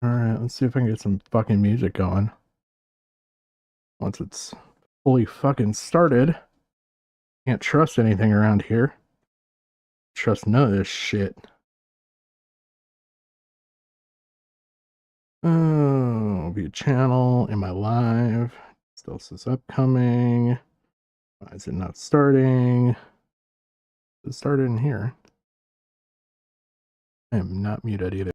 Alright, let's see if I can get some fucking music going. Once it's fully fucking started. Can't trust anything around here. Trust none of this shit. Oh, view channel. Am I live? Still says upcoming. Why is it not starting? It started in here. I am not muted either.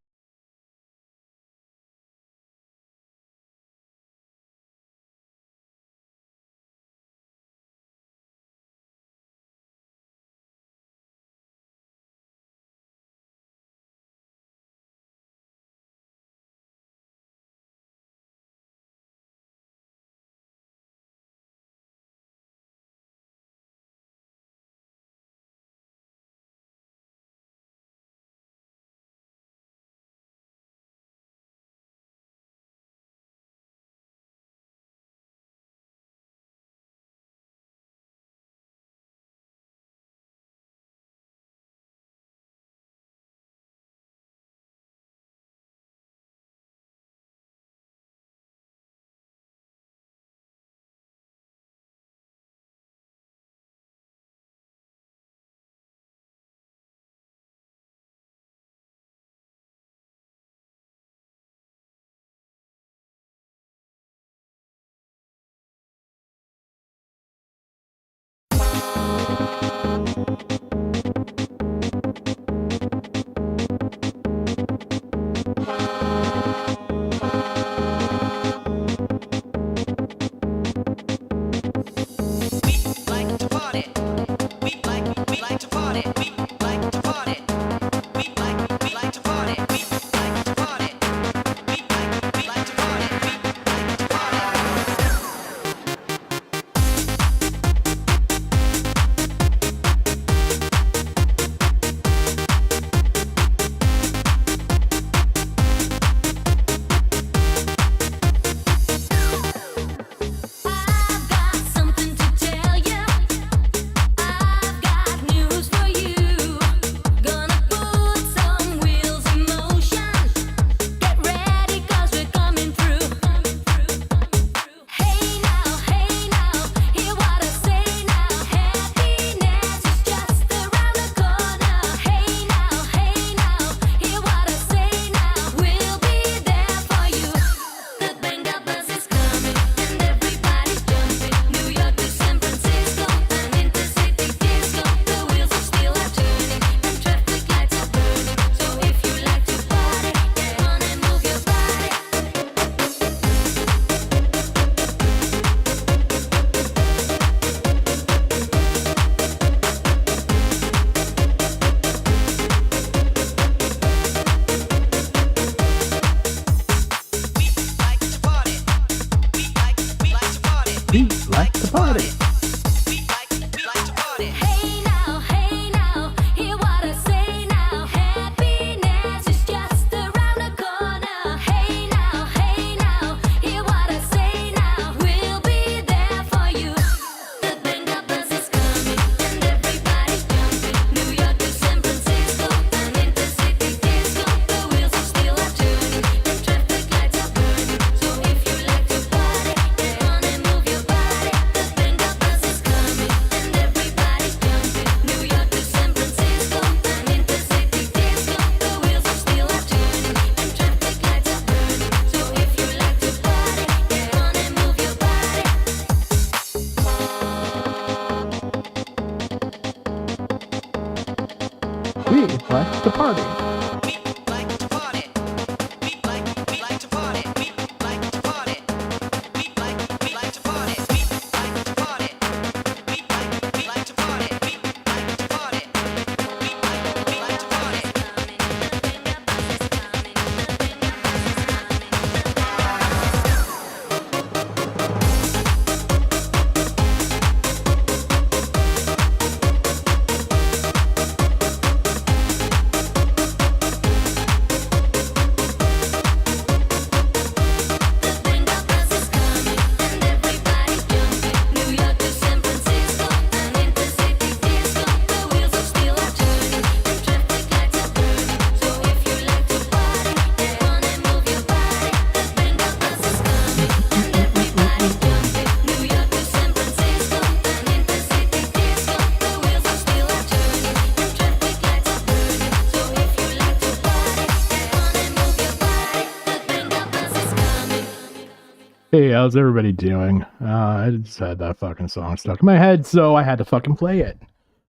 Hey, how's everybody doing? I just had that fucking song stuck in my head, so I had to fucking play it.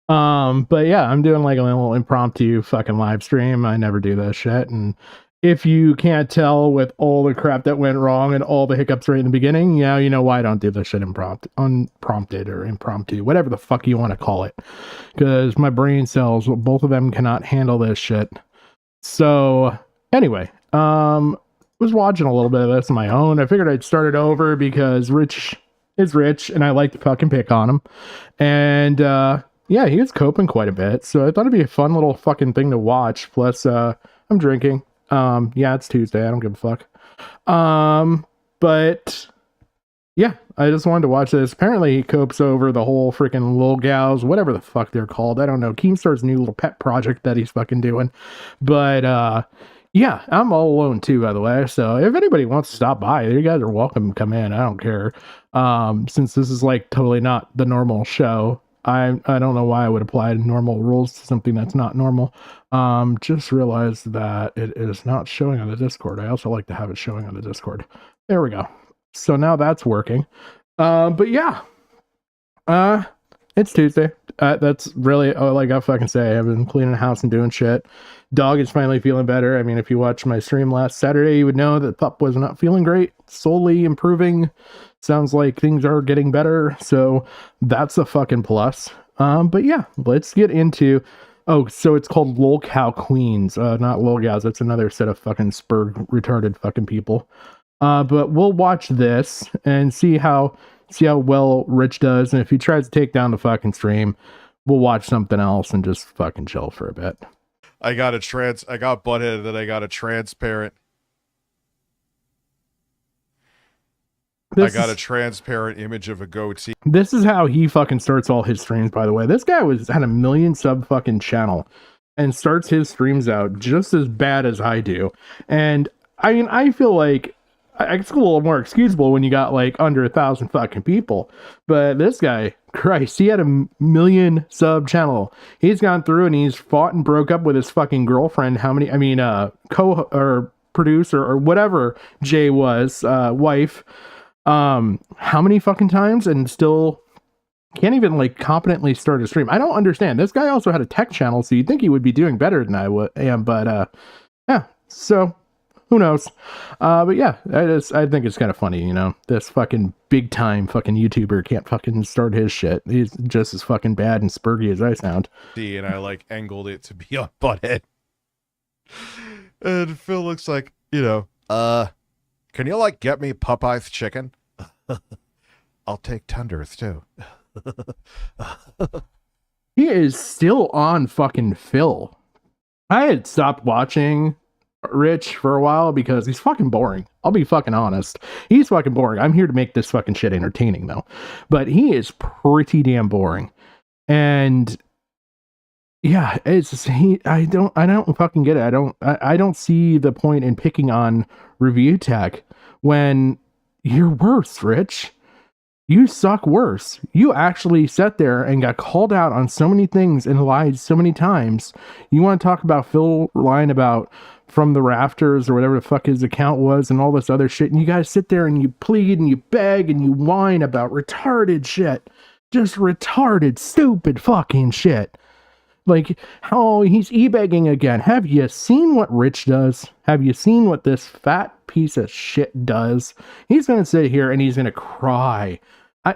But yeah, I'm doing like a little impromptu fucking live stream. I never do that shit. And if you can't tell with all the crap that went wrong and all the hiccups right in the beginning, yeah, you know why I don't do this shit unprompted or impromptu, whatever the fuck you want to call it. Because my brain cells, both of them cannot handle this shit. So anyway, was watching a little bit of this on my own. I figured I'd start it over because Rich is rich and I like to fucking pick on him. And yeah, he was coping quite a bit. So I thought it'd be a fun little fucking thing to watch. Plus, I'm drinking. Yeah, it's Tuesday. I don't give a fuck. But yeah, I just wanted to watch this. Apparently he copes over the whole freaking lolcows, whatever the fuck they're called. I don't know. Keemstar's new little pet project that he's fucking doing. But yeah, I'm all alone too, by the way. So if anybody wants to stop by, you guys are welcome to come in. I don't care. Since this is like totally not the normal show, I don't know why I would apply normal rules to something that's not normal. Just realized that it is not showing on the Discord. I also like to have it showing on the Discord. There we go. So now that's working. But yeah. It's Tuesday. That's really all I got fucking say. I've been cleaning the house and doing shit. Dog is finally feeling better. I mean, if you watched my stream last Saturday, you would know that pup was not feeling great. Slowly improving. Sounds like things are getting better. So that's a fucking plus. But yeah, let's get into... Oh, so it's called lolcow queens. Not lolcows. That's another set of fucking sperg retarded fucking people. But we'll watch this and see how well Rich does, and if he tries to take down the fucking stream, we'll watch something else and just fucking chill for a bit. I got butthead, then I got a transparent. I got a transparent image of a goatee. This is how he fucking starts all his streams, by the way. This guy had a 1 million sub fucking channel and starts his streams out just as bad as I do. And I mean, I feel like it's a little more excusable when you got like under 1,000 fucking people, but this guy, Christ, he had a 1 million sub channel. He's gone through and he's fought and broke up with his fucking girlfriend. Producer or whatever Jay was, wife. How many fucking times, and still can't even like competently start a stream. I don't understand. This guy also had a tech channel, so you'd think he would be doing better than I am, but yeah. So. Who knows? But yeah, I think it's kind of funny, you know, this fucking big time fucking YouTuber can't fucking start his shit. He's just as fucking bad and spurgy as I sound. And I like angled it to be on butthead. And Phil looks like, you know, can you like get me Popeye's chicken? I'll take tenders too. He is still on fucking Phil. I had stopped watching Rich for a while because he's fucking boring. I'll be fucking honest. He's fucking boring. I'm here to make this fucking shit entertaining though. But he is pretty damn boring. And yeah, I don't fucking get it. I don't see the point in picking on review tech when you're worse, Rich. You suck worse. You actually sat there and got called out on so many things and lied so many times. You want to talk about Phil lying about from the rafters or whatever the fuck his account was and all this other shit, and you guys sit there and you plead and you beg and you whine about retarded shit. Just retarded, stupid fucking shit. Like, how he's e-begging again. Have you seen what Rich does? Have you seen what this fat piece of shit does? He's gonna sit here and he's gonna cry.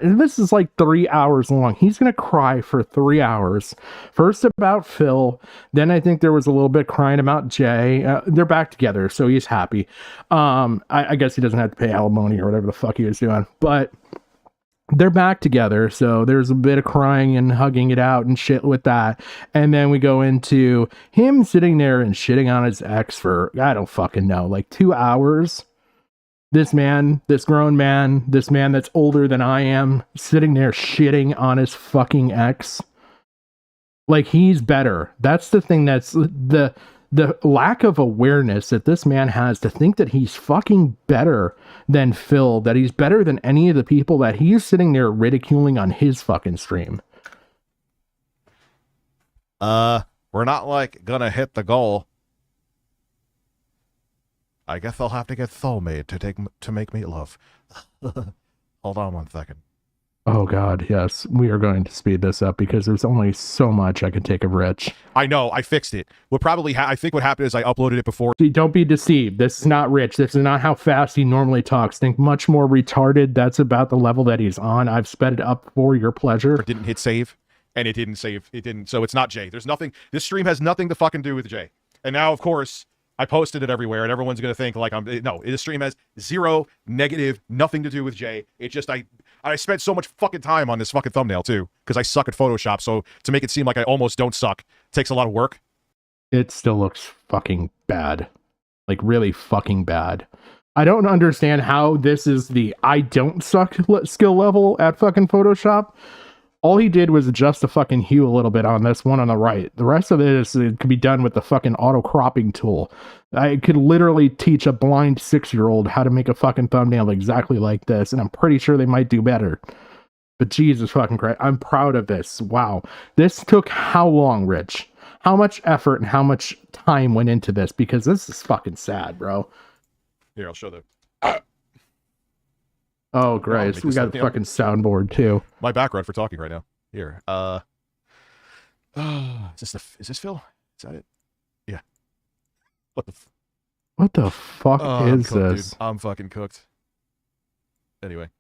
This is like 3 hours long. He's gonna cry for 3 hours. First about Phil, then I think there was a little bit crying about Jay. They're back together, so he's happy. I guess he doesn't have to pay alimony or whatever the fuck he was doing, but they're back together, so there's a bit of crying and hugging it out and shit with that. And then we go into him sitting there and shitting on his ex for, I don't fucking know, like 2 hours. This grown man, this man that's older than I am, sitting there shitting on his fucking ex. Like, he's better. That's the thing, that's the lack of awareness that this man has to think that he's fucking better than Phil, that he's better than any of the people that he's sitting there ridiculing on his fucking stream. We're not like gonna hit the goal. I guess I'll have to get Thol made to make meatloaf. Hold on 1 second. Oh God, yes. We are going to speed this up because there's only so much I can take of Rich. I know, I fixed it. What probably I think what happened is I uploaded it before. See, don't be deceived. This is not Rich. This is not how fast he normally talks. Think much more retarded. That's about the level that he's on. I've sped it up for your pleasure. It didn't hit save, and it didn't save. It didn't. So it's not Jay. There's nothing. This stream has nothing to fucking do with Jay. And now, of course, I posted it everywhere, and everyone's gonna think like I'm. No, this stream has zero negative, nothing to do with Jay. It's just I spent so much fucking time on this fucking thumbnail too, because I suck at Photoshop. So to make it seem like I almost don't suck takes a lot of work. It still looks fucking bad. Like really fucking bad. I don't understand how this is the I don't suck skill level at fucking Photoshop. All he did was adjust the fucking hue a little bit on this one on the right. The rest of it could be done with the fucking auto cropping tool. I could literally teach a blind 6-year-old how to make a fucking thumbnail exactly like this, and I'm pretty sure they might do better. But Jesus fucking Christ, I'm proud of this. Wow. This took how long, Rich? How much effort and how much time went into this? Because this is fucking sad, bro. Here, I'll show the... Oh, great. We got the fucking soundboard, too. My background for talking right now. Here. Is this Phil? Is that it? Yeah. What the fuck is cooked, this? Dude. I'm fucking cooked. Anyway.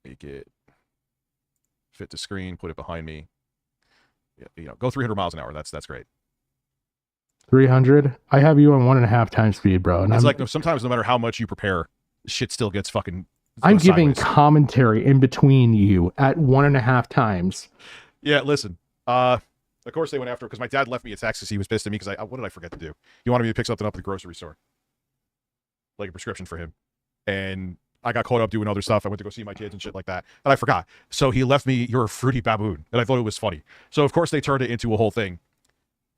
Make it fit to screen, put it behind me. Yeah, you know, go 300 miles an hour. That's great. 300? I have you on 1.5 times speed, bro. And it's like sometimes no matter how much you prepare, shit still gets fucking... I'm giving sideways. commentary in between you at 1.5 times. Yeah, listen. Of course they went after because my dad left me a text because he was pissed at me because what did I forget to do? He wanted me to pick something up at the grocery store, like a prescription for him, and I got caught up doing other stuff. I went to go see my kids and shit like that, and I forgot. So he left me "You're a fruity baboon," and I thought it was funny. So of course they turned it into a whole thing,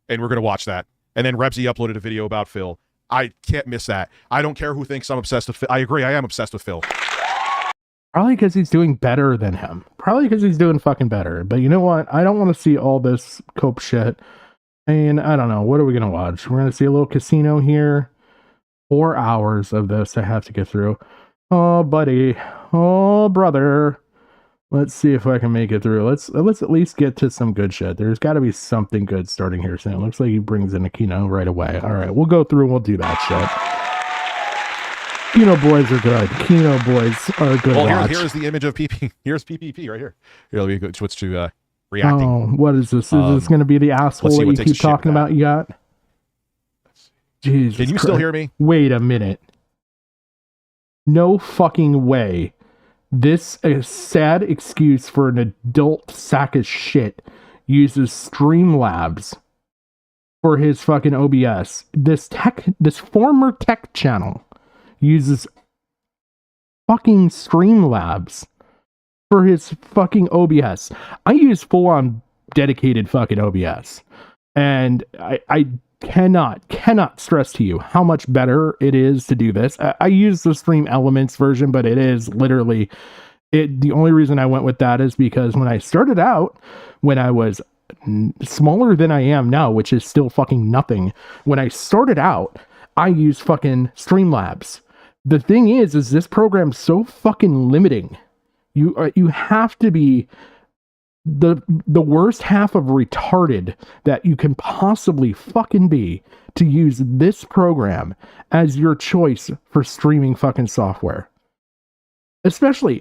and we're gonna watch that. And then Rebsy uploaded a video about Phil. I can't miss that. I don't care who thinks I'm obsessed with Phil. I agree, I am obsessed with Phil. Probably because he's doing better than him. Probably because he's doing fucking better. But you know what? I don't want to see all this cope shit. And I don't know. What are we going to watch? We're going to see a little casino here. 4 hours of this I have to get through. Oh, buddy. Oh, brother. Let's see if I can make it through. Let's at least get to some good shit. There's got to be something good starting here soon. Looks like he brings in a Kino right away. All right. We'll go through and we'll do that shit. Kino boys are good. Kino boys are good. Well, here's the image of PP. Here's PPP right here. Here, let me go switch to reacting. Oh, what is this? Is this going to be the asshole that you keep talking about? You got? Jesus. Can you still hear me? Wait a minute. No fucking way. This is a sad excuse for an adult sack of shit uses Streamlabs for his fucking OBS. This former tech channel uses fucking Streamlabs for his fucking OBS. I use full-on dedicated fucking OBS. And I cannot stress to you how much better it is to do this. I use the Stream Elements version, but it is literally... The only reason I went with that is because when I started out, when I was smaller than I am now, which is still fucking nothing, when I started out, I used fucking Streamlabs. The thing is this program's so fucking limiting. You have to be the worst half of retarded that you can possibly fucking be to use this program as your choice for streaming fucking software. Especially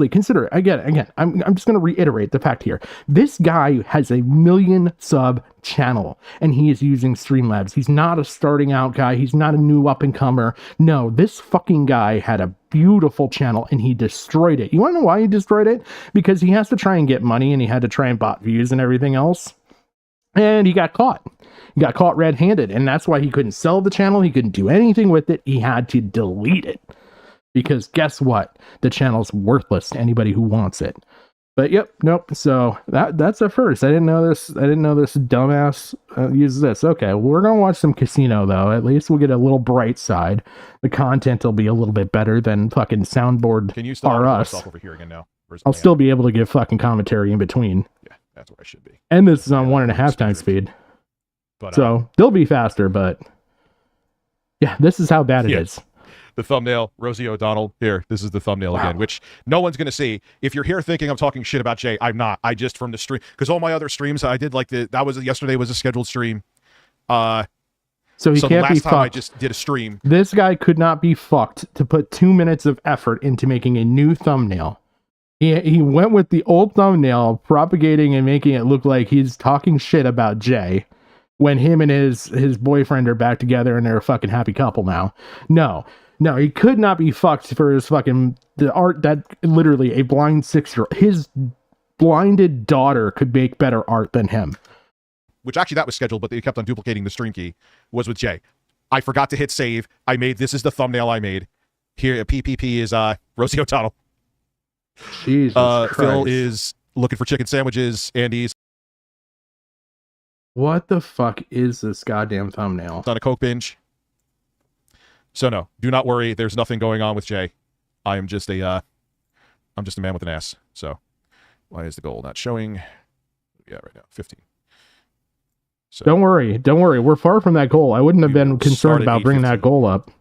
consider again. I'm just going to reiterate the fact here. This guy has a 1 million sub channel, and he is using Streamlabs. He's not a starting out guy. He's not a new up and comer. No, this fucking guy had a beautiful channel, and he destroyed it. You want to know why he destroyed it? Because he has to try and get money, and he had to try and bot views and everything else. And he got caught. He got caught red-handed, and that's why he couldn't sell the channel. He couldn't do anything with it. He had to delete it. Because guess what? The channel's worthless to anybody who wants it. But yep, nope. So that's a first. I didn't know this. I didn't know this dumbass uses this. Okay, we're gonna watch some casino though. At least we'll get a little bright side. The content will be a little bit better than fucking soundboard. Can you still R us? Over here again now? I'll still be able to give fucking commentary in between. Yeah, that's where I should be. And this is on 1.5 times speed. But, so they'll be faster, but Yeah, this is how bad it Yeah. is. The thumbnail, Rosie O'Donnell. Here, this is the thumbnail again, which no one's going to see. If you're here thinking I'm talking shit about Jay, I'm not. I just from the stream, because all my other streams I did, like yesterday was a scheduled stream. So he So can't the be last time I fucked. just did a stream. This guy could not be fucked to put 2 minutes of effort into making a new thumbnail. He went with the old thumbnail, propagating and making it look like he's talking shit about Jay, when him and his boyfriend are back together and they're a fucking happy couple now. No, he could not be fucked for his fucking the art that literally a blind 6-year-old, his blinded daughter could make better art than him. Which actually that was scheduled, but they kept on duplicating the stream key, was with Jay. I forgot to hit save. This is the thumbnail I made. Here, PPP is Rosie O'Donnell. Jesus Christ. Phil is looking for chicken sandwiches. Andy's What the fuck is this goddamn thumbnail? on a Coke binge. So no, do not worry. There's nothing going on with Jay. I'm just a man with an ass. So why is the goal not showing? Yeah, right now, 15. So Don't worry. We're far from that goal. I wouldn't have been concerned about bringing that goal up.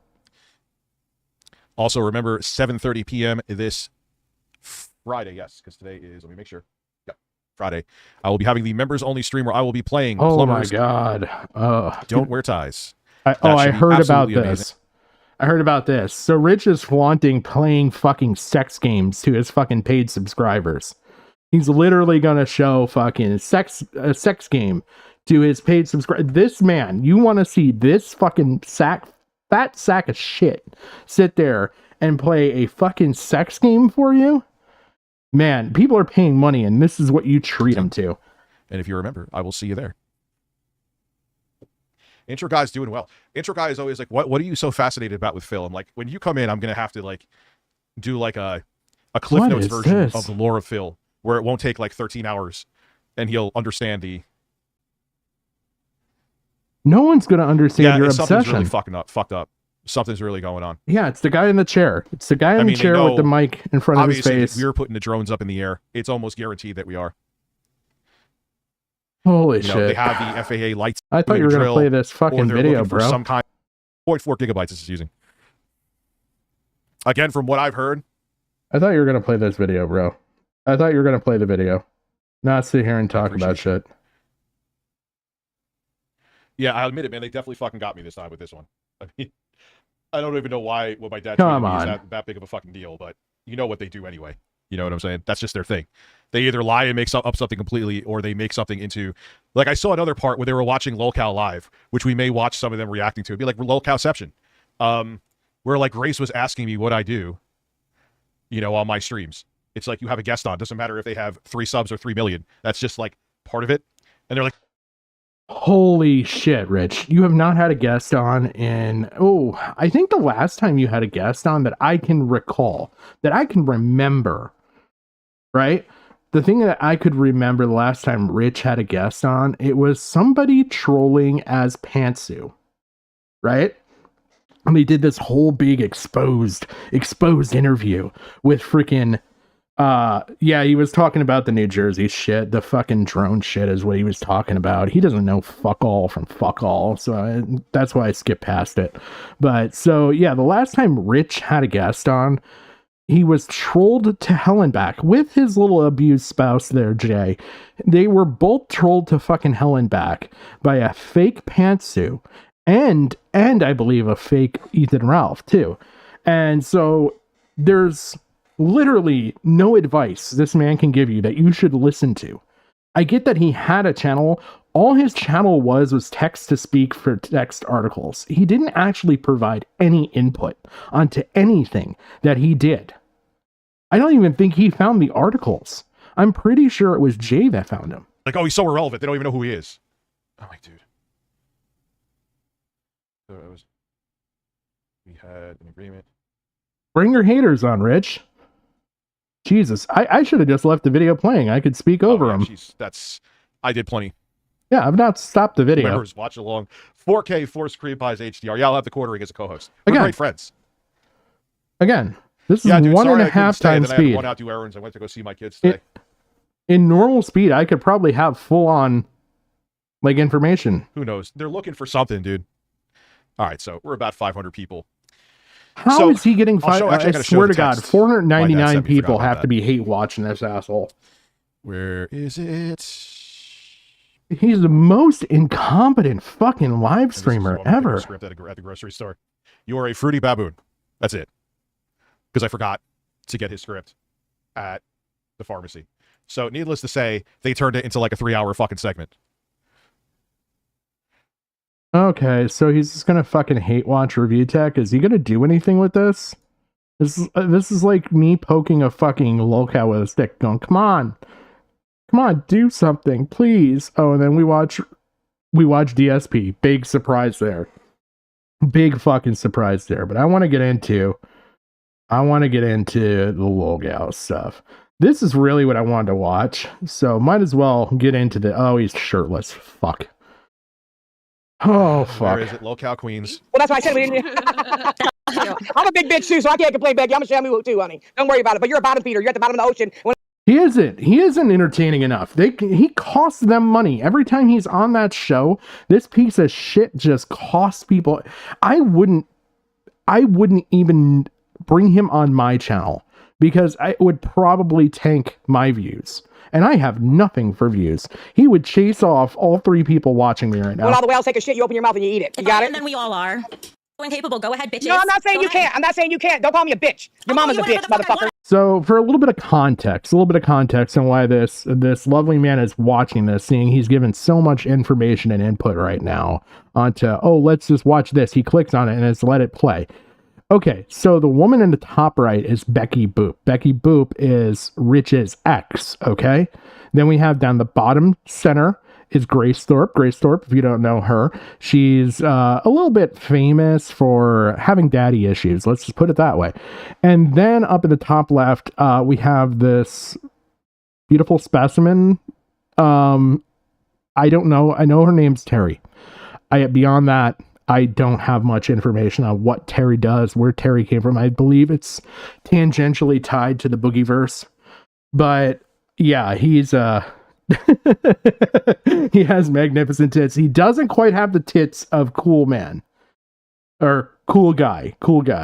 Also, remember 7:30 p.m. this Friday. Yes, because today is. Let me make sure. Yep, Friday. I will be having the members only stream where I will be playing. Oh Plumbers my god! Don't wear ties. I heard about this. Amazing. I heard about this. So Rich is flaunting playing fucking sex games to his fucking paid subscribers. He's literally gonna show fucking a sex game to his paid subscribers. This man, you want to see this fucking fat sack of shit sit there and play a fucking sex game for you? Man, people are paying money, and this is what you treat them to. And if you remember, I will see you there. Intro guy's doing well. Intro guy is always like, what are you so fascinated about with Phil? I'm like, when you come in, I'm going to have to like do like a Cliff Notes version of the lore of Phil, where it won't take like 13 hours and he'll understand the... No one's going to understand your something's obsession. really fucked up. Something's really going on. Yeah, it's the guy in the chair. It's the guy in the chair with the mic in front of his face. If we were putting the drones up in the air, it's almost guaranteed that we are. Holy shit. They have the FAA lights. I thought you were going to play this fucking video, bro. Some kind 0.4 gigabytes this is using. Again, from what I've heard. I thought you were going to play this video, bro. I thought you were going to play the video. Not sit here and talk about shit. Yeah, I'll admit it, man. They definitely fucking got me this time with this one. I mean, I don't even know what my dad Come tweeted on. is that big of a fucking deal, but you know what they do anyway. You know what I'm saying? That's just their thing. They either lie and make up something completely, or they make something into... Like, I saw another part where they were watching Lolcow live, which we may watch some of them reacting to. It'd be like Lolcowception, where, like, Grace was asking me what I do, you know, on my streams. It's like, you have a guest on. Doesn't matter if they have 3 subs or 3 million. That's just, like, part of it. And they're like... Holy shit, Rich. You have not had a guest on in... Oh, I think the last time you had a guest on that I can recall, that I can remember, right? The thing that I could remember the last time Rich had a guest on, it was somebody trolling as Pantsu, right? And they did this whole big exposed interview with freaking... yeah, he was talking about the New Jersey shit. The fucking drone shit is what he was talking about. He doesn't know fuck all from fuck all, so that's why I skipped past it. But so yeah, the last time Rich had a guest on, he was trolled to hell and back with his little abused spouse there, Jay. They were both trolled to fucking hell and back by a fake Pantsu and I believe a fake Ethan Ralph too. And so there's literally no advice this man can give you that you should listen to. I get that he had a channel. All his channel was text to speak for text articles. He didn't actually provide any input onto anything that he did. I don't even think he found the articles. I'm pretty sure it was Jay that found him. Like, oh, he's so irrelevant. They don't even know who he is. I'm like, dude. So we had an agreement. Bring your haters on, Rich. Jesus, I should have just left the video playing. I could speak over him. I did plenty. Yeah, I've not stopped the video. Members, watch along. 4K Force Cream Pies HDR. Yeah, I'll have the quartering as a co-host. We're great friends. Again, this is dude, 1.5 times speed. I went out to do errands. I went to go see my kids today. In normal speed, I could probably have full on like information. Who knows? They're looking for something, dude. All right, so we're about 500 people. How is he getting five? I gotta swear show to the God, text. 499 people Forgot about have to be hate watching this asshole. Where is it? He's the most incompetent fucking live streamer ever. Script at the grocery store. You are a fruity baboon. That's it. Because I forgot to get his script at the pharmacy. So needless to say, they turned it into like a 3-hour fucking segment. Okay, so he's just gonna fucking hate watch review tech. Is he gonna do anything with this? This is like me poking a fucking lolcow with a stick, going, "Come on, do something, please." Oh, and then we watch DSP. Big surprise there. Big fucking surprise there. But I want to get into the lolcow stuff. This is really what I wanted to watch, so might as well get into the. Oh, he's shirtless. Fuck. Oh, fuck. Where is it? Lolcow Queens. Well, that's why I said we didn't. I'm a big bitch too, so I can't complain, Becky. I'm a shamu too, honey. Don't worry about it. But you're a bottom feeder. You're at the bottom of the ocean. He isn't entertaining enough. He costs them money. Every time he's on that show, this piece of shit just costs people. I wouldn't even bring him on my channel because it would probably tank my views. And I have nothing for views. He would chase off all 3 people watching me right now. When all the whales take a shit, you open your mouth and you eat it. You got it? And then we all are. Incapable. Go ahead, bitches. No, I'm not saying you can't. I'm not saying you can't. Don't call me a bitch. Your mama's a bitch, motherfucker. So for a little bit of context on why this lovely man is watching this, seeing he's given so much information and input right now onto, oh, let's just watch this. He clicks on it and it's let it play. Okay, so the woman in the top right is Becky Boop. Becky Boop is Rich's ex, okay? Then we have down the bottom center is Grace Thorpe. Grace Thorpe, if you don't know her, she's a little bit famous for having daddy issues. Let's just put it that way. And then up at the top left, we have this beautiful specimen. I don't know. I know her name's Terry. Beyond that, I don't have much information on what Terry does, where Terry came from. I believe it's tangentially tied to the Boogieverse. But yeah, he's he has magnificent tits. He doesn't quite have the tits of Cool Man. Or cool guy,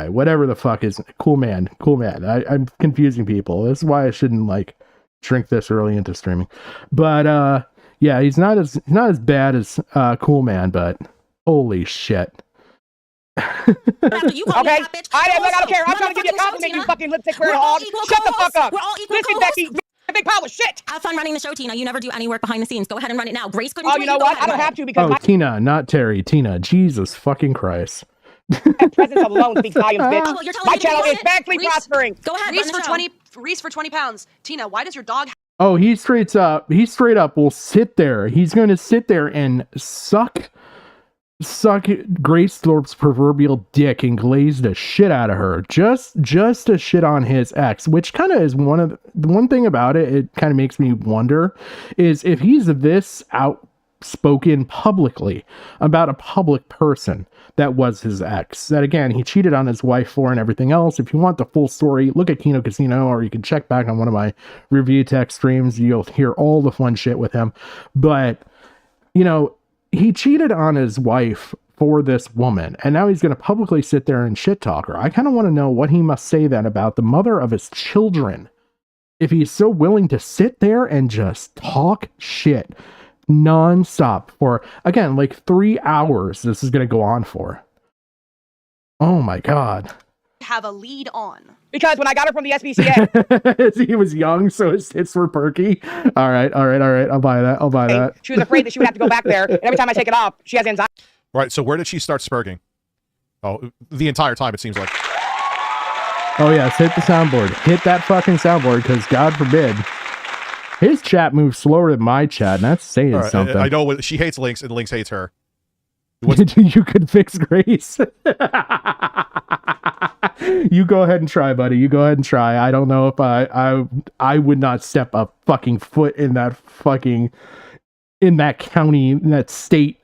whatever the fuck is cool man. I'm confusing people. This is why I shouldn't like drink this early into streaming. But yeah, he's not as bad as Cool Man, but holy shit. Okay? I don't care. I'm trying to give you a compliment, you fucking lipstick wearing hog. Shut the fuck up. We're all equal. Listen, Becky, a big pile of shit. Have fun running the show, Tina. You never do any work behind the scenes. Go ahead and run it now. Grace couldn't. Oh, you know what? I don't have to because Tina, not Terry. Tina. Jesus fucking Christ. my presence alone speaks volumes, bitch. Oh, you're telling My me to channel do is it? vastly prospering. Go ahead. Reese for 20 pounds. Tina, why does your dog Oh, he straight up will sit there. He's going to sit there and suck Grace Thorpe's proverbial dick and glaze the shit out of her. Just to shit on his ex, which kind of is one thing about it. It kind of makes me wonder is if he's this outspoken publicly about a public person that was his ex, that again, he cheated on his wife for and everything else. If you want the full story, look at Kino Casino, or you can check back on one of my review tech streams. You'll hear all the fun shit with him. But, you know, he cheated on his wife for this woman, and now he's going to publicly sit there and shit talk her. I kind of want to know what he must say then about the mother of his children, if he's so willing to sit there and just talk shit non-stop for, again, like 3 hours this is going to go on for. Oh my God. have a lead on? Because when I got her from the SPCA, he was young, so his tits were perky. All right. I'll buy that. she was afraid that she would have to go back there. And every time I take it off, she has anxiety. Right, so where did she start spurging? Oh, the entire time, it seems like. Oh, yes, hit the soundboard. Hit that fucking soundboard, because God forbid. His chat moves slower than my chat, and that's saying something. I know she hates Lynx, and Lynx hates her. You could fix Grace. You go ahead and try, buddy. You go ahead and try. I don't know if I would not step a fucking foot in that county, in that state.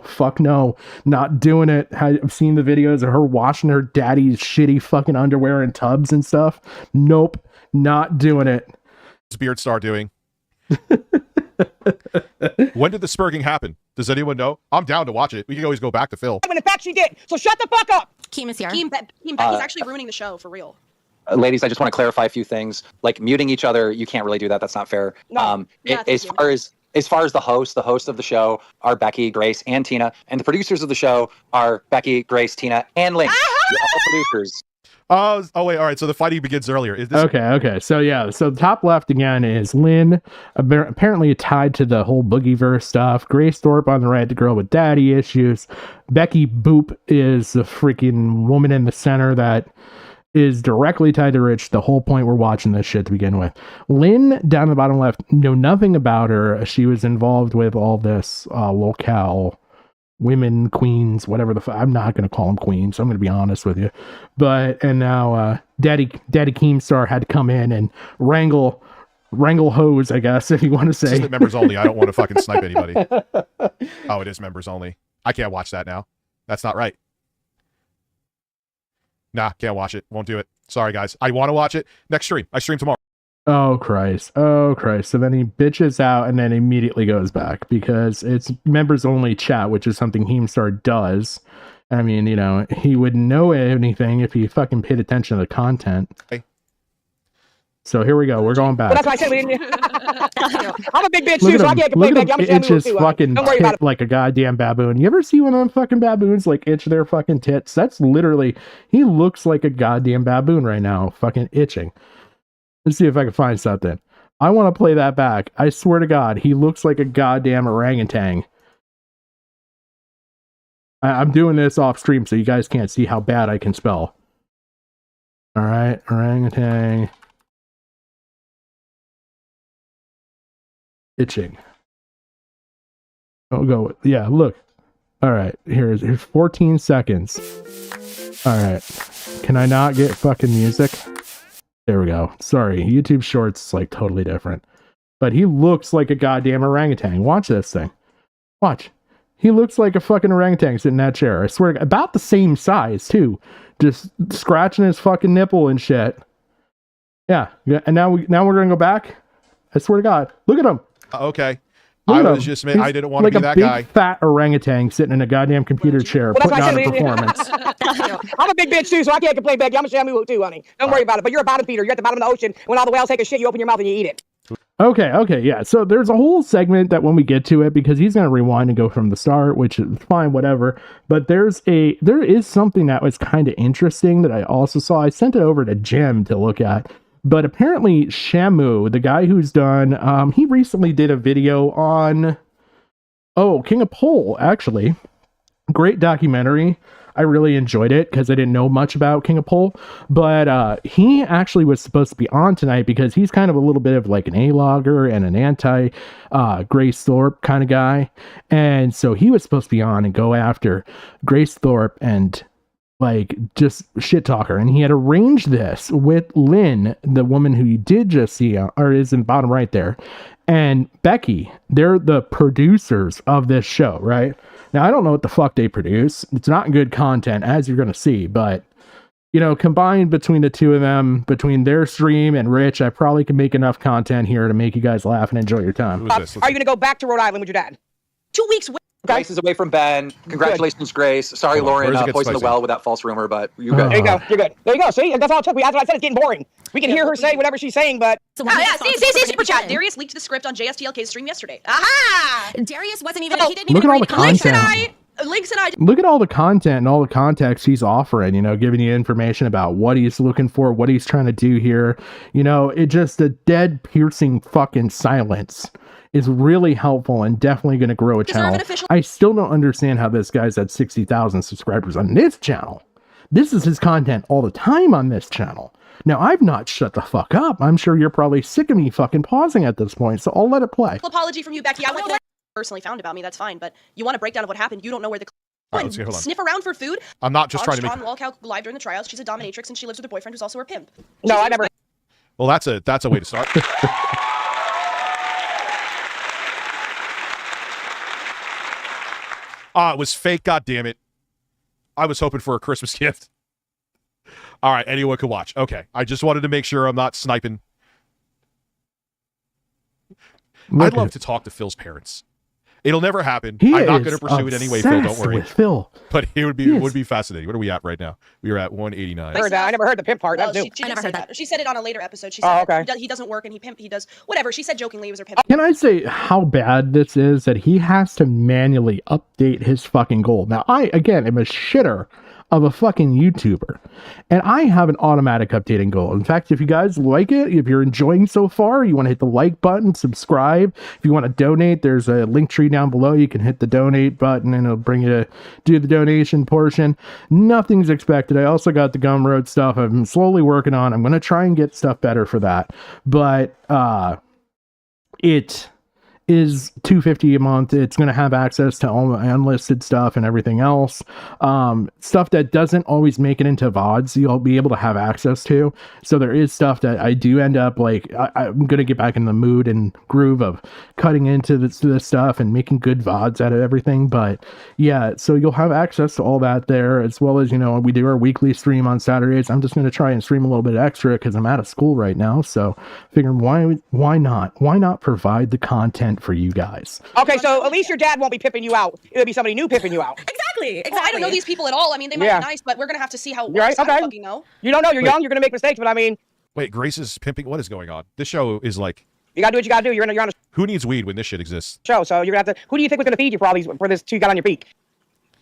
Fuck no, not doing it. I've seen the videos of her washing her daddy's shitty fucking underwear in tubs and stuff. Nope, not doing it. What's Beard Star doing? When did the spurging happen? Does anyone know? I'm down to watch it. We can always go back to Phil. When in fact she did. So shut the fuck up. Keem is here. Becky's actually ruining the show for real. Ladies, I just want to clarify a few things. Like muting each other, you can't really do that. That's not fair. No. As far as the hosts of the show are Becky, Grace, and Tina, and the producers of the show are Becky, Grace, Tina, and Link. All producers. Oh wait, all right. So the fighting begins earlier. Is this Okay. So yeah, so the top left again is Lynn, apparently tied to the whole Boogieverse stuff. Grace Thorpe on the right, the girl with daddy issues. Becky Boop is the freaking woman in the center that is directly tied to Rich. The whole point we're watching this shit to begin with. Lynn down the bottom left, know nothing about her. She was involved with all this lolcow women, queens, whatever I'm not going to call them queens. I'm going to be honest with you. And now Daddy Keemstar had to come in and wrangle hoes, I guess, if you want to say. This is members only. I don't want to fucking snipe anybody. Oh, it is members only. I can't watch that now. That's not right. Nah, can't watch it. Won't do it. Sorry, guys. I want to watch it. Next stream. I stream tomorrow. Oh, Christ. So then he bitches out and then immediately goes back because it's members only chat, which is something Keemstar does. I mean, you know, he wouldn't know anything if he fucking paid attention to the content. Okay. So here we go. We're going back. Well, that's why I said we didn't. I'm a big bitch too, so I can't complain, Becky. I'm gonna itch show his you fucking Don't worry about tit it. like a goddamn baboon. You ever see one of them fucking baboons like itch their fucking tits? That's literally, he looks like a goddamn baboon right now, fucking itching. Let's see if I can find something. I want to play that back. I swear to God, he looks like a goddamn orangutan. I'm doing this off stream so you guys can't see how bad I can spell. All right, orangutan. Itching. Oh, go. Yeah, look. All right, here's 14 seconds. All right. Can I not get fucking music? There we go. Sorry, YouTube Shorts is like totally different. But he looks like a goddamn orangutan. Watch this thing. Watch. He looks like a fucking orangutan sitting in that chair. I swear to God, about the same size too. Just scratching his fucking nipple and shit. Yeah. And now we're gonna go back. I swear to God. Look at him. Okay. Look I at was him. just I didn't want to like be a that big, guy. fat orangutan sitting in a goddamn computer chair Well, that's putting why I on a said we didn't. performance. I'm a big bitch too, so I can't complain, Becky. I'm a shamu too, honey. Don't worry about it. But you're a bottom feeder. You're at the bottom of the ocean. When all the whales take a shit, you open your mouth and you eat it. Okay, yeah. So there's a whole segment that when we get to it, because he's gonna rewind and go from the start, which is fine, whatever. But there is something that was kind of interesting that I also saw. I sent it over to Jim to look at. But apparently Shamu, the guy who's done, he recently did a video on King of Pole, actually. Great documentary. I really enjoyed it because I didn't know much about King of Pole. But he actually was supposed to be on tonight because he's kind of a little bit of like an A-logger and an anti Grace Thorpe kind of guy. And so he was supposed to be on and go after Grace Thorpe and like just shit talker. And he had arranged this with Lynn, the woman who you did just see, or is in the bottom right there, and Becky. They're the producers of this show, right? Now, I don't know what the fuck they produce. It's not good content, as you're going to see, but, you know, combined between the two of them, between their stream and Rich, I probably can make enough content here to make you guys laugh and enjoy your time. Who's this? Are you going to go back to Rhode Island with your dad? 2 weeks. Grace is away from Ben. Congratulations, Grace. Sorry, Hold on, Lauren where does it get poisoned the spicy? well with that false rumor, but you good. There you go. You're good. There you go. See, that's all it took. That's what I said. It's getting boring. We can hear her say whatever she's saying, but So Oh, when yeah, he see, saw super chat. the Darius leaked the script on JSTLK's stream yesterday. Aha! Darius wasn't even. Oh, He didn't look even at all read the Links and content. I. Look at all the content and all the context he's offering, you know, giving you information about what he's looking for, what he's trying to do here. You know, it just a dead, piercing fucking silence is really helpful and definitely going to grow a Deserve channel. an official- I still don't understand how this guy's at 60,000 subscribers on this channel. This is his content all the time on this channel. Now, I've not shut the fuck up. I'm sure you're probably sick of me fucking pausing at this point, so I'll let it play. Apology from you, Becky. I went there personally found about me. That's fine, but you want a breakdown of what happened. You don't know where the All right, let's get, hold on. sniff around for food. I'm not just trying to make. Strong lolcow live during the tryouts. She's a dominatrix and she lives with her boyfriend, who's also her pimp. no, I never. Well, that's a way to start. It was fake. God damn it! I was hoping for a Christmas gift. All right, anyone can watch. Okay, I just wanted to make sure I'm not sniping. I'd love to talk to Phil's parents. It'll never happen. I'm not going to pursue it anyway, Phil. Don't worry. With Phil. But it would be fascinating. What are we at right now? We are at 189. I never heard the pimp part. Well, That's new. she I didn't never say heard that. She said it on a later episode. She Oh, said okay. he doesn't work and he does whatever. She said jokingly it was her pimp. Can I say how bad this is that he has to manually update his fucking goal? Now, I, again, am a shitter of a fucking YouTuber, and I have an automatic updating goal. In fact, if you guys like it, if you're enjoying so far, you want to hit the like button, subscribe. If you want to donate, there's a link tree down below. You can hit the donate button and it'll bring you to do the donation portion. Nothing's expected. I also got the Gumroad stuff I'm slowly working on. I'm going to try and get stuff better for that, but it is $250 a month. It's going to have access to all the unlisted stuff and everything else. Stuff that doesn't always make it into VODs, you'll be able to have access to. So there is stuff that I do end up like, I'm going to get back in the mood and groove of cutting into this stuff and making good VODs out of everything. But yeah, so you'll have access to all that there, as well as, you know, we do our weekly stream on Saturdays. I'm just going to try and stream a little bit extra because I'm out of school right now. So figuring why not provide the content for you guys? Okay, so at least your dad won't be pimping you out. It'll be somebody new pimping you out. Exactly. Well, I don't know these people at all. I mean, they might be nice, but we're gonna have to see how it You're works. right, I okay. don't fucking know. You don't know. You're young. You're gonna make mistakes, but I mean, Wait, Grace is pimping? What is going on? This show is like, you gotta do what you gotta do. You're on a who needs weed when this shit exists? show, so you're gonna have to. Who do you think was gonna feed you for this till you got on your feet?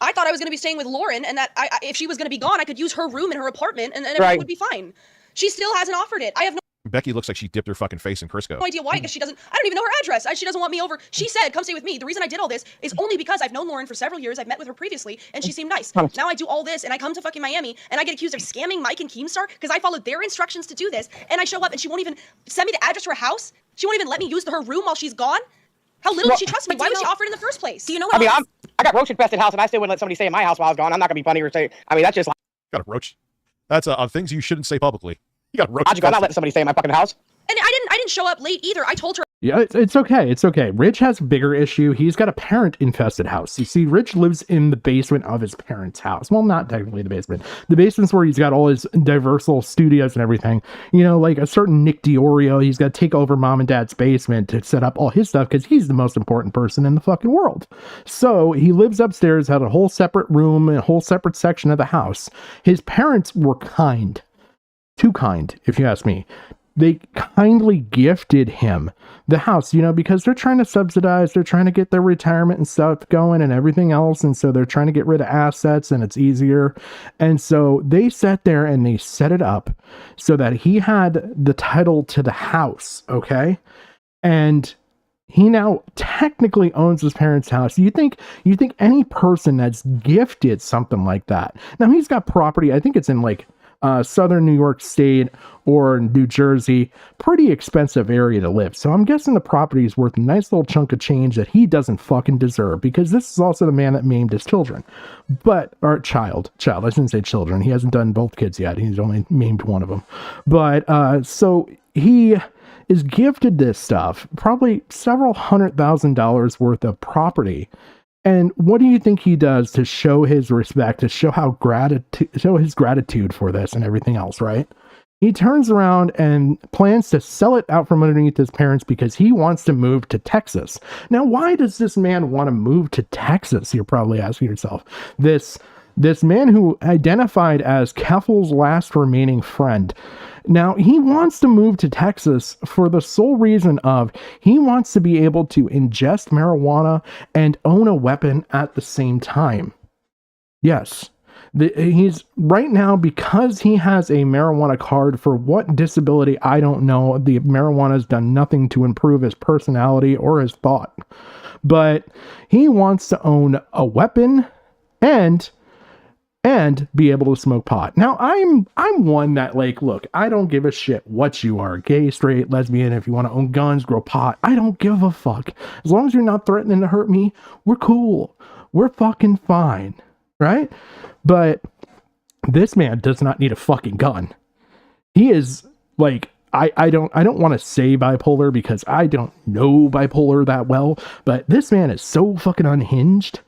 I thought I was gonna be staying with Lauren, and that if she was gonna be gone, I could use her room in her apartment, and everything Right. would be fine. She still hasn't offered it. I have no Becky looks like she dipped her fucking face in Crisco. idea why, because she doesn't. I don't even know her address. She doesn't want me over. She said, "Come stay with me." The reason I did all this is only because I've known Lauren for several years. I've met with her previously, and she seemed nice. Now I do all this, and I come to fucking Miami, and I get accused of scamming Mike and Keemstar because I followed their instructions to do this, and I show up, and she won't even send me the address to her house. She won't even let me use her room while she's gone. How little does she trust me? but Why do would you she know- offer it in the first place? Do you know what I mean, else? I got roach infested house, and I still wouldn't let somebody stay in my house while I was gone. I'm not gonna be funny or say. I mean, that's just Got a roach. That's things you shouldn't say publicly. You got a roach. logical. I'm not letting somebody stay in my fucking house. And I didn't show up late either. I told her. Yeah, it's okay. It's okay. Rich has a bigger issue. He's got a parent-infested house. You see, Rich lives in the basement of his parents' house. Well, not technically the basement. The basement's where he's got all his diversal studios and everything. You know, like a certain Nick Diorio, he's got to take over mom and dad's basement to set up all his stuff because he's the most important person in the fucking world. So he lives upstairs, had a whole separate room, a whole separate section of the house. His parents were kind. Too kind, if you ask me. They kindly gifted him the house, you know, because they're trying to subsidize, they're trying to get their retirement and stuff going and everything else. And so they're trying to get rid of assets and it's easier. And so they sat there and they set it up so that he had the title to the house. Okay. And he now technically owns his parents' house. You think any person that's gifted something like that. Now he's got property. I think it's in like southern New York State or New Jersey, pretty expensive area to live. So I'm guessing the property is worth a nice little chunk of change that he doesn't fucking deserve, because this is also the man that maimed his children. Or child, I shouldn't say children. He hasn't done both kids yet. He's only maimed one of them. But so he is gifted this stuff, probably several $100,000 worth of property. And what do you think he does to show his respect, to show his gratitude for this and everything else, right? He turns around and plans to sell it out from underneath his parents because he wants to move to Texas. Now, why does this man want to move to Texas? You're probably asking yourself. This man who identified as Keffel's last remaining friend. Now, he wants to move to Texas for the sole reason of he wants to be able to ingest marijuana and own a weapon at the same time. Yes. He's right now, because he has a marijuana card for what disability, I don't know. The marijuana has done nothing to improve his personality or his thought. But he wants to own a weapon and be able to smoke pot. Now, I'm one that, like, look, I don't give a shit what you are, gay, straight, lesbian, if you want to own guns, grow pot, I don't give a fuck. As long as you're not threatening to hurt me, we're cool. We're fucking fine, right? But this man does not need a fucking gun. He is, like, I don't want to say bipolar because I don't know bipolar that well, but this man is so fucking unhinged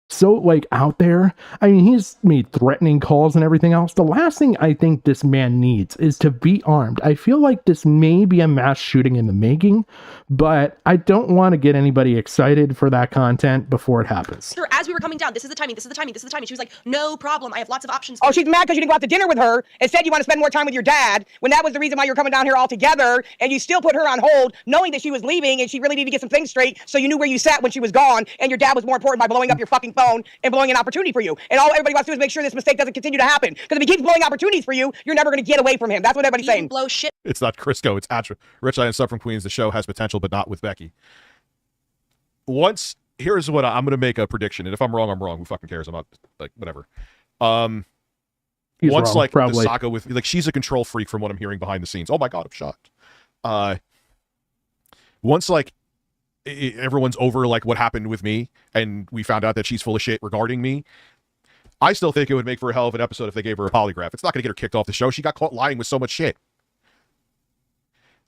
so like out there. I mean, he's made threatening calls and everything else. The last thing I think this man needs is to be armed. I feel like this may be a mass shooting in the making, but I don't want to get anybody excited for that content before it happens. As we were coming down, this is the timing, this is the timing, this is the timing. She was like, no problem. I have lots of options. Oh, she's mad because you didn't go out to dinner with her and said you want to spend more time with your dad when that was the reason why you were coming down here all together, and you still put her on hold knowing that she was leaving and she really needed to get some things straight, so you knew where you sat when she was gone, and your dad was more important by blowing up your fucking phone and blowing an opportunity for you. And all everybody wants to do is make sure this mistake doesn't continue to happen. Because if he keeps blowing opportunities for you, you're never going to get away from him. That's what everybody's You saying. blow shit. It's not Crisco, it's Atra. Rich and Sub from Queens. The show has potential, but not with Becky. Here's what I'm going to make a prediction, and if I'm wrong, I'm wrong. Who fucking cares? I'm not, like, whatever. He's once, wrong, like, probably. the saga with, like, she's a control freak from what I'm hearing behind the scenes. Oh my God, I'm shocked. Once, like, everyone's over, like, what happened with me, and we found out that she's full of shit regarding me, I still think it would make for a hell of an episode if they gave her a polygraph. It's not going to get her kicked off the show. She got caught lying with so much shit.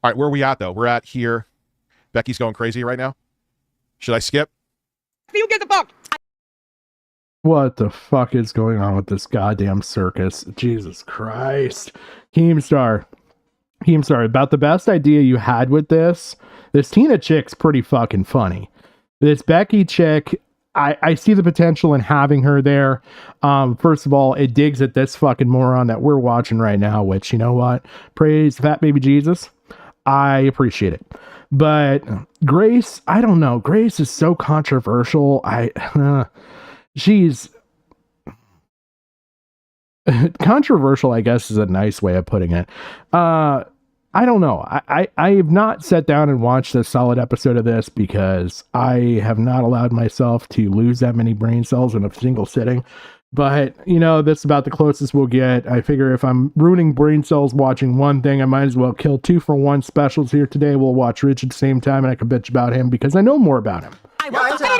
All right, where are we at, though? We're at here. Becky's going crazy right now. Should I skip? You get the fuck. What the fuck is going on with this goddamn circus? Jesus Christ. Keemstar, about the best idea you had with this Tina chick's pretty fucking funny. This Becky chick, I see the potential in having her there. First of all, it digs at this fucking moron that we're watching right now, which, you know what? Praise Fat Baby Jesus. I appreciate it. But Grace, I don't know. Grace is so controversial. She's controversial, I guess, is a nice way of putting it. I don't know. I have not sat down and watched a solid episode of this because I have not allowed myself to lose that many brain cells in a single sitting. But, you know, that's about the closest we'll get. I figure if I'm ruining brain cells watching one thing, I might as well kill 2-for-1 specials here today. We'll watch Rich at the same time, and I can bitch about him because I know more about him.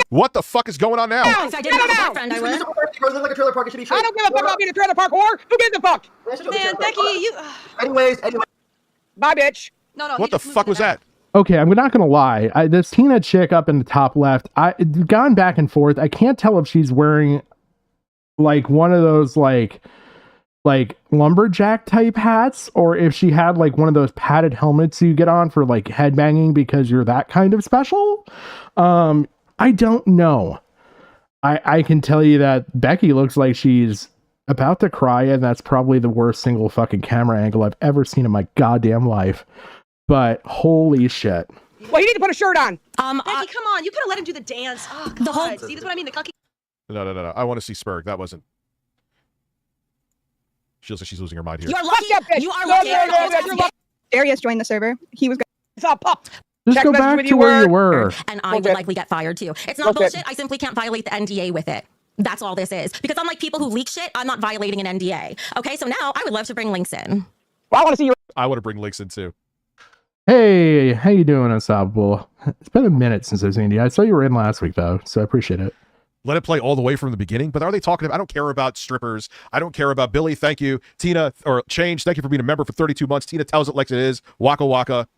What the fuck is going on now? If I didn't have a boyfriend, I would. Like a trailer park, it should be I don't give a fuck about being a trailer park whore. Who gives a fuck? Man, Becky, you. Anyways. Bye, bitch. No. What the fuck was that? Okay, I'm not gonna lie. This Tina chick up in the top left, I've gone back and forth. I can't tell if she's wearing like one of those like lumberjack type hats, or if she had like one of those padded helmets you get on for like headbanging because you're that kind of special. I don't know. I can tell you that Becky looks like she's about to cry, and that's probably the worst single fucking camera angle I've ever seen in my goddamn life. But holy shit. Well, you need to put a shirt on. Becky, come on. You could have let him do the dance. Oh, God. The whole- See, this is what I mean? The cucky. No. I want to see Sperg. That wasn't. She looks like she's losing her mind here. You're lucky. Fuck that bitch. You are No, lucky. no, no, you're lucky. Darius joined the server. He was It's all pop. Just Text go message back with to you where you were. were. And I would Bullshit. likely get fired too. It's not Bullshit. bullshit. I simply can't violate the NDA with it. That's all this is. Because unlike people who leak shit, I'm not violating an NDA. Okay, so now I would love to bring links in. Well, I want to see your. I want to bring links in too. Hey, how you doing, Unstoppable? It's been a minute since I've seen you. I saw you were in last week though, so I appreciate it. Let it play all the way from the beginning. But are they talking about? I don't care about strippers. I don't care about Billy. Thank you, Tina, or Change. Thank you for being a member for 32 months. Tina tells it like it is. Waka waka.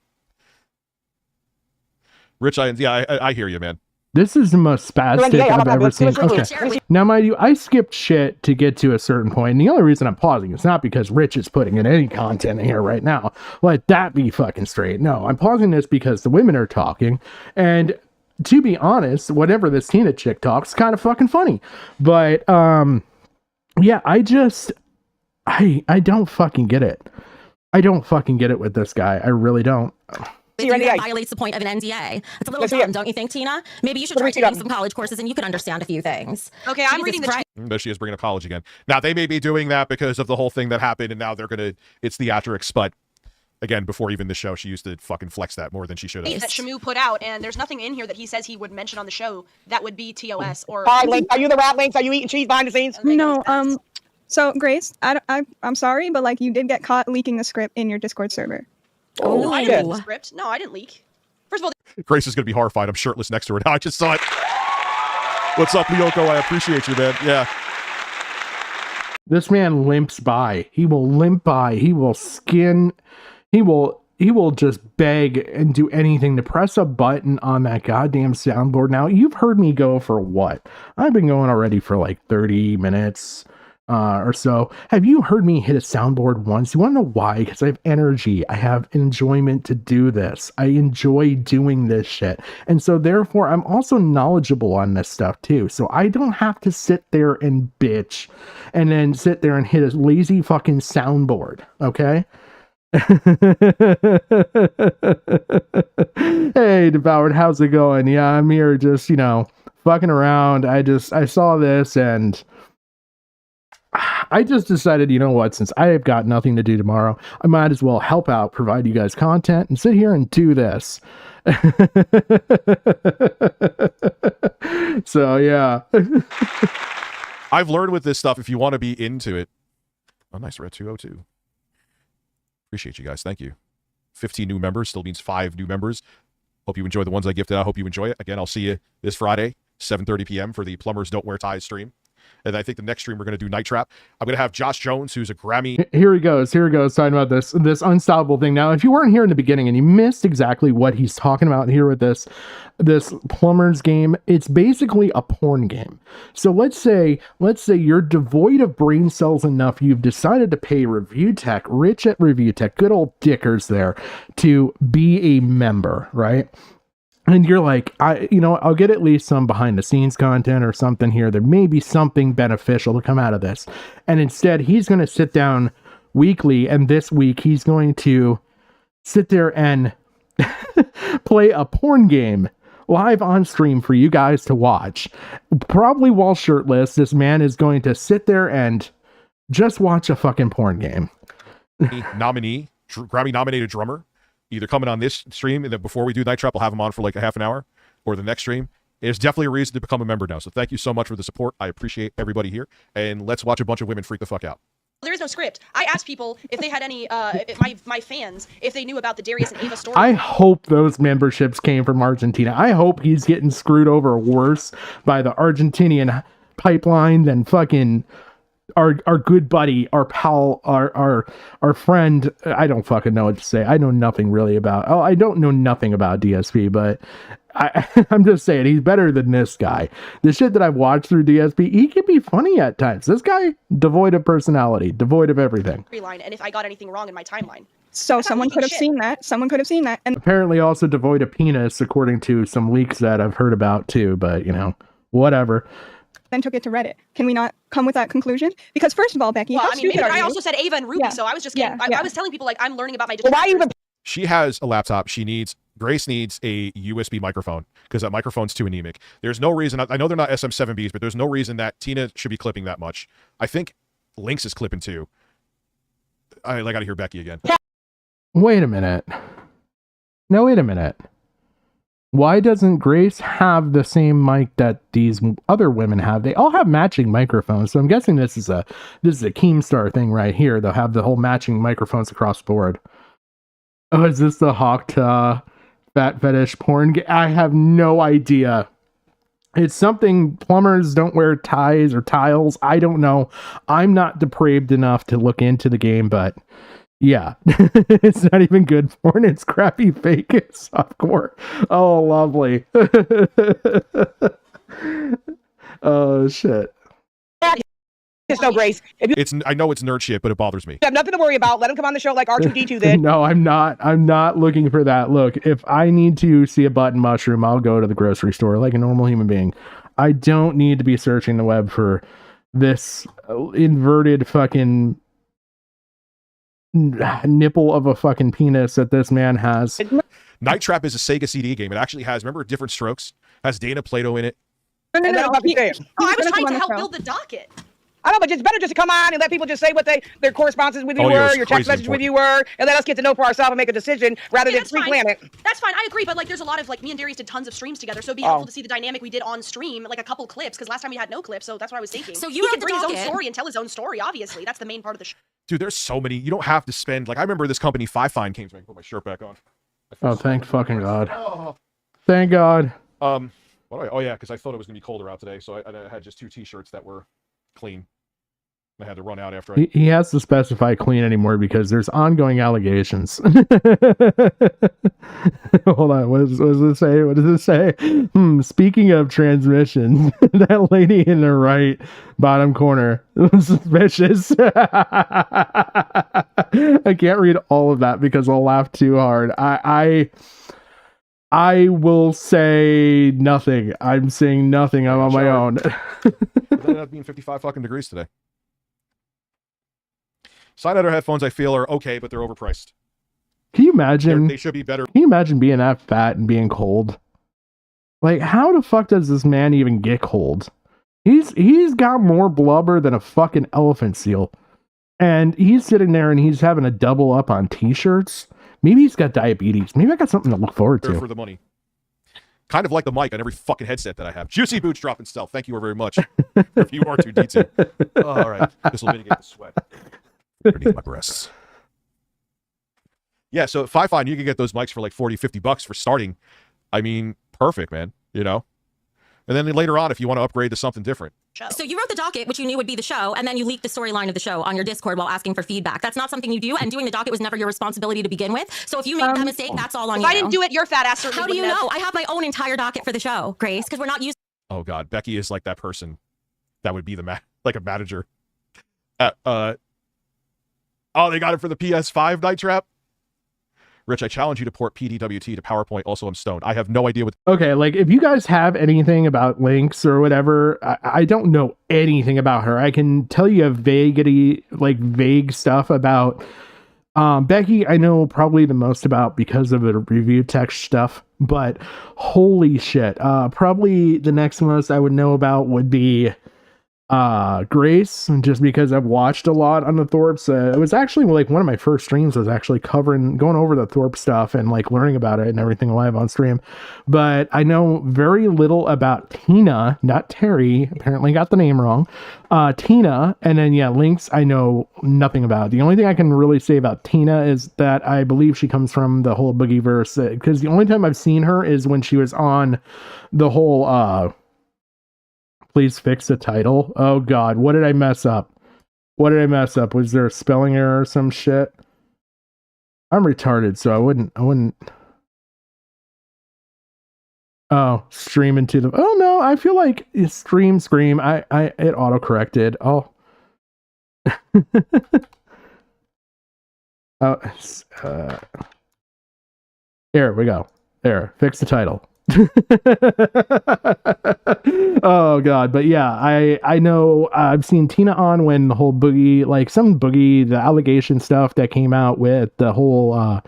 Rich, I hear you, man. This is the most spastic Yeah, how I've about ever that? seen. Let's Okay. Now, mind you, I skipped shit to get to a certain point, and the only reason I'm pausing is not because Rich is putting in any content in here right now. Let that be fucking straight. No, I'm pausing this because the women are talking, and to be honest, whatever this Tina chick talks is kind of fucking funny. But, yeah, I don't fucking get it. I don't fucking get it with this guy. I really don't. Your That NDA. violates the point of an NDA. It's a little Let's see dumb, it. don't you think, Tina? Maybe you should What do try we see taking that? some college courses and you could understand a few things. Okay, I'm Jesus reading the Christ. There she is bringing up college again. Now, they may be doing that because of the whole thing that happened, and now it's theatrics, but again, before even the show, she used to fucking flex that more than she should have. that Shamu put out, and there's nothing in here that he says he would mention on the show that would be TOS or. Hi, Link. Are you the rat Links? Are you eating cheese behind the scenes? No, so Grace, I'm sorry, but like you did get caught leaking the script in your Discord server. Oh, I didn't leak the script. No, I didn't leak. First of all, Grace is going to be horrified. I'm shirtless next to her now. I just saw it. What's up, Lyoko? I appreciate you, man. Yeah. This man limps by. He will limp by. He will just beg and do anything to press a button on that goddamn soundboard. Now, you've heard me go for what? I've been going already for like 30 minutes or so. Have you heard me hit a soundboard once? You want to know why? Because I have energy. I have enjoyment to do this. I enjoy doing this shit. And so therefore, I'm also knowledgeable on this stuff too. So I don't have to sit there and bitch and then sit there and hit a lazy fucking soundboard. Okay? Hey, Devoured, how's it going? Yeah, I'm here just, fucking around. I saw this and I just decided, you know what, since I have got nothing to do tomorrow, I might as well help out, provide you guys content, and sit here and do this. So, yeah. I've learned with this stuff, if you want to be into it. Oh, nice, Red 202. Appreciate you guys. Thank you. 15 new members still means 5 new members. Hope you enjoy the ones I gifted out. Hope you enjoy it. Again, I'll see you this Friday, 7:30 p.m. for the Plumbers Don't Wear Ties stream. And I think the next stream we're going to do Night Trap. I'm going to have Josh Jones, who's a Grammy. Here he goes, talking about this unstoppable thing. Now, if you weren't here in the beginning and you missed exactly what he's talking about here with this Plumbers game, it's basically a porn game. So let's say you're devoid of brain cells enough, you've decided to pay Review Tech, Rich at Review Tech, good old dickers there, to be a member, right? And you're like, I'll get at least some behind the scenes content or something here. There may be something beneficial to come out of this. And instead, he's going to sit down weekly. And this week, he's going to sit there and play a porn game live on stream for you guys to watch. Probably while shirtless, this man is going to sit there and just watch a fucking porn game. Nominee, Grammy nominated drummer. Either coming on this stream, and then before we do Night Trap, I'll have him on for like a half an hour, or the next stream. There's definitely a reason to become a member now. So thank you so much for the support. I appreciate everybody here. And let's watch a bunch of women freak the fuck out. There is no script. I asked people if they had any, my fans, if they knew about the Darius and Ava story. I hope those memberships came from Argentina. I hope he's getting screwed over worse by the Argentinian pipeline than fucking our good buddy, our pal, our friend. I don't fucking know what to say. I know nothing really about. Oh, I don't know nothing about DSP, but I'm just saying he's better than this guy. The shit that I've watched through DSP, he can be funny at times. This guy, devoid of personality, devoid of everything. And if I got anything wrong in my timeline. So someone could have seen that. Someone could have seen that. And apparently also devoid of penis, according to some leaks that I've heard about too. But whatever. then took it to Reddit. Can we not come with that conclusion? Because first of all, Becky, well, how maybe stupid are I you? also said Ava and Ruby, so I was just kidding. I was telling people like I'm learning about my. Well, why even? She has a laptop. Grace needs a USB microphone because that microphone's too anemic. There's no reason. I know they're not SM7Bs, but there's no reason that Tina should be clipping that much. I think Lynx is clipping too. I got to hear Becky again. Wait a minute. No, wait a minute. Why doesn't Grace have the same mic that these other women have? They all have matching microphones, so I'm guessing this is a Keemstar thing right here. They'll have the whole matching microphones across the board. Oh, is this the Hawkta fat fetish porn? I have no idea. It's something plumbers don't wear ties or tiles. I don't know. I'm not depraved enough to look into the game, but yeah, it's not even good porn. It's crappy fake softcore. Oh, lovely. Oh, shit. There's no Grace. I know it's nerd shit, but it bothers me. You have nothing to worry about. Let him come on the show like R2D2 did. No, I'm not. I'm not looking for that. Look, if I need to see a button mushroom, I'll go to the grocery store like a normal human being. I don't need to be searching the web for this inverted fucking nipple of a fucking penis that this man has. Night Trap is a Sega CD game. It actually has, remember, Different Strokes? Has Dana Plato in it. No. I was trying to help build the docket. I know, but it's better just to come on and let people just say what their correspondences with you were, your text messages with you were, and let us get to know for ourselves and make a decision rather than pre-plan it. That's fine. I agree, but there's a lot of me and Darius did tons of streams together, so it'd be helpful to see the dynamic we did on stream, like a couple clips, because last time we had no clips, so that's what I was thinking. So he can bring his own story and tell his own story. Obviously, that's the main part of the show. Dude, there's so many. You don't have to spend. I remember this company Five Fine came to me. I can put my shirt back on. Oh, thank fucking God. Thank God. Oh yeah, because I thought it was gonna be colder out today, so I had just 2 t-shirts that were clean. I had to run out after I... He has to specify clean anymore because there's ongoing allegations. Hold on, what does it say? What does it say? Speaking of transmission, that lady in the right bottom corner was suspicious. I can't read all of that because I'll laugh too hard. I will say nothing. I'm saying nothing. I'm on my own. It ended up being 55 fucking degrees today. Side outer headphones I feel are okay, but they're overpriced. Can you imagine? They should be better. Can you imagine being that fat and being cold? Like, how the fuck does this man even get cold? He's got more blubber than a fucking elephant seal. And he's sitting there and he's having a double up on t-shirts. Maybe he's got diabetes. Maybe I got something to look forward to. For the money. Kind of like the mic on every fucking headset that I have. Juicy Boots dropping stealth. Thank you very much. If you are 2D2. Oh, all right. This will mitigate the sweat underneath my breasts. Yeah, so if I find you can get those mics for like $40-50 for starting, I mean, perfect, man. You know? And then later on, if you want to upgrade to something different. So you wrote the docket, which you knew would be the show, and then you leaked the storyline of the show on your Discord while asking for feedback. That's not something you do, and doing the docket was never your responsibility to begin with. So if you make that mistake, that's all on you. If I didn't do it, your fat ass certainly How do you wouldn't know? have. I have my own entire docket for the show, Grace, because we're not used. Oh God, Becky is like that person that would be the like a manager. Oh, they got it for the PS5 Night Trap. Rich, I challenge you to port PDWT to PowerPoint. Also, I'm stoned. I have no idea what... Okay, like, if you guys have anything about Lynx or whatever, I don't know anything about her. I can tell you vague stuff about... Becky, I know probably the most about because of the review text stuff, but holy shit. Probably the next most I would know about would be... Grace, just because I've watched a lot on the Thorpes. It was actually like one of my first streams was actually going over the Thorpe stuff and like learning about it and everything live on stream. But I know very little about Tina, not Terry. Apparently got the name wrong. Tina, and then Lynx I know nothing about. The only thing I can really say about Tina is that I believe she comes from the whole Boogie verse, because the only time I've seen her is when she was on the whole please fix the title. Oh God, what did I mess up? Was there a spelling error or some shit? I'm retarded, so I wouldn't. Oh, stream into the. Oh no, I feel like scream. It auto corrected. Oh. There we go. There, fix the title. Oh God, but yeah, I know I've seen Tina on when the whole Boogie, the allegation stuff that came out with the whole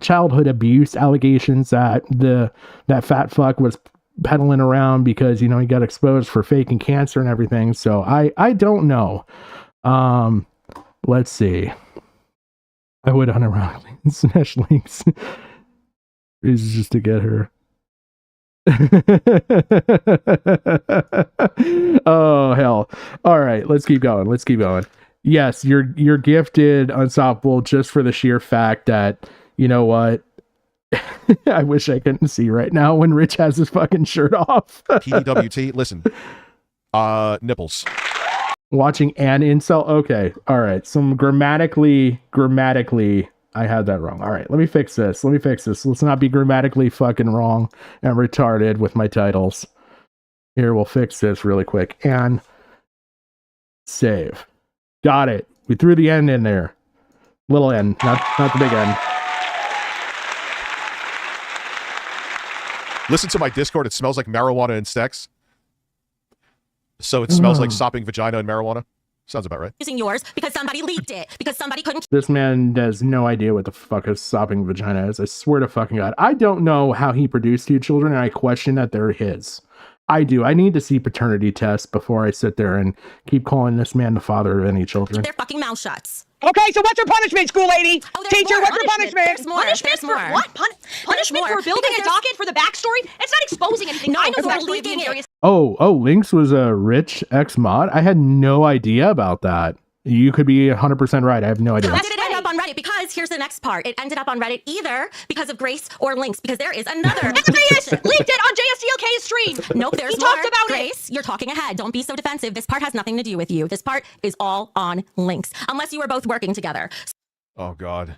childhood abuse allegations that that fat fuck was peddling around because he got exposed for faking cancer and everything. So I don't know. Let's see. I would unironically smash Links. Is just to get her. Oh hell. All right, let's keep going. Yes, you're gifted Unstoppable just for the sheer fact that, you know what, I wish I couldn't see right now when Rich has his fucking shirt off. PDWT, listen. Nipples. Watching an incel. Okay, all right, some grammatically I had that wrong. All right, let me fix this. Let's not be grammatically fucking wrong and retarded with my titles. Here, we'll fix this really quick. And save. Got it. We threw the N in there. Little N, not the big N. Listen to my Discord. It smells like marijuana and sex. So it smells like sopping vagina and marijuana. Sounds about right. Using yours because somebody leaked it, because somebody couldn't. This man has no idea what the fuck a sopping vagina is. I swear to fucking God. I don't know how he produced 2 children, and I question that they're his. I do. I need to see paternity tests before I sit there and keep calling this man the father of any children. Their fucking mouth shuts. Okay, so what's your punishment, school lady? Oh, Teacher, what's your punishment? There's more. Punishment for There's more. what? Punishment for building a docket for the backstory? It's not exposing anything. No, I know it's the not backstory of the leaking it. various. Oh, Lynx was a rich ex-mod? I had no idea about that. You could be 100% right. I have no idea. That's right. up on Reddit because here's the next part. It ended up on Reddit either because of Grace or links, because there is another. Leaked it on JSTLK's stream. Nope, there's He more. talked about Grace, you're talking ahead. Don't be so defensive. This part has nothing to do with you. This part is all on links, unless you were both working together. Oh God.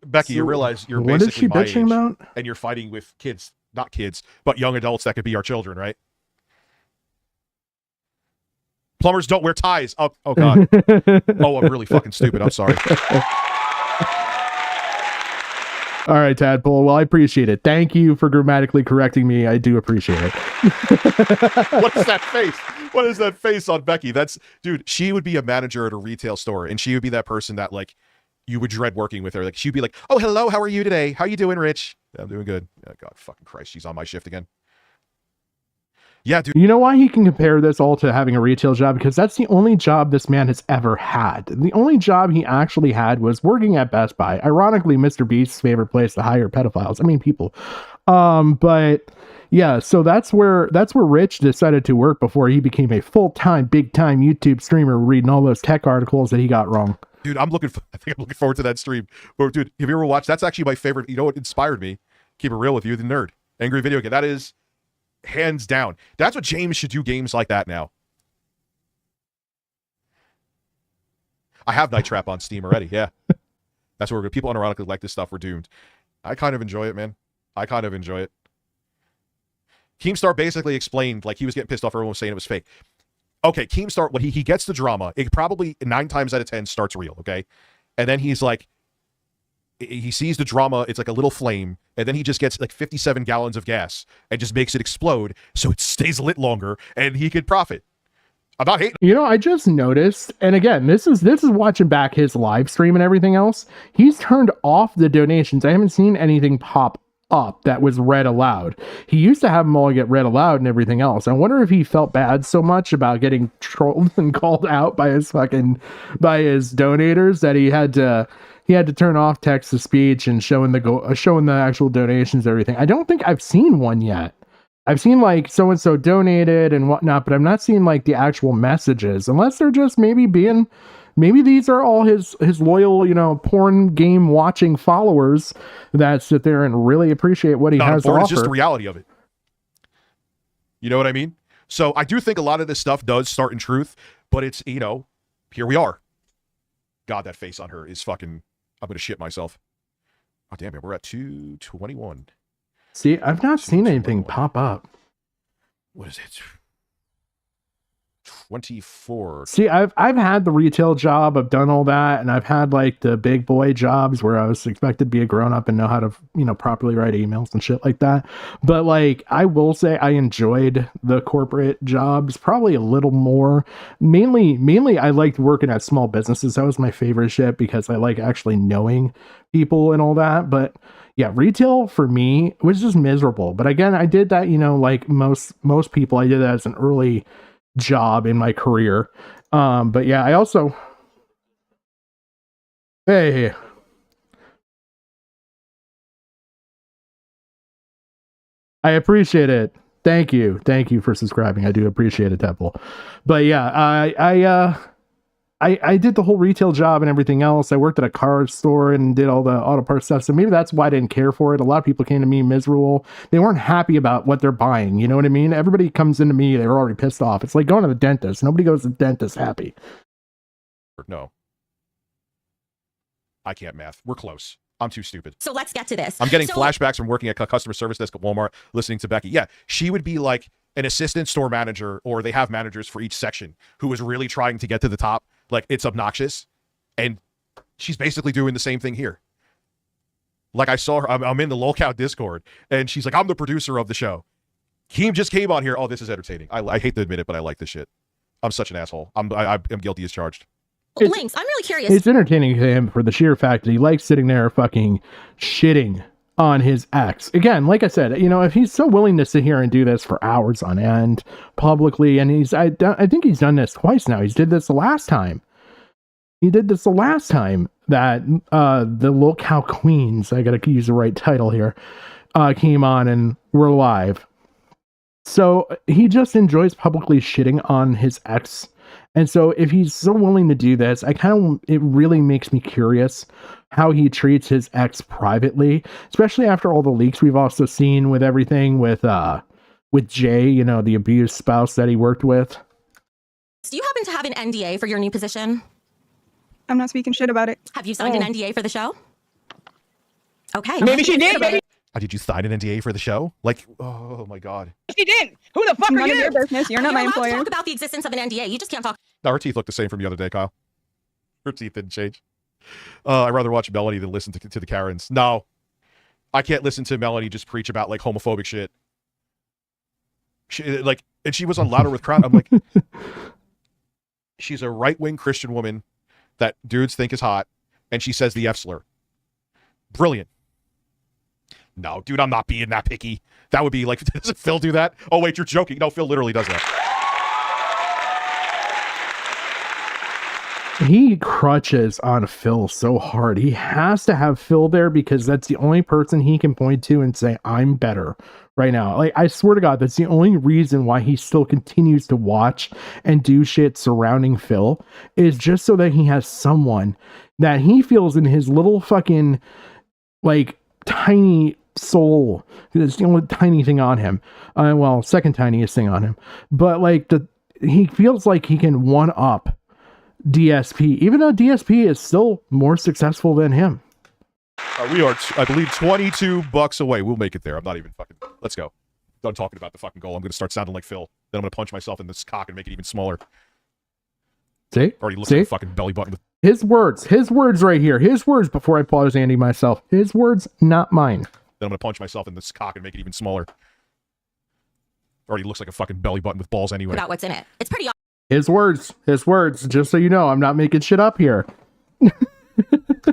Becky, you So, realize you're what is she basically my bitching age, about? and you're fighting with kids, not kids, but young adults that could be our children, right? Plumbers don't wear ties. Oh God. Oh, I'm really fucking stupid. I'm sorry. All right, Tadpole. Well, I appreciate it. Thank you for grammatically correcting me. I do appreciate it. What is that face? What is that face on Becky? That's, dude, she would be a manager at a retail store, and she would be that person that, like, you would dread working with her. Like, she'd be like, oh, hello, how are you today? How you doing, Rich? I'm doing good. Oh, God, fucking Christ, she's on my shift again. Yeah, dude. You know why he can compare this all to having a retail job? Because that's the only job this man has ever had. The only job he actually had was working at Best Buy. Ironically, Mr. Beast's favorite place to hire pedophiles. I mean, people. But yeah, so that's where Rich decided to work before he became a full-time, big-time YouTube streamer, reading all those tech articles that he got wrong. Dude, I think I'm looking forward to that stream. But dude, have you ever watched? That's actually my favorite. You know what inspired me? Keep it real with you, the nerd. Angry Video Game. That is hands down. That's what James should do, games like that now. I have Night Trap on Steam already. Yeah, that's where people unironically like this stuff. We're doomed. I kind of enjoy it, man. I kind of enjoy it. Keemstar basically explained, like, he was getting pissed off. Everyone was saying it was fake. Okay, Keemstar, when he gets the drama, it probably 9 times out of 10 starts real, okay? And then he's like, he sees the drama, it's like a little flame, and then he just gets like 57 gallons of gas and just makes it explode so it stays lit longer and he could profit. I'm not hating. You know, I just noticed, and again, this is watching back his live stream and everything else. He's turned off the donations. I haven't seen anything pop up that was read aloud. He used to have them all get read aloud and everything else. I wonder if he felt bad so much about getting trolled and called out by his donators that he had to turn off text to speech and showing the actual donations and everything. I don't think I've seen one yet. I've seen like so and so donated and whatnot, but I'm not seeing like the actual messages, unless they're just maybe these are all his loyal, you know, porn game watching followers that sit there and really appreciate what he has to offer. It's just the reality of it. You know what I mean? So I do think a lot of this stuff does start in truth, but it's, you know, here we are. God, that face on her is fucking, I'm going to shit myself. Oh, damn it. We're at 221. See, I've not seen anything pop up. What is it? 24. See, I've had the retail job, I've done all that, and I've had like the big boy jobs where I was expected to be a grown up and know how to, you know, properly write emails and shit like that. But like, I will say I enjoyed the corporate jobs probably a little more. Mainly I liked working at small businesses. That was my favorite shit because I like actually knowing people and all that. But yeah, retail for me was just miserable. But again, I did that, you know, like most people, I did that as an early job in my career. But yeah, I also, hey, I appreciate it. Thank you for subscribing. I do appreciate it, Temple. But yeah, I did the whole retail job and everything else. I worked at a car store and did all the auto parts stuff. So maybe that's why I didn't care for it. A lot of people came to me miserable. They weren't happy about what they're buying. You know what I mean? Everybody comes into me, they're already pissed off. It's like going to the dentist. Nobody goes to the dentist happy. No. I can't math. We're close. I'm too stupid. So let's get to this. I'm getting flashbacks from working at customer service desk at Walmart, listening to Becky. Yeah, she would be like an assistant store manager, or they have managers for each section who was really trying to get to the top. Like, it's obnoxious. And she's basically doing the same thing here. Like, I saw her, I'm in the lolcow Discord, and she's like, I'm the producer of the show. Keem just came on here. Oh, this is entertaining. I hate to admit it, but I like this shit. I'm such an asshole. I'm guilty as charged. Links, I'm really curious. It's entertaining to him for the sheer fact that he likes sitting there fucking shitting on his ex. Again, like I said, you know, if he's so willing to sit here and do this for hours on end publicly, and I think he's done this twice now. He did this the last time. That the lolcow queens, I gotta use the right title here, came on and were live. So he just enjoys publicly shitting on his ex And so if he's so willing to do this, it really makes me curious how he treats his ex privately, especially after all the leaks we've also seen with everything with Jay, you know, the abused spouse that he worked with. Do you happen to have an NDA for your new position? I'm not speaking shit about it. Have you signed an NDA for the show? Okay. Maybe she did. Maybe Did you sign an NDA for the show? Like, oh my god. she didn't. Who the fuck None are of you? your business. You're not my allowed to employer. talk about the existence of an NDA. You just can't talk. No, her teeth look the same from the other day, Kyle. Her teeth didn't change. I'd rather watch Melanie than listen to the Karens. No, I can't listen to Melanie just preach about like homophobic shit. And she was on Louder with Crowd. I'm like, she's a right-wing Christian woman that dudes think is hot, and she says the F slur. Brilliant. No, dude, I'm not being that picky. That would be like, doesn't Phil do that? Oh, wait, you're joking. No, Phil literally does that. He crutches on Phil so hard. He has to have Phil there because that's the only person he can point to and say, I'm better right now. Like, I swear to God, that's the only reason why he still continues to watch and do shit surrounding Phil, is just so that he has someone that he feels in his little fucking, like, tiny soul. It's the only tiny thing on him. Well, second tiniest thing on him. But, like, he feels like he can one up DSP, even though DSP is still more successful than him. We are, I believe, $22 away. We'll make it there. I'm not even fucking. Let's go. Done talking about the fucking goal. I'm going to start sounding like Phil. Then I'm going to punch myself in this cock and make it even smaller. See? Already looks like a fucking belly button. His words right here. His words before I pause Andy myself. His words, not mine. Then I'm going to punch myself in this cock and make it even smaller. Already looks like a fucking belly button with balls anyway. About what's in it. It's pretty His words, just so you know, I'm not making shit up here.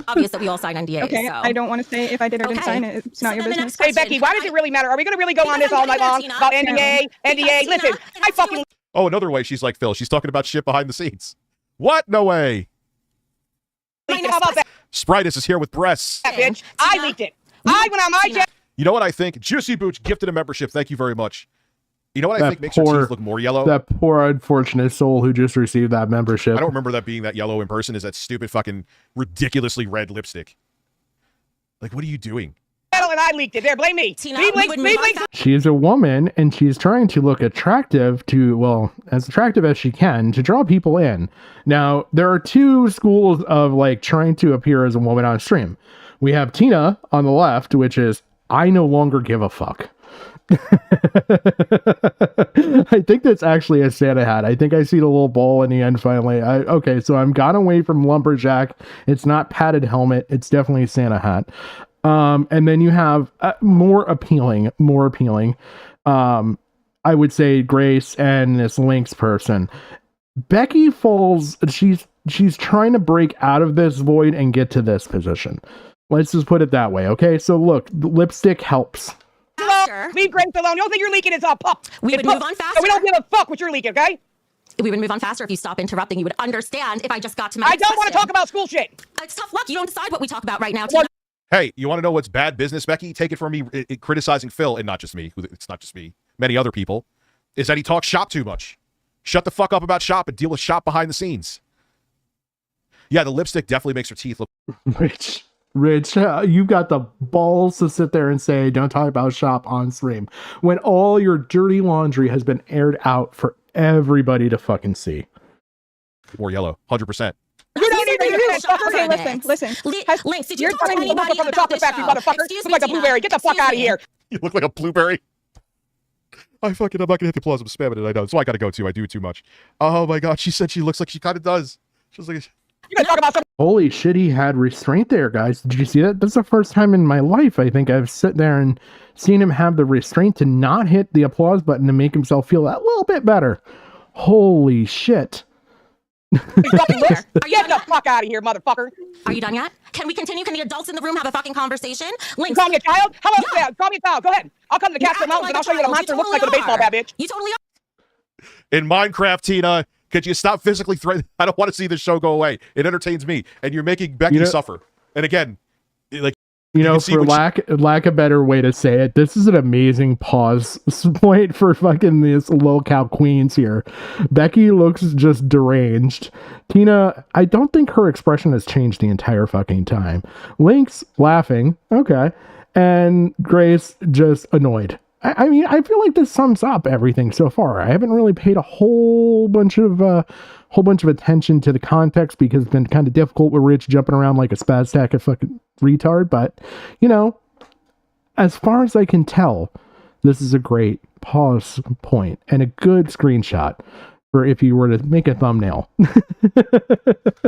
obvious that we all sign NDAs. Okay, so. I don't want to say if I did or didn't sign it. It's not your then the business. next Hey, Becky, why does it really matter? Are we going to really go on this all night long about NDA? NDA? Listen, I fucking... Oh, another way she's like Phil. She's talking about shit behind the scenes. What? No way. How about that, Spritus is here with breasts. bitch? I leaked it. I went on my channel. You know what I think? Juicy Boots gifted a membership. Thank you very much. You know what I think makes her teeth look more yellow? That poor unfortunate soul who just received that membership. I don't remember that being that yellow in person. Is that stupid fucking ridiculously red lipstick? Like, what are you doing? And I leaked it. There, blame me. Tina, Me we leaked, would me move on leaked. She's a woman and she's trying to look attractive to, well, as attractive as she can to draw people in. Now, there are two schools of like trying to appear as a woman on stream. We have Tina on the left, which is, I no longer give a fuck. I think that's actually a Santa hat. I think I see the little ball in the end finally. Okay, so I'm gone away from lumberjack. It's not padded helmet. It's definitely a Santa hat. And then you have more appealing. I would say Grace and this Lynx person. Becky falls. She's trying to break out of this void and get to this position. Let's just put it that way. Okay, so look, the lipstick helps. faster. Leave Grace alone. The only thing you're leaking is pup. We would move on faster. So we don't give a fuck what you're leaking, okay? We would move on faster if you stop interrupting. You would understand if I just got to my I next don't want to question. talk about school shit. It's tough luck. You don't decide what we talk about right now. Well, Tina. Hey, you want to know what's bad business, Becky? Take it from me, criticizing Phil, and not just me. It's not just me. Many other people. Is that he talks shop too much. Shut the fuck up about shop and deal with shop behind the scenes. Yeah, the lipstick definitely makes her teeth look... Rich, you've got the balls to sit there and say, don't talk about shop on stream, when all your dirty laundry has been aired out for everybody to fucking see. More yellow, 100%. You don't even do it, fucker. Okay, listen. Lynx, did you You're talk to telling me to look anybody from the about chocolate this factory, show? motherfucker. Excuse Look me, like a Tina. blueberry. Get the fuck Excuse out of me. here. You look like a blueberry. I'm not gonna hit the applause. I'm spamming it. I know. So I gotta go too. I do too much. Oh my god. She said she looks like she kind of does. She was like... You gonna talk about some... Holy shit, he had restraint there, guys. Did you see that? That's the first time in my life I think I've sit there and seen him have the restraint to not hit the applause button to make himself feel that little bit better. Holy shit. Get the fuck out of here, motherfucker. Are you done yet? Can we continue? Can the adults in the room have a fucking conversation? You Lynx, call me a child? How about Yeah. that? Call me a child. Go ahead. I'll come to the Catskill Mountains and I'll show you what a monster looks like with a baseball bat, bitch. You totally are. In Minecraft, Tina, could you stop physically threatening? I don't want to see this show go away. It entertains me. And you're making Becky suffer. And again, like, You know, can see for what lack of better way to say it, this is an amazing pause point for fucking these lolcow queens here. Becky looks just deranged. Tina, I don't think her expression has changed the entire fucking time. Lynx laughing, okay, and Grace just annoyed. I mean, I feel like this sums up everything so far. I haven't really paid a whole bunch of attention to the context because it's been kind of difficult with Rich jumping around like a spaz stack of fucking retard. But, you know, as far as I can tell, this is a great pause point and a good screenshot for if you were to make a thumbnail.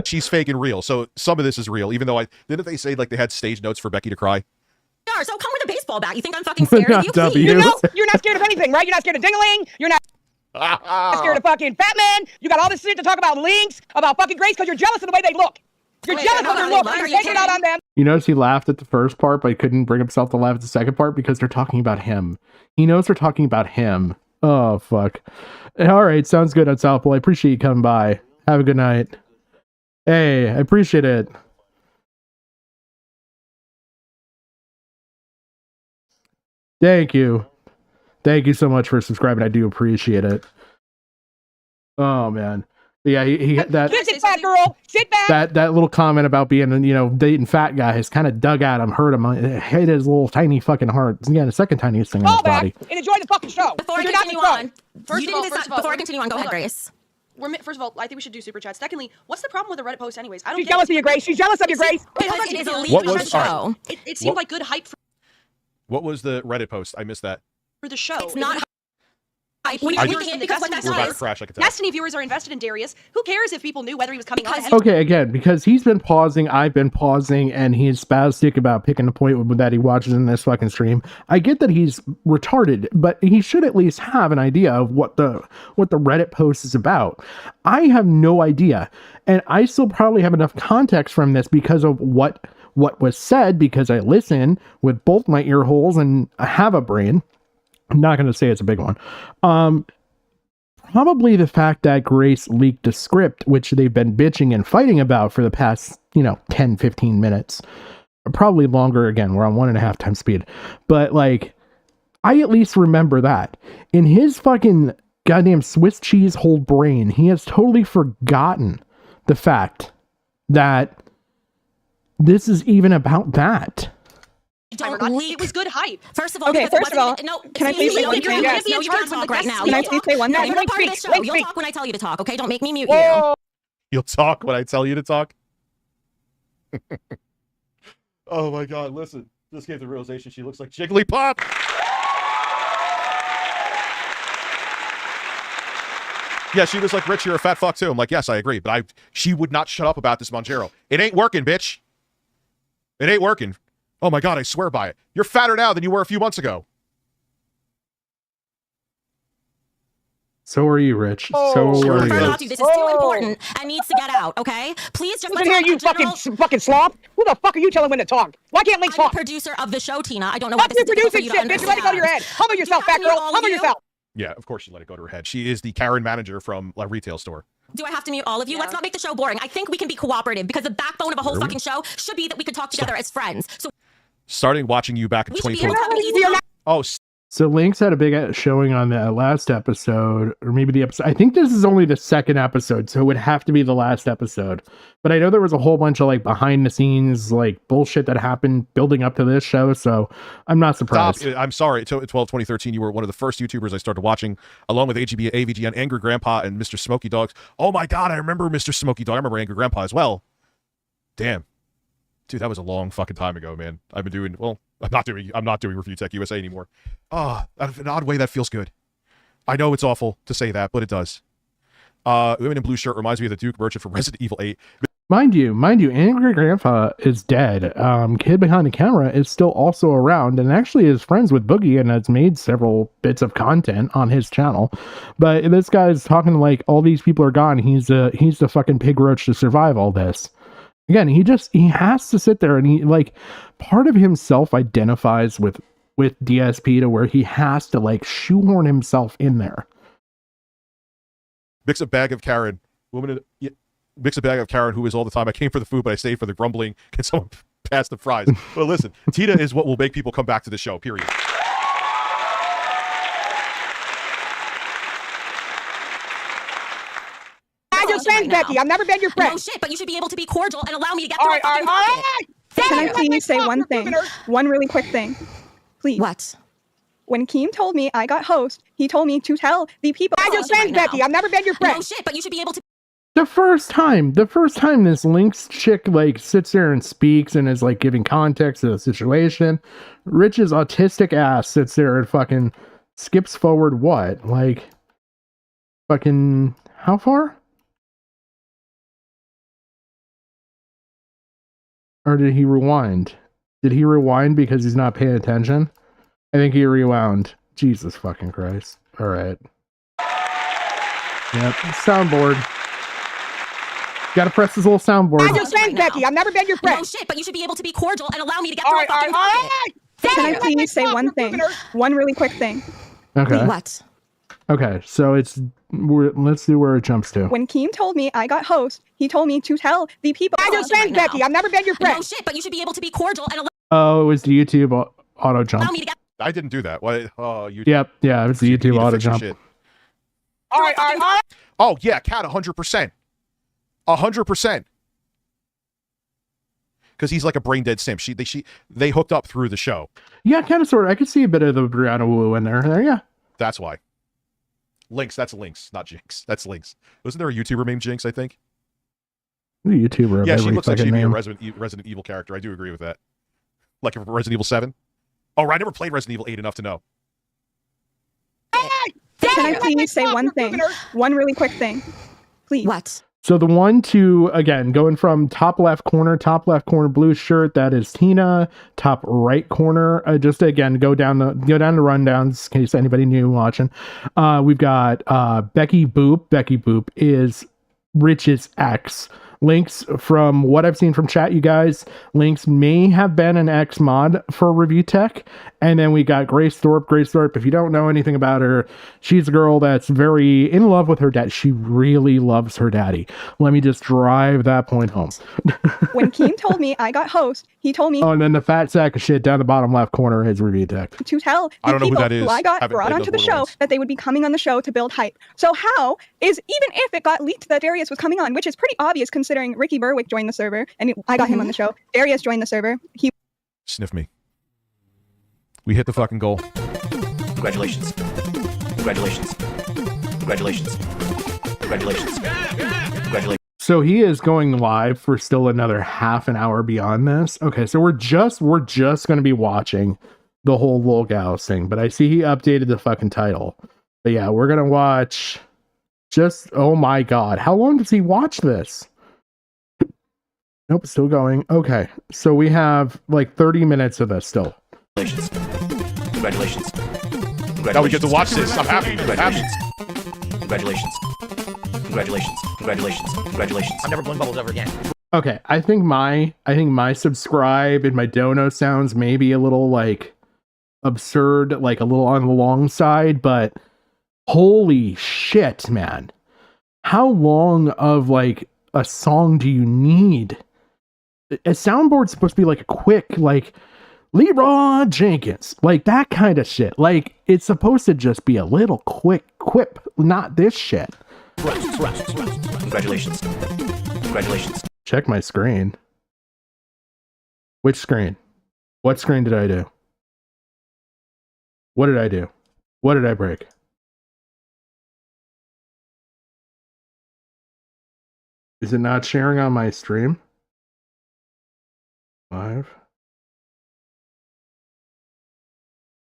she's fake and real. So some of this is real, even though didn't they say like they had stage notes for Becky to cry? So come with a baseball bat. You think I'm fucking scared of you? W. Please. You know, you're not scared of anything, right? You're not scared of ding-a-ling. You're not scared of fucking fat men. You got all this shit to talk about Lynx, about fucking Grace, because you're jealous of the way they look. You're jealous of their look. You're taking it out on them. You notice he laughed at the first part, but couldn't bring himself to laugh at the second part because they're talking about him. He knows they're talking about him. Oh, fuck. All right, sounds good on South Pole. I appreciate you coming by. Have a good night. Hey, I appreciate it. Thank you. Thank you so much for subscribing. I do appreciate it. Oh, man. Yeah, he that Sit back, girl. Sit back. that little comment about being, you know, dating fat guy has kind of dug at him, hurt him, hit his little tiny fucking heart. Yeah, the second tiniest thing on his Fall back body. and enjoy the fucking show. Before I You're not continue in on, First of all, before I continue on, go ahead, hold on. Grace. First of all, I think we should do super chat. Secondly, what's the problem with the Reddit post anyways? I don't She's get jealous it. of you, Grace. She's jealous of you, Grace. Because it is a leak What from was- the all right. show. It seemed What- like good hype What was the Reddit post? I missed that. for the show. It's not hype. When I you're do- leaking it, because what that We're about to does. crash, I can tell. Destiny viewers are invested in Darius. Who cares if people knew whether he was coming on? Because- ahead? Okay, again, because he's been pausing, I've been pausing, and he's spastic about picking a point that he watches in this fucking stream. I get that he's retarded, but he should at least have an idea of what the Reddit post is about. I have no idea, and I still probably have enough context from this because of what was said, because I listen with both my ear holes and I have a brain. I'm not going to say it's a big one. Probably the fact that Grace leaked a script, which they've been bitching and fighting about for the past, 10, 15 minutes. Probably longer. Again, we're on 1.5 times speed. But, like, I at least remember that. In his fucking goddamn Swiss cheese whole brain, he has totally forgotten the fact that this is even about that. Don't It leak. was good hype. First of all, Okay, because it first of all, wasn't- no, can I excuse please say me, one you're- thing? yes, Yes. no, you can't talk right now. Can I You- please say one No, thing? you're not part of the Wait, show. wait, You'll wait. talk when I tell you to talk, okay? Don't make me mute you. Whoa. You'll talk when I tell you to talk. Oh my god, listen. Just gave the realization she looks like Jigglypuff. Yeah, she was like, Rich, you're a fat fuck too. I'm like, yes, I agree. But she would not shut up about this Monjero. It ain't working, bitch. It ain't working. Oh my god, I swear by it. You're fatter now than you were a few months ago. So are you, Rich. Oh. So Sure are is. Prefer you. not to. This is too important and needs to get out, okay? Please just Listen let's here, talk you in general. fucking slop. Who the fuck are you telling when to talk? Why can't Lynx I'm the talk? producer of the show, Tina. I don't know why Stop this is difficult for producing you shit, to bitch. Let it go to your head. understand. Humble yourself, Do I fat have to mute girl. all of Humble you? yourself. Yeah, of course she let it go to her head. She is the Karen manager from a retail store. Do I have to mute all of you? Yeah. Let's not make the show boring. I think we can be cooperative because the backbone of a whole fucking show should be that we could talk together as friends. So Starting watching you back in we should be 2012. able to have an easy Oh, So Lynx had a big showing on the last episode, or maybe the episode. I think this is only the second episode, so it would have to be the last episode. But I know there was a whole bunch of like behind the scenes like bullshit that happened building up to this show, so I'm not surprised. Stop. I'm sorry. 2013, you were one of the first YouTubers I started watching, along with AVGN, Angry Grandpa, and Mr. Smoky Dogs. Oh my god, I remember Mr. Smoky Dog. I remember Angry Grandpa as well. Damn. Dude, that was a long fucking time ago, man. I've been doing, well, I'm not doing Review Tech USA anymore. Ah, in an odd way, that feels good. I know it's awful to say that, but it does. Women in blue shirt reminds me of the Duke merchant from Resident Evil 8. Mind you, Angry Grandpa is dead. Kid behind the camera is still also around and actually is friends with Boogie and has made several bits of content on his channel. But this guy's talking like all these people are gone. He's the fucking pig roach to survive all this. Again, he has to sit there and he like part of himself identifies with DSP to where he has to like shoehorn himself in there. Mix a bag of Karen. Mix a bag of Karen who is all the time. I came for the food, but I stayed for the grumbling. Can someone pass the fries. But listen, Tina is what will make people come back to the show, period. I'm your friend, Becky. I've never been your friend. No shit, but you should be able to be cordial and allow me to get All through right, a all fucking right, all docket. right. Can I please say one thing? One really quick thing. Please. What? When Keem told me I got host, he told me to tell the people. I'm your friend, Becky. I've never been your friend. No shit, but you should be able to. The first time this Lynx chick like sits there and speaks and is like giving context to the situation, Rich's autistic ass sits there and fucking skips forward what? Like fucking how far? Or did he rewind? Did he rewind because he's not paying attention? I think he rewound. Jesus fucking Christ. Alright. Yep. Soundboard. Gotta press this little soundboard. I'm your friend, Becky. I've never been your friend. No shit, but you should be able to be cordial and allow me to get All through right, a all fucking right, all docket. right. Can I please say one thing? One really quick thing. Okay. What? Okay, so let's see where it jumps to. When Keem told me I got host, he told me to tell the people. I'm your friend, Becky. I've never been your No friend. shit, but you should be able to be cordial and Oh, it was the YouTube auto allow jump. me to get I didn't do that. What? Oh, you. Yep, yeah, it was the You YouTube need to auto fix your jump. shit. All right, all right, all right. Oh yeah, Cat, 100%, 100%. Because he's like a brain dead simp. They hooked up through the show. Yeah, kind of sort of. I could see a bit of the Brianna Wu in there. Yeah. That's why. Lynx, that's Lynx, not Jinx. That's Lynx. Wasn't there a YouTuber named Jinx, I think? The YouTuber. Of Yeah, she every looks like fucking she'd be a name. Resident Evil character. I do agree with that. Like a Resident Evil 7. Oh, I never played Resident Evil 8 enough to know. Can I please say one thing? One really quick thing. Please. what? So the one to, again, going from top left corner, blue shirt, that is Tina. Top right corner, just again, go down the rundowns in case anybody new watching. We've got Becky Boop. Becky Boop is Rich's ex. Lynx, from what I've seen from chat, you guys, Lynx may have been an ex mod for Review Tech. And then we got Grace Thorpe. Grace Thorpe, if you don't know anything about her, she's a girl that's very in love with her dad. She really loves her daddy. Let me just drive that point home. When Keem told me I got host, he told me Oh, and then the fat sack of shit down the bottom left corner is Review Tech. to tell the I don't know who people that is. I got Haven't brought played onto those the show Borderlands. that they would be coming on the show to build hype. So how is, even if it got leaked that Darius was coming on, which is pretty obvious considering Ricky Berwick joined the server and I got him on the show. Darius joined the server. He Sniff me. We hit the fucking goal. Congratulations. Congratulations. Congratulations. Congratulations. Congratulations. So he is going live for still another half an hour beyond this. Okay, so we're just going to be watching the whole lolcows thing, but I see he updated the fucking title. But yeah, we're going to watch just, oh my god, how long does he watch this? Nope, still going. Okay, so we have like 30 minutes of this still. Congratulations. Now we get to watch this. I'm happy. I'm happy. Congratulations. Congratulations. Congratulations. Congratulations. I'm never blowing bubbles ever again. Okay, I think my subscribe and my dono sounds maybe a little like absurd, like a little on the long side, but holy shit, man. How long of like a song do you need? A soundboard's supposed to be like a quick, like Leroy Jenkins, like that kind of shit. Like it's supposed to just be a little quick quip, not this shit. Congratulations. Congratulations. Check my screen. Which screen? What screen did I do? What did I do? What did I break? Is it not sharing on my stream? Live.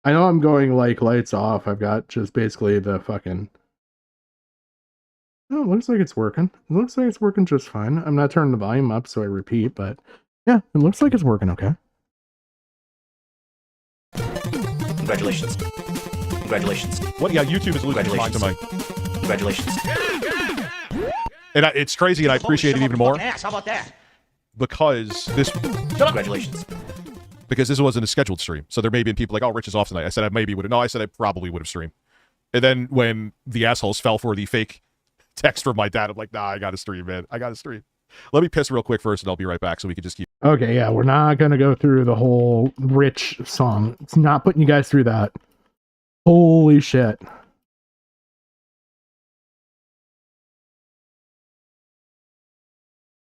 I know I'm going like lights off. I've got just basically the fucking... Oh, it looks like it's working. It looks like it's working just fine. I'm not turning the volume up, so I repeat, but yeah, it looks like it's working okay. Congratulations. Congratulations. What? Yeah, YouTube is losing its mind tonight. Congratulations. And it's crazy, and I appreciate it even more Ass. How about that? because this Congratulations. because this wasn't a scheduled stream. So there may have been people like, "Oh, Rich is off tonight." I said I maybe would have. No, I said I probably would have streamed. And then when the assholes fell for the fake text from my dad, I'm like, "Nah, I got to stream, man. I got to stream." Let me piss real quick first, and I'll be right back so we can just keep. Okay, yeah, we're not gonna go through the whole Rich song. It's not putting you guys through that. Holy shit.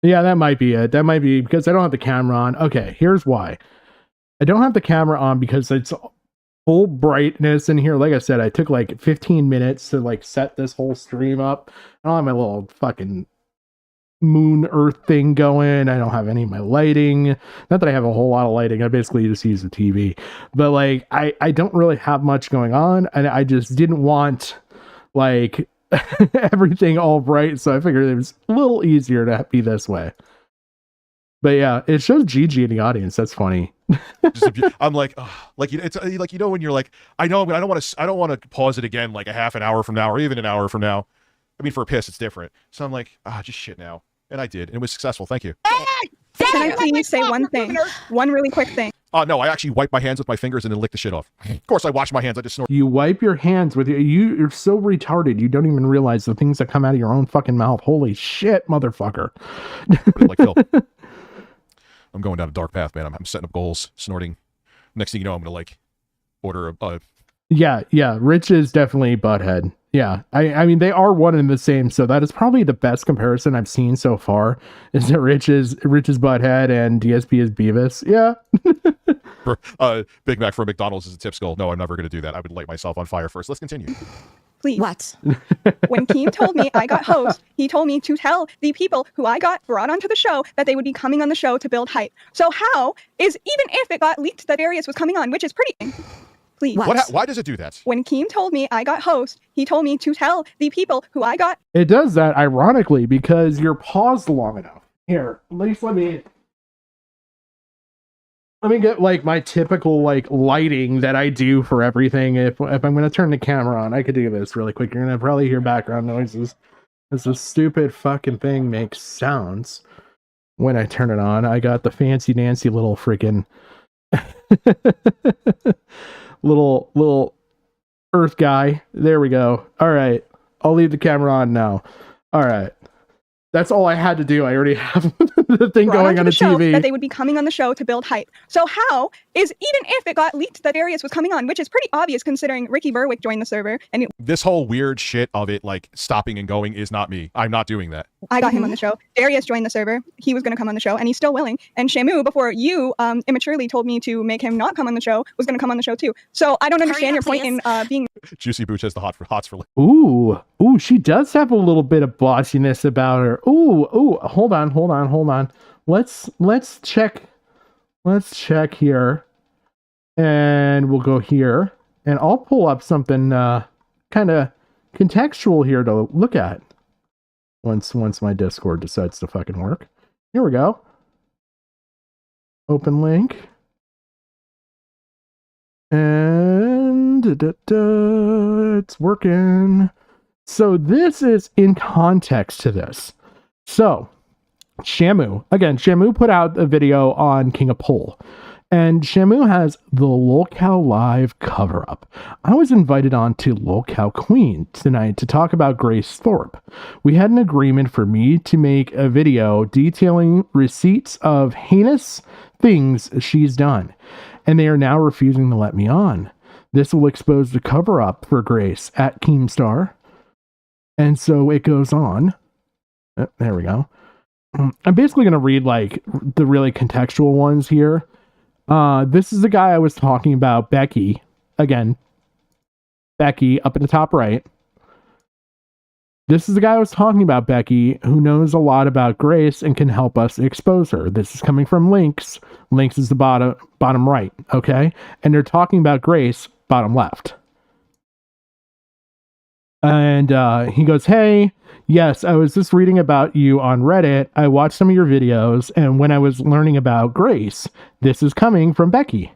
Yeah, that might be it. That might be because I don't have the camera on. Okay, here's why. I don't have the camera on because it's full brightness in here. Like I said, I took like 15 minutes to like set this whole stream up. I don't have my little fucking moon earth thing going. I don't have any of my lighting. Not that I have a whole lot of lighting. I basically just use the TV. But like I don't really have much going on, and I just didn't want like everything all bright, so I figured it was a little easier to be this way. But yeah, it shows Gigi in the audience. That's funny. I'm like, oh, like it's like, you know, when you're like, I know, but I don't want to pause it again like a half an hour from now or even an hour from now. I mean, for a piss, it's different. So I'm like, just shit now, and I did, and it was successful. Thank you. Can I please say one thing? One really quick thing. No, I actually wipe my hands with my fingers and then lick the shit off. Of course, I wash my hands. I just snort. You wipe your hands with you're so retarded. You don't even realize the things that come out of your own fucking mouth. Holy shit, motherfucker. Like Phil. I'm going down a dark path, man. I'm setting up goals, snorting. Next thing you know, I'm gonna like order a. Yeah. Rich is definitely butthead. Yeah, I mean they are one and the same. So that is probably the best comparison I've seen so far. Is that Rich is butthead and DSP is Beavis? Yeah. Big Mac for McDonald's is a tip skull. No, I'm never gonna do that. I would light myself on fire first. Let's continue. Please. What? When Keem told me I got host, he told me to tell the people who I got brought onto the show that they would be coming on the show to build hype. So how is, even if it got leaked that Darius was coming on, which is pretty... Please. Why does it do that? When Keem told me I got host, he told me to tell the people who I got... It does that, ironically, because you're paused long enough. Here, at least let me get like my typical like lighting that I do for everything. If I'm going to turn the camera on, I could do this really quick. You're going to probably hear background noises as this stupid fucking thing makes sounds when I turn it on. I got the fancy dancy little freaking little earth guy. There we go. All right. I'll leave the camera on now. All right. That's all I had to do. I already have the thing going on the TV. That they would be coming on the show to build hype. So how is, even if it got leaked that Darius was coming on, which is pretty obvious considering Ricky Berwick joined the server, and this whole weird shit of it like stopping and going is not me. I'm not doing that. I got him on the show. Darius joined the server. He was going to come on the show, and he's still willing. And Shamu, before you immaturely told me to make him not come on the show, was going to come on the show too. So I don't understand your point in being... Juicy Booch has the hots for... Ooh, she does have a little bit of bossiness about her. Ooh, hold on. Let's check here. And we'll go here. And I'll pull up something kind of contextual here to look at. Once my Discord decides to fucking work. Here we go. Open link. And it's working. So this is in context to this. So Shamu put out a video on King of Pole. And Shamu has the Lolcow Live cover-up. I was invited on to Lolcow Queen tonight to talk about Grace Thorpe. We had an agreement for me to make a video detailing receipts of heinous things she's done. And they are now refusing to let me on. This will expose the cover-up for Grace at Keemstar. And so it goes on. Oh, there we go. I'm basically going to read like the really contextual ones here. This is the guy I was talking about, Becky. Again, Becky up at the top right. This is the guy I was talking about, Becky, who knows a lot about Grace and can help us expose her. This is coming from Links. Links is the bottom right, okay? And they're talking about Grace, bottom left. And he goes, hey, yes, I was just reading about you on Reddit. I watched some of your videos, and when I was learning about Grace, this is coming from Becky.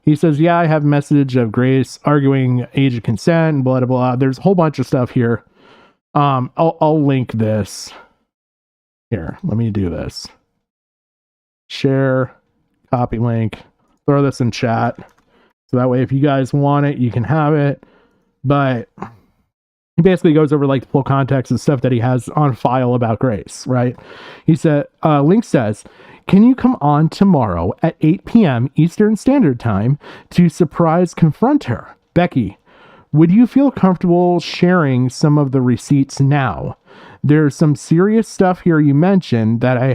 He says, yeah, I have a message of Grace arguing age of consent and blah, blah, blah. There's a whole bunch of stuff here. I'll link this. Here, let me do this. Share, copy link, throw this in chat. So that way, if you guys want it, you can have it. But he basically goes over like the full context and stuff that he has on file about Grace, right? He said, Link says, can you come on tomorrow at 8 p.m. Eastern Standard Time to surprise confront her? Becky, would you feel comfortable sharing some of the receipts now? There's some serious stuff here you mentioned that I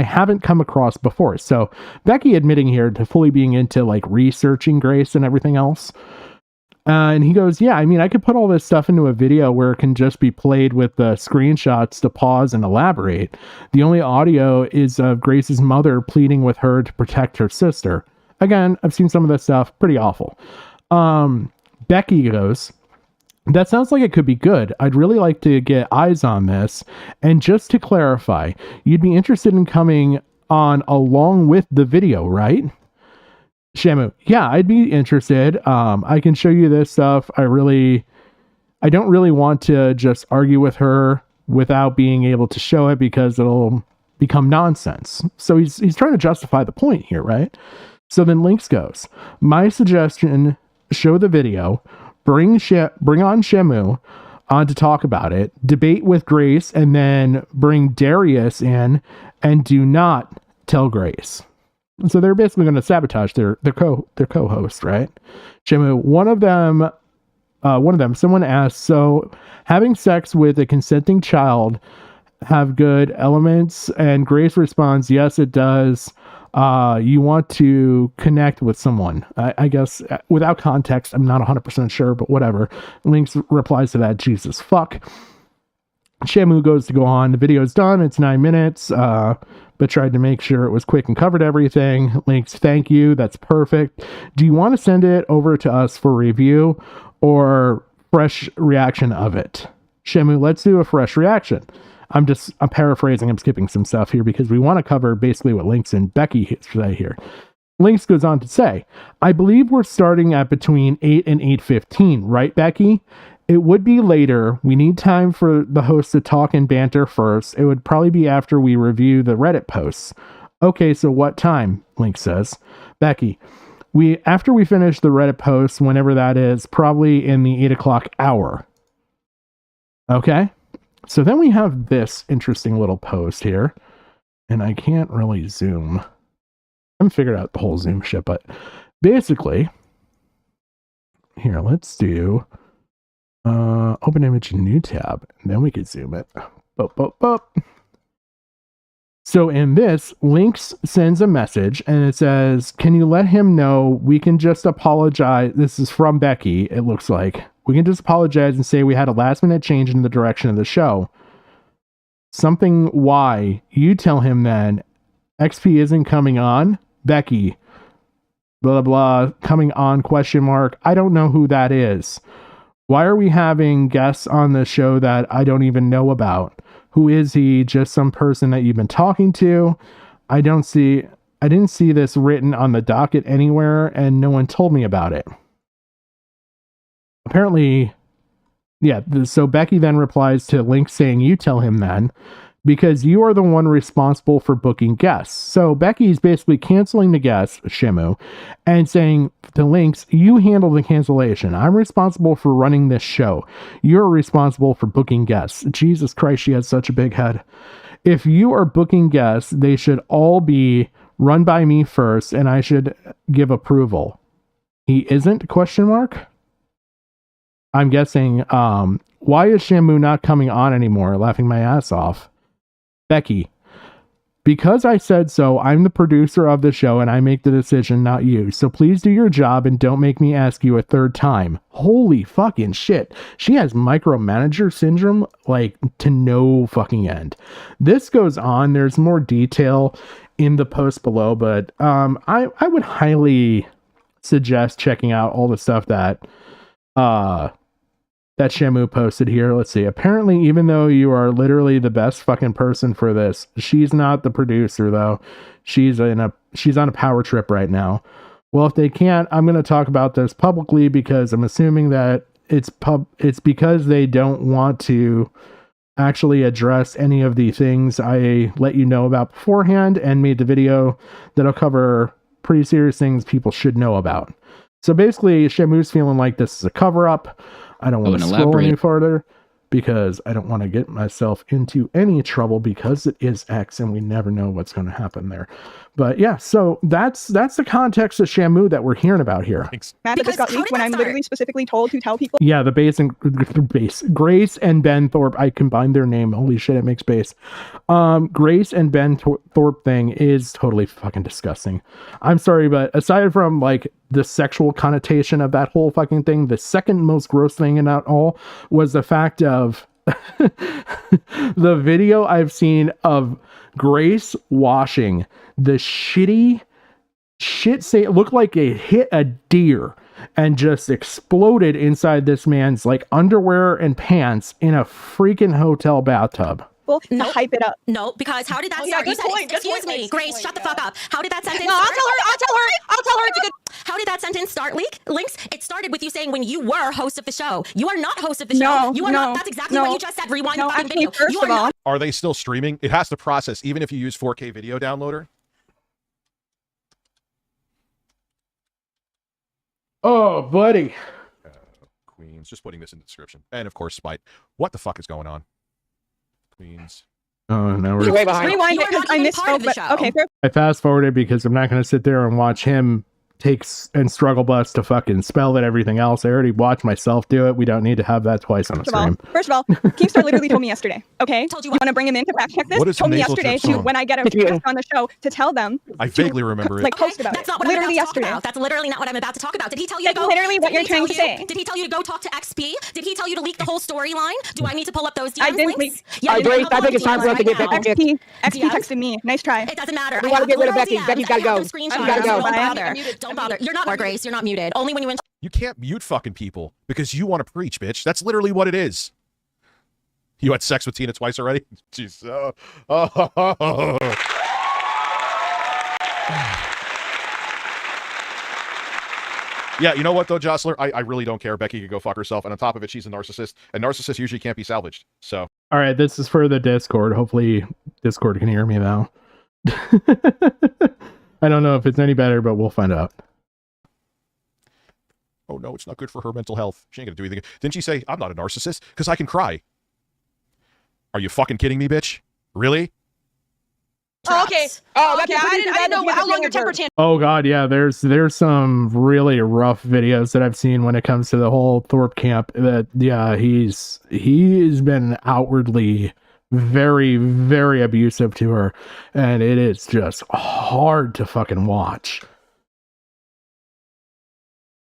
haven't come across before. So Becky admitting here to fully being into like researching Grace and everything else. And he goes, yeah, I mean, I could put all this stuff into a video where it can just be played with the screenshots to pause and elaborate. The only audio is of Grace's mother pleading with her to protect her sister. Again, I've seen some of this stuff. Pretty awful. Becky goes, that sounds like it could be good. I'd really like to get eyes on this. And just to clarify, you'd be interested in coming on along with the video, right? Shamu, yeah, I'd be interested. I can show you this stuff. I don't really want to just argue with her without being able to show it because it'll become nonsense. So he's trying to justify the point here, right? So then Lynx goes, my suggestion, show the video, bring on Shamu on to talk about it, debate with Grace, and then bring Darius in, and do not tell Grace. So they're basically going to sabotage their co-host, right? Shamu, one of them, someone asked, so having sex with a consenting child have good elements? And Grace responds, yes, it does. You want to connect with someone. I guess without context, I'm not 100% sure, but whatever. Lynx replies to that, Jesus fuck. Shamu goes to go on. The video's done. It's 9 minutes. But tried to make sure it was quick and covered everything. Lynx, thank you. That's perfect. Do you want to send it over to us for review or fresh reaction of it? Shamu, let's do a fresh reaction. I'm paraphrasing. I'm skipping some stuff here because we want to cover basically what Lynx and Becky say here. Lynx goes on to say, I believe we're starting at between 8 and 8:15, right, Becky? It would be later. We need time for the host to talk and banter first. It would probably be after we review the Reddit posts. Okay, so what time? Lynx says. Becky, after we finish the Reddit posts, whenever that is, probably in the 8 o'clock hour. Okay? So then we have this interesting little post here. And I can't really zoom. I haven't figured out the whole zoom shit, but basically, here, let's do open image new tab, and then we could zoom it. So in this, Lynx sends a message and it says, can you let him know we can just apologize? This is from Becky, it looks like. We can just apologize and say we had a last minute change in the direction of the show. Something why. You tell him then. XP isn't coming on. Becky. Blah, blah, coming on, question mark. I don't know who that is. Why are we having guests on the show that I don't even know about? Who is he? Just some person that you've been talking to? I didn't see this written on the docket anywhere, and no one told me about it. Apparently, yeah, so Becky then replies to Lynx saying, you tell him then, because you are the one responsible for booking guests. So Becky's basically canceling the guests, Shamu, and saying to Lynx, you handle the cancellation. I'm responsible for running this show. You're responsible for booking guests. Jesus Christ, she has such a big head. If you are booking guests, they should all be run by me first, and I should give approval. He isn't? Question mark? I'm guessing, why is Shamu not coming on anymore? Laughing my ass off. Becky, because I said so, I'm the producer of the show and I make the decision, not you. So please do your job and don't make me ask you a third time. Holy fucking shit. She has micromanager syndrome, like, to no fucking end. This goes on. There's more detail in the post below, but I would highly suggest checking out all the stuff that Shamu posted here. Let's see. Apparently, even though you are literally the best fucking person for this, she's not the producer though. She's on a power trip right now. Well, if they can't, I'm going to talk about this publicly because I'm assuming that it's because they don't want to actually address any of the things I let you know about beforehand and made the video that'll cover pretty serious things people should know about. So basically, Shamu's feeling like this is a cover-up. I don't want and to scroll any elaborate. farther because I don't want to get myself into any trouble because it is X and we never know what's going to happen there. But yeah, so that's the context of Shamu that we're hearing about here. Thanks. Mad that this Because got how leaked did when that I'm start? literally specifically told to tell people. Yeah, the Grace and Ben Thorpe. I combined their name. Holy shit, it makes base. Grace and Ben Thorpe thing is totally fucking disgusting. I'm sorry, but aside from like the sexual connotation of that whole fucking thing, the second most gross thing in that all was the fact of the video I've seen of Grace washing the shit say it looked like it hit a deer and just exploded inside this man's like underwear and pants in a freaking hotel bathtub. To Nope. hype it up. No, because how did that Oh, yeah, start? You good said, point, good excuse point, me, Lex, Grace, good shut the point, fuck up. How did that sentence No, I'll start? tell her it's a good. How did that sentence start, Links? It started with you saying when you were host of the show. You are not host of the show. No, You are no, not. That's exactly no. what you just said. Rewind No, the fucking actually, video. first You of are all, not. Are they still streaming? It has to process, even if you use 4K video downloader. Oh, buddy. Queens, just putting this in the description. And of course, Spite. What the fuck is going on? Queens. Oh, now You're we're way behind. Rewind You it are because not I even part of misspoke. the But show. okay, fair. I fast forwarded because I'm not going to sit there and watch him take and struggle bus to fucking spell it everything else. I already watched myself do it. We don't need to have that twice on the stream. First of all, Keemstar literally told me yesterday. Okay, Told you you what? want to bring him in to fact check this? What is Told me nasal yesterday drip to song? when I get a guest on the show to tell them. I vaguely remember it. Like post about That's it. not what Literally I'm about to yesterday. talk about. That's literally not what I'm about to talk about. Did he tell you to That's go? literally what did you're he trying tell to you- say. Did he tell you to go talk to XP? Did he tell you to leak the whole storyline? Do I need to pull up those DMs? I didn't Links? leak- Yeah, All right, you Grace, have I all think the it's time for us DMs to get right back now. to XP DMs? texted me. Nice try. It doesn't matter. We I gotta have get rid of literal Becky. DMs. Becky's I gotta have go. them screenshotted. You gotta go. Don't Bye. bother. I'm muted. Don't I'm bother. muted. You're not more Grace. You're not muted. Only when you You can't mute fucking people because you want to preach, bitch. That's literally what it is. You had sex with Tina twice already? Jeez. Yeah, you know what though, Jostler? I really don't care. Becky could go fuck herself. And on top of it, she's a narcissist. And narcissists usually can't be salvaged. So All right, this is for the Discord. Hopefully Discord can hear me now. I don't know if it's any better, but we'll find out. oh no, it's not good for her mental health. She ain't gonna do anything. Didn't she say, I'm not a narcissist? Because I can cry. Are you fucking kidding me, bitch? Really? Oh, okay. Oh, Okay, I didn't know how long your temper tantrum. Oh god, yeah, there's some really rough videos that I've seen when it comes to the whole Thorpe camp that yeah, he's been outwardly very, very abusive to her, and it is just hard to fucking watch.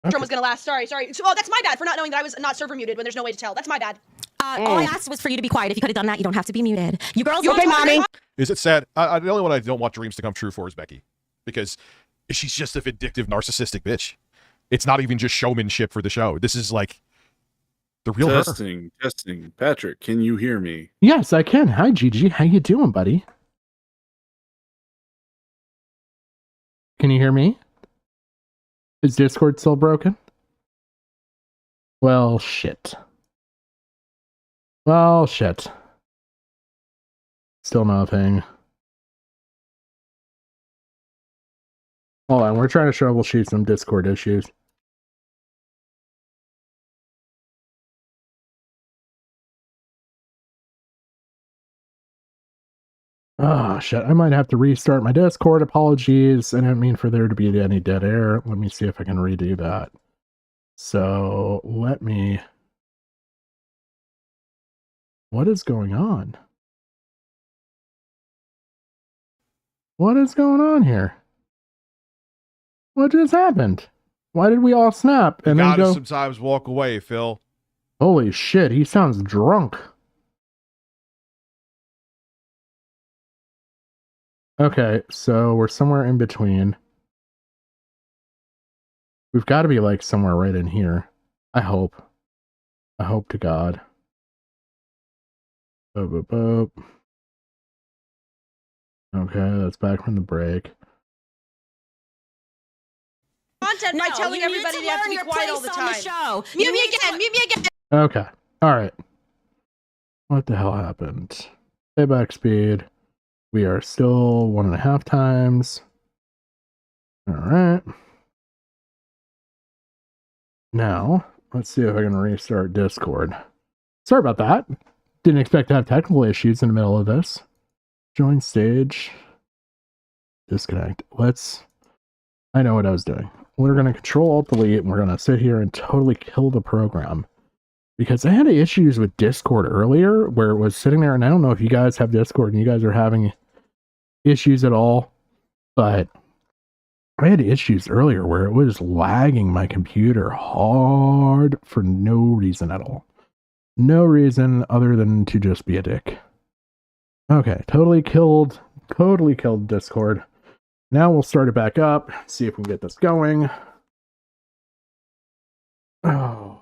was gonna last. Sorry. So, oh, that's my bad for not knowing that I was not server muted when there's no way to tell. That's my bad. all I asked was for you to be quiet. If you could have done that, you don't have to be muted. You girls. You okay, mommy? Is it sad? The only one I don't want dreams to come true for is Becky. Because she's just a vindictive, narcissistic bitch. It's not even just showmanship for the show. This is like the real her. Testing. Patrick, can you hear me? Yes, I can. Hi, Gigi. How you doing, buddy? Can you hear me? Is Discord still broken? Well, shit. Well, shit. Still nothing. Hold on, we're trying to troubleshoot some Discord issues. Oh, shit. I might have to restart my Discord. Apologies. I didn't mean for there to be any dead air. Let me see if I can redo that. So, let me... What is going on? What is going on here? What just happened? Why did we all snap and then Gotta go... sometimes walk away, Phil. Holy shit, he sounds drunk. Okay, so we're somewhere in between. We've got to be like somewhere right in here. I hope. I hope to God. Boop, boop, boop. Okay, that's back from the break. Content by No, telling you need everybody to they have to learn be your quiet all place the on time. show. Mute You me need to again. Mute me again. Okay, alright. What the hell happened? Payback speed. We are still 1.5 times. Alright. Now, Let's see if I can restart Discord. Sorry about that. Didn't expect to have technical issues in the middle of this. Join stage. Disconnect. I know what I was doing. We're going to Control-Alt-Delete, and we're going to sit here and totally kill the program. Because I had issues with Discord earlier, where it was sitting there, and I don't know if you guys have Discord and you guys are having issues at all, but I had issues earlier where it was lagging my computer hard for no reason at all. No reason other than to just be a dick. Okay, totally killed Discord. Now we'll start it back up, see if we can get this going. Oh.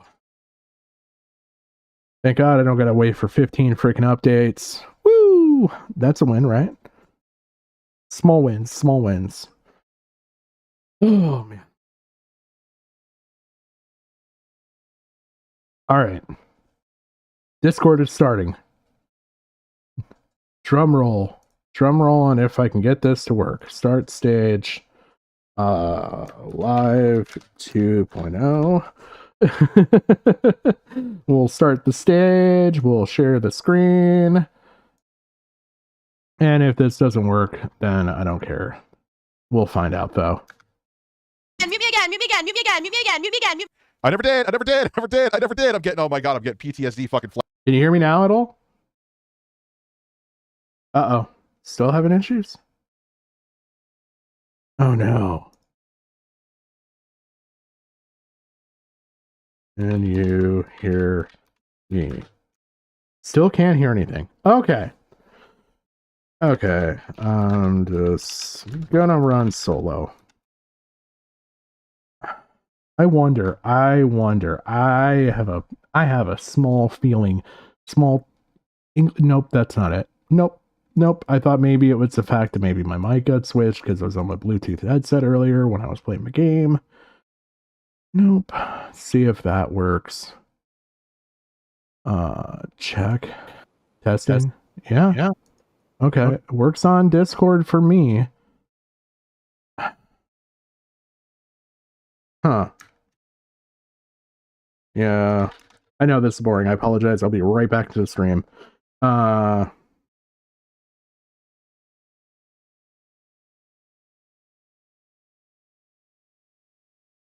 Thank God I don't gotta wait for 15 freaking updates. Woo! That's a win, right? Small wins, small wins. Oh, man. Alright. Discord is starting. Drum roll. Drum roll on if I can get this to work. Start stage. Live 2.0. We'll start the stage. We'll share the screen. And if this doesn't work, then I don't care. We'll find out, though. Mute me again, mute me again, mute me again, mute me again, mute me again. I never did. I'm getting, oh my God, I'm getting PTSD fucking flash. Can you hear me now at all? Uh-oh. Still having issues? Oh, no. Can you hear me? Still can't hear anything. Okay. Okay. I'm just gonna run solo. I wonder. I have a small feeling. Nope, that's not it. Nope. I thought maybe it was the fact that maybe my mic got switched because I was on my Bluetooth headset earlier when I was playing the game. Nope. See if that works. Check. Testing. Yeah. Okay. It works on Discord for me. Huh. Yeah. I know this is boring. I apologize. I'll be right back to the stream.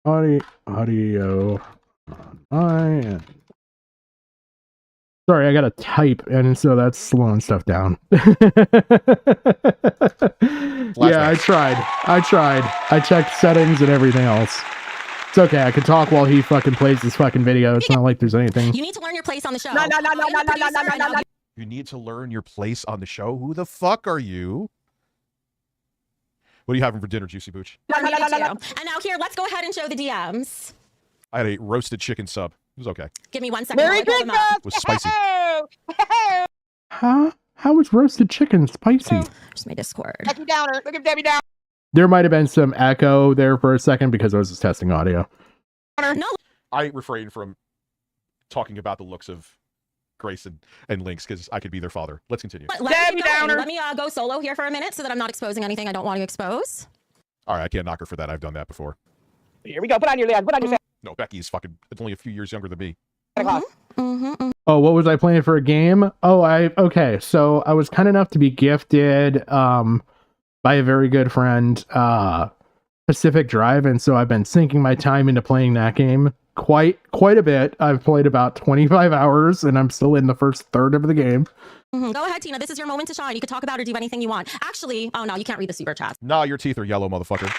Audio on my end. Sorry, I gotta type, and so that's slowing stuff down. Yeah, I tried. I checked settings and everything else. It's okay, I can talk while he fucking plays this fucking video. It's not like there's anything. You need to learn your place on the show. No. You need to learn your place on the show? Who the fuck are you? What are you having for dinner, Juicy Booch? And now here, let's go ahead and show the DMs. I had a roasted chicken sub. It was okay. Give me 1 second. Merry Christmas! It was spicy. Huh? How is roasted chicken spicy? There's my Discord. Debbie Downer. Look at Debbie Downer. There might have been some echo there for a second because I was just testing audio. No. I refrain from talking about the looks of Grace and Lynx because I could be their father. Let's continue. Let me go solo here for a minute so that I'm not exposing anything I don't want to expose. All right, I can't knock her for that. I've done that before. Here we go. Put on your lid. Put on your No, Becky's fucking only a few years younger than me. Oh, what was I playing for a game? Okay, so I was kind enough to be gifted by a very good friend Pacific Drive, and so I've been sinking my time into playing that game quite a bit. I've played about 25 hours, and I'm still in the first third of the game. Go ahead, Tina. This is your moment to shine. You can talk about or do anything you want. Actually, oh no, you can't read the super chat. Nah, your teeth are yellow, motherfucker.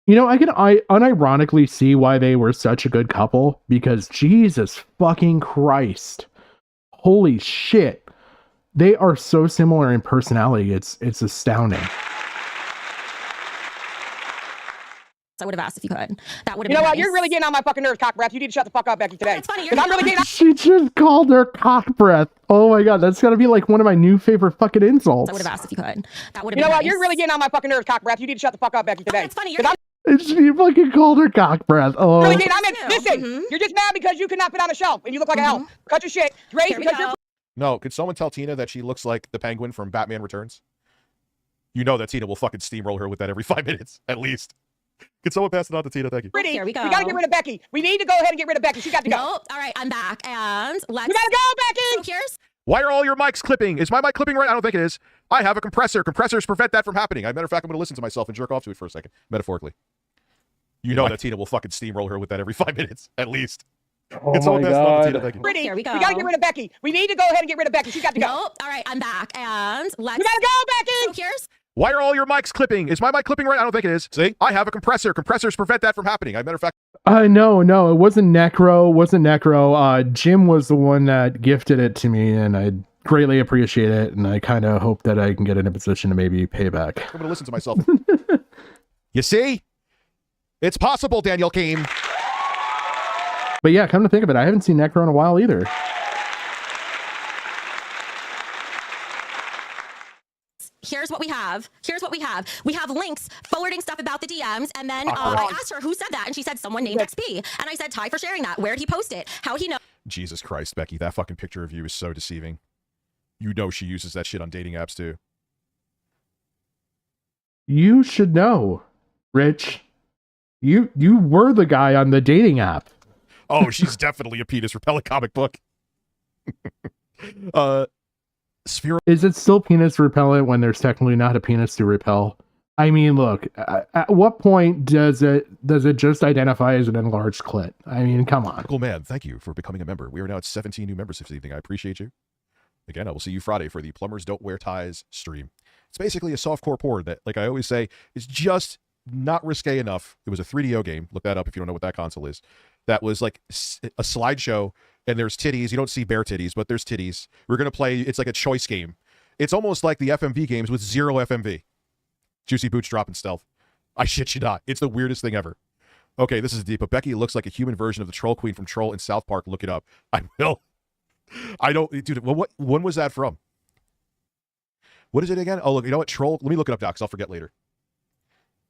You know, I can unironically see why they were such a good couple, because Jesus fucking Christ. Holy shit. They are so similar in personality. It's astounding. I would have asked if you could. That would have been You know what? nice. You're really getting on my fucking nerves, cock breath. You need to shut the fuck up, Becky, today. That's funny. Because I'm really getting on. She just called her cock breath. Oh my god, that's gotta be like one of my new favorite fucking insults. I would have asked if you could. That would have You know been what? nice. You're really getting on my fucking nerves, cock breath. You need to shut the fuck up, Becky, today. That's funny. 'Cause I'm She fucking called her cock breath. Oh. really getting. too. Listen, you're just mad because you could not fit on a shelf and you look like a elf. Cut your shit. Grace, Here we because go. you're. No, could someone tell Tina that she looks like the Penguin from Batman Returns? You know that Tina will fucking steamroll her with that every 5 minutes, at least. Can someone pass it on to Tina? Thank you. Pretty. Here we go. We gotta get rid of Becky. We need to go ahead and get rid of Becky. She's got to go. Nope. All right, I'm back. And let's. We gotta go, Becky. So here's. Why are all your mics clipping? Is my mic clipping right? I don't think it is. I have a compressor. Compressors prevent that from happening. As a matter of fact, I'm going to listen to myself and jerk off to it for a second, metaphorically. You know that Tina will fucking steamroll her with that every 5 minutes, at least. Oh Can someone my pass it on to God. Tina? Thank you. Pretty. Here we go. We gotta get rid of Becky. We need to go ahead and get rid of Becky. She's got to go. Nope. All right, I'm back. And let's. We gotta go, Becky. So here's. Why are all your mics clipping? Is my mic clipping right? I don't think it is. See? I have a compressor. Compressors prevent that from happening. As a matter of fact. No, it wasn't Necro. Jim was the one that gifted it to me, and I greatly appreciate it, and I kind of hope that I can get in a position to maybe pay back. I'm going to listen to myself. You see? It's possible, Daniel Keem. But yeah, come to think of it, I haven't seen Necro in a while either. Here's what we have. We have links forwarding stuff about the DMs, and then I asked her who said that, and she said someone named XP, and I said Ty for sharing that. Where'd he post it? How he know? Jesus Christ, Becky, that fucking picture of you is so deceiving. You know she uses that shit on dating apps too. You should know, Rich. You were the guy on the dating app. Oh, she's definitely a penis repellent comic book. Sphere. Is it still penis repellent when there's technically not a penis to repel? I mean, look, at what point does it just identify as an enlarged clit? I mean, come on. Cool man, thank you for becoming a member. We are now at 17 new members this evening. I appreciate you. Again, I will see you Friday for the Plumbers Don't Wear Ties stream. It's basically a softcore porn that, like I always say, is just not risque enough. It was a 3DO game. Look that up if you don't know what that console is. That was like a slideshow, and there's titties. You don't see bare titties, but there's titties. We're going to play, it's like a choice game. It's almost like the FMV games with zero FMV. Juicy boots drop in stealth. I shit you not. It's the weirdest thing ever. Okay, this is deep, but Becky looks like a human version of the Troll Queen from Troll in South Park. Look it up. I will. I don't, dude, when was that from? What is it again? Oh, look, you know what? Troll, let me look it up, Doc, 'cause I'll forget later.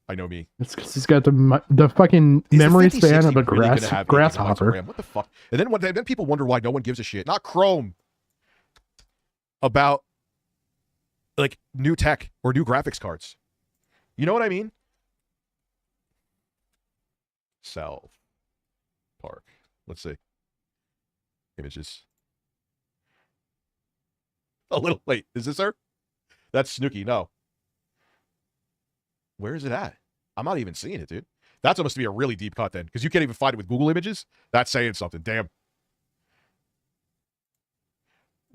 I know me. It's because he's got the fucking Is memory the span of a really gonna have 80 gigabytes of grasshopper. RAM? What the fuck? And then people wonder why no one gives a shit. Not Chrome. About like new tech or new graphics cards. You know what I mean? South Park. Let's see. Images. A little late. Is this her? That's Snooky. No. Where is it at? I'm not even seeing it, dude. That's supposed to be a really deep cut then, because you can't even find it with Google Images. That's saying something. Damn.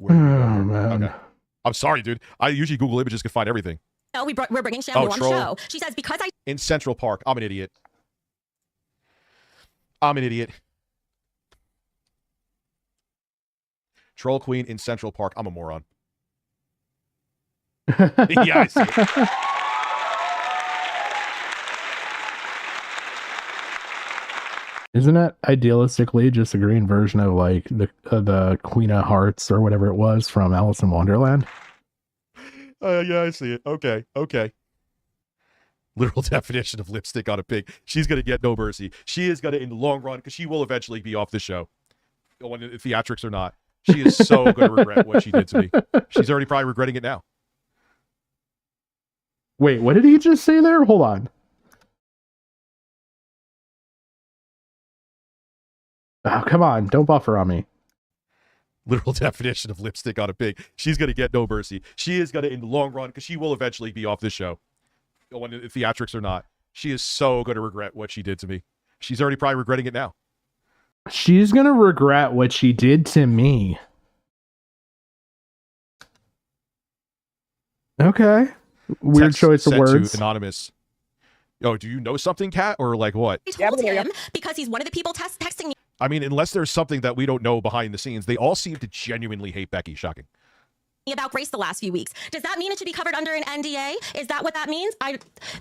Oh, man. Okay. I'm sorry, dude. I usually Google Images can find everything. No, we're bringing Shamu on the Troll. show. She says because I. In Central Park. I'm an idiot. Troll Queen in Central Park. I'm a moron. Yeah, I see it. Isn't that idealistically just a green version of like the Queen of Hearts or whatever it was from Alice in Wonderland? Yeah, I see it. Okay. Literal definition of lipstick on a pig. She's going to get no mercy. She is going to, in the long run, because she will eventually be off the show. When theatrics or not. She is so going to regret what she did to me. She's already probably regretting it now. Wait, what did he just say there? Hold on. Oh, come on. Don't buffer on me. Literal definition of lipstick on a pig. She's going to get no mercy. She is going to, in the long run, because she will eventually be off the show. When theatrics or not. She is so going to regret what she did to me. She's already probably regretting it now. She's going to regret what she did to me. Okay. Weird Text choice of sent words. To anonymous. Yo, do you know something, Kat? Or like what? I told him because he's one of the people texting me I mean, unless there's something that we don't know behind the scenes, they all seem to genuinely hate Becky. Shocking. about Grace the last few weeks. Does that mean it should be covered under an NDA? Is that what that means?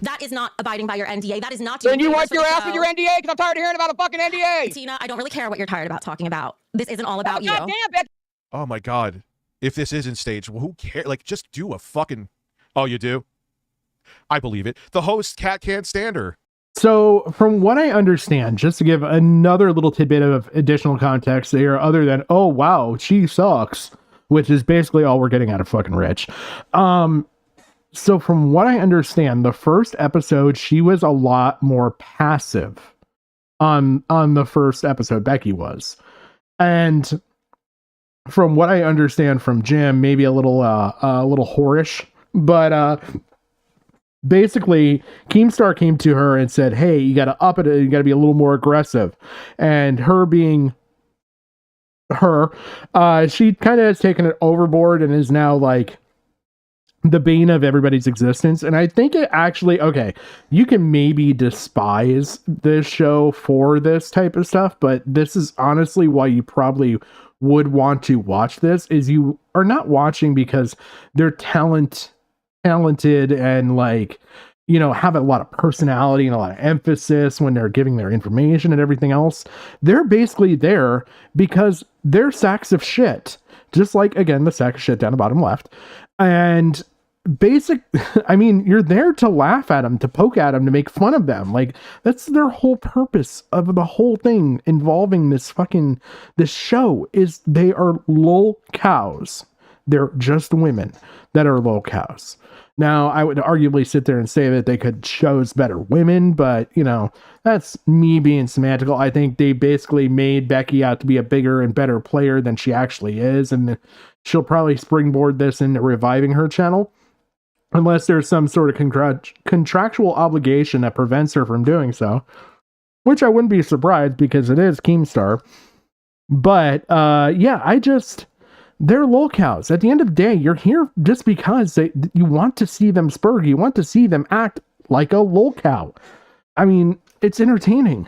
That is not abiding by your NDA. That is not. Then you wipe your ass with your NDA because I'm tired of hearing about a fucking NDA. Tina, I don't really care what you're tired about talking about. This isn't all about you. God damn, bitch. Oh my God. If this isn't staged, well, who cares? Like, just do a fucking... Oh, you do? I believe it. The host, Kat, can't stand her. So, from what I understand, just to give another little tidbit of additional context there, other than, oh, wow, she sucks, which is basically all we're getting out of fucking Rich. So from what I understand, the first episode, she was a lot more passive on the first episode, Becky was. And from what I understand from Jim, maybe a little whorish, but basically Keemstar came to her and said, hey, you gotta up it, you gotta be a little more aggressive. And her being her, she kind of has taken it overboard and is now like the bane of everybody's existence. And I think it actually, okay, you can maybe despise this show for this type of stuff, but this is honestly why you probably would want to watch this, is you are not watching because they're talented and like, you know, have a lot of personality and a lot of emphasis when they're giving their information and everything else. They're basically there because they're sacks of shit. Just like, again, the sack of shit down the bottom left. And I mean, you're there to laugh at them, to poke at them, to make fun of them. Like, that's their whole purpose of the whole thing involving this show, is they are lolcows. They're just women that are lolcows. Now, I would arguably sit there and say that they could choose better women, but, you know, that's me being semantical. I think they basically made Becky out to be a bigger and better player than she actually is, and she'll probably springboard this into reviving her channel, unless there's some sort of contractual obligation that prevents her from doing so, which I wouldn't be surprised because it is Keemstar. But, yeah, they're lolcows. At the end of the day, you're here just because you want to see them spurg. You want to see them act like a lolcow. I mean, it's entertaining.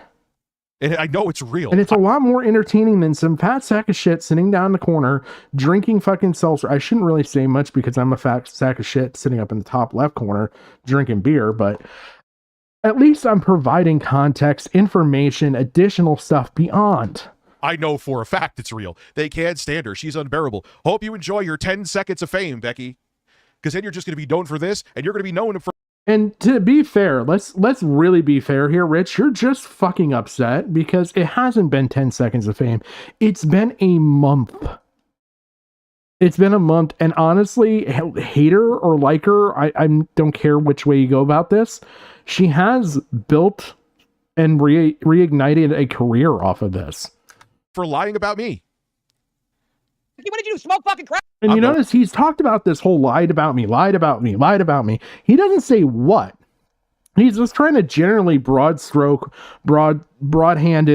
And I know it's real. And it's a lot more entertaining than some fat sack of shit sitting down in the corner, drinking fucking seltzer. I shouldn't really say much because I'm a fat sack of shit sitting up in the top left corner, drinking beer, but at least I'm providing context, information, additional stuff beyond. I know for a fact it's real. They can't stand her. She's unbearable. Hope you enjoy your 10 seconds of fame, Becky. Because then you're just going to be known for this, and you're going to be known for... And to be fair, let's really be fair here, Rich. You're just fucking upset because it hasn't been 10 seconds of fame. It's been a month. It's been a month, and honestly, hate her or like her, I don't care which way you go about this. She has built and reignited a career off of this. For lying about me. What did you do? Smoke fucking crap? And you notice he's talked about this whole lied about me. He doesn't say what. He's just trying to generally broad-handed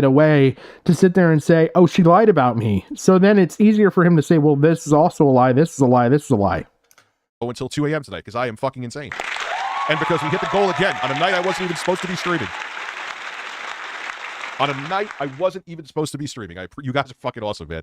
away to sit there and say, oh, she lied about me. So then it's easier for him to say, well, this is also a lie, this is a lie, this is a lie. Oh, until 2 a.m. tonight, because I am fucking insane. And because we hit the goal again on a night I wasn't even supposed to be streaming. On a night I wasn't even supposed to be streaming. You guys are fucking awesome, man.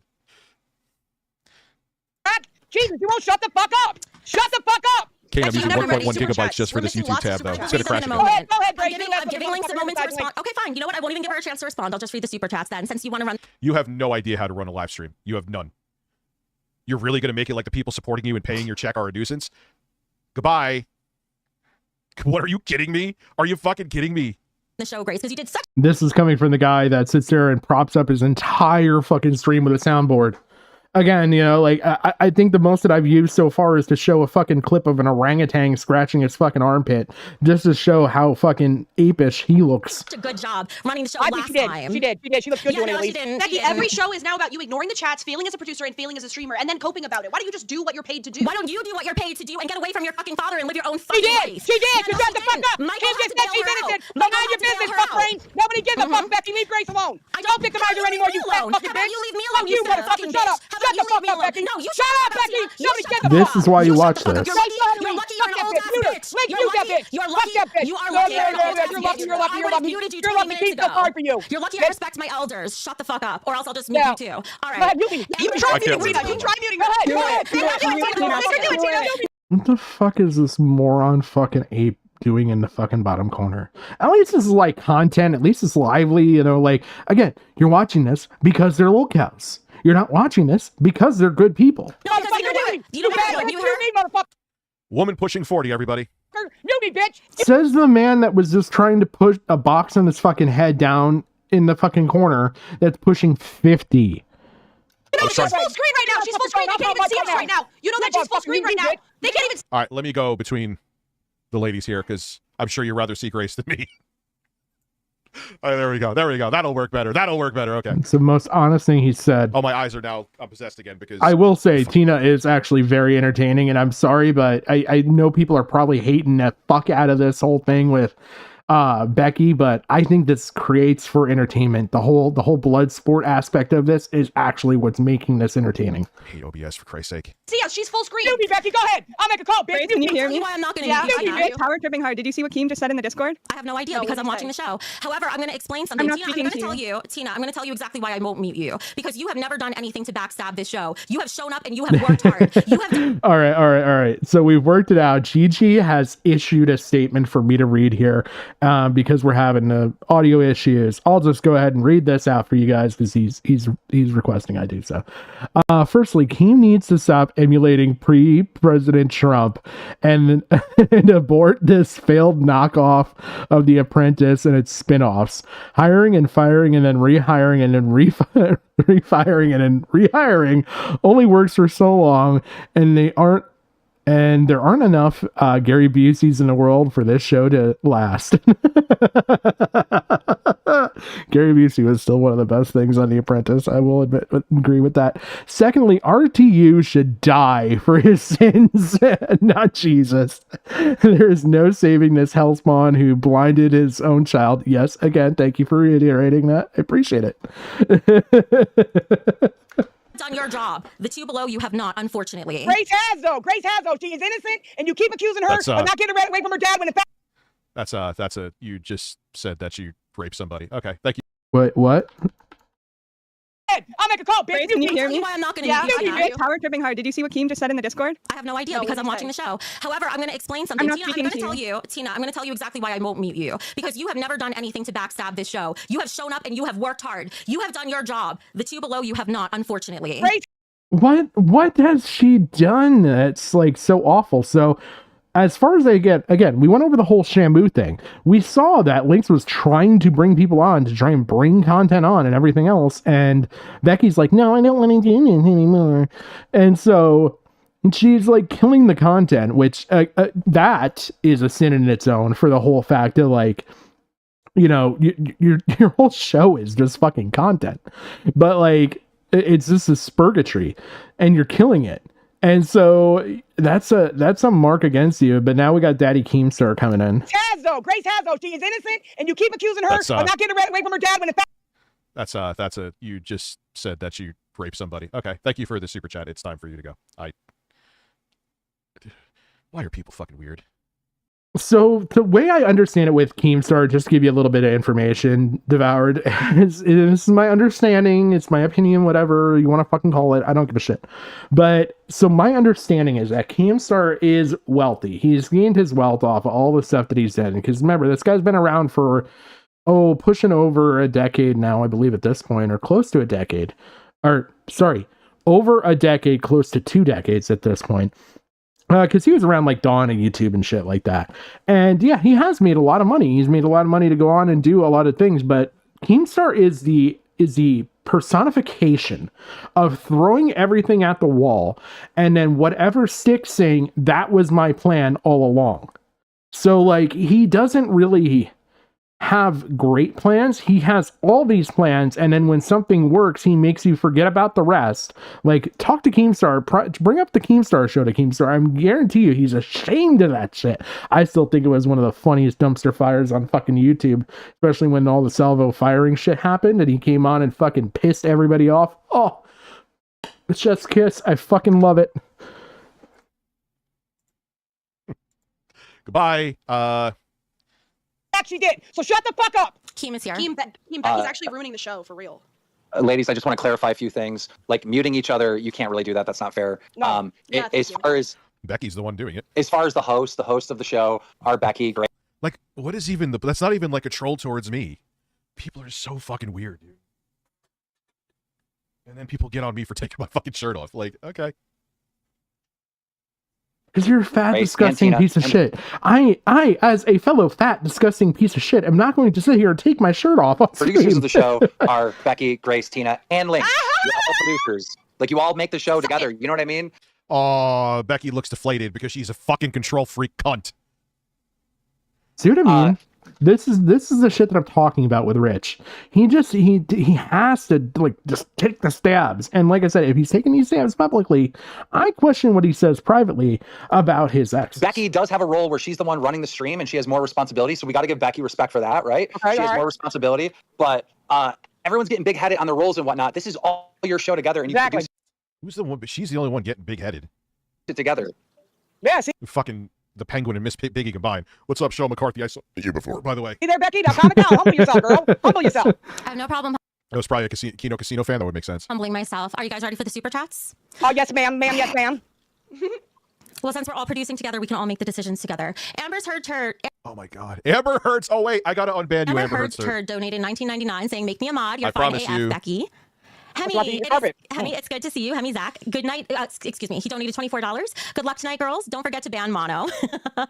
Jesus, you won't shut the fuck up! Shut the fuck up! Kate, I'm using 1.1 gigabytes just for this YouTube tab, though. It's gonna crash again. Go ahead, Grace. I'm giving links a moment to respond. Okay, fine. You know what? I won't even give her a chance to respond. I'll just read the super chats then, since you want to run. You have no idea how to run a live stream. You have none. You're really gonna make it like the people supporting you and paying your check are a nuisance? Goodbye. What, are you kidding me? Are you fucking kidding me? The show, Grace, because you did such. This is coming from the guy that sits there and props up his entire fucking stream with a soundboard. Again, you know, like, I think the most that I've used so far is to show a fucking clip of an orangutan scratching his fucking armpit, just to show how fucking apish he looks. A good job running the show I last think she did. time. She did. She looked good doing it, at least. Becky, every show is now about you ignoring the chats, failing as a producer, and failing as a streamer, and then coping about it. Why don't you just do what you're paid to do? Why don't you do what you're paid to do and get away from your fucking father and live your own fucking life? She did! Yeah, You shut the fuck up! Michael Kim had just to said she's bail her innocent! out. So Michael mind had your to bail business, her fuck out. brains! Nobody gives a fuck, Becky! Leave Grace alone! Don't think about her anymore, you fat fucking bitch! How about you leave me Fuck alone, you, you fat motherfucker! fucking Shut up! bitch? How Shut about the you fuck leave me up, alone? Becky! No, you Shut up, Becky! You Nobody shut gives the a This fuck! is why you watch You're this. lucky you're an old ass bitch. You're lucky. You're lucky. You are lucky. You're lucky. You're lucky. Keep so hard for you. You're lucky I respect my elders. Shut the fuck up, or else I'll just mute you too. All right. You try muting Rita. You try muting her. Go ahead. What the fuck is this moron fucking ape doing in the fucking bottom corner? At least this is like content. At least it's lively, you know, like, again, you're watching this because they're lolcows. You're not watching this because they're good people. No, because you know what? You heard? Woman pushing 40, everybody. Newbie, bitch! Says the man that was just trying to push a box on his fucking head down in the fucking corner that's pushing 50. You know she's full screen right now. She's full screen. They can't even see us right now. You know that she's full screen right now. They can't even. All right, let me go between the ladies here because I'm sure you'd rather see Grace than me. All right, there we go. There we go. That'll work better. That'll work better. Okay. It's the most honest thing he said. Oh, my eyes are now possessed again because I will say Tina is actually very entertaining, and I'm sorry, but I know people are probably hating the fuck out of this whole thing with Becky, but I think this creates for entertainment. The whole blood sport aspect of this is actually what's making this entertaining. I hate OBS for Christ's sake. See ya, she's full screen. You be Becky, go ahead. I'll make a call, bitch. Grace, can you hear me? Why I'm not going to Yeah, mute I you. hear you. Power tripping hard. Did you see what Keem just said in the Discord? I have no idea No, because what I'm did he watching the show. However, I'm going to explain something. I'm not Tina, I'm speaking going to to tell you. you, Tina, I'm going to tell you exactly why I won't mute you because you have never done anything to backstab this show. You have shown up and you have worked hard. You have done All right. So we've worked it out. Gigi has issued a statement for me to read here because we're having the audio issues. I'll just go ahead and read this out for you guys because he's requesting I do so. Firstly, Keem needs to stop emulating pre-President Trump and abort this failed knockoff of The Apprentice and its spin-offs. Hiring and firing and then rehiring and then refiring and then rehiring only works for so long, and there aren't enough Gary Buseys in the world for this show to last. Gary Busey was still one of the best things on The Apprentice. I will agree with that. Secondly, RTU should die for his sins, not Jesus. There is no saving this hellspawn who blinded his own child. Yes, again, thank you for reiterating that. I appreciate it. done your job. The two below you have not, unfortunately. Grace has though. She is innocent, and you keep accusing her of not getting away from her dad when in fact. That's you just said that you raped somebody. Okay, thank you. What? I'll make a call, bitch. Grace, can you hear me? Why I'm not going to Yeah, mute you. Grace, power tripping hard. Did you see what Keem just said in the Discord? I have no idea No, because what I'm did he watching the show. However, I'm going to explain something. I'm not Tina, I'm speaking going to to tell you. you, Tina, I'm going to tell you exactly why I won't mute you because you have never done anything to backstab this show. You have shown up and you have worked hard. You have done your job. The two below you have not, unfortunately. Grace. What has she done that's like so awful? So as far as I get, again, we went over the whole Shamu thing. We saw that Lynx was trying to bring people on to try and bring content on and everything else. And Becky's like, no, I don't want to do this anymore. And so she's like killing the content, which that is a sin in its own for the whole fact of like, you know, your whole show is just fucking content. But like, it's just a spurgatory and you're killing it. And so that's a mark against you. But now we got Daddy Keemstar coming in. Grace has though. She is innocent, and you keep accusing her of not getting away from her dad when in fact. You just said that you raped somebody. Okay, thank you for the super chat. It's time for you to go. Why are people fucking weird? So the way I understand it with Keemstar, just to give you a little bit of information, Devoured, this is my understanding, it's my opinion, whatever you want to fucking call it, I don't give a shit. But, so my understanding is that Keemstar is wealthy. He's gained his wealth off of all the stuff that he's done. Because remember, this guy's been around for, pushing over a decade now, I believe at this point, or close to a decade. Over a decade, close to 2 decades at this point. Because he was around like Dawn and YouTube and shit like that. And yeah, he has made a lot of money. He's made a lot of money to go on and do a lot of things. But Keemstar is the personification of throwing everything at the wall and then whatever sticks saying, that was my plan all along. So like, he doesn't really have great plans. He has all these plans, and then when something works, he makes you forget about the rest. Like, talk to Keemstar, bring up the Keemstar show to Keemstar. I guarantee you he's ashamed of that shit. I still think it was one of the funniest dumpster fires on fucking YouTube, especially when all the salvo firing shit happened and he came on and fucking pissed everybody off. Oh, it's just kiss. I fucking love it. Goodbye. She did. So shut the fuck up. Keem is here. Becky's actually ruining the show for real. Ladies, I just want to clarify a few things. Like muting each other, you can't really do that. That's not fair. No. As far as Becky's the one doing it. As far as the host of the show are Becky, Grace. Like, what is even that's not even like a troll towards me. People are so fucking weird, dude. And then people get on me for taking my fucking shirt off. Like, okay. Because you're a fat, disgusting piece of shit. I, as a fellow fat, disgusting piece of shit, am not going to sit here and take my shirt off. Producers of the show are Becky, Grace, Tina, and Link. You're all producers. Like, you all make the show together. You know what I mean? Oh, Becky looks deflated because she's a fucking control freak cunt. See what I mean? This is the shit that I'm talking about with Rich. He has to like just take the stabs. And like I said, if he's taking these stabs publicly, I question what he says privately about his ex. Becky does have a role where she's the one running the stream and she has more responsibility. So we got to give Becky respect for that, right? Okay, she has more responsibility, but everyone's getting big headed on the roles and whatnot. This is all your show together, and you Exactly. produce Who's the one? But she's the only one getting big headed. it together. Yeah, see Fucking the Penguin and Miss Piggy combined. What's up, Sean McCarthy? I saw you before, by the way. there, Becky. Now calm it down. Humble yourself, girl. Humble yourself. I have no problem That was probably a Casino fan. That would make sense. humbling myself. Are you guys ready for the super chats? Oh, yes, ma'am. Ma'am, yes, ma'am. Well, since we're all producing together, we can all make the decisions together. Amber's Heard Oh my God, Amber Heard's. Oh wait, I gotta unban you, Amber Heard's. Heard donated $19.99 saying, "Make me a mod. You're I fine promise AF, you. Becky." Hemi, Hemi, it's good to see you. Hemi, Zach. Good night. Excuse me. He donated $24. Good luck tonight, girls. Don't forget to ban Mono. And I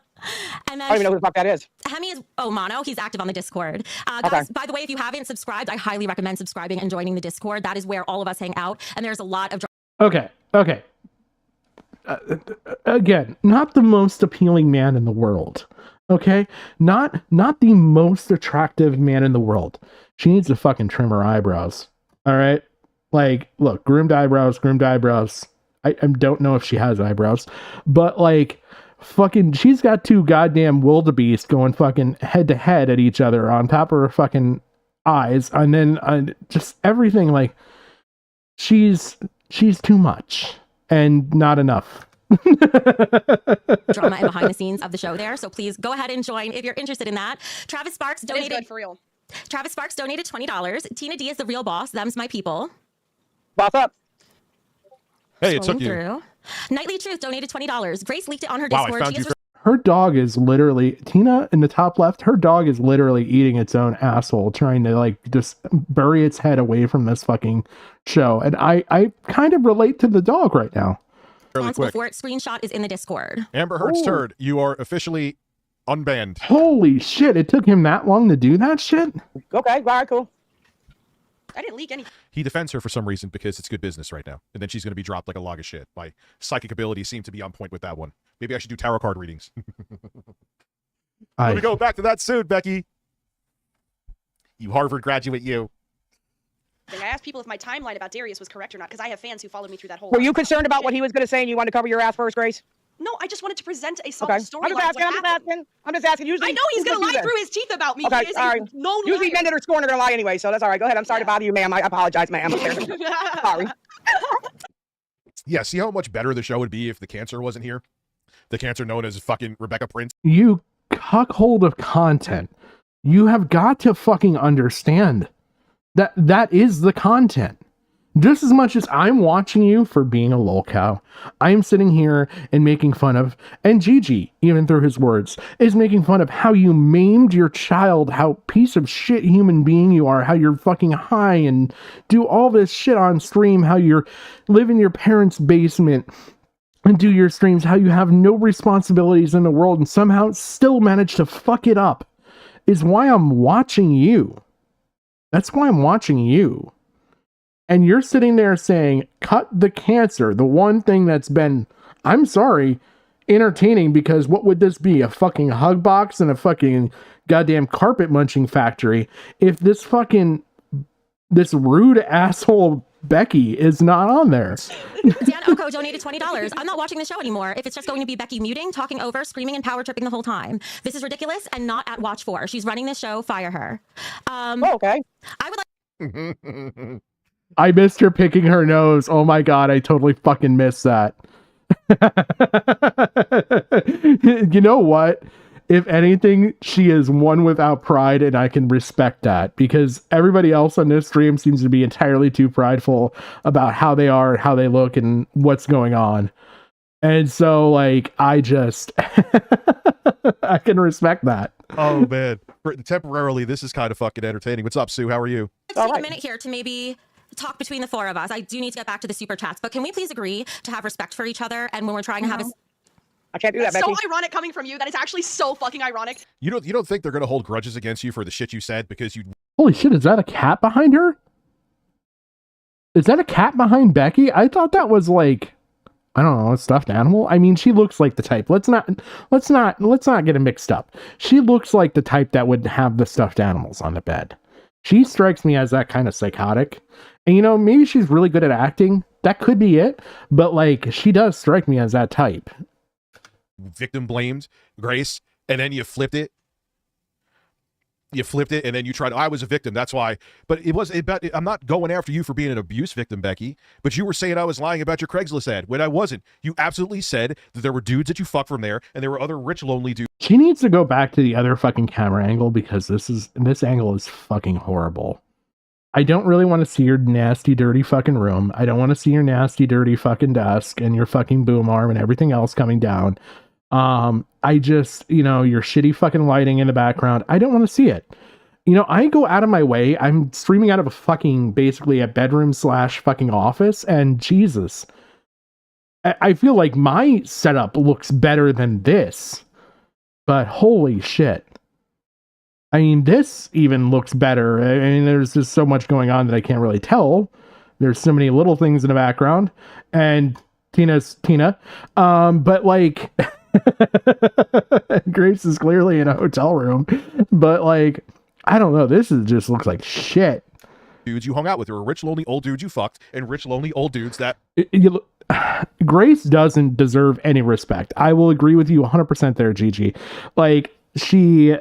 then don't even know who the fuck that is. Hemi is Mono. He's active on the Discord. Guys, by the way, if you haven't subscribed, I highly recommend subscribing and joining the Discord. That is where all of us hang out, and there's a lot of. Okay. Again, not the most appealing man in the world. Okay, not the most attractive man in the world. She needs to fucking trim her eyebrows. All right, like, look, groomed eyebrows. I don't know if she has eyebrows, but like, fucking, she's got two goddamn wildebeest going fucking head to head at each other on top of her fucking eyes, and then just everything. Like, she's too much and not enough. Drama and behind the scenes of the show there, so please go ahead and join if you're interested in that. Travis Sparks It is donated good for real. Travis Sparks donated $20. Tina D is the real boss. Them's my people. What's up? Hey, it Scrolling took you. through. Nightly Truth donated $20. Grace leaked it on her Wow, I Discord. found She is you. Her dog is literally, Tina in the top left, her dog is literally eating its own asshole, trying to like just bury its head away from this fucking show. And I kind of relate to the dog right now. Really responsible quick. for it. Screenshot is in the Discord. Amber Heard's Ooh. turd. You are officially unbanned. Holy shit, it took him that long to do that shit? Okay, all right, cool. I didn't leak anything. He defends her for some reason because it's good business right now. And then she's going to be dropped like a log of shit. My psychic abilities seem to be on point with that one. Maybe I should do tarot card readings. We're go back to that soon, Becky. You Harvard graduate, you. I asked people if my timeline about Darius was correct or not because I have fans who followed me through that whole. Were you concerned about what he was going to say and you wanted to cover your ass first, Grace? No, I just wanted to present a solid Okay. storyline. I'm just asking. Usually, I know he's gonna lie through his teeth about me. Okay, He is all a right. known Usually liar. men that are scorned are going to lie anyway, so that's all right. Go ahead. I'm sorry to bother you, ma'am. I apologize, ma'am. Sorry. Yeah, see how much better the show would be if the cancer wasn't here? The cancer known as fucking Rebecca Prince. You cuckold of content. You have got to fucking understand that that is the content. Just as much as I'm watching you for being a lolcow, I'm sitting here and making fun of, and Gigi, even through his words, is making fun of how you maimed your child, how piece of shit human being you are, how you're fucking high and do all this shit on stream, how you live in your parents' basement and do your streams, how you have no responsibilities in the world and somehow still manage to fuck it up, is why I'm watching you. That's why I'm watching you. And you're sitting there saying, cut the cancer, the one thing that's been, I'm sorry, entertaining, because what would this be? A fucking hug box and a fucking goddamn carpet munching factory if this rude asshole Becky is not on there. Dan Oko donated $20. I'm not watching the show anymore if it's just going to be Becky muting, talking over, screaming, and power tripping the whole time. This is ridiculous and not at Watch 4. She's running this show. Fire her. Okay. I would like... I missed her picking her nose. Oh my god, I totally fucking missed that. You know what? If anything, she is one without pride, and I can respect that, because everybody else on this stream seems to be entirely too prideful about how they are, how they look, and what's going on. And so, like, I just... I can respect that. Oh, man. Temporarily, this is kind of fucking entertaining. What's up, Sue? How are you? Let's take a minute here to maybe talk between the four of us. I do need to get back to the super chats, but can we please agree to have respect for each other? And when we're trying to have a... I can't do that, That's Becky. so ironic coming from you. That is actually so fucking ironic. You don't think they're going to hold grudges against you for the shit you said because you... Holy shit, is that a cat behind her? Is that a cat behind Becky? I thought that was like I don't know, a stuffed animal. I mean, she looks like the type. Let's not get it mixed up. She looks like the type that would have the stuffed animals on the bed. She strikes me as that kind of psychotic. And you know, maybe she's really good at acting. That could be it. But like, she does strike me as that type. Victim blamed Grace, and then you flipped it. You flipped it, and then you tried. I was a victim. That's why. But I'm not going after you for being an abuse victim, Becky. But you were saying I was lying about your Craigslist ad when I wasn't. You absolutely said that there were dudes that you fucked from there, and there were other rich, lonely dudes. She needs to go back to the other fucking camera angle because this angle is fucking horrible. I don't really want to see your nasty, dirty fucking room. I don't want to see your nasty, dirty fucking desk and your fucking boom arm and everything else coming down. I just, you know, your shitty fucking lighting in the background. I don't want to see it. You know, I go out of my way. I'm streaming out of a fucking, basically a bedroom / fucking office. And Jesus, I feel like my setup looks better than this, but holy shit. I mean, this even looks better. I mean, there's just so much going on that I can't really tell. There's so many little things in the background, and Tina's Tina. But like, Grace is clearly in a hotel room, but like, I don't know. This just looks like shit. Dudes you hung out with, there were rich, lonely old dudes you fucked, and rich, lonely old dudes that. Grace doesn't deserve any respect. I will agree with you 100% there, Gigi. Like, she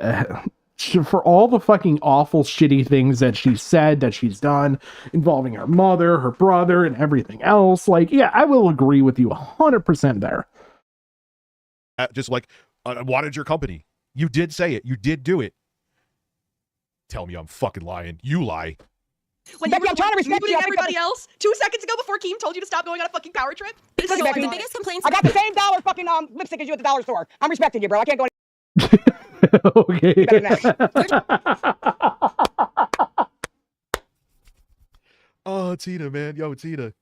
for all the fucking awful, shitty things that she said, that she's done, involving her mother, her brother, and everything else, like, yeah, I will agree with you 100% there. Just like, wanted your company. You did say it. You did do it. Tell me I'm fucking lying. You lie. When Becky, you I'm trying to respect you. everybody else 2 seconds ago before Keem told you to stop going on a fucking power trip. Listen, So Becky, the biggest complaints. I got the same dollar fucking lipstick as you at the dollar store. I'm respecting you, bro. I can't go Okay. Oh, Tina, man. Yo, Tina.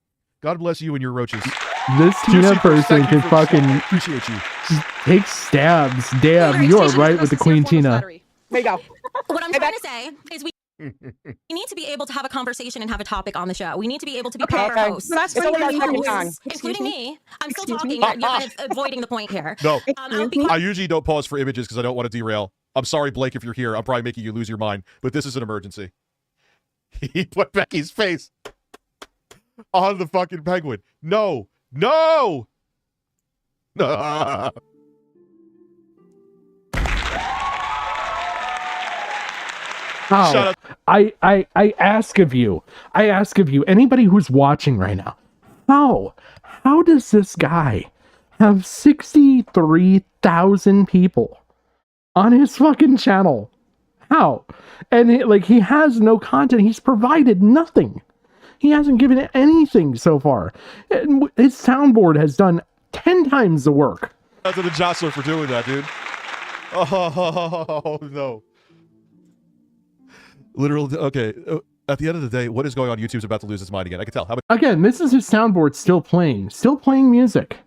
God bless you and your roaches. This Tina person can fucking appreciate you. take stabs. Damn, you are right with the Queen Tina. There you go. What I'm trying to say is we need to be able to have a conversation and have a topic on the show. We need to be able to be proud Okay. our hosts. So that's It's what only you our mean. second time. Including me. I'm still Excuse me? talking. You're kind of avoiding the point here. No, I'll be I usually don't pause for images because I don't want to derail. I'm sorry, Blake, if you're here. I'm probably making you lose your mind, but this is an emergency. He put Becky's face on the fucking penguin. No. No! Oh, Shut up. I ask of you, anybody who's watching right now, how does this guy have 63,000 people on his fucking channel? How? And he has no content. He's provided nothing. He hasn't given it anything so far. And his soundboard has done 10 times the work. Shout out to the Jostler for doing that, dude. Oh, no. Literal, okay. At the end of the day, what is going on? YouTube's about to lose its mind again. I can tell. How about Again, this is his soundboard still playing music.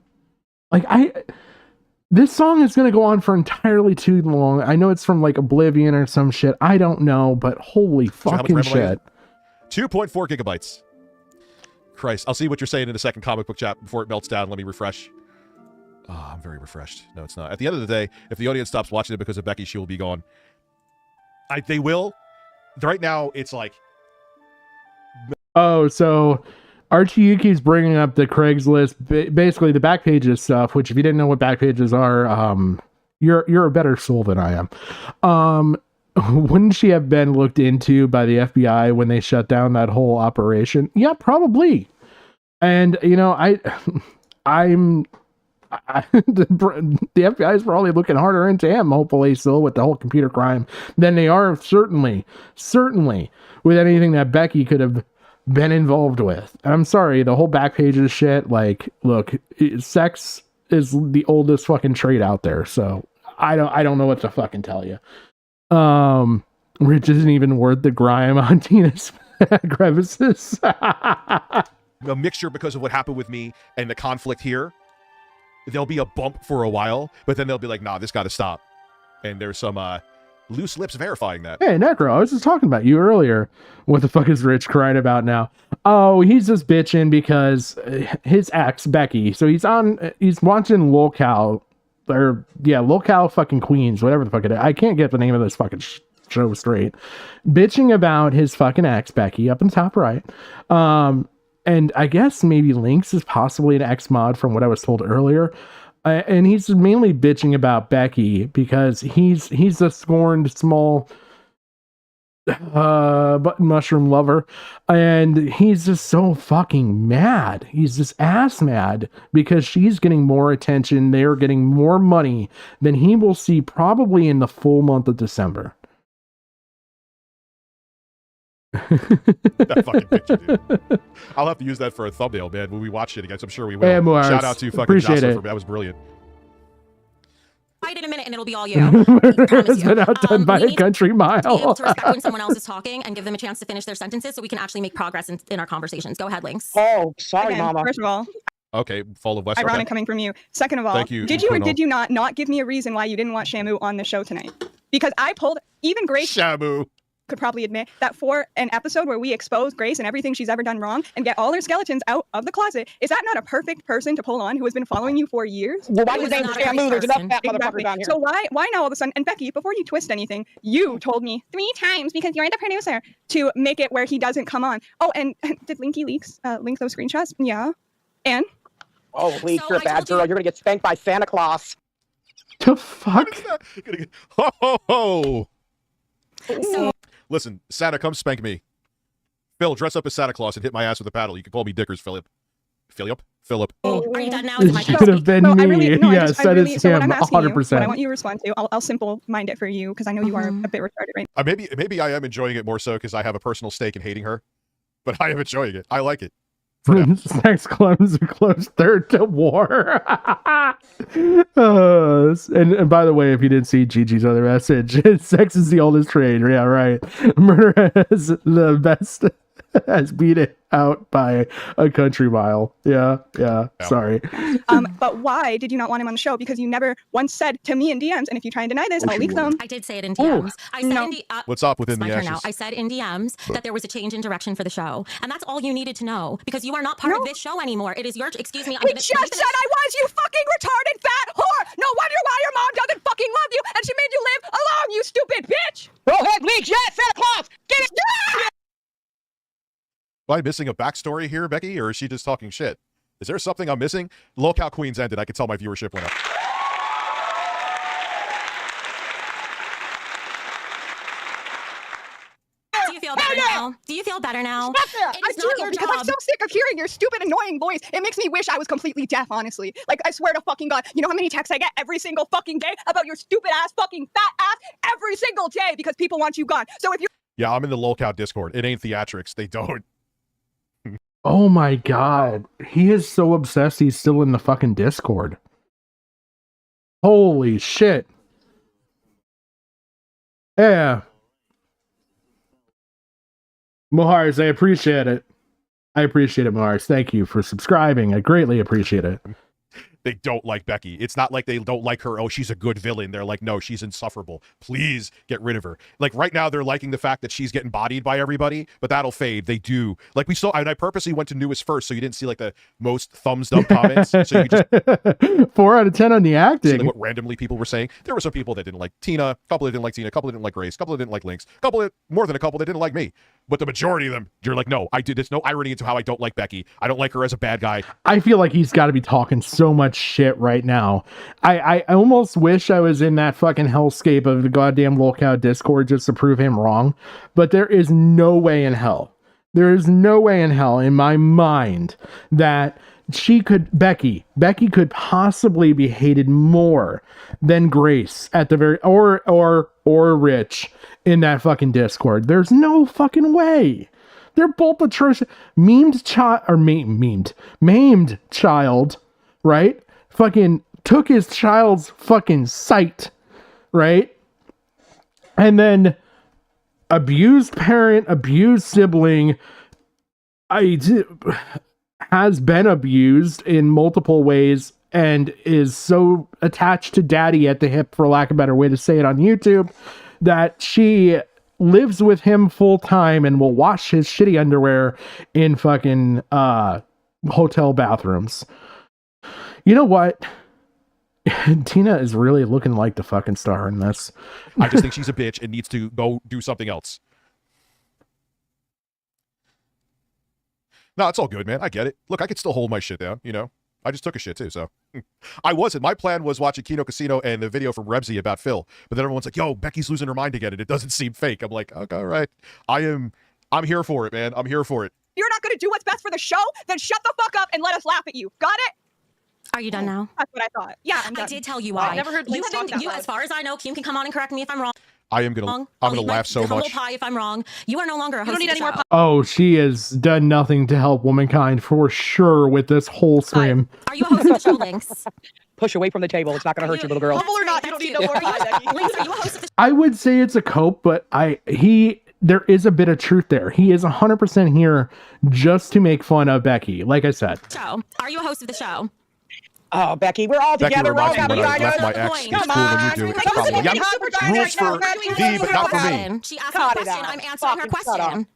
This song is going to go on for entirely too long. I know it's from like Oblivion or some shit. I don't know, but holy fucking shit. 2.4 gigabytes. Christ. I'll see what you're saying in a second comic book chat before it melts down. Let me refresh. Oh, I'm very refreshed. No, it's not. At the end of the day, if the audience stops watching it because of Becky, she will be gone. They will. Right now, it's like... Oh, so Archie Yuki's bringing up the Craigslist, basically the back pages stuff, which if you didn't know what back pages are, you're a better soul than I am. Wouldn't she have been looked into by the FBI when they shut down that whole operation? Yeah, probably. And, you know, the FBI is probably looking harder into him, hopefully, still with the whole computer crime than they are certainly with anything that Becky could have been involved with. And I'm sorry, the whole back pages shit, like, look, sex is the oldest fucking trait out there, so I don't know what to fucking tell you. Which isn't even worth the grime on Tina's crevices. A mixture because of what happened with me and the conflict here. There'll be a bump for a while, but then they'll be like, nah, this got to stop. And there's some loose lips verifying that. Hey, Necro, I was just talking about you earlier. What the fuck is Rich crying about now? Oh, he's just bitching because his ex, Becky, so he's watching lolcow, lolcow fucking Queens, whatever the fuck it is. I can't get the name of this fucking show straight. Bitching about his fucking ex, Becky, up in the top right. And I guess maybe Lynx is possibly an ex mod from what I was told earlier. And he's mainly bitching about Becky because he's a scorned small button mushroom lover, and he's just so fucking mad. He's just ass mad because she's getting more attention, they're getting more money than he will see probably in the full month of December. That fucking picture, dude. I'll have to use that for a thumbnail, man, when we watch it again. I'm sure we will. Hey, shout out to fucking appreciate Jocelyn it. That was brilliant. Fight in a minute and it'll be all you. Promise It's you. been outdone by We a need to country be able mile. to respect when someone else is talking and give them a chance to finish their sentences so we can actually make progress in our conversations. Go ahead, Lynx. Oh, sorry, Again, Mama. first of all, Okay, fall of West. ironic Okay. coming from you. Second of all, Thank you, did you or Bruno. did you not give me a reason why you didn't want Shamu on the show tonight? Because I pulled, even Grace Shamu. could probably admit that for an episode where we expose Grace and everything she's ever done wrong and get all her skeletons out of the closet, is that not a perfect person to pull on who has been following you for years? Well, why It is was his name not a Shamu? There's enough person. fat motherfuckers Exactly. down here. So why now all of a sudden? And Becky, before you twist anything, you told me 3 times because you're the producer to make it where he doesn't come on. Oh, and did Linky Leaks link those screenshots? Yeah. And Oh, Leaks, So you're a I bad told you- girl. You're gonna get spanked by Santa Claus. The fuck? What is that? Gonna get- Ho ho ho! So Listen, Santa, come spank me. Phil, dress up as Santa Claus and hit my ass with a paddle. You can call me Dickers, Philip. Philip? are you done now? Is it my It turn could to have speak? been no, I me. really, no, Yes, I that really, is so what him, I'm asking you, 100%. what I want you to respond to, I'll simple mind it for you because I know you are a bit retarded, right? Maybe I am enjoying it more so because I have a personal stake in hating her, but I am enjoying it. I like it. For now. Sex clubs are close third to war. And by the way, if you didn't see Gigi's other message, sex is the oldest trade. Yeah, right. Murder is the best. Has beat it out by a country mile. Yeah. Sorry. But why did you not want him on the show? Because you never once said to me in DMs, and if you try and deny this, I'll leak them. I did say it in DMs. I said no. What's up it's within my the turn now. ashes? I said in DMs that there was a change in direction for the show, and that's all you needed to know because you are not part of No. this show anymore. It is your. Excuse me. I'm I gonna just finish. said I was, you fucking retarded fat whore! No wonder why your mom doesn't fucking love you, and she made you live alone, you stupid bitch! Go ahead, Leaks. Yes, Santa Claus. Get it. Am I missing a backstory here, Becky, or is she just talking shit? Is there something I'm missing? Lolcow Queens ended. I can tell my viewership went up. Do you feel better now? Do you feel better now? Stop there. It I is do, not your because job. I'm so sick of hearing your stupid, annoying voice. It makes me wish I was completely deaf, honestly. Like, I swear to fucking God, you know how many texts I get every single fucking day about your stupid ass, fucking fat ass every single day because people want you gone. So if you're Yeah, I'm in the Lolcow Discord. It ain't theatrics. They don't. Oh my god. He is so obsessed he's still in the fucking Discord. Holy shit. Yeah. Mohars, I appreciate it. I appreciate it, Mohars. Thank you for subscribing. I greatly appreciate it. They don't like Becky. It's not like they don't like her. Oh, she's a good villain. They're like, no, she's insufferable. Please get rid of her. Like right now, they're liking the fact that she's getting bodied by everybody, but that'll fade. They do. Like we saw, and I purposely went to newest first, so you didn't see like the most thumbs up comments. So you could just 4 out of 10 on the see acting. like, what randomly people were saying. There were some people that didn't like Tina, a couple that didn't like Tina, a couple that didn't like Grace, a couple that didn't like Lynx, more than a couple that didn't like me. But the majority of them, you're like, no, I did. There's no irony into how I don't like Becky. I don't like her as a bad guy. I feel like he's got to be talking so much shit right now. I almost wish I was in that fucking hellscape of the goddamn Lolcow Discord just to prove him wrong. But there is no way in hell. There is no way in hell in my mind that Becky could possibly be hated more than Grace at the very, or Rich in that fucking Discord. There's no fucking way. They're both atrocious. Maimed child, right? Fucking took his child's fucking sight, right? And then abused parent, abused sibling, has been abused in multiple ways and is so attached to daddy at the hip, for lack of a better way to say it on YouTube, that she lives with him full time and will wash his shitty underwear in fucking hotel bathrooms. You know what? Tina is really looking like the fucking star in this. I just think she's a bitch and needs to go do something else. No, it's all good, man. I get it. Look, I could still hold my shit down, you know? I just took a shit too, so. I wasn't. My plan was watching Kino Casino and the video from Rebsy about Phil. But then everyone's like, yo, Becky's losing her mind again and it doesn't seem fake. I'm like, okay, all right. I'm here for it, man. I'm here for it. If you're not going to do what's best for the show, then shut the fuck up and let us laugh at you. Got it? Are you done now? That's what I thought. Yeah, I'm I done. did tell you why. I've never heard you Lynx talk that loud. as far as I know, Kim can come on and correct me if I'm wrong. I am gonna laugh so humble much. pie if I'm wrong. You are no longer a host. You don't need of the any more show. Oh, she has done nothing to help womankind for sure with this whole stream. Are you a host of the show, Lynx? Push away from the table. It's not going to hurt you, little girl. Humble or not, you don't need no more Are you, pie, Becky. Lynx, are you a host of the I would say it's a cope, but there is a bit of truth there. He is 100% here just to make fun of Becky. Like I said. show? Are you a host of the show? Oh, Becky, we're all Becky together. We're all reminds me happy. when I left my Come ex. It's on. cool when you do it. It's probably, yeah, rules for thee, but not for me. She asked me a question. I'm answering her question.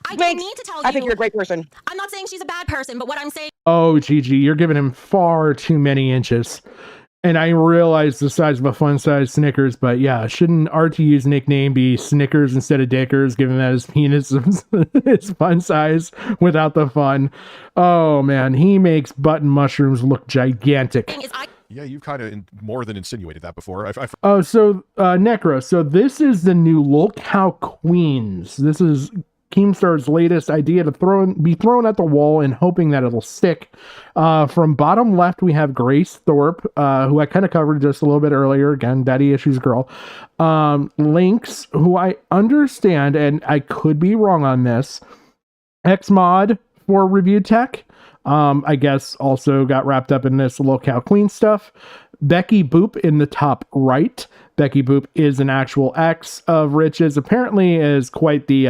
I don't need to tell you. I think you're a great person. I'm not saying she's a bad person, but what I'm saying. Oh, Gigi, you're giving him far too many inches. And I realize the size of a fun-sized Snickers, but yeah, shouldn't RTU's nickname be Snickers instead of Dickers, given that his penis is fun size without the fun? Oh, man, he makes button mushrooms look gigantic. Yeah, you've kind of more than insinuated that before. Oh, so, Necro, so this is the new lolcow queens. This is Keemstar's latest idea to be thrown at the wall and hoping that it'll stick. From bottom left, we have Grace Thorpe, who I kind of covered just a little bit earlier. Again, daddy issues girl. Lynx, who I understand, and I could be wrong on this, Xmod for Review Tech. I guess also got wrapped up in this lolcow queen stuff. Becky Boop in the top right. Becky Boop is an actual ex of Rich's. Apparently is quite the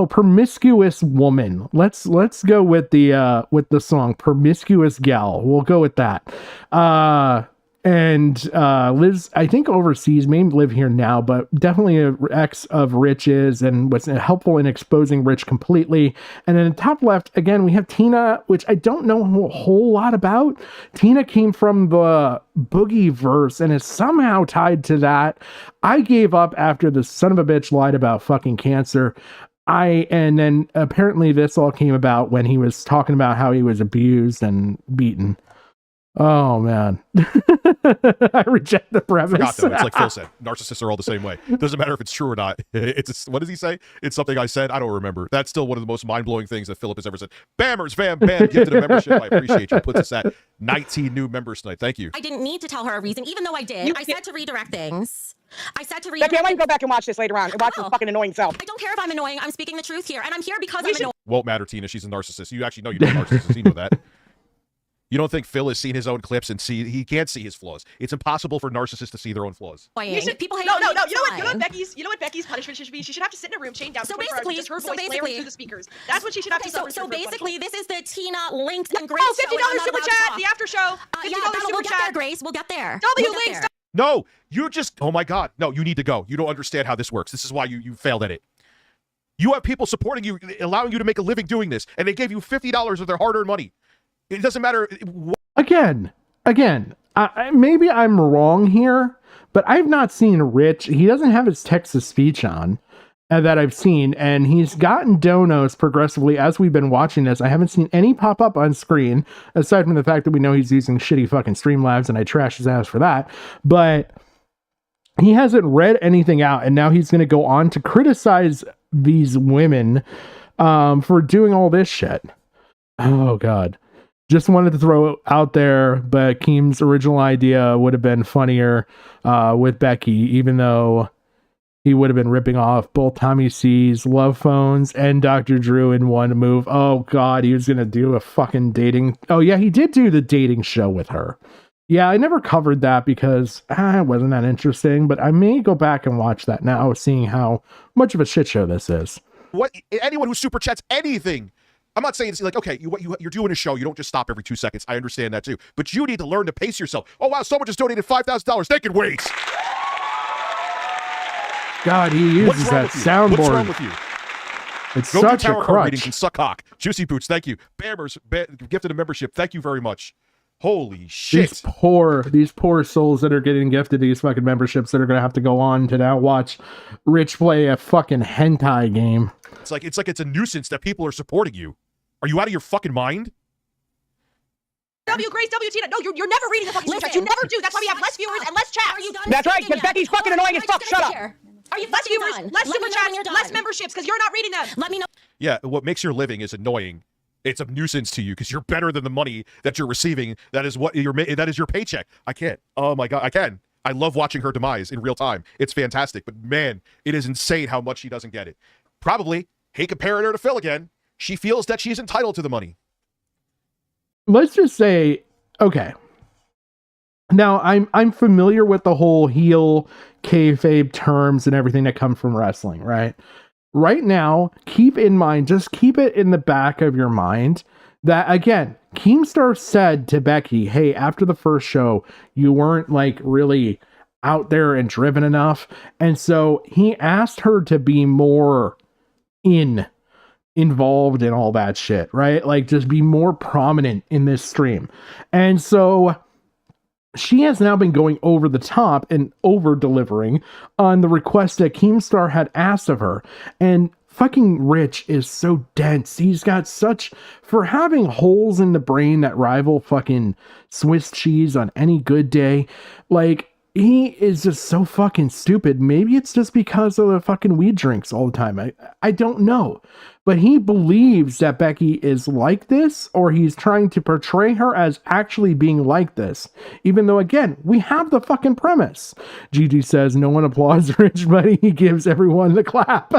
promiscuous woman. Let's go with the song Promiscuous Gal. We'll go with that. And lives, I think, overseas, may live here now, but definitely an ex of Rich's and was helpful in exposing Rich completely. And in the top left, again, we have Tina, which I don't know a whole lot about. Tina came from the Boogie verse and is somehow tied to that. I gave up after the son of a bitch lied about fucking cancer. And then apparently this all came about when he was talking about how he was abused and beaten. Oh, man. I reject the premise. Forgot though. It's like Phil said. Narcissists are all the same way. Doesn't matter if it's true or not. What does he say? It's something I said. I don't remember. That's still one of the most mind-blowing things that Philip has ever said. Bammers, bam, gifted a membership. I appreciate you. Puts us at 19 new members tonight. Thank you. I didn't need to tell her a reason, even though I did. I said to redirect things. I said to redirect. Becky, I want you to go back and watch this later on and watch your fucking annoying self. I don't care if I'm annoying. I'm speaking the truth here, and I'm here because I'm annoying. Won't matter, Tina. She's a narcissist. You actually know you're a narcissist. You know that. You don't think Phil has seen his own clips and he can't see his flaws? It's impossible for narcissists to see their own flaws. People hate No. You know what Becky's punishment should be? She should have to sit in a room chained down for 24 hours with just her voice blaring through the speakers. That's what she should have to suffer. So basically, this is the Tina, Lynx, and Grace show. $50 super chat, the after show. Yeah, we'll get there, Grace. We'll get there. Links. No, you just, oh my God. No, you need to go. You don't understand how this works. This is why you failed at it. You have people supporting you, allowing you to make a living doing this, and they gave you $50 of their hard-earned money. It doesn't matter. Again, maybe I'm wrong here, but I've not seen Rich. He doesn't have his text-to-speech on that I've seen, and he's gotten donos progressively as we've been watching this. I haven't seen any pop up on screen, aside from the fact that we know he's using shitty fucking Streamlabs, and I trash his ass for that. But he hasn't read anything out, and now he's going to go on to criticize these women for doing all this shit. Oh, God. Just wanted to throw it out there, but Keem's original idea would have been funnier with Becky, even though he would have been ripping off both Tommy C's Love Phones and Dr. Drew in one move. Oh, God, he was going to do a fucking dating... Oh, yeah, he did do the dating show with her. Yeah, I never covered that because it wasn't that interesting, but I may go back and watch that now, seeing how much of a shit show this is. Anyone who super chats anything... I'm not saying it's like, okay, you're doing a show. You don't just stop every 2 seconds. I understand that too. But you need to learn to pace yourself. Oh, wow, someone just donated $5,000. They can wait. God, he What's uses wrong that with you? What's wrong soundboard. with you? It's Go such do a tarot card readings crutch. and suck cock. Juicy Boots, thank you. Bammers, gifted a membership. Thank you very much. Holy shit. These poor souls that are getting gifted these fucking memberships that are gonna have to go on to now watch Rich play a fucking hentai game. It's like it's a nuisance that people are supporting you. Are you out of your fucking mind? W Grace, W Tina. No, you're never reading the fucking chat. You never do. That's why we have less viewers and less chats. Are you done? That's right, speaking because yet? Becky's fucking annoying as fuck. Shut up. Are you Less fucking viewers, done? less Let super me know when you're chats, less done. memberships, because you're not reading them. Let me know. Yeah, what makes your living is annoying. It's a nuisance to you because you're better than the money that you're receiving. That is what that is your paycheck. I can't. Oh my God, I can. I love watching her demise in real time. It's fantastic. But man, it is insane how much she doesn't get it. Probably hate comparing her to Phil again. She feels that she's entitled to the money. Let's just say, okay. Now I'm familiar with the whole heel kayfabe terms and everything that come from wrestling, right? Right now, keep in mind, just keep it in the back of your mind that, again, Keemstar said to Becky, hey, after the first show, you weren't like really out there and driven enough. And so he asked her to be more involved in all that shit, right? Like just be more prominent in this stream. And so she has now been going over the top and over delivering on the request that Keemstar had asked of her. And fucking Rich is so dense. He's got such, for having holes in the brain that rival fucking Swiss cheese on any good day, like, he is just so fucking stupid. Maybe it's just because of the fucking weed drinks all the time. I don't know. But he believes that Becky is like this, or he's trying to portray her as actually being like this. Even though, again, we have the fucking premise. Gigi says no one applauds Rich, but he gives everyone the clap.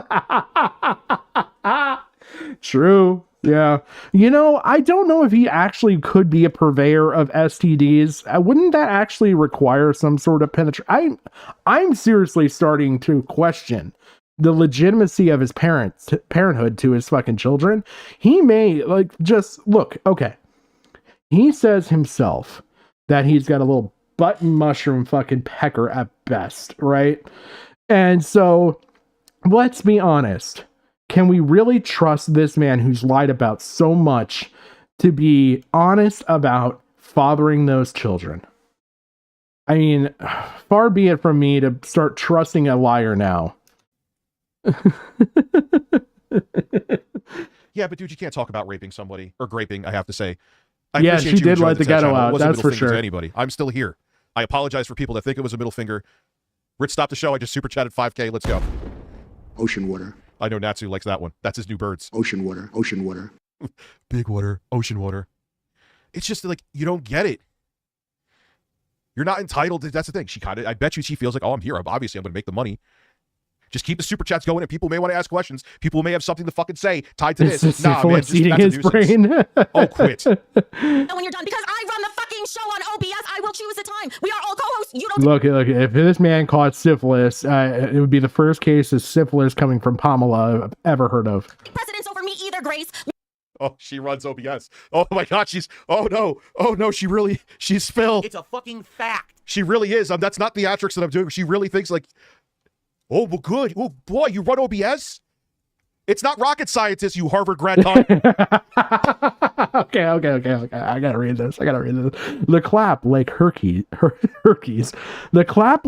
True. Yeah. You know, I don't know if he actually could be a purveyor of STDs. Wouldn't that actually require some sort of penetration? I'm seriously starting to question the legitimacy of his parenthood to his fucking children. He may, like, just look, okay. He says himself that he's got a little button mushroom fucking pecker at best, right? And so, let's be honest. Can we really trust this man who's lied about so much to be honest about fathering those children? I mean, far be it from me to start trusting a liar now. Yeah, but dude, you can't talk about raping somebody or graping, I have to say. I yeah, appreciate she you did let enjoyed the Ted ghetto channel. It out. wasn't That's middle for finger to sure. anybody. I'm still here. I apologize for people that think it was a middle finger. Rich, stop the show. I just super chatted 5K. Let's go. Ocean water. I know Natsu likes that one. That's his new birds. Ocean water. Ocean water. Big water. Ocean water. It's just like, you don't get it. You're not entitled to, that's the thing. I bet you she feels like, oh, I'm here. Obviously, I'm going to make the money. Just keep the super chats going, and people may want to ask questions. People may have something to fucking say tied to this. Nah, man, just, eating his brain. Oh, quit. When you're done, because I run the fucking show on OBS, I will choose the time. We are all co-hosts. You don't. Look, if this man caught syphilis, it would be the first case of syphilis coming from Pamela I've ever heard of. Precedence over me either, Grace. Oh, she runs OBS. Oh my God, oh no, she's Phil. It's a fucking fact. She really is. That's not theatrics that I'm doing. She really thinks like, oh, well, good. Oh boy, you run OBS? It's not rocket scientist, you Harvard grad cunt. Okay. I gotta read this. The clap, like herpes. The clap,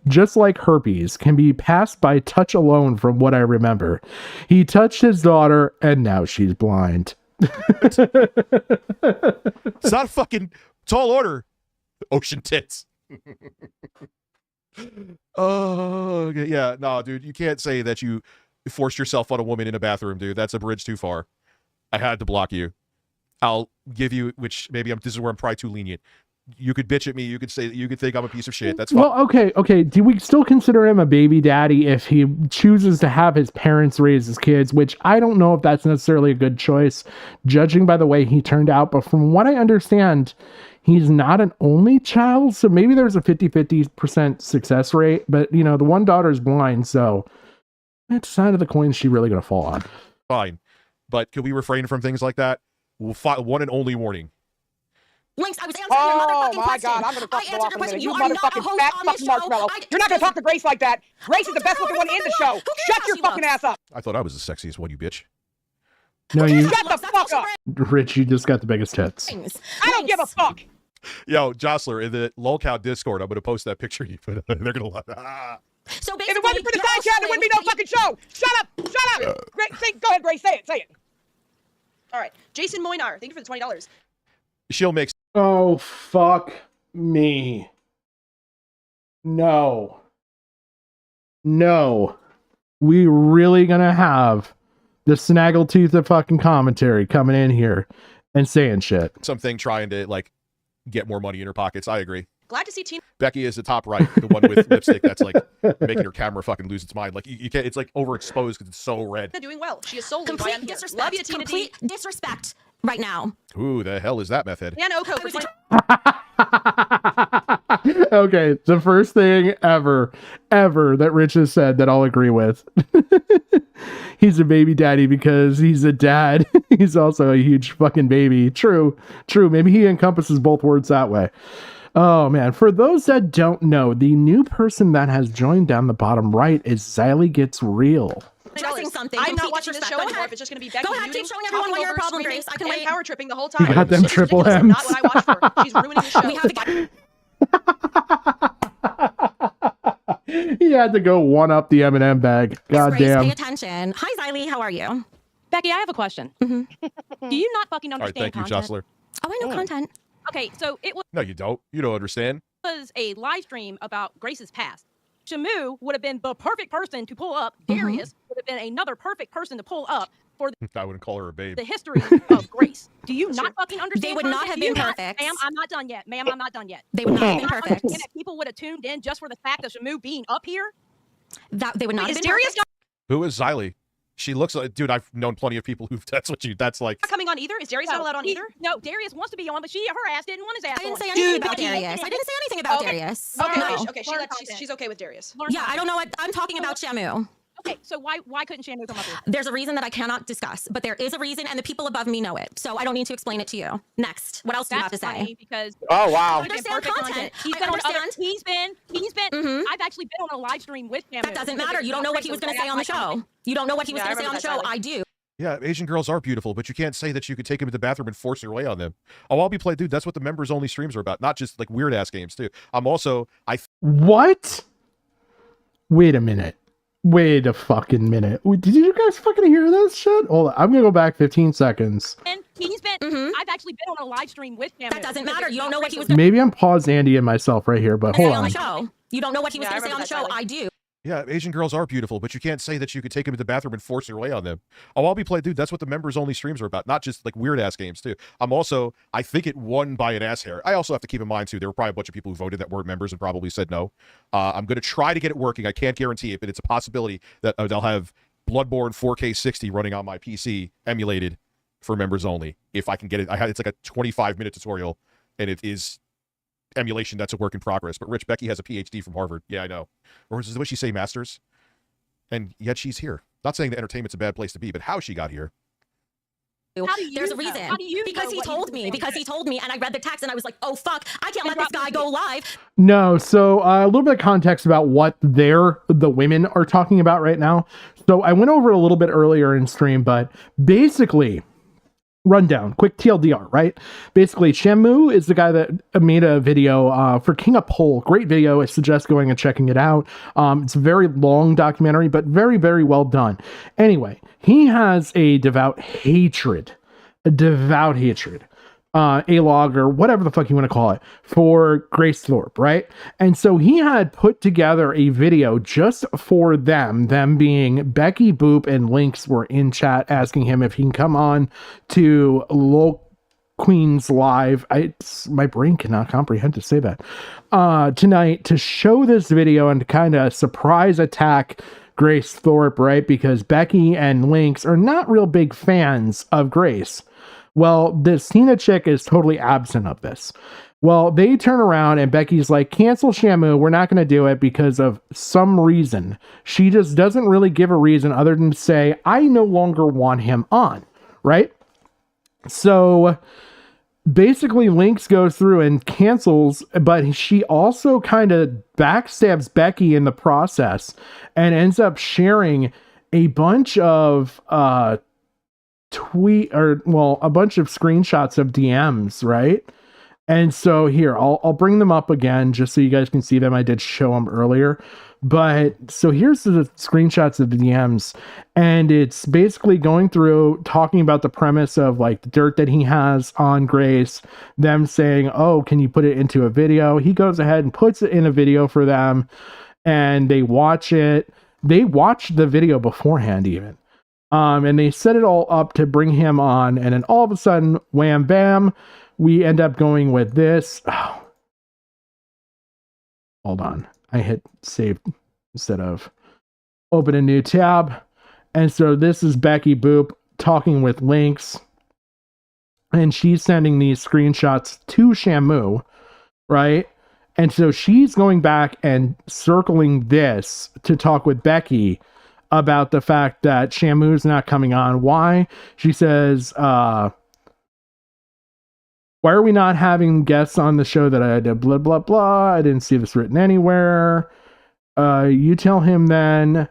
just like herpes, can be passed by touch alone from what I remember. He touched his daughter, and now she's blind. It's not fucking tall order. Ocean tits. Oh, okay. Yeah, no, dude, you can't say that you forced yourself on a woman in a bathroom, dude. That's a bridge too far. I had to block you. I'll give you, which maybe this is where I'm probably too lenient. You could bitch at me. You could say, you could think I'm a piece of shit. That's fine. Well, okay. Do we still consider him a baby daddy if he chooses to have his parents raise his kids? Which I don't know if that's necessarily a good choice, judging by the way he turned out. But from what I understand, he's not an only child, so maybe there's a 50% success rate. But the one daughter's blind, so which side of the coin is she really going to fall on? Fine, but can we refrain from things like that? We'll one and only warning. Links, I was answering your motherfucking my question. God, I'm gonna I fucking answered your question. You are not a motherfucking host fat on this fucking show. marshmallow. You're not gonna talk to Grace like that. Grace is the best looking one in the show. Shut your fucking ass up. I thought I was the sexiest one, you bitch. No, you. Shut the fuck up. Rich, you just got the biggest hits. I don't give a fuck. Yo, Jostler, in the lolcow Discord, I'm gonna post that picture you put. They're gonna laugh. So if it wasn't for the side chat, there wouldn't be no fucking show. Shut up. Shut up. Go ahead, Grace. Say it. Say it. All right, Jason Moinar, thank you for the $20. She'll make. Oh, fuck me. No. No. We really gonna have the snaggletooth of fucking commentary coming in here and saying shit. Something trying to, like, get more money in her pockets. I agree. Glad to see Tina. Becky is the top right, the one with lipstick that's, like, making her camera fucking lose its mind. Like, you can't, it's, like, overexposed because it's so red. Doing well. She is solely complete why I'm here. disrespect. Love you, Tina Complete D. disrespect right now. Who the hell is that meth head? And Oko for 20. Okay, the first thing ever that Rich has said that I'll agree with. He's a baby daddy because he's a dad. He's also a huge fucking baby. True. Maybe he encompasses both words that way. Oh man, for those that don't know, the new person that has joined down the bottom right is Xylee Gets Real. Addressing something. I'm not complete watching this disrespect. show Go anymore ahead. if it's just going to be Becky Go ahead, muting, keep showing everyone talking why you're a over, problem, screaming, Grace. I can and wait. power tripping the whole time. You got them This is triple ridiculous. M's. Not what I watch for. She's ruining the show. We have to He had to go one up the M&M bag. God Grace, damn. pay attention. Hi, Xylee. How are you? Becky, I have a question. Do you not fucking All right, understand thank you, content? Jostler. Oh, I know content. Okay, so it No, you don't. You don't understand. was a live stream about Grace's past. Shamu would have been the perfect person to pull up. Darius would have been another perfect person to pull up for I wouldn't call her a babe. the history of Grace. Do you not fucking understand? They would not content? have Do you been not- perfect. Ma'am, I'm not done yet. Ma'am, I'm not done yet. They would not have Do you been perfect. understand that people would have tuned in just for the fact of Shamu being up here? That they would not Wait, have is been Darius perfect. Who is Xylee? She looks like, dude, I've known plenty of people who've, that's like, not coming on either? Is Darius not allowed on either? No, Darius wants to be on, but her ass didn't want his ass I didn't on. say anything Dude, about Becky. Darius. I didn't say anything about Okay. Darius. Okay, No. okay, she's okay with Darius. Yeah, I don't know what I'm talking about. Shamu. Okay, so why couldn't Shamu come up here? There's a reason that I cannot discuss, but there is a reason, and the people above me know it. So I don't need to explain it to you. Next, what else do you have to That's say? funny because Oh, wow. I understand content. He's I been on other, understand. he's been. Mhm. I've actually been on a live stream with Shamu. That doesn't matter. You don't know what he was going to say on the show. You don't know what he was Yeah, I going to say on the remember show. that, I do. yeah, Asian girls are beautiful, but you can't say that you could take them to the bathroom and force your way on them. Oh, I'll be playing, dude. That's what the members only streams are about. Not just like weird ass games too. I'm also, What? Wait a minute. Wait a fucking minute. Did you guys fucking hear this shit? Hold on. I'm gonna go back 15 seconds. And he's been. Mhm. I've actually been on a live stream with Shamu. That doesn't matter. You don't know what he was going Maybe I'm pause Andy and myself right here, but to say hold on the on. show. You don't know what he was Yeah, I going to say on the remember show. that, I do. yeah, Asian girls are beautiful, but you can't say that you could take them to the bathroom and force your way on them. Oh, I'll be playing, dude. That's what the members only streams are about. Not just like weird ass games too. I'm also, I think it won by an ass hair. I also have to keep in mind too, there were probably a bunch of people who voted that weren't members and probably said no. I'm going to try to get it working. I can't guarantee it, but it's a possibility that I'll have Bloodborne 4K 60 running on my PC emulated for members only. If I can get it, it's like a 25-minute tutorial, and it is emulation that's a work in progress. But Rich, Becky has a PhD from Harvard. Yeah, I know. Or is what she say, masters? And yet she's here. Not saying that entertainment's a bad place to be, but how she got here. How do you There's a know? reason. How do you Because know he what told me. Because he told me, and I read the text, and I was like, oh fuck, I can't let this guy go live. No, so a little bit of context about what the women are talking about right now. So I went over it a little bit earlier in stream, but basically, rundown, quick TLDR, right? Basically, Shamu is the guy that made a video for King of Pole. Great video. I suggest going and checking it out. It's a very long documentary, but very, very well done. Anyway, he has a devout hatred, a log or whatever the fuck you want to call it, for Grace Thorpe, right? And so he had put together a video just for them being Becky, Boop, and Lynx were in chat asking him if he can come on to Lol Queens Live. My brain cannot comprehend to say that. Tonight to show this video and to kind of surprise attack Grace Thorpe, right? Because Becky and Lynx are not real big fans of Grace. Well, this Tina chick is totally absent of this. Well, they turn around and Becky's like, cancel Shamu. We're not going to do it because of some reason. She just doesn't really give a reason other than to say, I no longer want him on, right? So basically Lynx goes through and cancels, but she also kind of backstabs Becky in the process and ends up sharing a bunch of a bunch of screenshots of DMs, right? And so here, I'll bring them up again just so you guys can see them. I did show them earlier. But so here's the screenshots of the DMs, and it's basically going through talking about the premise of like the dirt that he has on Grace, them saying, oh, can you put it into a video? He goes ahead and puts it in a video for them, and they watch it. They watched the video beforehand even. And they set it all up to bring him on, and then all of a sudden, wham bam, we end up going with this. Oh. Hold on. I hit save instead of open a new tab. And so this is Becky Boop talking with Lynx. And she's sending these screenshots to Shamu, right? And so she's going back and circling this to talk with Becky about the fact that Shamu's not coming on. Why? She says, why are we not having guests on the show that I did blah, blah, blah. I didn't see this written anywhere. You tell him then.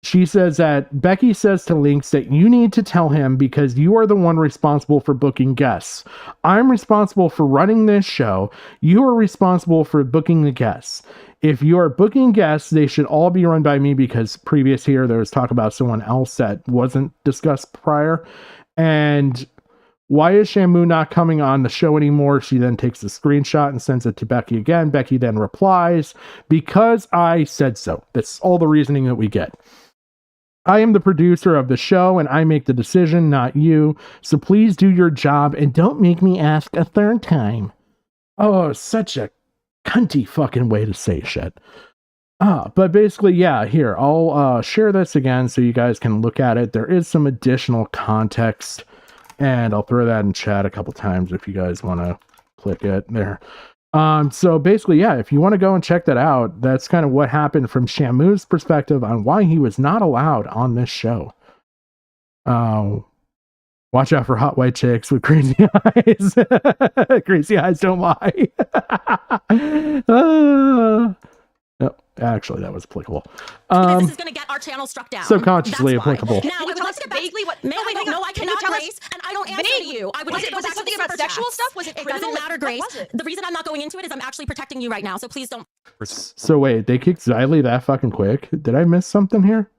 She says that Becky says to Lynx that you need to tell him because you are the one responsible for booking guests. I'm responsible for running this show. You are responsible for booking the guests. If you are booking guests, they should all be run by me because previous here there was talk about someone else that wasn't discussed prior. And why is Shamu not coming on the show anymore? She then takes the screenshot and sends it to Becky again. Becky then replies, because I said so. That's all the reasoning that we get. I am the producer of the show and I make the decision, not you. So please do your job and don't make me ask a third time. Oh, such a cunty fucking way to say shit. But basically, yeah, here, I'll share this again so you guys can look at it. There is some additional context. And I'll throw that in chat a couple times if you guys want to click it there. So basically, yeah, if you want to go and check that out, that's kind of what happened from Shamu's perspective on why he was not allowed on this show. Watch out for hot white chicks with crazy eyes. Crazy eyes don't lie. No, actually, that was applicable. Because this is going to get our channel struck down. Subconsciously applicable. Now, I would like to vaguely what? No, I cannot, Grace, and I don't answer to you. I would like to go was back it something to the about super sexual chats. stuff? Was it criminal? doesn't matter, Grace. The reason I'm not going into it is I'm actually protecting you right now. So please don't. So wait, they kicked Xylee that fucking quick? Did I miss something here?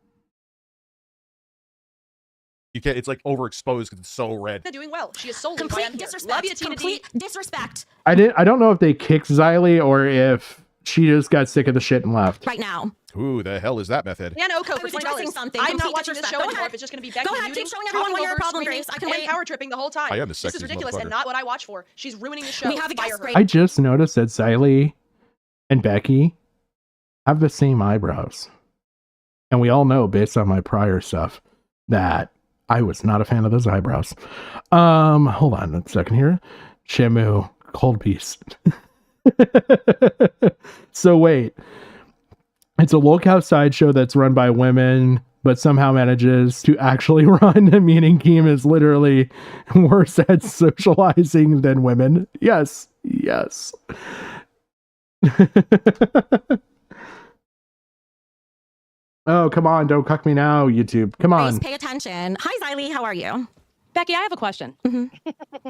You can't. It's like overexposed because it's so red. Doing well. She is solely Complete disrespect. Love you, Tina Complete disrespect. I don't know if they kicked Xylee or if she just got sick of the shit and left. Right now. Who the hell is that method? Yeah, no, for I was addressing $20. something. I'm not Complete watching this show disrespect. Go anymore ahead. if it's just going to be Becky Go ahead, muting, keep showing everyone talking why you're a over, problem, screaming, Grace. I can and wait. power tripping the whole time. I am the This is sexiest ridiculous and motherfucker. not what I watch for. She's ruining the show. We have a Fire guest her. break. I just noticed that Xylee and Becky have the same eyebrows. And we all know, based on my prior stuff, that I was not a fan of those eyebrows. Hold on a second here. Shamu, cold piece. So wait. It's a lolcows sideshow that's run by women, but somehow manages to actually run, meaning Keem is literally worse at socializing than women. Yes. Oh, come on. Don't cuck me now, YouTube. Come on. Grace, pay attention. Hi, Xylee. How are you? Becky, I have a question. Do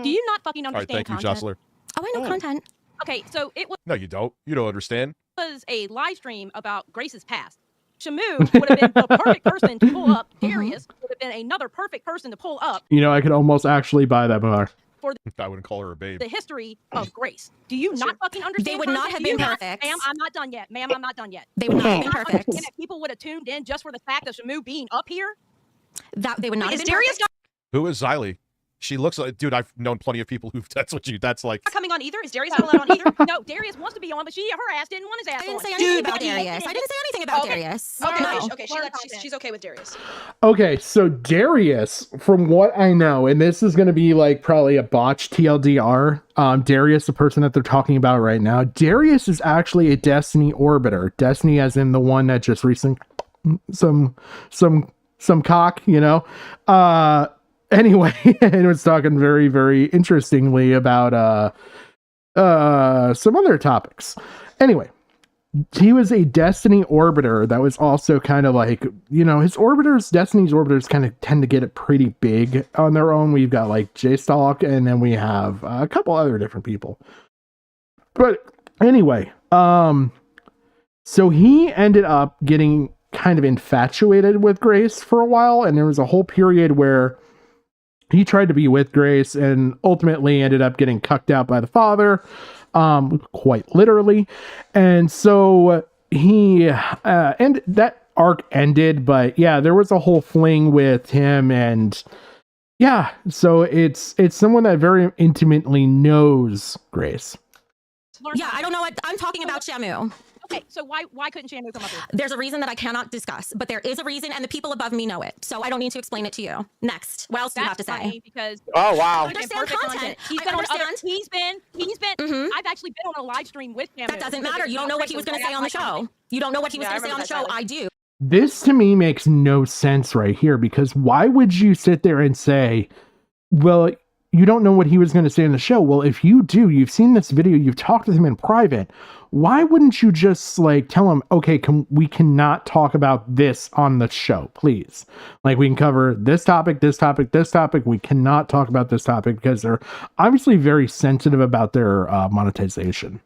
you not fucking All right, understand thank you, content? Jostler. Oh, I know content. Okay, so it No, you don't. You don't understand. was a live stream about Grace's past. Shamu would have been the perfect person to pull up. Darius would have been another perfect person to pull up You know, I could almost actually buy that bar. for I wouldn't call her a babe. the history of Grace. Do you not fucking understand? They would not content? have Do you been not- perfect. Ma'am, I'm not done yet. Ma'am, I'm not done yet. They would not have been Do you not perfect. understand that people would have tuned in just for the fact of Shamu being up here? That they would not Is have been Darius perfect. Who is Xylee? She looks like, dude, I've known plenty of people who, that's like, not coming on either? Is Darius not allowed on either? No, Darius wants to be on, but her ass didn't want his ass I didn't on. say anything Dude, about Becky. Darius. I didn't say anything about Okay. Darius. Okay, No. okay, she's okay with Darius. Okay, so Darius, from what I know, and this is going to be like probably a botched TLDR, Darius, the person that they're talking about right now, Darius is actually a Destiny orbiter. Destiny as in the one that just recent some cock, you know? anyway, and was talking very, very interestingly about some other topics. Anyway, he was a Destiny orbiter that was also kind of like, you know, Destiny's orbiters kind of tend to get it pretty big on their own. We've got like J-Stalk, and then we have a couple other different people. But anyway, so he ended up getting kind of infatuated with Grace for a while, and there was a whole period where he tried to be with Grace and ultimately ended up getting cucked out by the father, quite literally. And so he and that arc ended, but yeah, there was a whole fling with him, and yeah, so it's someone that very intimately knows Grace. Yeah, I don't know what I'm talking about, Shamu. Okay, so why couldn't Shamu come up here? There's a reason that I cannot discuss, but there is a reason, and the people above me know it. So I don't need to explain it to you. Next, what else do you have to say? Because Oh wow. Understand content. He's been on other, he's been. I've actually been on a live stream with Shamu. That doesn't matter. You don't know what he was going to say on the show. You don't know what he was going to say on the show. I do. This to me makes no sense right here, because why would you sit there and say, well, you don't know what he was going to say in the show? Well, if you do, you've seen this video, you've talked with him in private, why wouldn't you just like tell him, okay, we cannot talk about this on the show, please? Like, we can cover this topic, this topic, this topic. We cannot talk about this topic because they're obviously very sensitive about their monetization.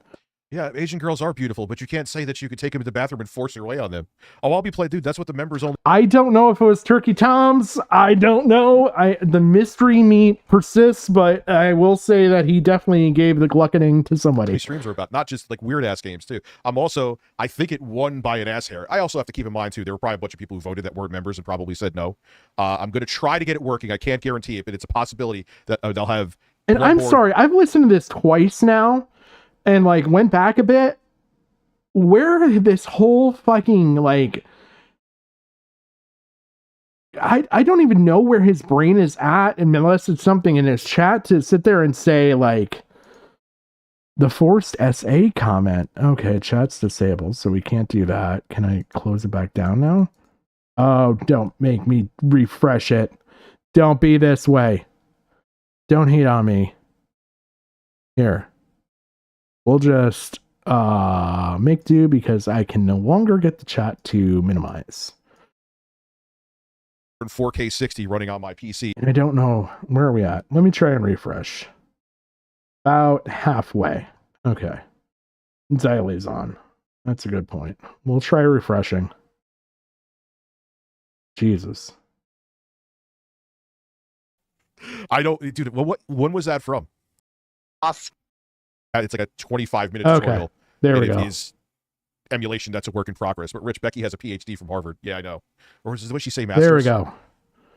Yeah, Asian girls are beautiful, but you can't say that you could take them to the bathroom and force your way on them. Oh, I'll be played, dude. That's what the members only. I don't know if it was Turkey Tom's. I don't know. The mystery meat persists, but I will say that he definitely gave the gluckening to somebody. These streams are about not just like weird ass games too. I think it won by an ass hair. I also have to keep in mind too, there were probably a bunch of people who voted that weren't members and probably said no. I'm going to try to get it working. I can't guarantee it, but it's a possibility that they'll have. And I'm sorry, I've listened to this twice now. And like went back a bit, where this whole fucking like, I don't even know where his brain is at, unless it's something in his chat to sit there and say like, the forced SA comment. Okay, chat's disabled, so we can't do that. Can I close it back down now? Oh, don't make me refresh it. Don't be this way. Don't hate on me. Here. We'll just make do because I can no longer get the chat to minimize. 4K 60 running on my PC. I don't know. Where are we at? Let me try and refresh. About halfway. Okay. Xyle's on. That's a good point. We'll try refreshing. Jesus. I don't, dude. When was that from? It's like a 25-minute tutorial. There we go. Is emulation that's a work in progress. But Rich, Becky has a PhD from Harvard. Yeah, I know. Or what she say, masters? There we go.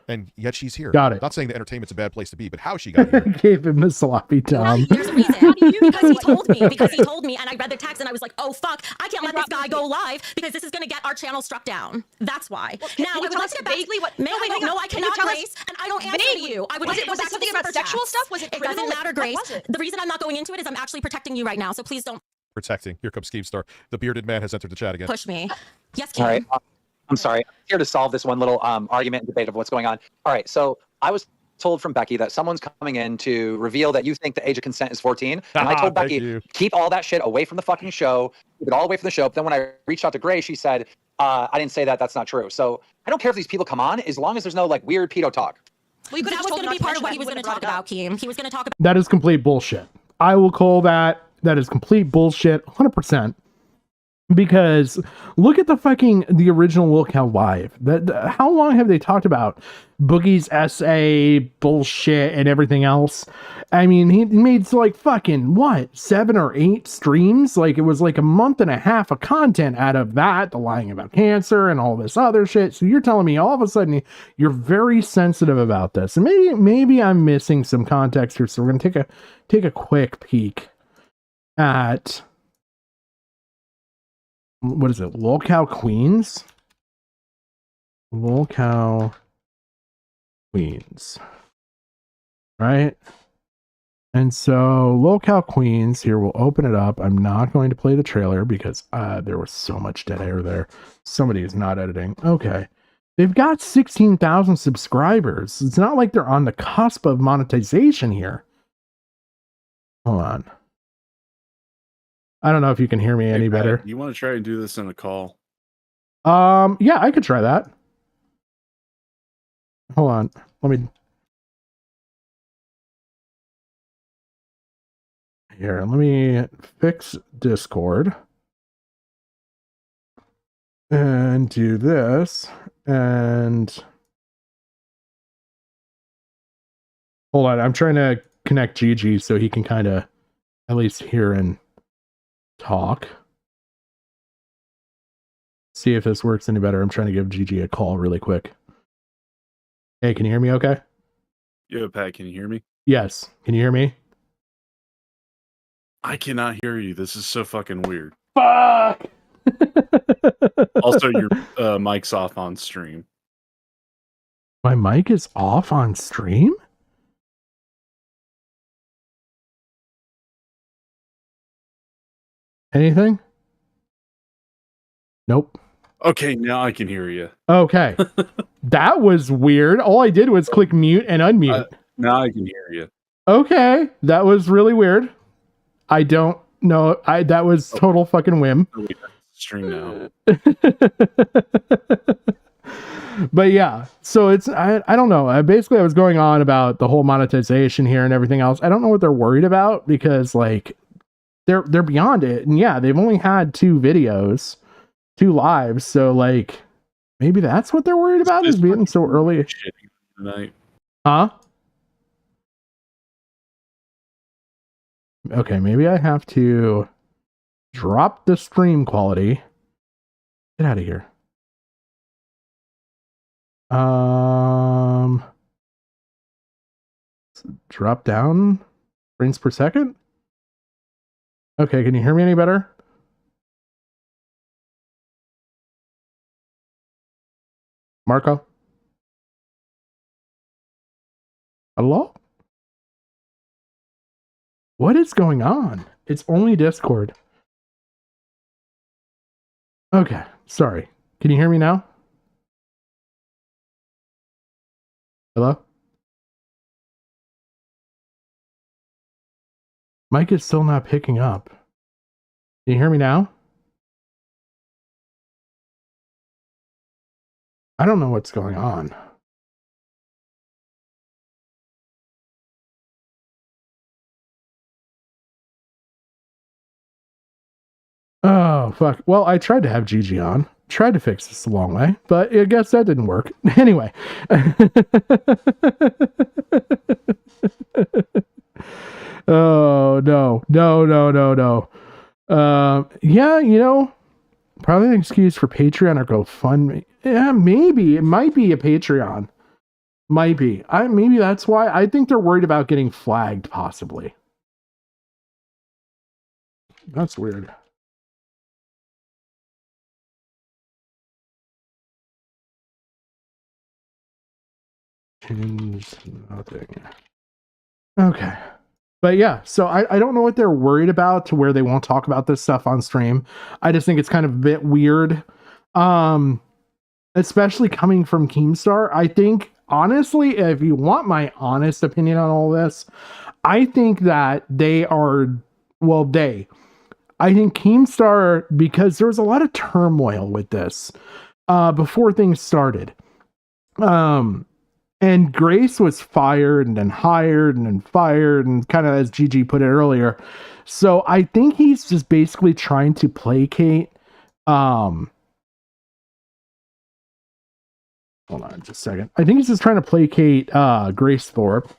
And yet she's here. Got it. Not saying that entertainment's a bad place to be, but how she got here. Gave him the sloppy Tom. There's a reason. Because he told me, and I read the text, and I was like, oh, fuck, I can't let this guy go live because this is going to get our channel struck down. That's why. Well, now, I would like to get back to... No, I cannot, Grace, and I don't answer to you. I would like to go back to something about sexual stuff? Was it criminal? It doesn't matter, Grace. The reason I'm not going into it is I'm actually protecting you right now, so please don't... Protecting. Here comes Scheme Star. The bearded man has entered the chat again. Push me. Yes, Kim. All right. I'm sorry. I'm here to solve this one little argument and debate of what's going on. All right. So I was told from Becky that someone's coming in to reveal that you think the age of consent is 14. And I told Becky, keep all that shit away from the fucking show. Keep it all away from the show. But then when I reached out to Grace, she said, I didn't say that. That's not true. So I don't care if these people come on as long as there's no like weird pedo talk. Well, that was going to be part of what he was going to talk about, Kim. He was going to talk about... That is complete bullshit. I will call that. That is complete bullshit. 100%. Because look at the original Lolcow Live. How long have they talked about Boogie's SA bullshit and everything else? I mean, he made like fucking what, 7 or 8 streams? Like it was like a month and a half of content out of that, the lying about cancer and all this other shit. So you're telling me all of a sudden you're very sensitive about this, and maybe I'm missing some context here. So we're gonna take a quick peek at. What is it? Lolcow Queens? Lolcow Queens. Right? And so Lolcow Queens, here, we'll open it up. I'm not going to play the trailer because there was so much dead air there. Somebody is not editing. Okay. They've got 16,000 subscribers. It's not like they're on the cusp of monetization here. Hold on. I don't know if you can hear me any better. You want to try and do this in a call? Yeah, I could try that. Hold on. Let me fix Discord and do this. And hold on, I'm trying to connect Gigi so he can kind of at least hear and talk. See if this works any better. I'm trying to give Gigi a call really quick. Hey, can you hear me okay? Yo, Pat, can you hear me? Yes. Can you hear me? I cannot hear you. This is so fucking weird. Fuck! Also, your mic's off on stream. My mic is off on stream? Anything? Nope. Okay, now I can hear you. Okay. That was weird. All I did was click mute and unmute. Now I can hear you. Okay. That was really weird. I don't know. That was total fucking whim. Oh, wait, stream now. But yeah, so it's I don't know. Basically I was going on about the whole monetization here and everything else. I don't know what they're worried about because like they're beyond it. And yeah, they've only had 2 videos, 2 lives, so like maybe that's what they're worried about is being so early. Tonight. Huh? Okay, maybe I have to drop the stream quality. Get out of here. Drop down frames per second. Okay, can you hear me any better? Marco? Hello? What is going on? It's only Discord. Okay, sorry. Can you hear me now? Hello? Mic is still not picking up. Can you hear me now? I don't know what's going on. Oh, fuck. Well, I tried to have Gigi on. Tried to fix this the long way, but I guess that didn't work. Anyway. Oh, no. No. Yeah, you know, probably an excuse for Patreon or GoFundMe. Yeah, maybe. It might be a Patreon. Might be. Maybe that's why. I think they're worried about getting flagged, possibly. That's weird. Change nothing. Okay. But yeah, so I don't know what they're worried about to where they won't talk about this stuff on stream. I just think it's kind of a bit weird. Especially coming from Keemstar. I think, honestly, if you want my honest opinion on all this, I think that I think Keemstar, because there was a lot of turmoil with this before things started. And Grace was fired and then hired and then fired, and kind of as Gigi put it earlier. So I think he's just basically trying to placate. Hold on just a second. I think he's just trying to placate Grace Thorpe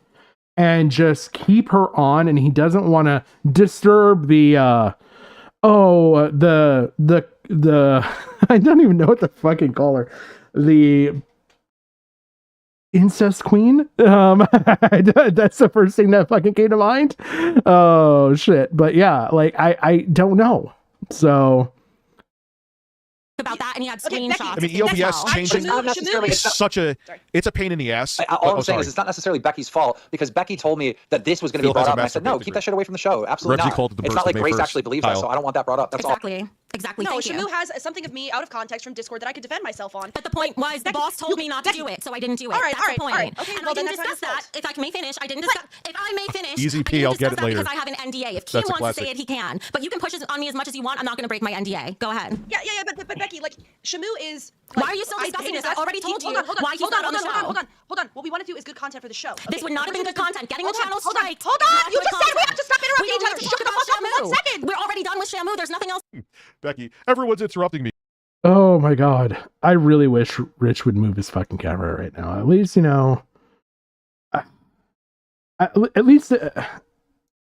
and just keep her on, and he doesn't want to disturb the I don't even know what to fucking call her. The incest queen. That's the first thing that fucking came to mind. Oh shit. But yeah, like I don't know. So about that, and he had screenshots. I mean, EOBS changing it's a pain in the ass. All I'm saying is it's not necessarily Becky's fault, because Becky told me that this was going to be brought up, and I said, no, keep that shit away from the show. Absolutely not. It's not like Grace actually believes that, so I don't want that brought up. That's all. Exactly. No, Thank Shamu you. has something of me out of context from Discord that I could defend myself on. But the point was, the boss told me not to do it, so I didn't do it. All right, That's all right, the point. all right. Okay, and well, I then didn't that's discuss not your that. If I may finish, I didn't discuss. If I may finish, Easy I P, didn't I'll discuss get it that later. because I have an NDA. If Keem That's a wants to say classic. it, he can. But you can push it on me as much as you want. I'm not going to break my NDA. Go ahead. Yeah, but Becky, like Shamu is. Like, Why are you still discussing this? I already told you why he's hold not on, on the show. Hold on. What we want to do is good content for the show. This would not have been good content. Getting the channel striked. Hold on. You just said we have to stop interrupting each other. Shut the fuck up for 1 second. We're already done with Shamu. There's nothing else. Becky, everyone's interrupting me. Oh my god. I really wish Rich would move his fucking camera right now. At least, you know, at least,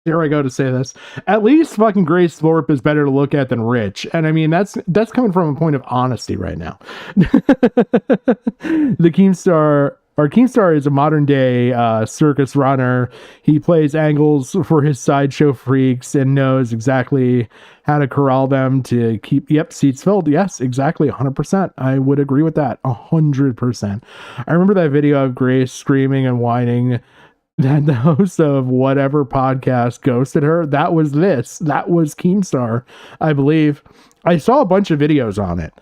here I go to say this. At least fucking Grace Thorpe is better to look at than Rich. And I mean, that's coming from a point of honesty right now. The Keemstar, our Keemstar is a modern day circus runner. He plays angles for his sideshow freaks and knows exactly how to corral them to keep, seats filled. Yes, exactly. 100%. I would agree with that. 100%. I remember that video of Grace screaming and whining that the host of whatever podcast ghosted her. That was Keemstar, I believe. I saw a bunch of videos on it.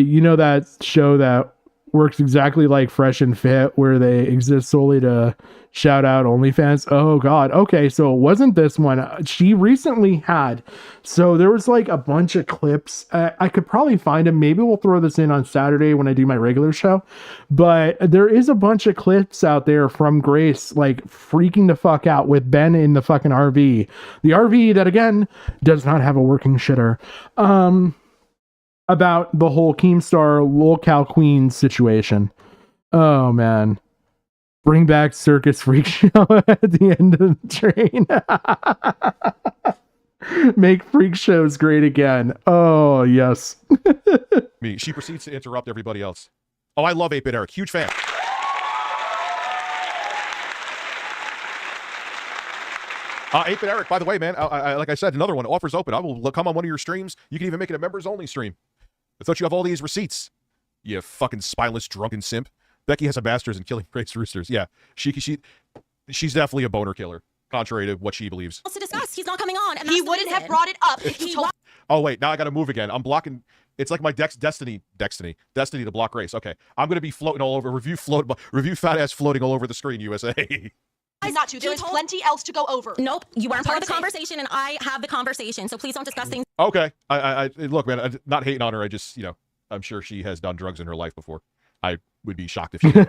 You know, that show that works exactly like Fresh and Fit, where they exist solely to shout out OnlyFans. Oh god. Okay, so it wasn't this one. She recently had, so there was like a bunch of clips. I could probably find them. Maybe we'll throw this in on Saturday when I do my regular show. But there is a bunch of clips out there from Grace like freaking the fuck out with Ben in the fucking RV. The RV that again does not have a working shitter. About the whole Keemstar lolcow queen situation. Oh man. Bring back Circus Freak Show at the end of the train. Make freak shows great again. Oh yes. She proceeds to interrupt everybody else. Oh, I love 8-Bit Eric. Huge fan. 8-Bit Eric, by the way, man, I like I said, another one, offers open. I will come on one of your streams. You can even make it a members only stream. I thought you have all these receipts. You fucking spineless drunken simp. Becky has a master's in killing Grace roosters. Yeah, she's definitely a boner killer, contrary to what she believes. To discuss, he's not coming on. And He wouldn't have brought it up if he told. Oh wait, now I got to move again. I'm blocking. It's like my destiny to block Grace. Okay, I'm gonna be floating all over. Review fat ass floating all over the screen. USA. Not to. There is plenty else to go over. Nope, you weren't part of the conversation, and I have the conversation. So please don't discuss things. Okay, I look, man. I'm not hating on her. I just, you know, I'm sure she has done drugs in her life before. I would be shocked if she did.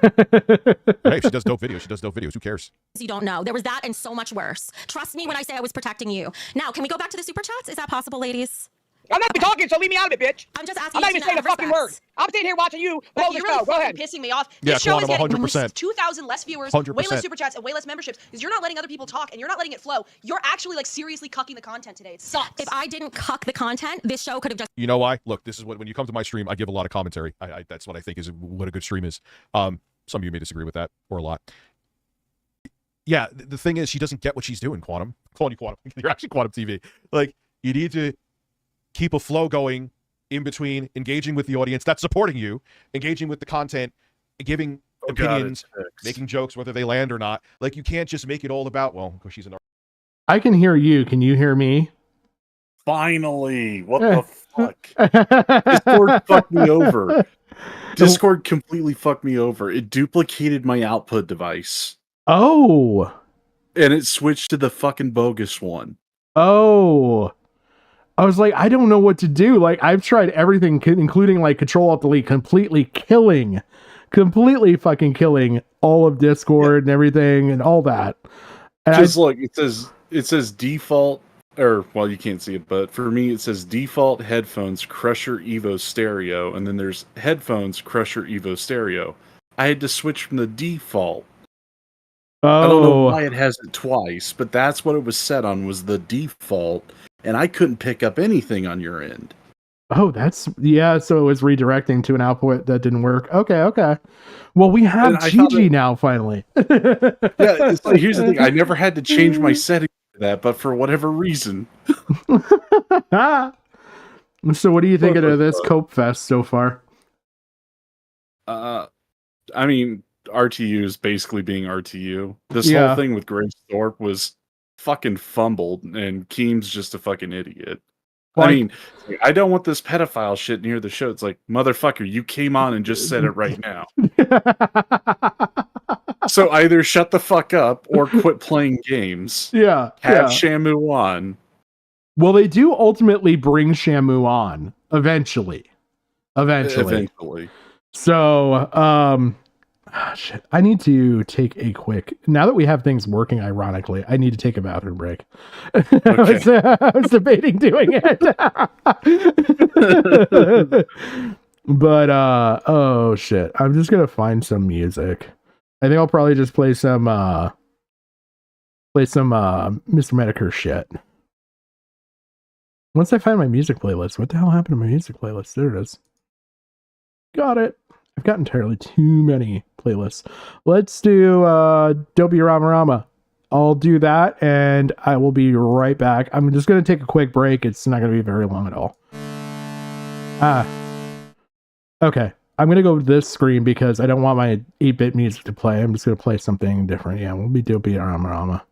Hey, if she does dope videos. She does dope videos. Who cares? You don't know. There was that and so much worse. Trust me when I say I was protecting you. Now, can we go back to the super chats? Is that possible, ladies? I'm not even talking, so leave me out of it, bitch. I'm just asking. I'm not even saying a fucking word. I'm sitting here watching you blow Becky, the you're show. really Go ahead. pissing me off. Yeah, This show is Quantum, getting 100%. 2,000 less viewers, 100%. way less super chats, and way less memberships because you're not letting other people talk and you're not letting it flow. You're actually like seriously cucking the content today. It sucks. If I didn't cuck the content, this show could have just. You know why? Look, this is what when you come to my stream, I give a lot of commentary. That's what I think is what a good stream is. Some of you may disagree with that, or a lot. Yeah, the thing is, she doesn't get what she's doing. Quantum, calling you Quantum. You're actually Quantum TV. Like, you need to keep a flow going in between engaging with the audience that's supporting you, engaging with the content, giving opinions, making jokes, whether they land or not. Like, you can't just make it all about, well, because she's an artist. I can hear you. Can you hear me? Finally. What the fuck? Discord fucked me over. Discord completely fucked me over. It duplicated my output device. Oh. And it switched to the fucking bogus one. Oh. I was like, I don't know what to do. Like, I've tried everything, including like Control-Alt-Delete, completely fucking killing all of Discord and everything and all that. And just look, it says default, or well, you can't see it, but for me it says default headphones Crusher Evo stereo, and then there's headphones Crusher Evo stereo. I had to switch from the default. I don't know why it has it twice, but that's what it was set on, was the default, and I couldn't pick up anything on your end. Oh, so it was redirecting to an output that didn't work. Okay. Well, we have Gigi now, finally. Yeah, like, here's the thing. I never had to change my settings for that, but for whatever reason. So what do you think of this Cope Fest so far? I mean, RTU is basically being RTU. This whole thing with Grace Thorpe was fucking fumbled, and Keem's just a fucking idiot. Well, I mean, I don't want this pedophile shit near the show. It's like, motherfucker, you came on and just said it right now. So either shut the fuck up or quit playing games. Yeah. Have Shamu on. Well, they do ultimately bring Shamu on eventually. So, shit. I need to take a quick. Now that we have things working, ironically, I need to take a bathroom break. Okay. I was debating doing it, but oh shit! I'm just gonna find some music. I think I'll probably just play some Mr. Medicare shit. Once I find my music playlist, what the hell happened to my music playlist? There it is. Got it. I've got entirely too many playlists. Let's do Dopey Rama Rama. I'll do that and I will be right back. I'm just going to take a quick break. It's not going to be very long at all. Okay. I'm going to go with this screen because I don't want my 8-bit music to play. I'm just going to play something different. Yeah, we'll be Dopey Rama Rama.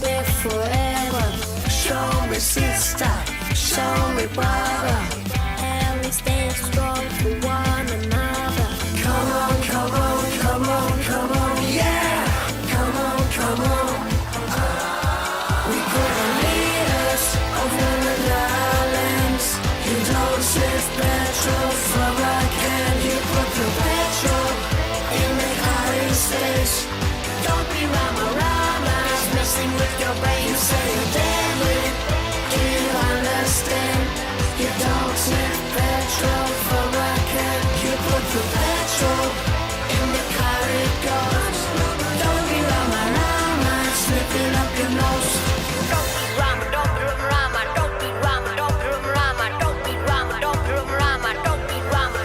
Live forever. Show me sister, show me brother, and we stand strong for one another. Come on, come on, come on, come on, yeah. Come on, come on. We put the leaders over the islands. You don't save petrol from a can. You put the petrol in the hiding space. Don't be Rama Rama. Messing with your brain, you say you're deadly. Do you understand? You don't sniff petrol from a can. You put the petrol in the car it goes. Don't be Rama Rama, sniffing up your nose. Don't be Rama, don't be Rama, don't be Rama, don't be Rama, don't be Rama, don't be Rama, don't be Rama.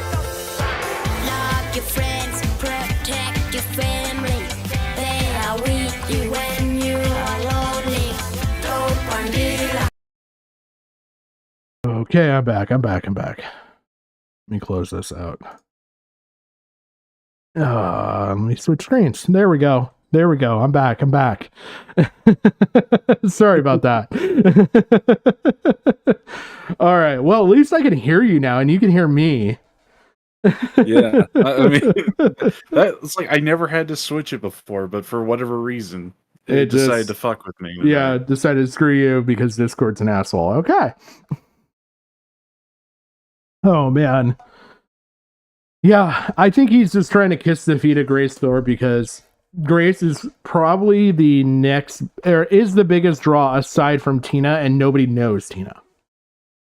Love your friends, protect your family. They are with you when you are lonely. Don't bandila. Okay, I'm back. Let me close this out. Let me switch screens. There we go. I'm back. Sorry about that. All right. Well, at least I can hear you now and you can hear me. Yeah. I mean, it's like I never had to switch it before, but for whatever reason, it decided to fuck with me. Yeah, decided to screw you because Discord's an asshole. Okay. Oh, man. Yeah, I think he's just trying to kiss the feet of Grace Thor because Grace is probably the biggest draw aside from Tina, and nobody knows Tina.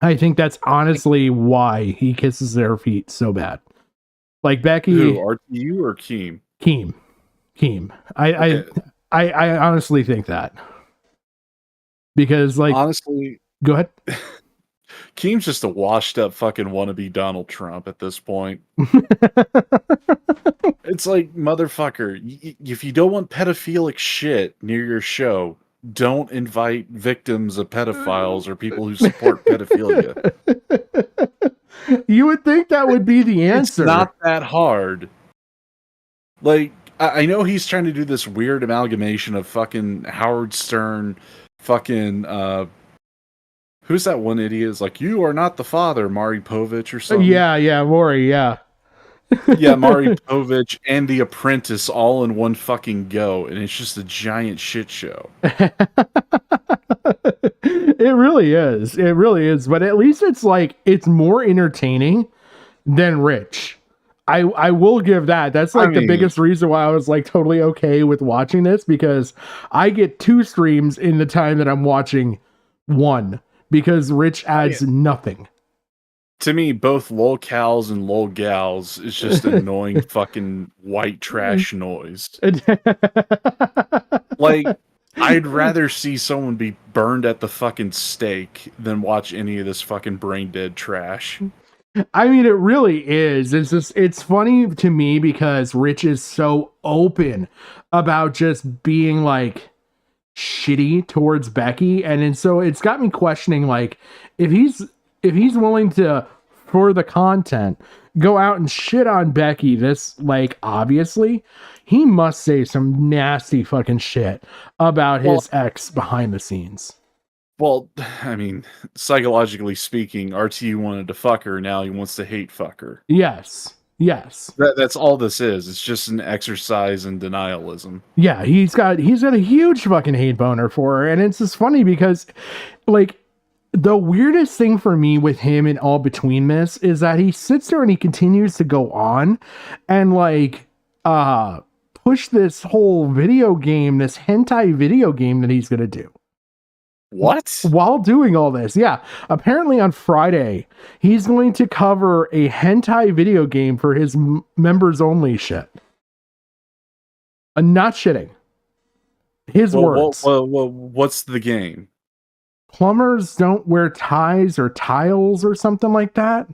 I think that's honestly why he kisses their feet so bad. Like Becky. Who, RTU or Keem? Keem. Okay. I honestly think that. Because, like, honestly, go ahead. Keem's just a washed up fucking wannabe Donald Trump at this point. It's like, motherfucker, if you don't want pedophilic shit near your show, don't invite victims of pedophiles or people who support pedophilia. You would think that would be the answer. It's not that hard. Like, I know he's trying to do this weird amalgamation of fucking Howard Stern, fucking, who's that one idiot? Is like, you are not the father, Maury Povich or something. Yeah, Maury, yeah. Yeah, Maury Povich and The Apprentice all in one fucking go, and it's just a giant shit show. It really is. But at least it's more entertaining than Rich. I will give that. That's the biggest reason why I was like totally okay with watching this, because I get 2 streams in the time that I'm watching one, because Rich adds nothing. To me, both lolcows and lolgals is just annoying fucking white trash noise. Like, I'd rather see someone be burned at the fucking stake than watch any of this fucking brain dead trash. I mean, it really is. It's funny to me because Rich is so open about just being like shitty towards Becky, and so it's got me questioning like if he's willing to, for the content, go out and shit on Becky this like obviously, he must say some nasty fucking shit about his ex behind the scenes. Well, I mean, psychologically speaking, RTU wanted to fuck her, now he wants to hate fuck her. Yes. That's all this is. It's just an exercise in denialism. Yeah, he's got a huge fucking hate boner for her, and it's just funny because like the weirdest thing for me with him in All Between this is that he sits there and he continues to go on and like push this whole video game, this hentai video game that he's gonna do. What? While doing all this, yeah. Apparently on Friday, he's going to cover a hentai video game for his members only shit. I'm not shitting. His words. What's the game? Plumbers don't wear ties or tiles or something like that.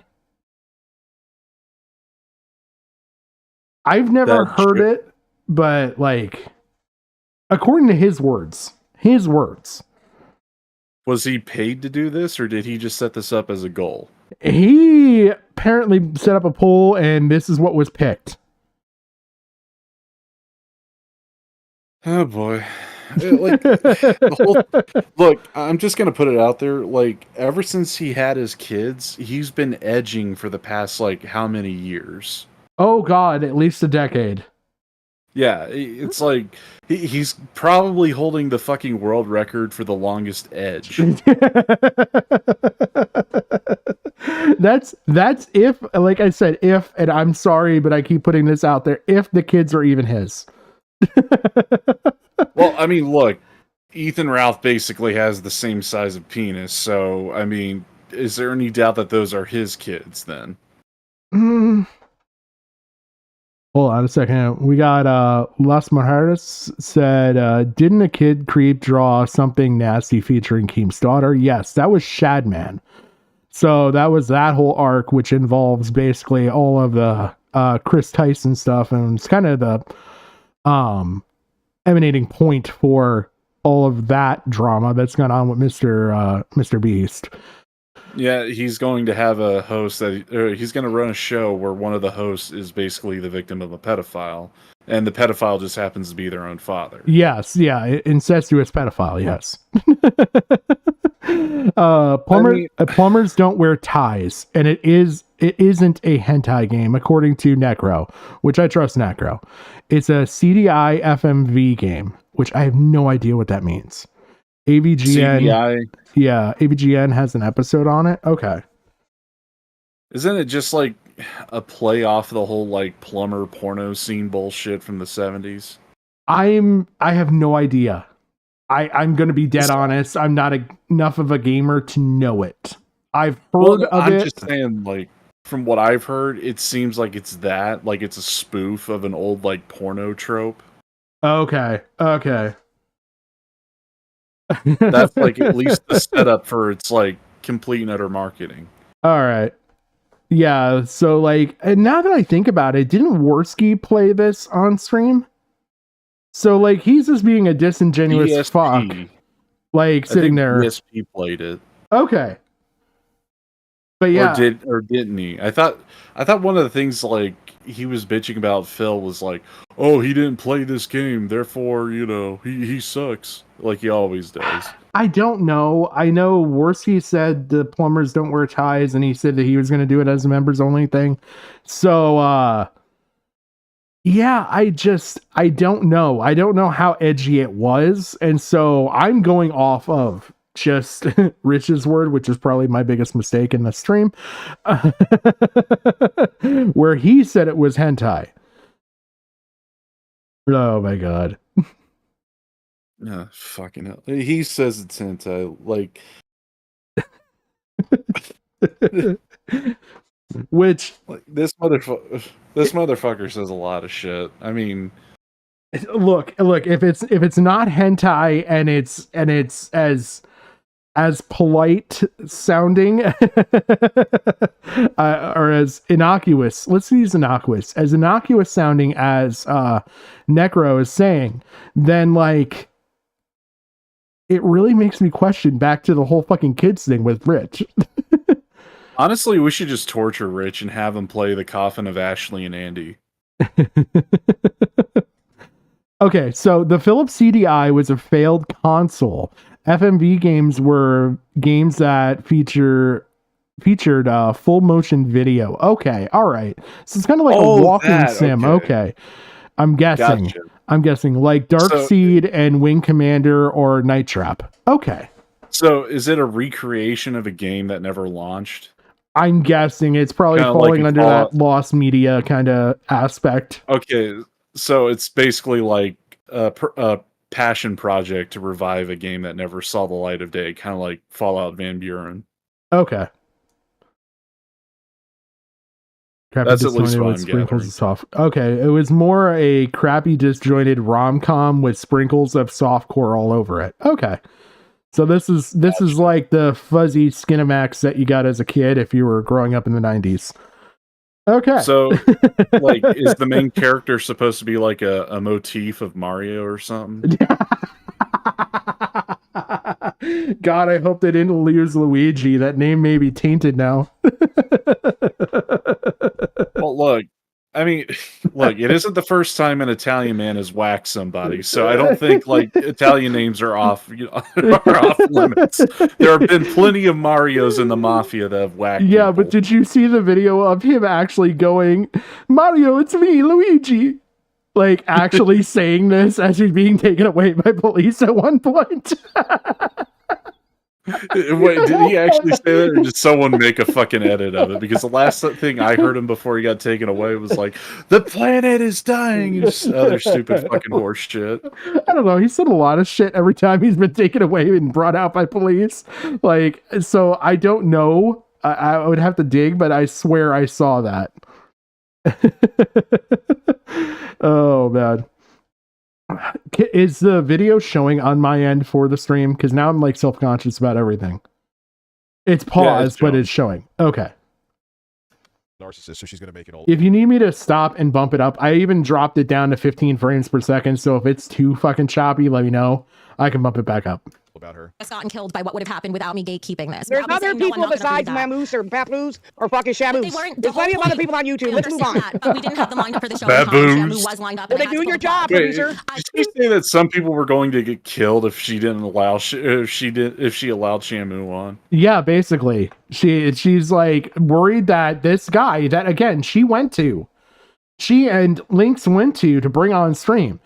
I've never heard it, but like, according to his words. Was he paid to do this, or did he just set this up as a goal? He apparently set up a poll, and this is what was picked. Oh boy. Look, I'm just gonna put it out there. Like, ever since he had his kids, he's been edging for the past like how many years? Oh God, at least a decade. Yeah, it's like he's probably holding the fucking world record for the longest edge. That's if, like I said, if, and I'm sorry, but I keep putting this out there, if the kids are even his. Well, I mean, look, Ethan Ralph basically has the same size of penis, so I mean, is there any doubt that those are his kids then? Hold on a second. We got Las Mujeres said, didn't a kid creep draw something nasty featuring Keem's daughter? Yes, that was Shadman. So that was that whole arc, which involves basically all of the Chris Tyson stuff, and it's kind of the emanating point for all of that drama that's going on with Mr. Beast. Yeah, he's going to have a host he's going to run a show where one of the hosts is basically the victim of a pedophile, and the pedophile just happens to be their own father. Yes, yeah, incestuous pedophile. Yes. Plumbers don't wear ties, and it isn't a hentai game according to Necro, which I trust Necro. It's a CDI FMV game, which I have no idea what that means. AVGN. CDI? Yeah, AVGN has an episode on it. Okay. Isn't it just like a play off the whole like plumber porno scene bullshit from the 70s? I have no idea. I'm going to be dead honest. I'm not enough of a gamer to know it. I've heard of it. I'm just saying, like, from what I've heard, it seems like it's that. Like, it's a spoof of an old, like, porno trope. Okay. That's, like, at least the setup for its, like, complete and utter marketing. All right. Yeah, so, like, and now that I think about it, didn't Worski play this on stream? So, like, he's just being a disingenuous ESP. fuck. Like, sitting there. ESP played it. Okay. But yeah. Or didn't he? I thought one of the things, like, he was bitching about Phil was like, oh, he didn't play this game, therefore, you know, he sucks. Like he always does. I don't know. I know Worski said the plumbers don't wear ties, and he said that he was going to do it as a members only thing. So, yeah, I don't know. I don't know how edgy it was. And so I'm going off of just Rich's word, which is probably my biggest mistake in the stream, where he said it was hentai. Oh my God. Fucking hell. He says it's hentai. Like, which, like, this motherfucker says a lot of shit. I mean, look, if it's not hentai and it's as polite sounding or as innocuous. Let's use innocuous. As innocuous sounding as Necro is saying, then like it really makes me question back to the whole fucking kids thing with Rich. Honestly, we should just torture Rich and have him play the coffin of Ashley and Andy. Okay, so the Philips CDI was a failed console. FMV games were games that featured full motion video. Okay, all right. So it's kind of like a walking sim. Okay. I'm guessing. Gotcha. I'm guessing like Darkseid and Wing Commander or Night Trap. Okay. So is it a recreation of a game that never launched? I'm guessing it's probably Kinda falling like under that lost media kind of aspect. Okay, so it's basically like a passion project to revive a game that never saw the light of day, kind of like Fallout Van Buren. Okay. Crappy That's at least disjointed what with I'm sprinkles gathering. of soft. Okay, it was more a crappy disjointed rom-com with sprinkles of softcore all over it. Okay. So this is like the fuzzy Skinamax that you got as a kid if you were growing up in the 90s. Okay. So, like, is the main character supposed to be like a motif of Mario or something? God, I hope they didn't lose Luigi. That name may be tainted now. Well, look, I mean, look, it isn't the first time an Italian man has whacked somebody, so I don't think like Italian names are off, are off limits. There have been plenty of Marios in the mafia that have whacked. Yeah, people. but did you see the video of him actually going, Mario, it's me, Luigi? Like actually saying this as he's being taken away by police at one point. Wait, did he actually say that, or did someone make a fucking edit of it? Because the last thing I heard him before he got taken away was like, "The planet is dying," and just other stupid fucking horse shit. I don't know. He said a lot of shit every time he's been taken away and brought out by police. Like, so I don't know. I would have to dig, but I swear I saw that. Oh man. Is the video showing on my end for the stream? Because now I'm like self-conscious about everything. It's paused, but it's showing. Okay. Narcissist, so she's gonna make it all. If you need me to stop and bump it up, I even dropped it down to 15 frames per second. So if it's too fucking choppy, let me know. I can bump it back up. About her. Just gotten killed by what would have happened without me gatekeeping this. There's Without me other saying, "No, I'm people not gonna besides read that." Mamoose or Papoose or fucking Shamoose. They weren't. There's plenty of other people on YouTube. I Let's move on. understand that, but we didn't have them lined up for the show. Baboons. Shamu was lined up. Well, and then I do had to your pull the job, plug. Wait, producer. did she say that some people were going to get killed if she didn't allow if she allowed Shamu on? Yeah, basically. She's like worried that this guy that again she and Lynx went to bring on stream.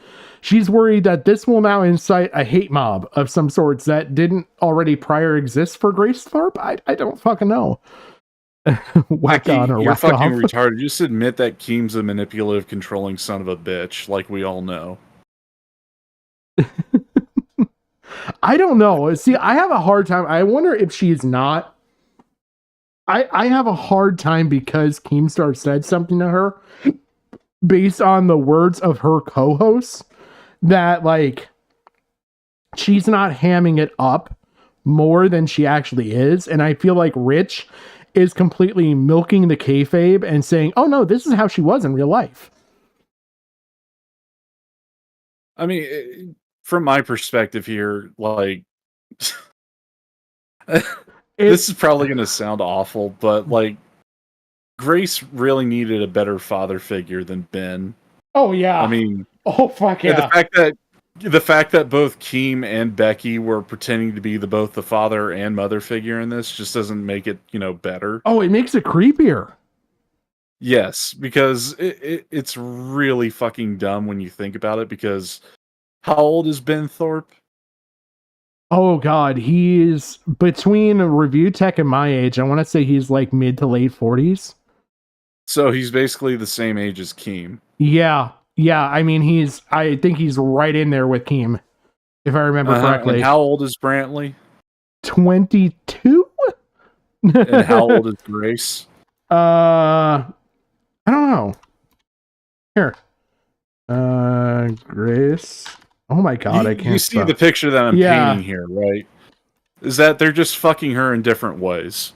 She's worried that this will now incite a hate mob of some sorts that didn't already prior exist for Grace Thorpe. I don't fucking know. Whack on or You're whack fucking off. retarded. Just admit that Keem's a manipulative, controlling son of a bitch, like we all know. I don't know. See, I have a hard time. I wonder if she's not. I have a hard time because Keemstar said something to her based on the words of her co-hosts that like she's not hamming it up more than she actually is. And I feel like Rich is completely milking the kayfabe and saying, oh no, this is how she was in real life. I mean, from my perspective here, like, this is probably going to sound awful, but like, Grace really needed a better father figure than Ben. Oh yeah. I mean, oh fuck yeah. The fact that both Keem and Becky were pretending to be both the father and mother figure in this just doesn't make it, better. Oh, it makes it creepier. Yes, because it's really fucking dumb when you think about it, because how old is Ben Thorpe? Oh god, he's between Review Tech and my age. I want to say he's like mid to late 40s. So he's basically the same age as Keem. Yeah. I mean, I think he's right in there with Keem, if I remember correctly. And how old is Brantley? 22? And how old is Grace? I don't know. Here. Grace. Oh my god, I can't. You see the picture that I'm painting here, right? is that they're just fucking her in different ways.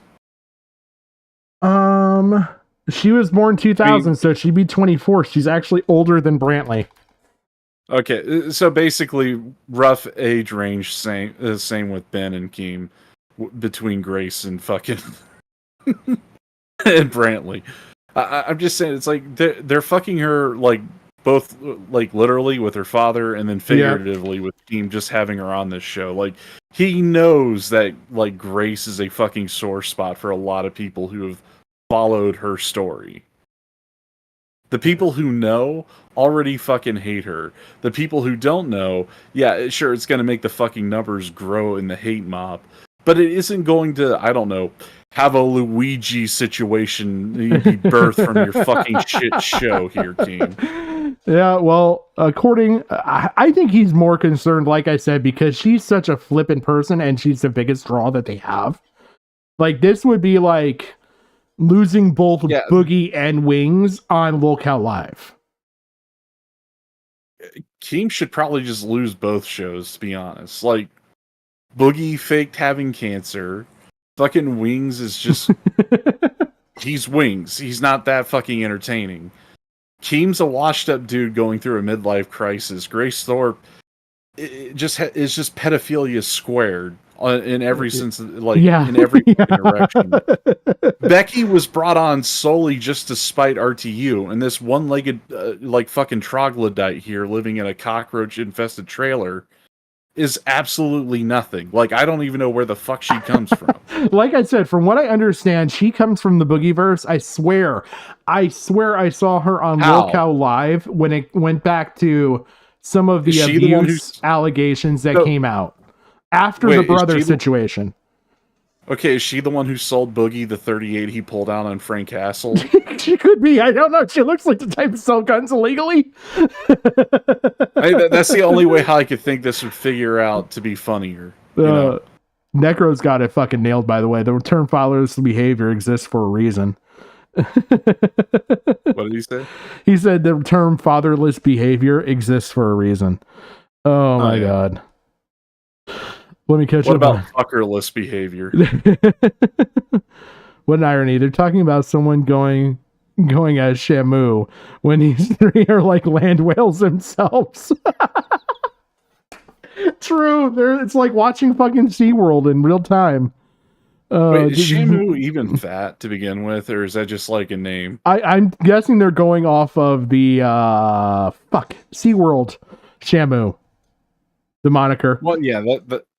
She was born 2000, so she'd be 24. She's actually older than Brantley. Okay, so basically, rough age range, same with Ben and Keem, between Grace and fucking and Brantley. I'm just saying, it's like they're fucking her like both like literally with her father, and then figuratively with Keem just having her on this show. Like he knows that like Grace is a fucking sore spot for a lot of people who have followed her story. The people who know already fucking hate her. The people who don't know, yeah, sure, it's going to make the fucking numbers grow in the hate mob. But it isn't going to, I don't know, have a Luigi situation be birthed from your fucking shit show here, King. Yeah, well, I think he's more concerned, like I said, because she's such a flippant person and she's the biggest draw that they have. Like, this would be like losing both Boogie and Wings on Lolcow Live. Keem should probably just lose both shows, to be honest. Like, Boogie faked having cancer. Fucking Wings is just... he's Wings. He's not that fucking entertaining. Keem's a washed-up dude going through a midlife crisis. Grace Thorpe is just pedophilia squared in every sense, like in every direction. Becky was brought on solely just to spite RTU, and this one-legged like fucking troglodyte here living in a cockroach-infested trailer is absolutely nothing. Like, I don't even know where the fuck she comes from. Like I said, from what I understand, she comes from the Boogieverse. I swear I saw her on Lolcow Live when it went back to some of the abuse allegations that came out after the brother situation. Okay, is she the one who sold Boogie the 38 he pulled out on Frank Castle? She could be. I don't know. She looks like the type to sell guns illegally. That's the only way how I could think this would figure out to be funnier. You know? Necro's got it fucking nailed, by the way. The term fatherless behavior exists for a reason. What did he say? He said the term fatherless behavior exists for a reason. Oh my God. Let me catch What up. about fuckerless behavior? What an irony. They're talking about someone going as Shamu when these three are like land whales themselves. True. It's like watching fucking SeaWorld in real time. Wait, is Shamu even fat to begin with, or is that just like a name? I'm guessing they're going off of the SeaWorld Shamu. The moniker. Well, yeah,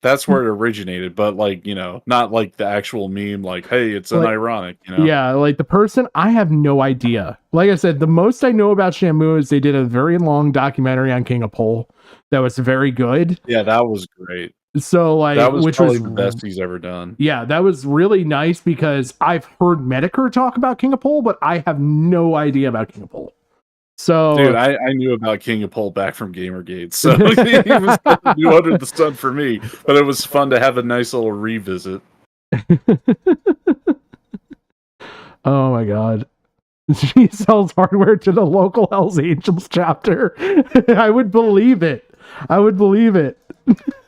that's where it originated, but like, you know, not like the actual meme, like, hey, it's an ironic, you know? Yeah, like the person, I have no idea. Like I said, the most I know about Shamu is they did a very long documentary on King of Pole that was very good. Yeah, that was great. So like, that was which probably was the best he's ever done. Yeah, that was really nice because I've heard Medicare talk about King of Pole, but I have no idea about King of Pole. So, dude, I knew about King of Pole back from Gamergate, so he was new under the sun for me. But it was fun to have a nice little revisit. Oh my God. She sells hardware to the local Hells Angels chapter. I would believe it.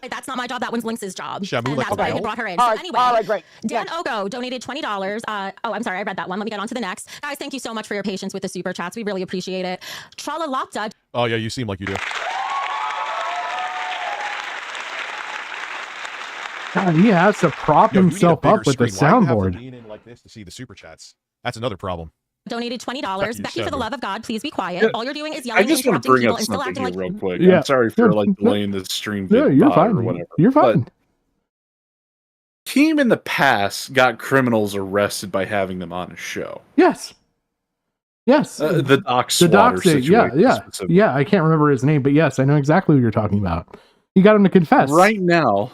That's not my job. That one's Lynx's job. Shamu, and like that's why I brought her in. All So right, anyway, all right, great. Dan Ogo donated $20. I'm sorry, I read that one. Let me get on to the next. Guys, thank you so much for your patience with the super chats. We really appreciate it. Tralalopta. Oh yeah, you seem like you do. God, he has to prop himself up with the soundboard. Lean in like this to see the super chats. That's another problem. Donated $20. Becky, for the love of God, please be quiet. All you're doing is yelling I just and want to interrupting bring people up and still something acting here like... real quick. Yeah. I'm sorry for like delaying the stream. Yeah, you're fine. Or whatever. You're fine. But Team in the past got criminals arrested by having them on a show. Yes. The Doc Swatter situation. Yeah. I can't remember his name, but yes, I know exactly what you're talking about. You got him to confess. Right now,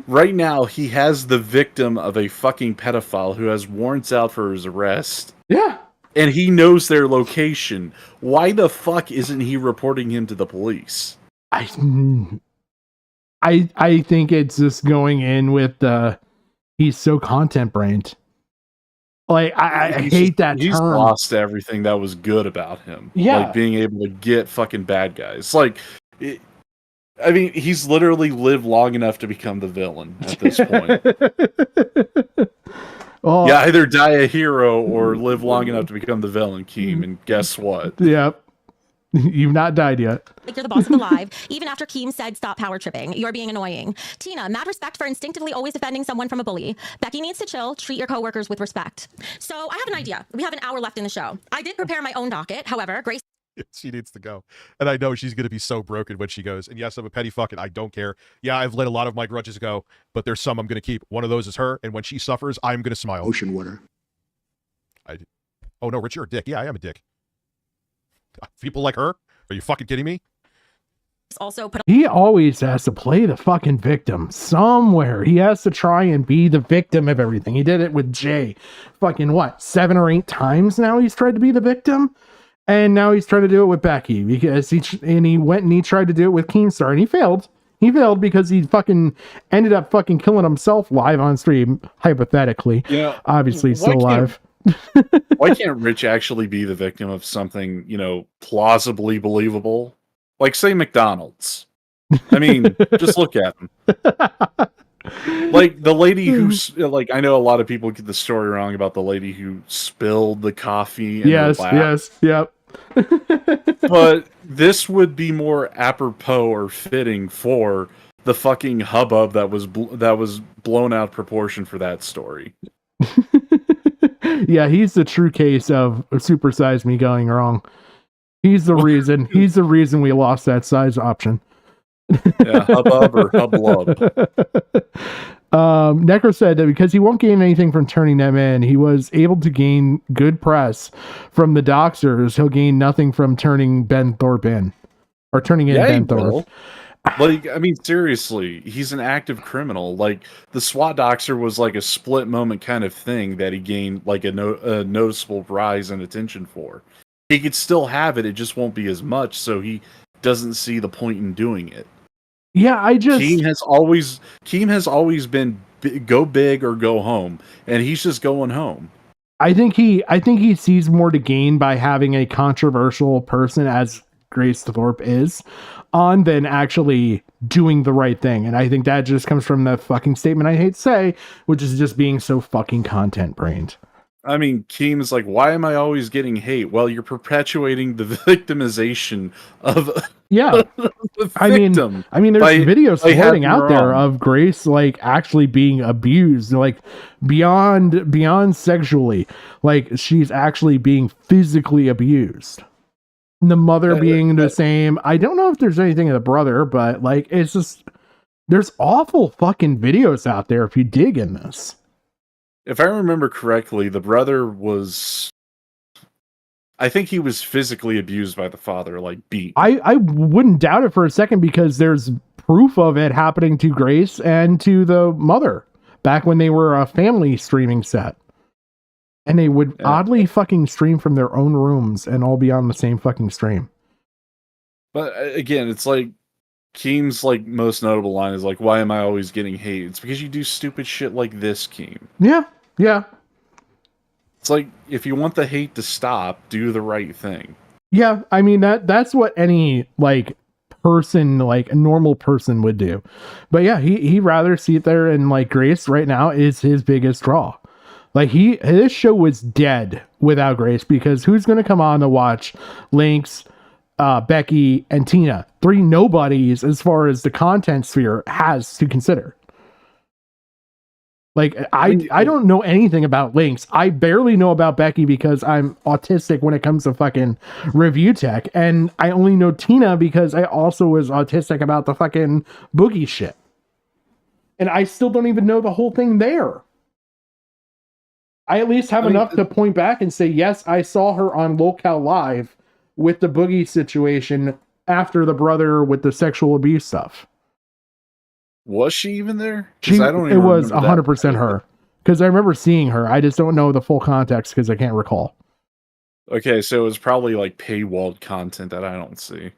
right now he has the victim of a fucking pedophile who has warrants out for his arrest. Yeah. And he knows their location. Why the fuck isn't he reporting him to the police? I think it's just going in with he's so content brained. Like I hate that he's term. Lost everything that was good about him. Yeah. Like being able to get fucking bad guys. Like I mean, he's literally lived long enough to become the villain at this point. Oh, Yeah, either die a hero or live long enough to become the villain, Keem. And guess what? Yep. You've not died yet. Like you're the boss of the live, even after Keem said stop power tripping. You're being annoying. Tina, mad respect for instinctively always defending someone from a bully. Becky needs to chill, treat your coworkers with respect. So I have an idea. We have an hour left in the show. I did prepare my own docket. However, Grace She needs to go. And I know she's going to be so broken when she goes. And yes, I'm a petty fuck and I don't care. Yeah, I've let a lot of my grudges go, but there's some I'm going to keep. One of those is her. And when she suffers, I'm going to smile. Ocean water. Oh no, Rich, you're a dick. Yeah, I am a dick. People like her? Are you fucking kidding me? also put He always has to play the fucking victim somewhere. He has to try and be the victim of everything. He did it with Jay. Fucking what? 7 or 8 times now he's tried to be the victim. And now he's trying to do it with Becky because he went and he tried to do it with Keemstar and he failed. He failed because he fucking ended up fucking killing himself live on stream, hypothetically. Yeah. Obviously he's still alive. Why can't Rich actually be the victim of something, plausibly believable? Like, say, McDonald's. I mean, just look at him. Like, the lady who's, I know a lot of people get the story wrong about the lady who spilled the coffee in her lap. Yes, yep. But this would be more apropos or fitting for the fucking hubbub that was blown out proportion for that story. Yeah, he's the true case of Super Size Me going wrong. He's the reason. He's the reason we lost that size option. Yeah, hubbub or hublub. Necro said that because he won't gain anything from turning them in, he was able to gain good press from the Doxers. He'll gain nothing from turning Ben Thorpe in. Or turning in Ben Thorpe. Like, I mean, seriously, he's an active criminal. Like, the SWAT Doxer was like a split moment kind of thing that he gained like a noticeable rise in attention for. He could still have it, it just won't be as much, so he doesn't see the point in doing it. Yeah, Keem has always been go big or go home, and he's just going home. I think he sees more to gain by having a controversial person as Grace Thorpe is on than actually doing the right thing. And I think that just comes from the fucking statement I hate to say, which is just being so fucking content brained. I mean, Keem's like, why am I always getting hate? Well, you're perpetuating the victimization of the victim. I mean, there's videos floating out there of Grace like actually being abused, like beyond sexually, like she's actually being physically abused. And the mother being the same. I don't know if there's anything in the brother, but like it's just there's awful fucking videos out there if you dig in this. If I remember correctly, the brother was... I think he was physically abused by the father, like beat. I wouldn't doubt it for a second because there's proof of it happening to Grace and to the mother back when they were a family streaming set. And they would oddly fucking stream from their own rooms and all be on the same fucking stream. But again, it's like Keem's like most notable line is like, why am I always getting hate? It's because you do stupid shit like this, Keem. Yeah. It's like, if you want the hate to stop, do the right thing. Yeah, I mean that's what any like person, like a normal person would do. But yeah, he'd rather sit there and like Grace right now is his biggest draw. Like his show was dead without Grace because who's gonna come on to watch Lynx, Becky, and Tina? 3 nobodies as far as the content sphere has to consider. Like, I don't know anything about Lynx. I barely know about Becky because I'm autistic when it comes to fucking review tech. And I only know Tina because I also was autistic about the fucking boogie shit. And I still don't even know the whole thing there. I at least have enough to point back and say, yes, I saw her on Lolcow Live with the boogie situation after the brother with the sexual abuse stuff. Was she even there? It was 100% her. Because I remember seeing her. I just don't know the full context because I can't recall. Okay, so it was probably like paywalled content that I don't see.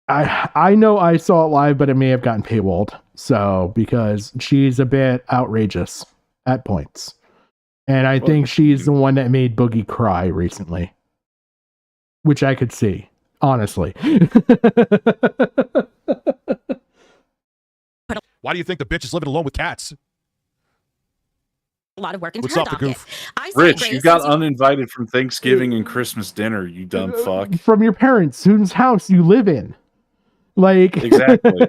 I know I saw it live, but it may have gotten paywalled. So, because she's a bit outrageous at points. And I think she's the one that made Boogie cry recently. Which I could see. honestly. Why do you think the bitch is living alone with cats? A lot of work into What's her up, the docket. goof? I say, Rich, Grace, you got since uninvited from Thanksgiving and Christmas dinner, you dumb fuck. From your parents whose house you live in. Like Exactly.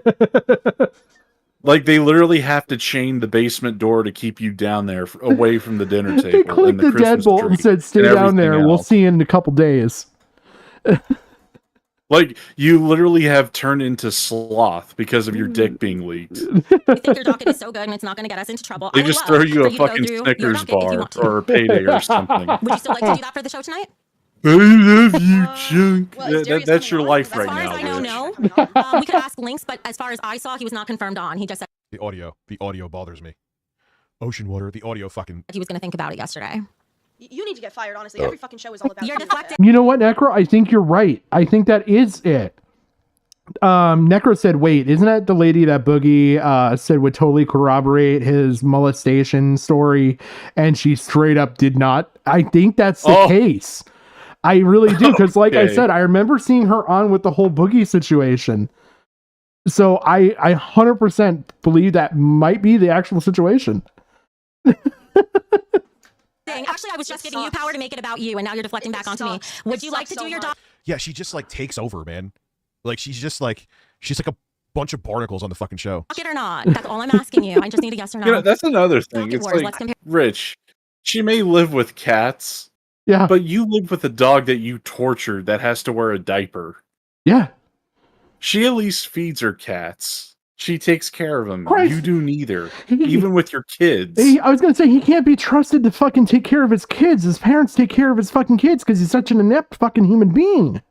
Like they literally have to chain the basement door to keep you down there away from the dinner table. They clicked and the the Christmas deadbolt tree and said, "Stay and down there. everything We'll else. see you in a couple days." Like you literally have turned into sloth because of your dick being leaked. you think your docket is so good and it's not going to get us into trouble, They I would just love throw you for a to go fucking through your Snickers docket if you bar want to. or a payday or something. Would you still like to do that for the show tonight? I love you, Chunk. well, is Darius That's your coming on? life As right far now. as I know, Rich. no. We could ask Links, but as far as I saw, he was not confirmed on. He just said The audio bothers me. Ocean water, the audio fucking. he was going to think about it yesterday. You need to get fired, honestly. Every fucking show is all about You're you. deflecting. You know what, Necro? I think you're right. I think that is it. Necro said, "Wait, isn't that the lady that Boogie said would totally corroborate his molestation story?" And she straight up did not. I think that's the case. I really do, because like I Okay. said, I remember seeing her on with the whole Boogie situation. So I 100% believe that might be the actual situation. Actually, I was just giving you power to make it about you, and now you're deflecting back onto me. Would you like to do your docket? Yeah, she just like takes over, man. Like she's like a bunch of barnacles on the fucking show. Or not? That's all I'm asking you. I just need a yes or no. You know, that's another thing. Docket It's wars, like, let's compare. Rich, she may live with cats, Yeah. but you live with a dog that you tortured that has to wear a diaper. Yeah. She at least feeds her cats. She takes care of them. Christ. You do neither. Even with your kids. I was going to say, he can't be trusted to fucking take care of his kids. His parents take care of his fucking kids because he's such an inept fucking human being.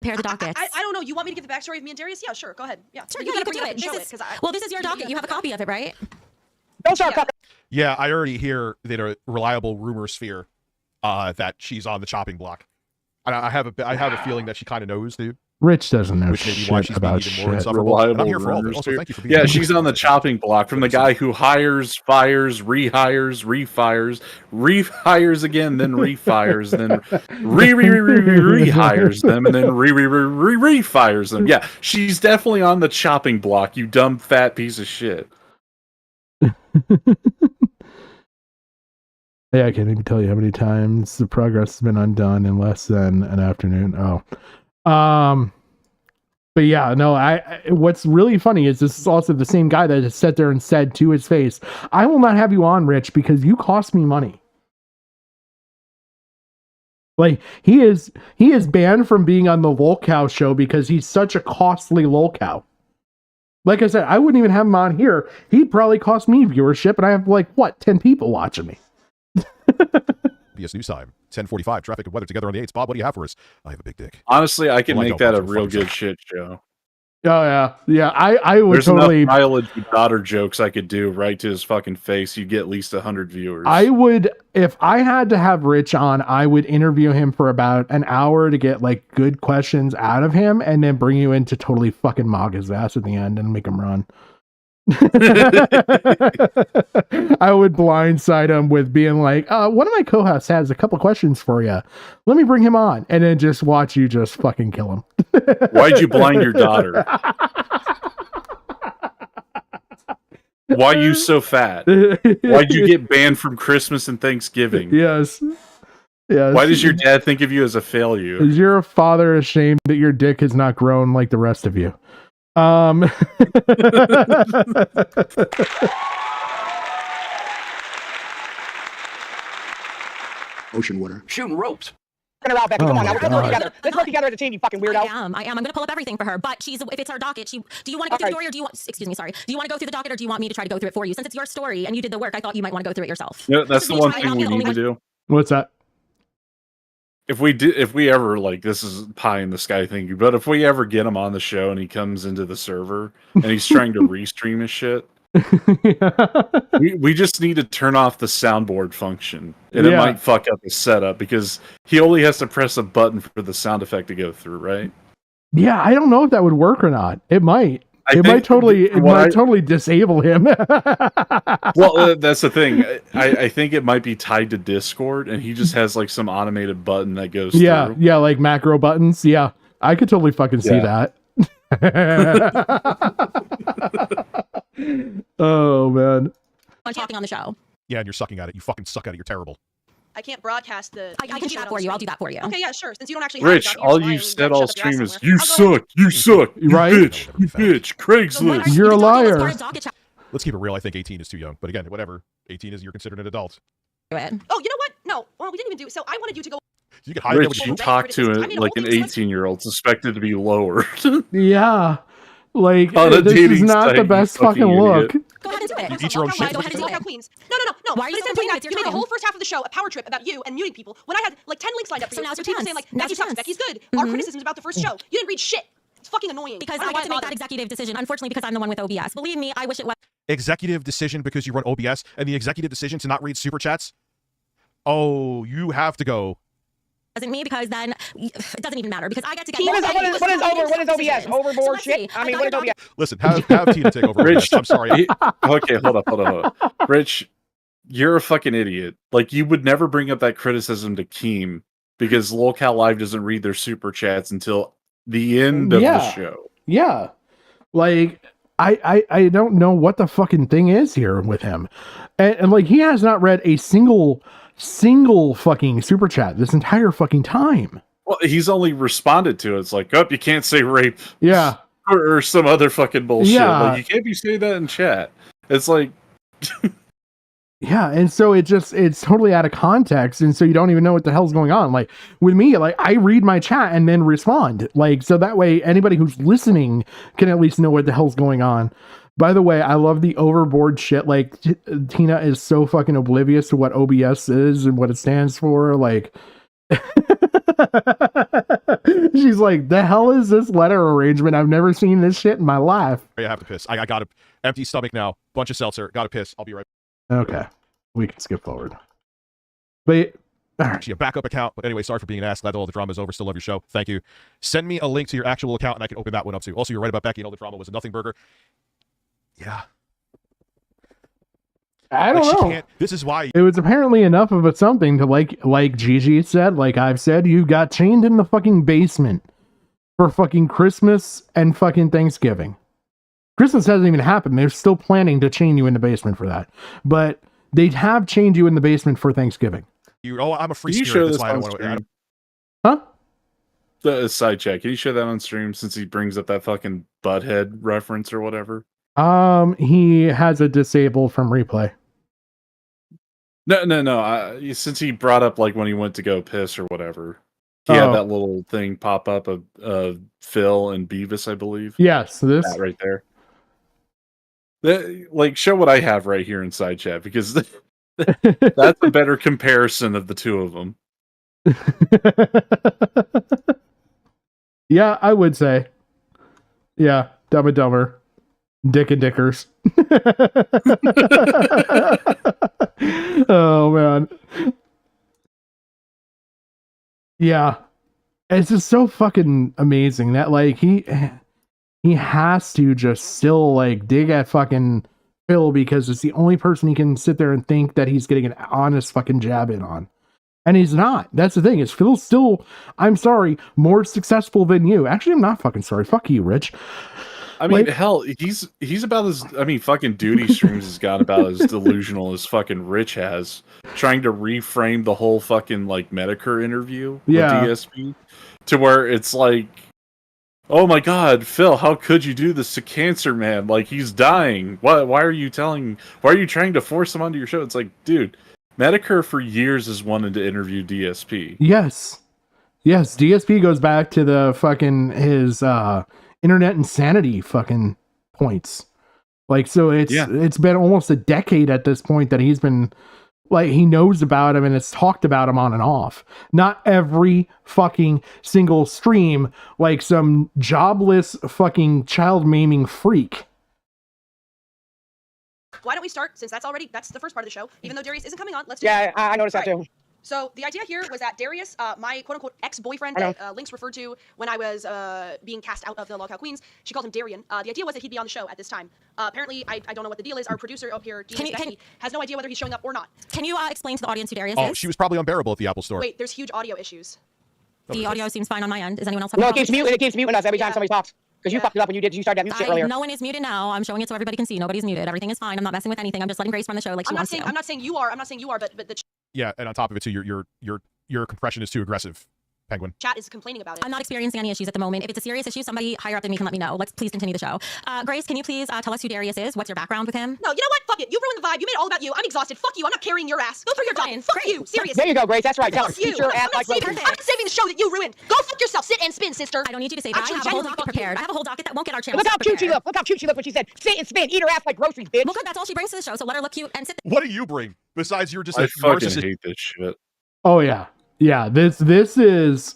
Compare the dockets. I don't know. You want me to get the backstory of me and Darius? Yeah, sure. Go ahead. Yeah, Sure, you you gotta can do bring it. up and show This it, is, 'cause I- well, this is your docket. You have a copy of it, right? Don't start cupping. Yeah, I already hear that a reliable rumor sphere that she's on the chopping block. I have a feeling that she kind of knows, dude. Rich doesn't know Which may be why shit she's about being even more shit. insufferable. And I'm Reliable here for all of it. rumors, Also, dude. thank you for being Yeah, here. she's on the chopping block from the guy who hires, fires, rehires, refires, rehires again, then refires, then rehires them, and then refires them. Yeah, she's definitely on the chopping block, you dumb fat piece of shit. Yeah, I can't even tell you how many times the progress has been undone in less than an afternoon. But yeah, no, what's really funny is this is also the same guy that has sat there and said to his face, "I will not have you on, Rich, because you cost me money." Like he is banned from being on the lolcow show because he's such a costly lolcow. Like I said, I wouldn't even have him on here. He'd probably cost me viewership, and I have 10 people watching me. BS News Time, 10:45. Traffic and weather together on the 8s. Bob, what do you have for us? I have a big dick. Honestly, I can Well, I make don't, that but a it's real fucking good show. shit show. Oh yeah. I would There's totally. enough mileage with daughter jokes I could do right to his fucking face. You get at least 100 viewers. I would, if I had to have Rich on, I would interview him for about an hour to get good questions out of him, and then bring you in to totally fucking mog his ass at the end and make him run. I would blindside him with being like, one of my co-hosts has a couple questions for you. Let me bring him on, and then just watch you just fucking kill him. Why'd you blind your daughter? Why you so fat? Why'd you get banned from Christmas and Thanksgiving? Yes. Why does your dad think of you as a failure? Is your father ashamed that your dick has not grown like the rest of you? Ocean water. Shooting ropes. Out, Becky. Come on, now. Let's work together. Let's work together as a team, you fucking weirdo. I am. I'm going to pull up everything for her. But if it's our docket, do you want to go through the story, or do you want? Excuse me, sorry. Do you want to go through the docket, or do you want me to try to go through it for you? Since it's your story and you did the work, I thought you might want to go through it yourself. Yeah, that's the one I'll thing be we the need only to one- do. What's that? If we ever this is pie in the sky thinking, but if we ever get him on the show and he comes into the server and he's trying to restream his shit, we just need to turn off the soundboard function, and it might fuck up the setup because he only has to press a button for the sound effect to go through, right? Yeah, I don't know if that would work or not. It might. It might totally disable him. Well, that's the thing. I think it might be tied to Discord, and he just has like some automated button that goes through. Yeah, like macro buttons. Yeah, I could totally fucking see that. Oh man. I'm talking on the show. Yeah, and you're sucking at it. You fucking suck at it. You're terrible. I can't broadcast the. I can do that for you. I'll do that for you. Okay, yeah, sure. Since you don't actually have Rich, it, you're all lying, you've you said gotta all shut up your stream ass is somewhere. you I'll go ahead. suck, you suck, you Right? bitch, you bitch, Craigslist. You're a liar. Let's keep it real. I think 18 is too young. But again, whatever. 18 is, you're considered an adult. Oh, you know what? No, well, we didn't even do. So I wanted you to go. You can hide Rich, you talk to it like an 18-year-old suspected to be lowered. Yeah. Like, On a this is dating not site, the you best fucking fucking look. idiot. Go ahead and do it. You eat your own shit. Go ahead and Lolcow Queens. No. Why are you But so instead of doing complaining? that, It's your you made the time. whole first half of the show a power trip about you and muting people when I had like 10 links lined up for So you. now's your People chance. saying like Now's Becky your sucks, chance. Becky's good. Our criticisms about the first show. You didn't read shit. It's fucking annoying. Because I I don't get know to why make I that bothered. executive decision. Unfortunately, because I'm the one with OBS. Believe me, I wish it was. Executive decision because you run OBS and the executive decision to not read super chats. Oh, you have to go. Wasn't me, because then it doesn't even matter because I get to get. What is OBS? Overboard shit? I mean, what is OBS? Listen, have Tina take over. Rich, I'm sorry. Okay, hold up. Rich, you're a fucking idiot. Like, you would never bring up that criticism to Keem because Lolcow Live doesn't read their super chats until the end of the show. Yeah. Like, I don't know what the fucking thing is here with him. And like, he has not read a single fucking super chat this entire fucking time. Well, he's only responded to it. It's like, oh, you can't say rape. Yeah. Or some other fucking bullshit. Yeah. Like, you can't be saying that in chat. It's like... Yeah, and so it's totally out of context, and so you don't even know what the hell's going on. Like with me, like I read my chat and then respond, like so that way anybody who's listening can at least know what the hell's going on. By the way, I love the overboard shit. Like Tina is so fucking oblivious to what OBS is and what it stands for. Like she's like, the hell is this letter arrangement? I've never seen this shit in my life. I have to piss. I got a empty stomach now. Bunch of seltzer. Got to piss. I'll be right back. Okay, we can skip forward. But actually, a backup account. But anyway, sorry for being an ass. Glad that all the drama is over. Still love your show. Thank you. Send me a link to your actual account, and I can open that one up too. Also, you're right about Becky. And all the drama was a nothing burger. Yeah. I don't know. This is why it was apparently enough of a something to like Gigi said, like I've said, you got chained in the fucking basement for fucking Christmas and fucking Thanksgiving. Christmas hasn't even happened. They're still planning to chain you in the basement for that. But they have chained you in the basement for Thanksgiving. I'm a free Can you spirit. show That's this why I on don't want stream? to. Huh? The side chat. Can you show that on stream since he brings up that fucking butthead reference or whatever? He has it disabled from replay. No. Since he brought up like when he went to go piss or whatever, he had that little thing pop up of Phil and Beavis, I believe. Yes, this that right there. Like, show what I have right here in side chat because that's a better comparison of the two of them. Yeah, I would say. Yeah, Dumb and Dumber. Dick and Dickers. Oh, man. Yeah. It's just so fucking amazing that, like, he has to just still, like, dig at fucking Phil because it's the only person he can sit there and think that he's getting an honest fucking jab in on. And he's not. That's the thing. Is Phil's still, I'm sorry, more successful than you. Actually, I'm not fucking sorry. Fuck you, Rich. I mean, hell, he's about as, I mean, fucking Duty Streams has got about as delusional as fucking Rich has, trying to reframe the whole fucking, like, Medicare interview with DSP to where it's like, oh my god, Phil, how could you do this to Cancer Man? Like, he's dying. Why are you trying to force him onto your show? It's like, dude, Medicare for years has wanted to interview DSP. Yes, DSP goes back to the fucking his internet insanity fucking points. Like, so it's been almost a decade at this point that he's been, like, he knows about him and it's talked about him on and off. Not every fucking single stream, like some jobless fucking child maiming freak. Why don't we start, since that's the first part of the show, even though Darius isn't coming on, let's do I noticed that too. So the idea here was that Darius, my quote-unquote ex-boyfriend that Lynx referred to when I was being cast out of the Lolcow Queens, she called him Darian. The idea was that he'd be on the show at this time. Apparently, I don't know what the deal is. Our producer up here, Becky, has no idea whether he's showing up or not. Can you explain to the audience who Darius Oh, is? she was probably unbearable at the Apple Store. Wait, there's huge audio issues. The audio seems fine on my end. Is anyone else having No, it problems? keeps muting us every time somebody talks. Because you fucked it up when you started that mute shit earlier. No one is muted now. I'm showing it so everybody can see. Nobody's muted. Everything is fine. I'm not messing with anything. I'm just letting Grace run the show like she wants to. I'm not saying you are. I'm not saying you are, but the Yeah, and on top of it too, your compression is too aggressive, Penguin. chat is complaining about it. I'm not experiencing any issues at the moment. If it's a serious issue, somebody higher up than me can let me know. Let's please continue the show. Grace, can you please tell us who Darius is? What's your background with him? No, you know what? Fuck it. You ruined the vibe. You made it all about you. I'm exhausted. Fuck you. I'm not carrying your ass. Go for your job. Fuck you. Seriously. There you go, Grace. That's right. Tell her. Fuck you. Keep your ass like I'm not saving the show that you ruined. Go fuck yourself. Sit and spin, sister. I don't need you to say that. I have a whole docket prepared. I have a whole docket that won't get our channel. Look how cute she looked. Look how cute she looked when she said, sit and spin, eat her ass like groceries, bitch. Well, good. That's all she brings to the show. So let her look cute and sit there. What do you bring besides you're just I a fucking narcissist? hate this shit. Oh yeah. Yeah, this is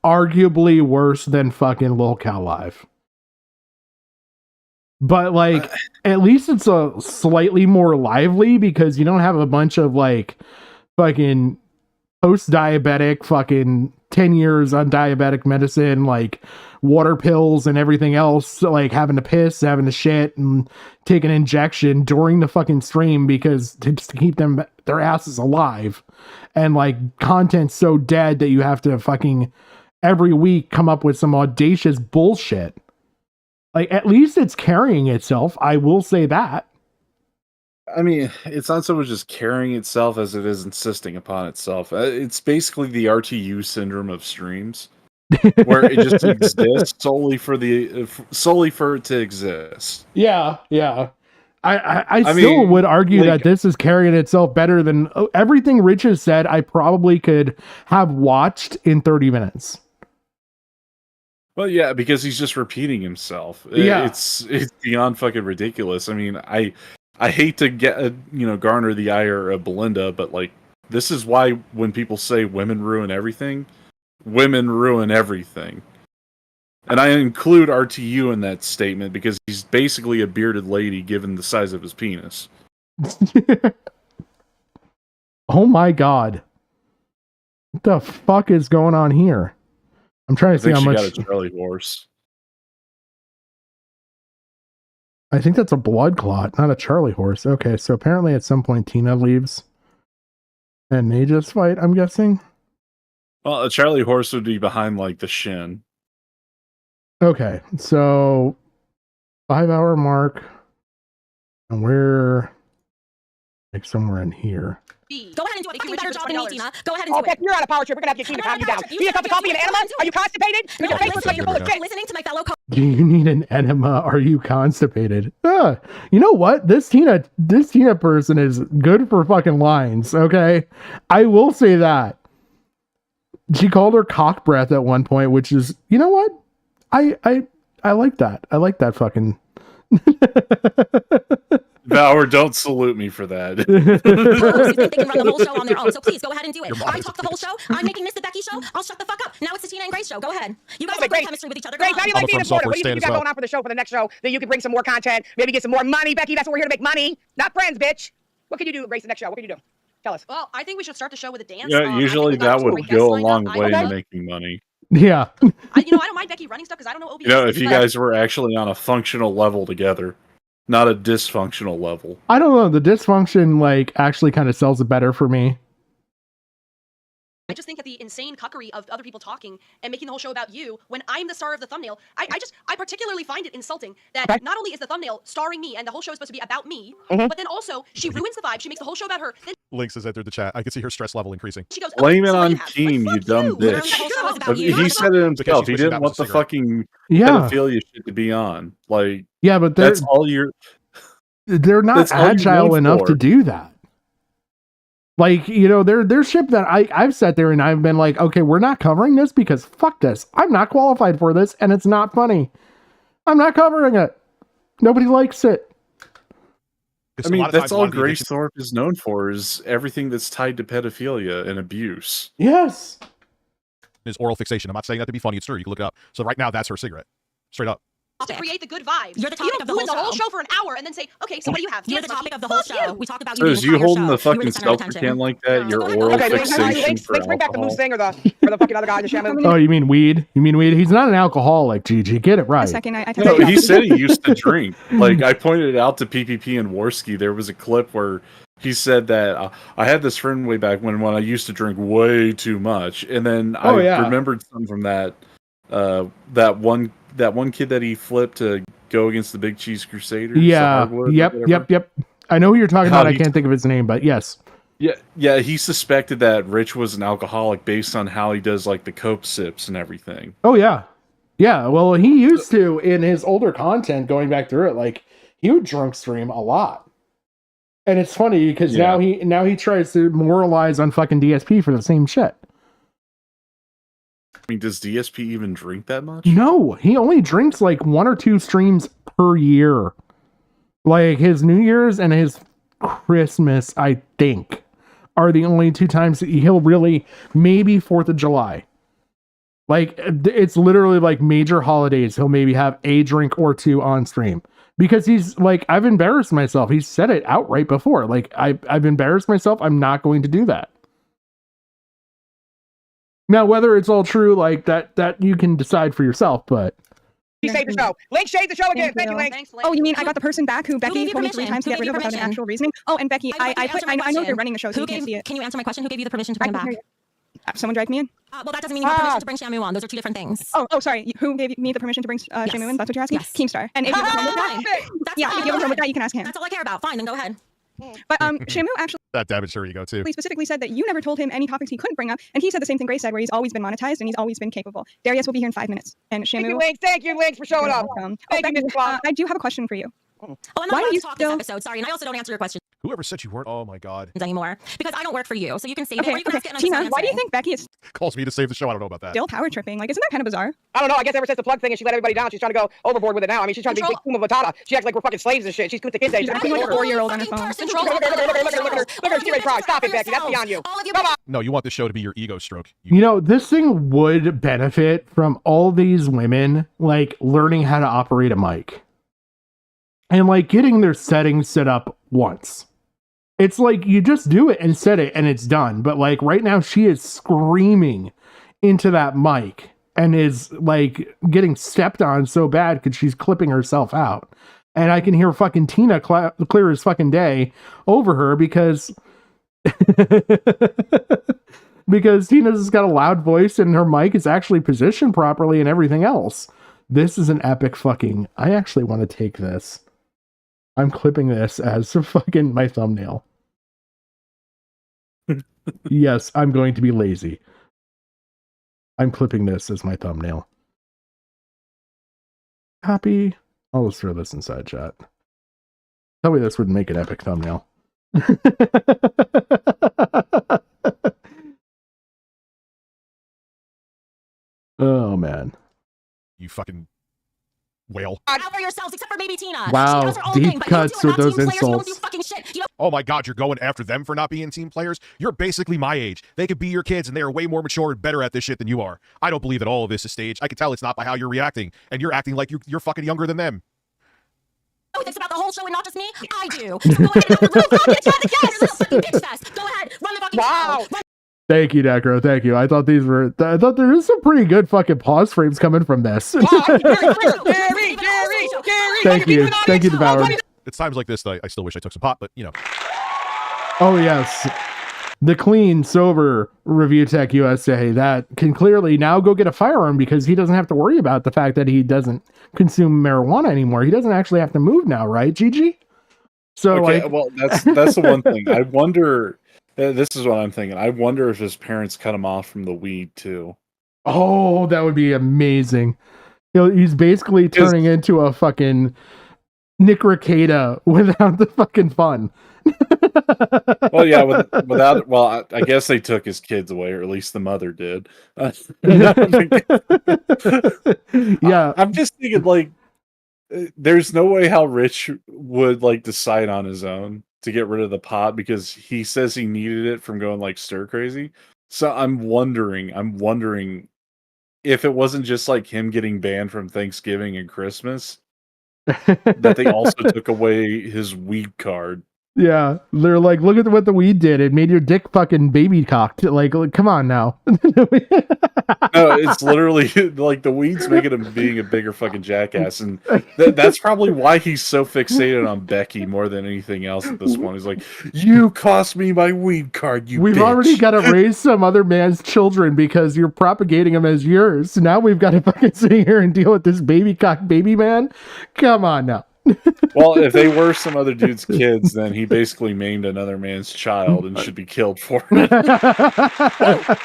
arguably worse than fucking Lolcow Live. But like at least it's a slightly more lively because you don't have a bunch of like fucking post-diabetic fucking 10 years on diabetic medicine, like water pills and everything else, like having to piss, having to shit, and take an injection during the fucking stream because to keep their asses alive, and like content's so dead that you have to fucking every week come up with some audacious bullshit. Like at least it's carrying itself, I will say that. I mean, it's not so much as carrying itself as it is insisting upon itself. It's basically the RTU syndrome of streams, where it just exists solely for it to exist. Yeah. I still would argue that this is carrying itself better than everything Rich has said. I probably could have watched in 30 minutes. Well, yeah, because he's just repeating himself. Yeah. It's beyond fucking ridiculous. I mean, I hate to get garner the ire of Belinda, but like this is why when people say women ruin everything, women ruin everything. And I include RTU in that statement because he's basically a bearded lady given the size of his penis. Oh my god. What the fuck is going on here? I'm trying to see how much. Got a Charlie horse. I think that's a blood clot, not a Charlie horse. Okay, so apparently at some point Tina leaves and they just fight, I'm guessing. Well, a Charlie horse would be behind like the shin. Okay, so 5-hour mark, and we're like somewhere in here. Go ahead and do it. You do a better job than me, Tina. Go ahead and do it. Okay, you're on a power trip. We're gonna have to get Tina to calm you down. You need a cup of coffee and an enema? Are you constipated? Your face looks like you're full of shit. Listening to my fellow Do you need an enema? Are you constipated? You know what? This Tina person is good for fucking lines, okay? I will say that. She called her cock breath at one point, which is, you know what? I like that. I like that fucking Bauer, don't salute me for that. You think they can run the whole show on their own, so please go ahead and do it. I talk the whole show. I'm making this the Becky show. I'll shut the fuck up. Now it's the Tina and Grace show. Go ahead. You guys have great chemistry with each other. Go Grace, how do you like being in Florida? What do you think you got well. going on for the show for the next show? That you can bring some more content, maybe get some more money, Becky. That's what we're here to make money, not friends, bitch. What can you do, Grace, the next show? What can you do? Tell us. Well, I think we should start the show with a dance. Yeah, usually that would go a long way in making money. Yeah. I don't mind Becky running stuff because I don't know OBS. If you guys were actually on a functional level together, not a dysfunctional level. I don't know. The dysfunction like actually kind of sells it better for me. I just think that the insane cuckery of other people talking and making the whole show about you when I'm the star of the thumbnail, I particularly find it insulting that not only is the thumbnail starring me and the whole show is supposed to be about me, but then also she ruins the vibe. She makes the whole show about her. Then Lynx has entered the chat. I can see her stress level increasing. she goes, Blame it so on you have. Keen, you dumb bitch. He said it Because himself. she's He wishing didn't that want was a the cigarette. fucking Yeah. pedophilia shit to be on. Like, Yeah, but that's all you're. they're not That's all you're agile known enough for. to do that. Like, there's shit that I've sat there and I've been like, okay, we're not covering this because fuck this. I'm not qualified for this and it's not funny. I'm not covering it. Nobody likes it. I mean, that's all Grace Thorpe is known for, is everything that's tied to pedophilia and abuse. Yes. Is oral fixation. I'm not saying that to be funny. It's true. You can look it up. So right now, that's her cigarette. Straight up. to create the good vibes. You're the You topic don't of the ruin whole the whole show show for an hour and then say, okay, so what do you have? You're Dance the topic monkey. of the whole Fuck show. you. We talked about So you is the you entire holding show. the You were fucking the center of seltzer attention. can like that? Your Okay, oral Okay, fixation Link's for bring back the moose alcohol. thing or the fucking other guy, the Shamu. Oh, you mean weed? You mean weed? He's not an alcoholic, Gigi. Get it A right. second, I No, he said he used to drink. Like, I pointed it out to PPP and Worski. There was a clip where he said that I had this friend way back when I used to drink way too much, and then I remembered something from that that one kid that he flipped to go against the Big Cheese Crusaders. Yeah. Yep. I know who you're talking about. I can't think of his name, but yes. Yeah. He suspected that Rich was an alcoholic based on how he does like the coke sips and everything. Oh yeah. Yeah. Well, he used to in his older content, going back through it, like he would drunk stream a lot. And it's funny because now he tries to moralize on fucking DSP for the same shit. I mean, does DSP even drink that much? No, he only drinks like 1 or 2 streams per year. Like his New Year's and his Christmas, I think, are the only 2 times that he'll really, maybe 4th of July. Like it's literally like major holidays. He'll maybe have a drink or 2 on stream. Because he's like, I've embarrassed myself. He said it outright before. Like, I've embarrassed myself. I'm not going to do that. Now, whether it's all true, like that you can decide for yourself, but She saved the show. Link saved the show again. Thank you, Link. Thanks, Link. Oh, you mean I got the person back who Becky gave you told me 3 permission? times to Who get rid gave of you without an permission? actual reasoning? Oh, and Becky, I know you're running the show, so you can't see it. Can you answer my question? Who gave you the permission to bring him back? Someone dragged me in. Well, that doesn't mean you have permission to bring Shamu on. Those are 2 different things. Oh, sorry. Who gave me the permission to bring Shamu in? That's what you're asking? Yes. Keemstar. And if you have a problem with that, That's yeah, fine. if you have a problem with that, you can ask him. That's all I care about. Fine, then go ahead. But Shamu actually That damaged her ego too. specifically said that you never told him any topics he couldn't bring up, and he said the same thing Grace said, where he's always been monetized and he's always been capable. Darius will be here in 5 minutes, and Shamu. Thank you, Link, for showing up. Thank you, Becky, Mr. Bob. I do have a question for you. Oh, I'm not Why allowed do to you talk still- this episode. Sorry, and I also don't answer your questions Whoever said you weren't. Oh my god. anymore because I don't work for you. So you can save it, or Okay, you can ask it and I'm Tina, still why do you answering. think Becky is Calls me to save the show. I don't know about that. still power tripping? Like, isn't that kind of bizarre? I don't know. I guess ever since the plug thing and she let everybody down, she's trying to go overboard with it now. I mean, she's trying to be big Kuma Matata. She acts like we're fucking slaves and shit. She's Kunta Kinte. She's acting like a 4-year-old on her phone. Look at her. She's ready to cry. Stop it, Becky. That's beyond you. Come on. No, you want this show to be your ego stroke. you know, this thing would benefit from all these women like learning how to operate a mic and like getting their settings set up once. It's like you just do it and set it and it's done. But like right now she is screaming into that mic and is like getting stepped on so bad because she's clipping herself out. And I can hear fucking Tina clear as fucking day over her because because Tina's got a loud voice and her mic is actually positioned properly and everything else. This is an epic fucking... I actually want to take this. I'm clipping this as fucking my thumbnail. Yes, I'm going to be lazy. I'm clipping this as my thumbnail. Copy. I'll just throw this inside chat. Tell me this would make an epic thumbnail. Oh, man. You fucking whale. Out for yourselves, except for maybe Tina. Wow, She does her own deep thing, but cuts you with two are those not team players. You don't insults. do fucking shit. You don't Oh my god, you're going after them for not being team players? You're basically my age. They could be your kids and they are way more mature and better at this shit than you are. I don't believe that all of this is staged. I can tell it's not by how you're reacting. And you're acting like you're fucking younger than them. know thinks about the whole show and not just me. I do. So go ahead and have your little fucking chat again. Your little fucking bitch fest. Go ahead, run the fucking show. Run Thank you, Necro. Thank you. I thought these were... I thought there was some pretty good fucking pause frames coming from this. Gary, Thank you. Thank you, Devoured. It's times like this that I still wish I took some pot, but you know. Oh, yes. The clean, sober Review Tech USA that can clearly now go get a firearm because he doesn't have to worry about the fact that he doesn't consume marijuana anymore. He doesn't actually have to move now, right, Gigi? So, okay, like, well, that's the one thing. I wonder... This is what I'm thinking. I wonder if his parents cut him off from the weed, too. oh, that would be amazing. You know, he's basically turning into a fucking Nick Ricada without the fucking fun. Well, yeah, without... Well, I guess they took his kids away, or at least the mother did. Yeah. I'm just thinking, like, there's no way how Rich would, like, decide on his own to get rid of the pot because he says he needed it from going, like, stir crazy. So I'm wondering if it wasn't just like him getting banned from Thanksgiving and Christmas, that they also took away his weed card. Yeah, they're like, look at what the weed did. It made your dick fucking baby cocked. Like come on now. No, it's literally like the weed's making him being a bigger fucking jackass, and that's probably why he's so fixated on Becky more than anything else at this point. He's like, "You cost me my weed card, you We've bitch." already got to raise some other man's children because you're propagating them as yours. Now we've got to fucking sit here and deal with this baby cock baby man. Come on now. Well, if they were some other dude's kids, then he basically maimed another man's child and should be killed for it. Oh!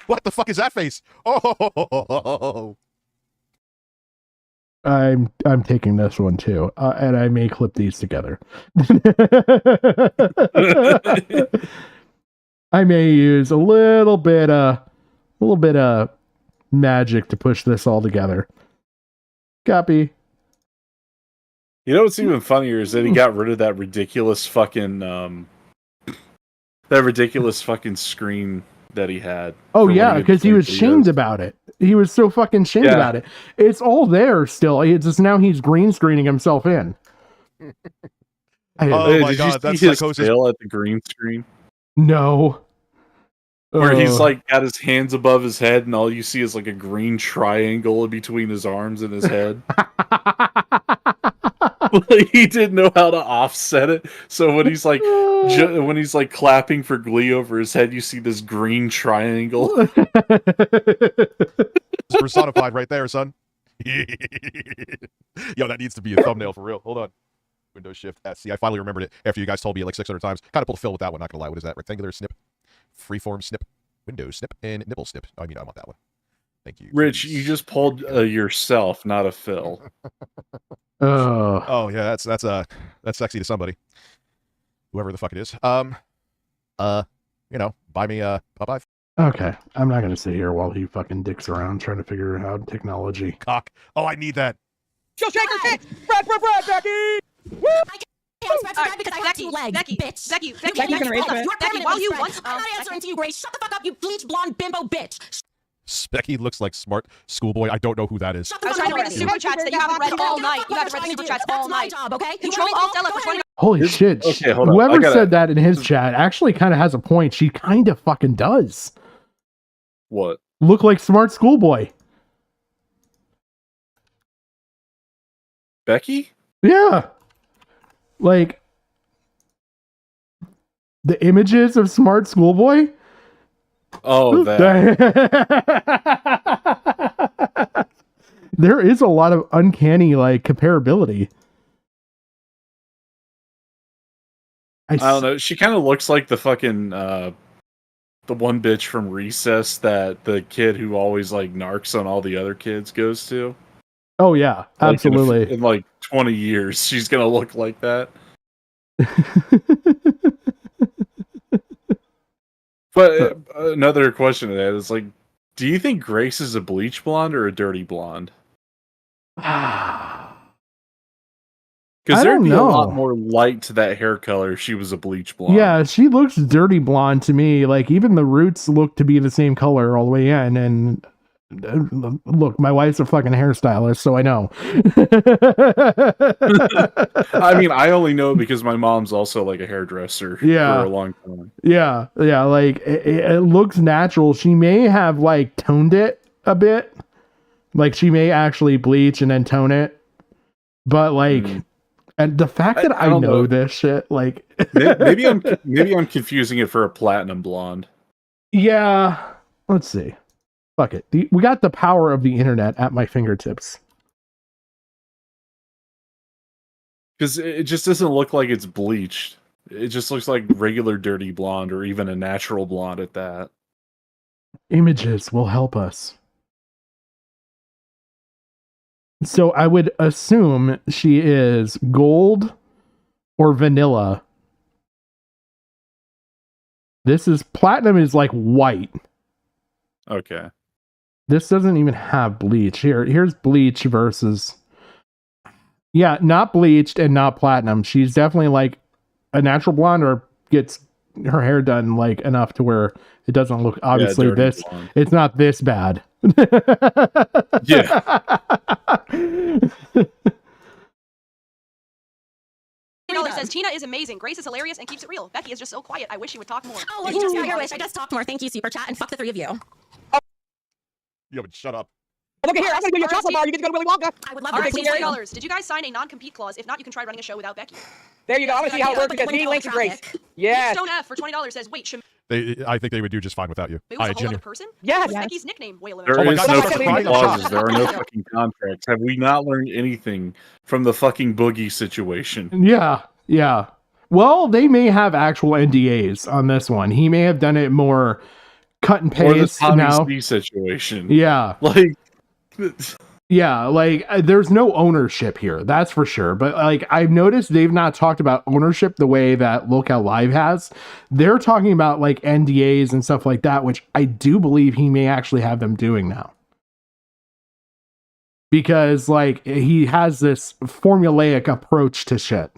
What the fuck is that face? Oh! I'm taking this one too, and I may clip these together. I may use a little bit of magic to push this all together. Copy. You know what's even funnier is that he got rid of that ridiculous fucking screen that he had. Oh yeah, because he was shamed about it. He was so fucking shamed about it. It's all there still. It's just now he's green screening himself in. Oh my god, that's his psychosis. fail at the green screen. No. Where he's like got his hands above his head and all you see is like a green triangle in between his arms and his head. He didn't know how to offset it, so when he's like clapping for glee over his head, you see this green triangle. It's personified right there, son. Yo, that needs to be a thumbnail for real. Hold on. Windows Shift S. See, I finally remembered it after you guys told me it like 600 times. Kind of pulled a fill with that one, not gonna lie. What is that? Rectangular snip, freeform snip, Windows snip, and nipple snip. I mean, I want that one. Thank you. Rich, you just pulled yourself, not a fill. Oh yeah, that's sexy to somebody, whoever the fuck it is. You know, buy me bye. Okay, I'm not gonna sit here while he fucking dicks around trying to figure out technology. Cock. Oh, I need that. She'll shake her tits. Brad, Becky. Woo! I can't spread for because I have 2 legs, bitch. Becky, While you want, I'm not answering to you, Grace. Shut the fuck up, you bleach blonde bimbo bitch. Becky looks like smart schoolboy. I don't know who that is. I was trying to read the super chats that you haven't read all night. You haven't read the super chats all night. That's my job, okay? Control Alt Ella for 20 Holy shit. Okay, hold on. Whoever said that in his chat actually kind of has a point. She kind of fucking does. What? Look like smart schoolboy. Becky? Yeah. Like the images of smart schoolboy. Oh, that. There is a lot of uncanny like comparability. I don't know. She kind of looks like the fucking the one bitch from Recess that the kid who always like narcs on all the other kids goes to. Oh yeah, Like absolutely. in like 20 years, she's gonna look like that. But another question to that is like, do you think Grace is a bleach blonde or a dirty blonde? Because there'd be a lot more light to that hair color if she was a bleach blonde. Yeah, she looks dirty blonde to me. Like even the roots look to be the same color all the way in. And look, my wife's a fucking hairstylist, so I know. I mean, I only know because my mom's also like a hairdresser for a long time. Yeah, like it looks natural. She may have like toned it a bit. Like she may actually bleach and then tone it. But like and the fact that I know this shit, like maybe I'm confusing it for a platinum blonde. Yeah, let's see. Fuck it. We got the power of the internet at my fingertips. Because it just doesn't look like it's bleached. It just looks like regular dirty blonde or even a natural blonde at that. Images will help us. So I would assume she is gold or vanilla. This is platinum is like white. Okay. This doesn't even have bleach. Here's bleach versus... Yeah, not bleached and not platinum. She's definitely like a natural blonde or gets her hair done like enough to where it doesn't look obviously dirty this. blonde. It's not this bad. Yeah. $20 says Tina is amazing. Grace is hilarious and keeps it real. Becky is just so quiet. I wish she would talk more. Oh, well, you just got your wish. I just talked more. Thank you, Super Chat, and fuck the 3 of you. Yeah, but shut up. Look at here, I'm gonna do your chocolate bar. You get to go to Willy Wonka. I would love All right, that. $20. Did you guys sign a non-compete clause? If not, you can try running a show without Becky. There you go. I want to see how it works because he links to Grace. Yes. Stone F for $20 says, wait, Shamu I think they would do just fine without you. was a whole other person? Yes. What's Becky's nickname? Whale in There her- is God, no that's fucking fucking clauses. There are no fucking contracts. Have we not learned anything from the fucking Boogie situation? Yeah. Well, they may have actual NDAs on this one. He may have done it more cut and Or the paste Tommy now. C situation. Yeah. Like, Yeah, like there's no ownership here, that's for sure. But like I've noticed they've not talked about ownership the way that Lolcow Live has. They're talking about like NDAs and stuff like that, which I do believe he may actually have them doing now. Because like he has this formulaic approach to shit.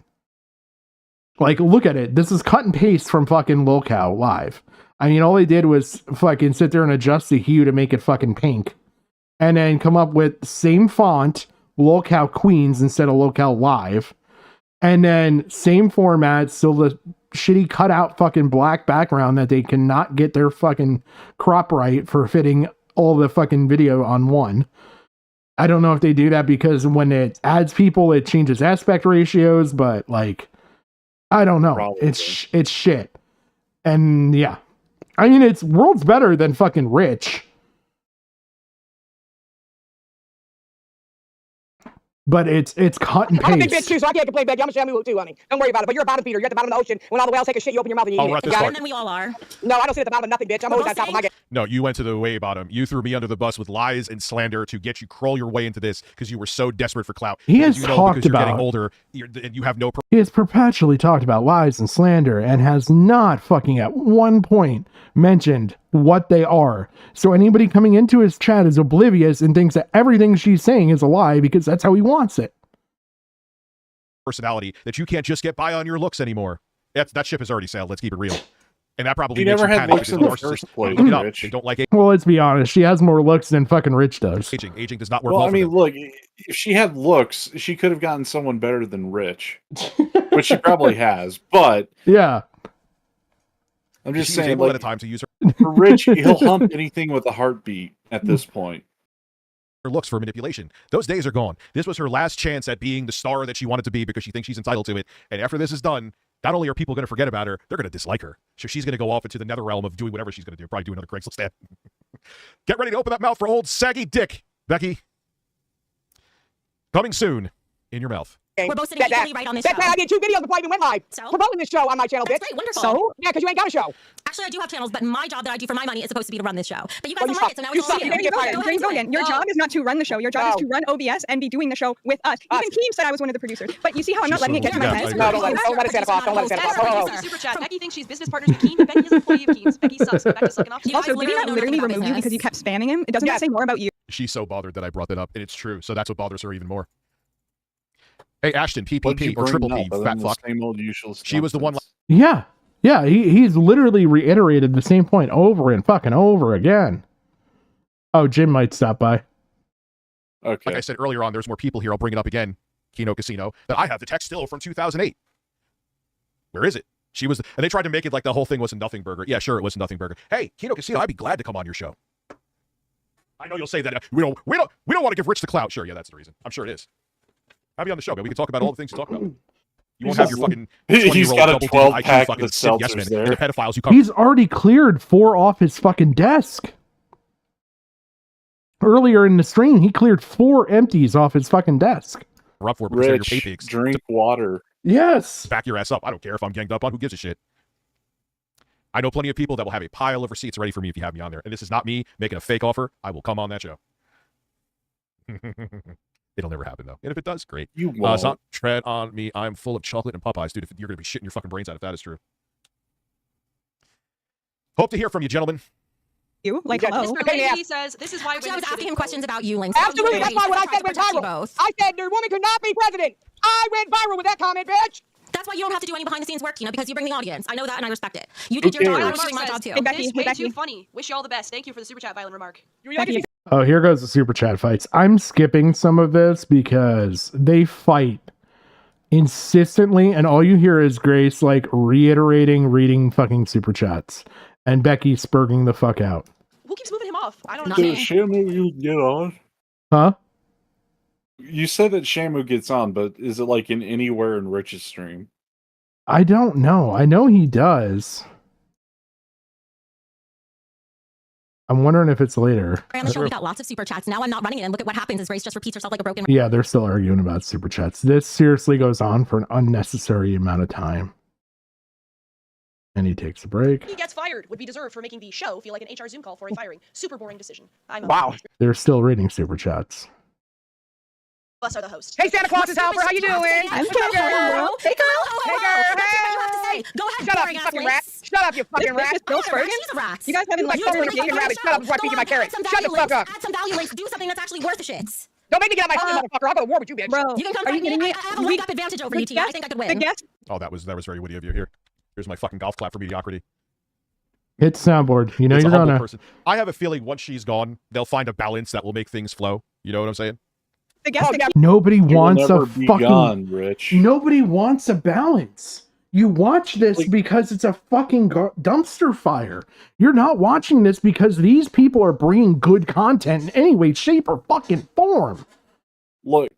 Like look at it. This is cut and paste from fucking Lolcow Live. I mean, all they did was fucking sit there and adjust the hue to make it fucking pink. And then come up with same font, Lolcow Queens instead of Lolcow Live. And then same format, still the shitty cutout fucking black background that they cannot get their fucking crop right for fitting all the fucking video on one. I don't know if they do that because when it adds people, it changes aspect ratios, but like, I don't know. Probably. It's shit. And yeah, I mean, it's worlds better than fucking Rich. But it's cut and I'm a big bitch paste. too, so I can't complain, Becky. I'm a Shamu too, honey. Don't worry about it. But you're a bottom feeder. You're at the bottom of the ocean. When all the whales take a shit, you open your mouth and you eat we're it. at this You got part. And then we all are. No, I don't sit at the bottom of nothing, bitch. I'm always We're on top of my game. No, you went to the way bottom. You threw me under the bus with lies and slander to get you crawl your way into this because you were so desperate for clout. He Because has you know, talked because you're getting about- older and you have no He has perpetually talked about lies and slander and has not fucking at one point mentioned what they are. So anybody coming into his chat is oblivious and thinks that everything she's saying is a lie because that's how he wants it. personality that you can't just get by on your looks anymore. That ship has already sailed. Let's keep it real. And that probably He makes never you had panic looks because in the narcissists first place, look it up. Rich. They don't like Well, let's be honest. She has more looks than fucking Rich does. aging. Aging does not work well, well I for mean, them. look, if she had looks, she could have gotten someone better than Rich, which she probably has. But Yeah. I'm She just was saying, able at a like, time to use for Rich, he'll hump anything with a heartbeat at this point. her looks for manipulation. Those days are gone. This was her last chance at being the star that she wanted to be because she thinks she's entitled to it. And after this is done, not only are people going to forget about her, they're going to dislike her. So she's going to go off into the nether realm of doing whatever she's going to do. Probably do another Craigslist ad. Get ready to open that mouth for old saggy dick, Becky. Coming soon in your mouth. We're both sitting equally right on this That's show. why I did 2 videos before I even went live. So? Promoting this show on my channel, That's bitch. great, wonderful. So? Yeah, because you ain't got a show. Actually, I do have channels, but my job that I do for my money is supposed to be to run this show. But you guys Well, you don't like suck. it, so now You it's all suck. you. You're gonna get fired. Go ahead, James do it. Logan, your No. job is not to run the show. Your job is No. to run OBS and be doing the show with us. Even Keem said I was one of the producers. But you see how I'm not She's letting it so get to my rude. head? Yeah, No, don't let it stand off. Don't let it stand off. Oh, oh, Super chat. Becky thinks she's business partners with Keem, but Becky is an employee of Keem's. Becky sucks. Go back to sucking off. You Also, guys did he not know literally nothing about remove you because you business. kept spamming him? It doesn't that Yes. say more about you? She's so bothered that I brought that up, and it's true. So that's what bothers her even more. Hey, Ashton, What'd you PPP or bring triple up P, other fat than the fuck. same old usual She was the one. nonsense? Yeah, he's literally reiterated the same point over and fucking over again. Oh, Jim might stop by. Okay. Like I said earlier on, there's more people here. I'll bring it up again. Kino Casino. That I have the text still from 2008. Where is it? She was, and they tried to make it like the whole thing was a nothing burger. Yeah, sure, it was a nothing burger. Hey, Kino Casino, I'd be glad to come on your show. I know you'll say that we don't want to give Rich the clout. Sure, yeah, that's the reason. I'm sure it is. Have you on the show, man. We can talk about all the things you talk about. You won't have your fucking 20-year-old He's got a double-D 12-pack IQ fucking of Sid yes seltzers men there. and the pedophiles you cover. He's already cleared 4 off his fucking desk. Earlier in the stream, he cleared 4 empties off his fucking desk. We're up for because they're your pay Rich, peaks. drink water. Yes. Back your ass up. I don't care if I'm ganged up on. Who gives a shit? I know plenty of people that will have a pile of receipts ready for me if you have me on there. And this is not me making a fake offer. I will come on that show. It'll never happen, though. And if it does, great. You won't. Stop tread on me. I'm full of chocolate and Popeyes. Dude, if you're going to be shitting your fucking brains out if that is true. Hope to hear from you, gentlemen. You? Like, Yeah, hello? Mr. Lady says this is why Actually, I was women asking him questions about you, Link. Absolutely. So That's why when I said tried to went protect you viral, both. I said the woman could not be president. I went viral with that comment, bitch. That's why you don't have to do any behind the scenes work, because you bring the audience. I know that and I respect it. You did your job, I'm doing my job too. Hey, Becky, This hey, way Becky. too funny. Wish you all the best. Thank you for the super chat, violent remark. Becky, Oh, here goes the super chat fights. I'm skipping some of this because they fight insistently, and all you hear is Grace like reiterating reading fucking super chats, and Becky spurging the fuck out. Who keeps moving him off? I don't know. Shamu, you get on? Huh? You said that Shamu gets on, but is it like in anywhere in Rich's stream? I don't know. I know he does. I'm wondering if it's later. On the show, we got lots of super chats. Now I'm not running it, and look at what happens is Grace just repeats herself like a broken. Yeah, they're still arguing about super chats. This seriously goes on for an unnecessary amount of time. And he takes a break. He gets fired. Would be deserved for making the show feel like an HR Zoom call for a firing. Super boring decision. Wow. They're still reading super chats. Us are the hosts. Hey, Santa Claus's helper, how you doing? I'm What's up, good. girl? Hey, girl. Hey, girl. Hey, go ahead, Shut up, boring you ass fucking Grace. rat. Shut up, you fucking rat. This is Bill Spurgeon. She's a rat. You guys haven't like You like fucking rabbit. Shut up before I feed you my carrot. Shut the fuck up. Add some value links. Do something that's actually worth the shits. Don't make me get out my phone, motherfucker. I'll go to war with you, bitch. Bro, You can come are you fight me. kidding me? I have a leg up advantage over you, Tia. I think I could win. The guest, Oh, that was very witty of you. Here's my fucking golf clap for mediocrity. Hit soundboard. You know It's you're a humble gonna. person. I have a feeling once she's gone, they'll find a balance that will make things flow. You know what I'm saying? the guest, Oh, yeah. Nobody You will wants never a be fucking. gone, Rich. Nobody wants a balance. You watch this because it's a fucking dumpster fire. You're not watching this because these people are bringing good content in any way, shape, or fucking form. Look,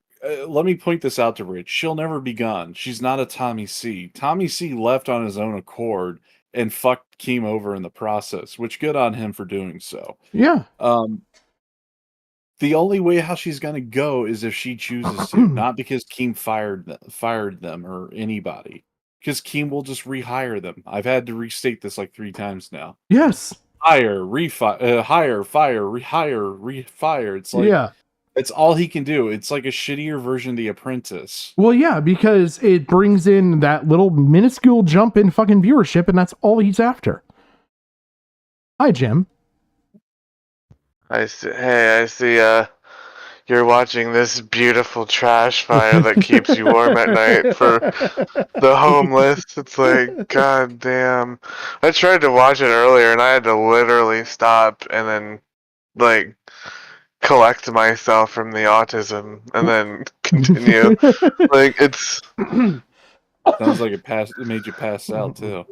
let me point this out to Rich. She'll never be gone. She's not a Tommy C. Tommy C left on his own accord and fucked Keem over in the process, which good on him for doing so. Yeah. The only way how she's gonna go is if she chooses to, not because Keem fired them or anybody. Because Keem will just rehire them. I've had to restate this like 3 times now. Yes. Hire, hire, fire, rehire, refire. It's like Yeah. it's all he can do. It's like a shittier version of The Apprentice. Well, yeah, because it brings in that little minuscule jump in fucking viewership, and that's all he's after. Hi, Jim. I see, you're watching this beautiful trash fire that keeps you warm at night for the homeless. It's like, god damn. I tried to watch it earlier and I had to literally stop and then, like, collect myself from the autism and then continue. Like, it's... Sounds like it made you pass out, too.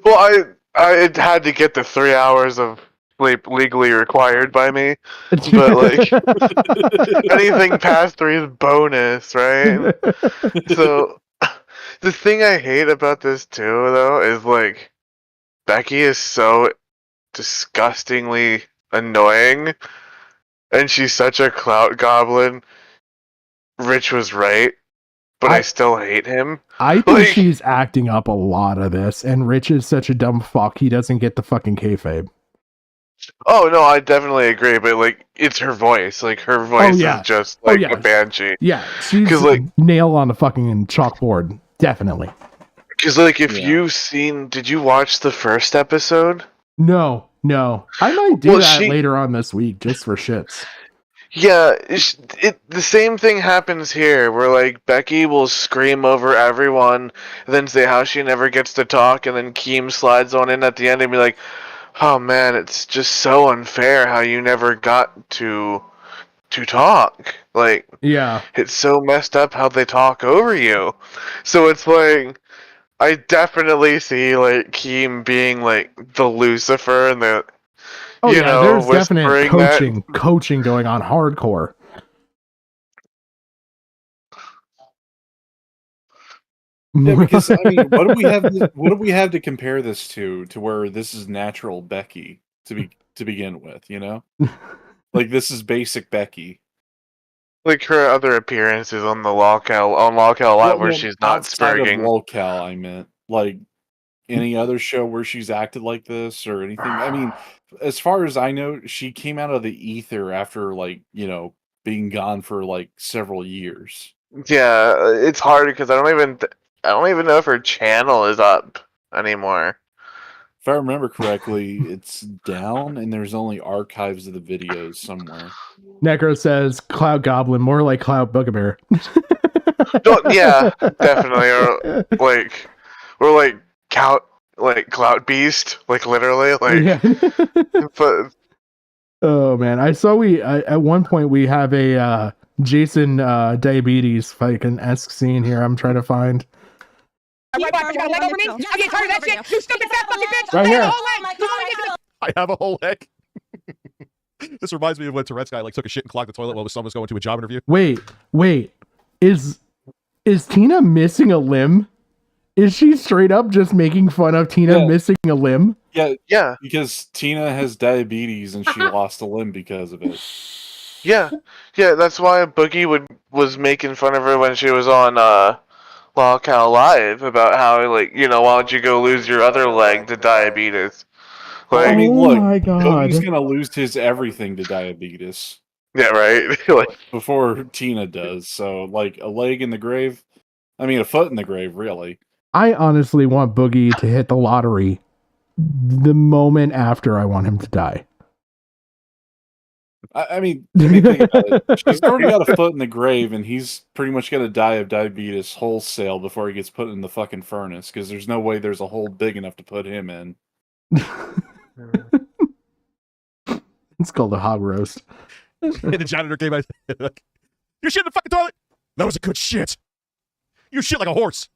Well, I had to get the 3 hours of sleep legally required by me, but like anything past 3 is bonus, right? So the thing I hate about this too, though, is like Becky is so disgustingly annoying, and she's such a clout goblin. Rich was right, but I still hate him. I think she's acting up a lot of this, and Rich is such a dumb fuck, he doesn't get the fucking kayfabe. Oh no, I definitely agree, but like it's her voice. Like her voice is just like a banshee. Yeah, she's like nail on the fucking chalkboard, definitely. Because like if you've seen, did you watch the first episode? No, I might do that later on this week just for shits. Yeah, the same thing happens here, where like Becky will scream over everyone, and then say how she never gets to talk, and then Keem slides on in at the end and be like, "Oh man, it's just so unfair how you never got to talk." Like, yeah, it's so messed up how they talk over you. So it's like, I definitely see like Keem being like the Lucifer and the. Oh yeah, there's definite that. coaching going on hardcore. Yeah, because I mean, what do we have to compare this to where this is natural Becky to begin with, you know? Like this is basic Becky. Like her other appearances on the lolcow a lot where she's not spurging. Lolcow, I meant like any other show where she's acted like this or anything. I mean, as far as I know, she came out of the ether after like, you know, being gone for like several years. Yeah, it's hard because I don't even know if her channel is up anymore. If I remember correctly, it's down and there's only archives of the videos somewhere. Necro says Cloud Goblin, more like Cloud Bugbear. Yeah, definitely. Or like clout beast, like literally, like. Yeah. But Oh man, I saw at one point we have a Jason diabetes fucking esque scene here. I'm trying to find Right, you got a leg over me? I'm getting tired of that shit. You stupid fat fucking bitch. Right here. I have a whole leg. This reminds me of when Tourette's guy like took a shit and clogged the toilet while his son was going to a job interview. Wait. Is Tina missing a limb? Is she straight up just making fun of Tina missing a limb? Yeah, because Tina has diabetes and she lost a limb because of it. yeah, that's why Boogie was making fun of her when she was on Lolcow Live about how, like, you know, why don't you go lose your other leg to diabetes? Like, I mean, look, my God. Boogie's gonna lose his everything to diabetes. Yeah, right. Like, before Tina does. So, like, a leg in the grave. I mean, a foot in the grave, really. I honestly want Boogie to hit the lottery the moment after I want him to die. I mean, think about it. She's already got a foot in the grave, and he's pretty much going to die of diabetes wholesale before he gets put in the fucking furnace, because there's no way there's a hole big enough to put him in. It's called a hog roast. And the janitor came out, like, you shit in the fucking toilet? That was a good shit. You shit like a horse.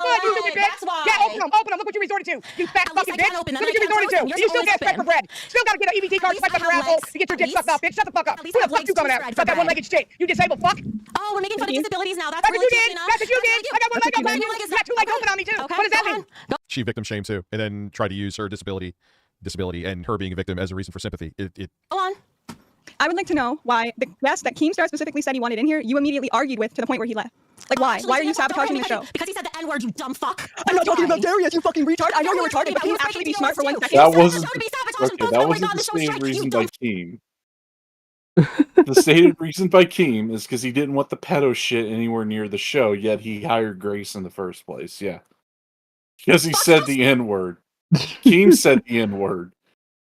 You stupid bitch. Yeah, open them. Look what you resorted to. You fat fucking bitch. Look what you resorted to. You still can't expect for bread. Still gotta get an EBT card spiked up your asshole to get your dick sucked out, bitch. Shut the fuck up. Who the fuck you coming at? About that one-legged shit. You disabled fuck. Oh, we're making fun of disabilities now. That's what you did. That's what you did. I got one leg on you. You got two legs open on me too. What does that mean? She victim shamed too, and then tried to use her disability and her being a victim as a reason for sympathy. Go on. I would like to know why the guest that Keemstar specifically said he wanted in here, you immediately argued with to the point where he left. Like, why? Actually, Why are you sabotaging the show? Because he said the N-word, you dumb fuck. I'm not talking about Darius, you fucking retard. I know you're retarded, but can you actually be smart for 1 second? That wasn't the stated reason by Keem. The stated reason by Keem is because he didn't want the pedo shit anywhere near the show, yet he hired Grace in the first place. Yeah. Because he said the N-word. Keem said the N-word.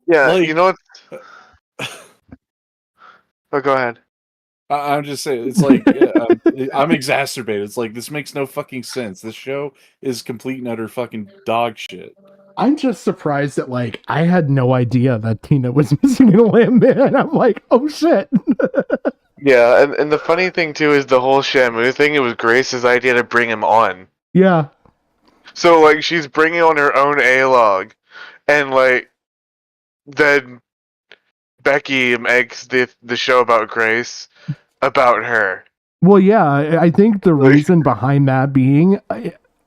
Yeah, like, you know what? Oh, go ahead. I'm just saying, it's like, I'm exacerbated. It's like, this makes no fucking sense. This show is complete and utter fucking dog shit. I'm just surprised that, like, I had no idea that Tina was missing a limb, man. I'm like, oh shit. Yeah, and the funny thing too is the whole Shamu thing, it was Grace's idea to bring him on. Yeah. So, like, she's bringing on her own A-log, and, like, then Becky makes the show about Grace about her. Well, yeah, I think the reason behind that being,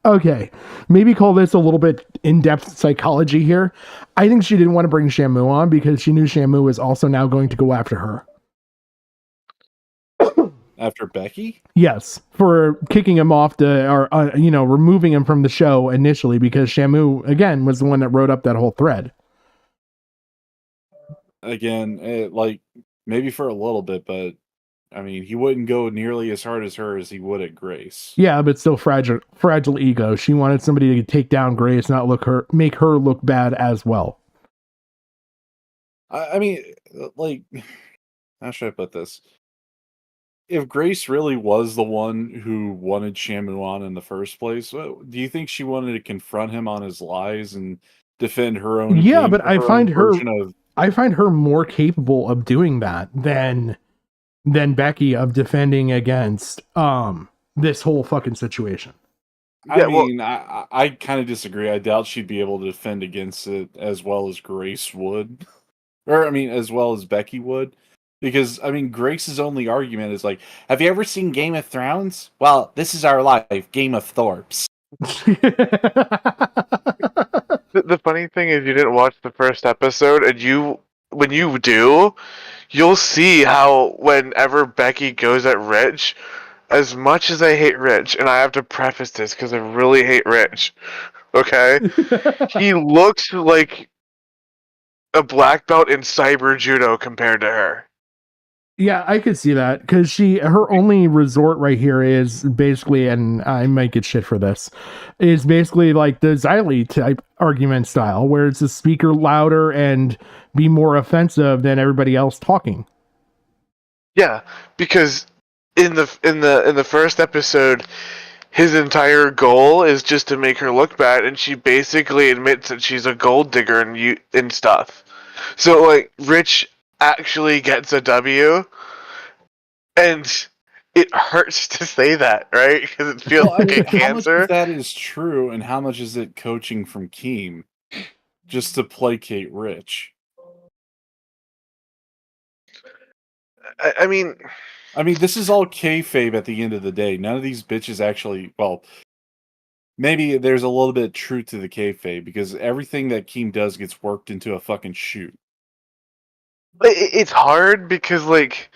okay, maybe call this a little bit in-depth psychology here. I think she didn't want to bring Shamu on because she knew Shamu was also now going to go after her. After Becky? Yes, for kicking him off removing him from the show initially because Shamu, again, was the one that wrote up that whole thread. Again, like, maybe for a little bit, but I mean, he wouldn't go nearly as hard as her as he would at Grace. Yeah, but still fragile ego. She wanted somebody to take down Grace, not make her look bad as well. I mean, like, how should I put this? If Grace really was the one who wanted Shamu on in the first place, do you think she wanted to confront him on his lies and defend her own? Yeah, but I find her more capable of doing that than Becky of defending against this whole fucking situation. I kind of disagree. I doubt she'd be able to defend against it as well as Grace would. Or, I mean, as well as Becky would. Because, I mean, Grace's only argument is like, have you ever seen Game of Thrones? Well, this is our life, Game of Thorpes. The funny thing is you didn't watch the first episode, and when you do, you'll see how whenever Becky goes at Rich, as much as I hate Rich, and I have to preface this because I really hate Rich, okay? He looks like a black belt in cyber judo compared to her. Yeah, I could see that because her only resort right here is basically, and I might get shit for this, is basically like the Xylee type argument style where it's a speaker louder and be more offensive than everybody else talking. Yeah, because in the first episode, his entire goal is just to make her look bad, and she basically admits that she's a gold digger and stuff. So like Rich actually gets a W, and it hurts to say that, right? Because it feels Well, I like mean, a how much cancer. of that is true, and how much is it coaching from Keem just to placate Rich? I mean, this is all kayfabe at the end of the day. None of these bitches actually. Well, maybe there's a little bit of truth to the kayfabe because everything that Keem does gets worked into a fucking shoot. it's hard because like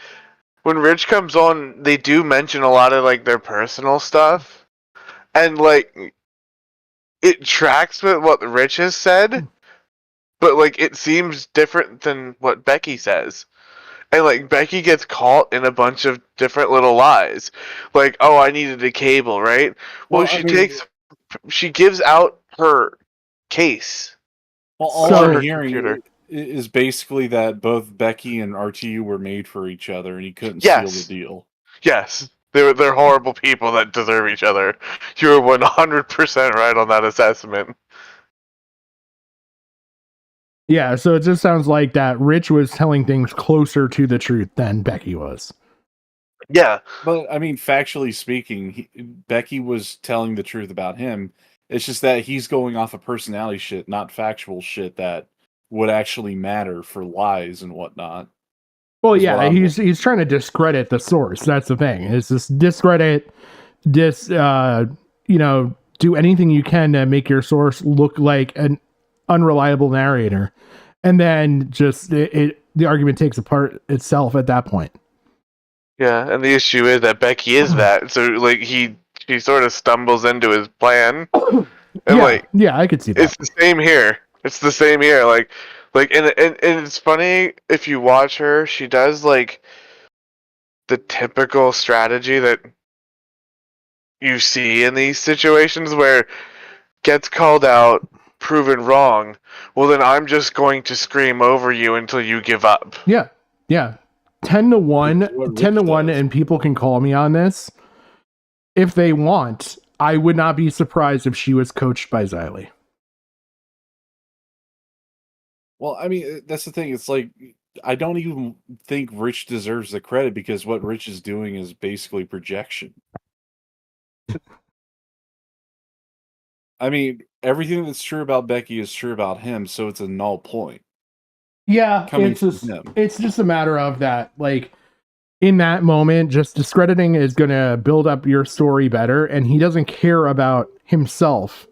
when Rich comes on, they do mention a lot of like their personal stuff, and like it tracks with what Rich has said, but like it seems different than what Becky says. And like Becky gets caught in a bunch of different little lies. Like, oh, I needed a cable, right? Well, she gives out her case. Well, all on I'm her hearing computer. is basically that both Becky and RTU were made for each other, and he couldn't seal the deal. Yes. They're horrible people that deserve each other. You're 100% right on that assessment. Yeah, so it just sounds like that Rich was telling things closer to the truth than Becky was. Yeah. But, I mean, factually speaking, Becky was telling the truth about him. It's just that he's going off of personality shit, not factual shit that would actually matter for lies and whatnot. Well, yeah, he's trying to discredit the source. That's the thing. It's just discredit, do anything you can to make your source look like an unreliable narrator, and then just the argument takes apart itself at that point. Yeah, and the issue is that Becky is that, so like she sort of stumbles into his plan, and yeah, I could see that. It's the same here. And it's funny if you watch her, she does like the typical strategy that you see in these situations where gets called out, proven wrong. Well, then I'm just going to scream over you until you give up. Yeah. 10-1, and people can call me on this if they want. I would not be surprised if she was coached by Xylee. Well, I mean, that's the thing. It's like, I don't even think Rich deserves the credit because what Rich is doing is basically projection. I mean, everything that's true about Becky is true about him, so it's a null point. Yeah, it's just a matter of that, like, in that moment, just discrediting is going to build up your story better, and he doesn't care about himself.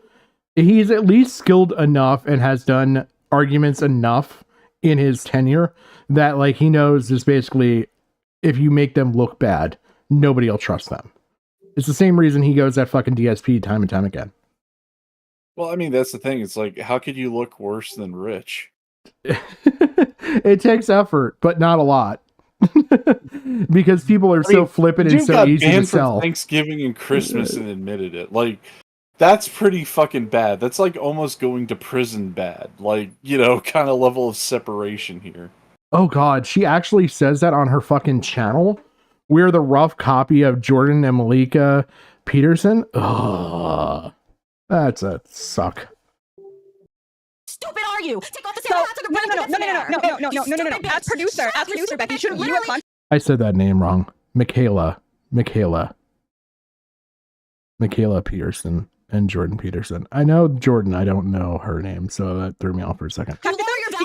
He's at least skilled enough and has done arguments enough in his tenure that, like, he knows just basically, if you make them look bad, nobody will trust them. It's the same reason he goes at fucking DSP time and time again. Well, I mean, that's the thing. It's like, how could you look worse than Rich? It takes effort, but not a lot. Because people are so flippant and so easy to sell. Thanksgiving and Christmas and admitted it. Like, that's pretty fucking bad. That's like almost going to prison bad. Like, kind of level of separation here. Oh god, she actually says that on her fucking channel. We're the rough copy of Jordan and Malika Peterson. Ugh. That's a suck. Stupid are you? Take off the same hats No. As producer, Becky, shouldn't you have I said that name wrong. Michaela Peterson and Jordan Peterson. I know Jordan, I don't know her name, so that threw me off for a second.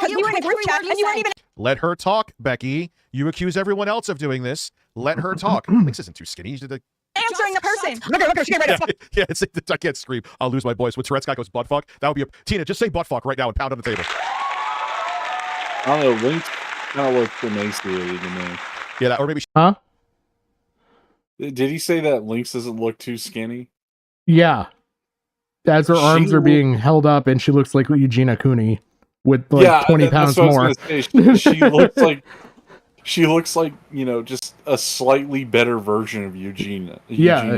because we were in a group chat and you weren't even Let her talk, Becky. You accuse everyone else of doing this. Let her talk. This isn't too skinny. You did the answering the person. Look at her, she get ready. yeah, I can't scream. I'll lose my voice. When Tourette's guy goes butt fuck, that would be a Tina. Just say butt fuck right now and pound on the table. I don't know. Link's kind of look emaciated to me. Yeah, that, or maybe. Huh? Did he say that Lynx doesn't look too skinny? Yeah. As her arms are being held up, and she looks like Eugenia Cooney with like 20 pounds more. She looks like just a slightly better version of Eugenia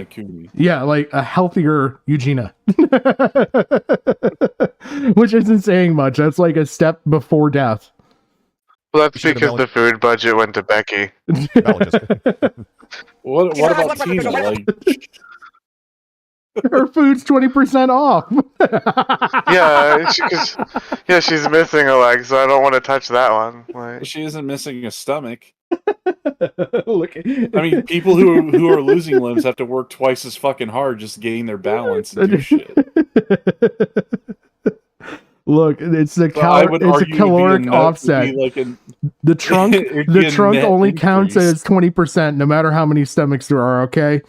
Cooney. Yeah, like a healthier Eugenia. Which isn't saying much. That's like a step before death. Well, that's She should have because the food budget went to Becky. Valid, Jessica. What about Tina? Like, Her food's 20% off. Yeah, she's missing a leg, so I don't want to touch that one. Like, she isn't missing a stomach. Look, I mean, people who are losing limbs have to work twice as fucking hard just to gain their balance and do shit. Look, it's a caloric offset. Like the trunk only counts as 20%, no matter how many stomachs there are. Okay,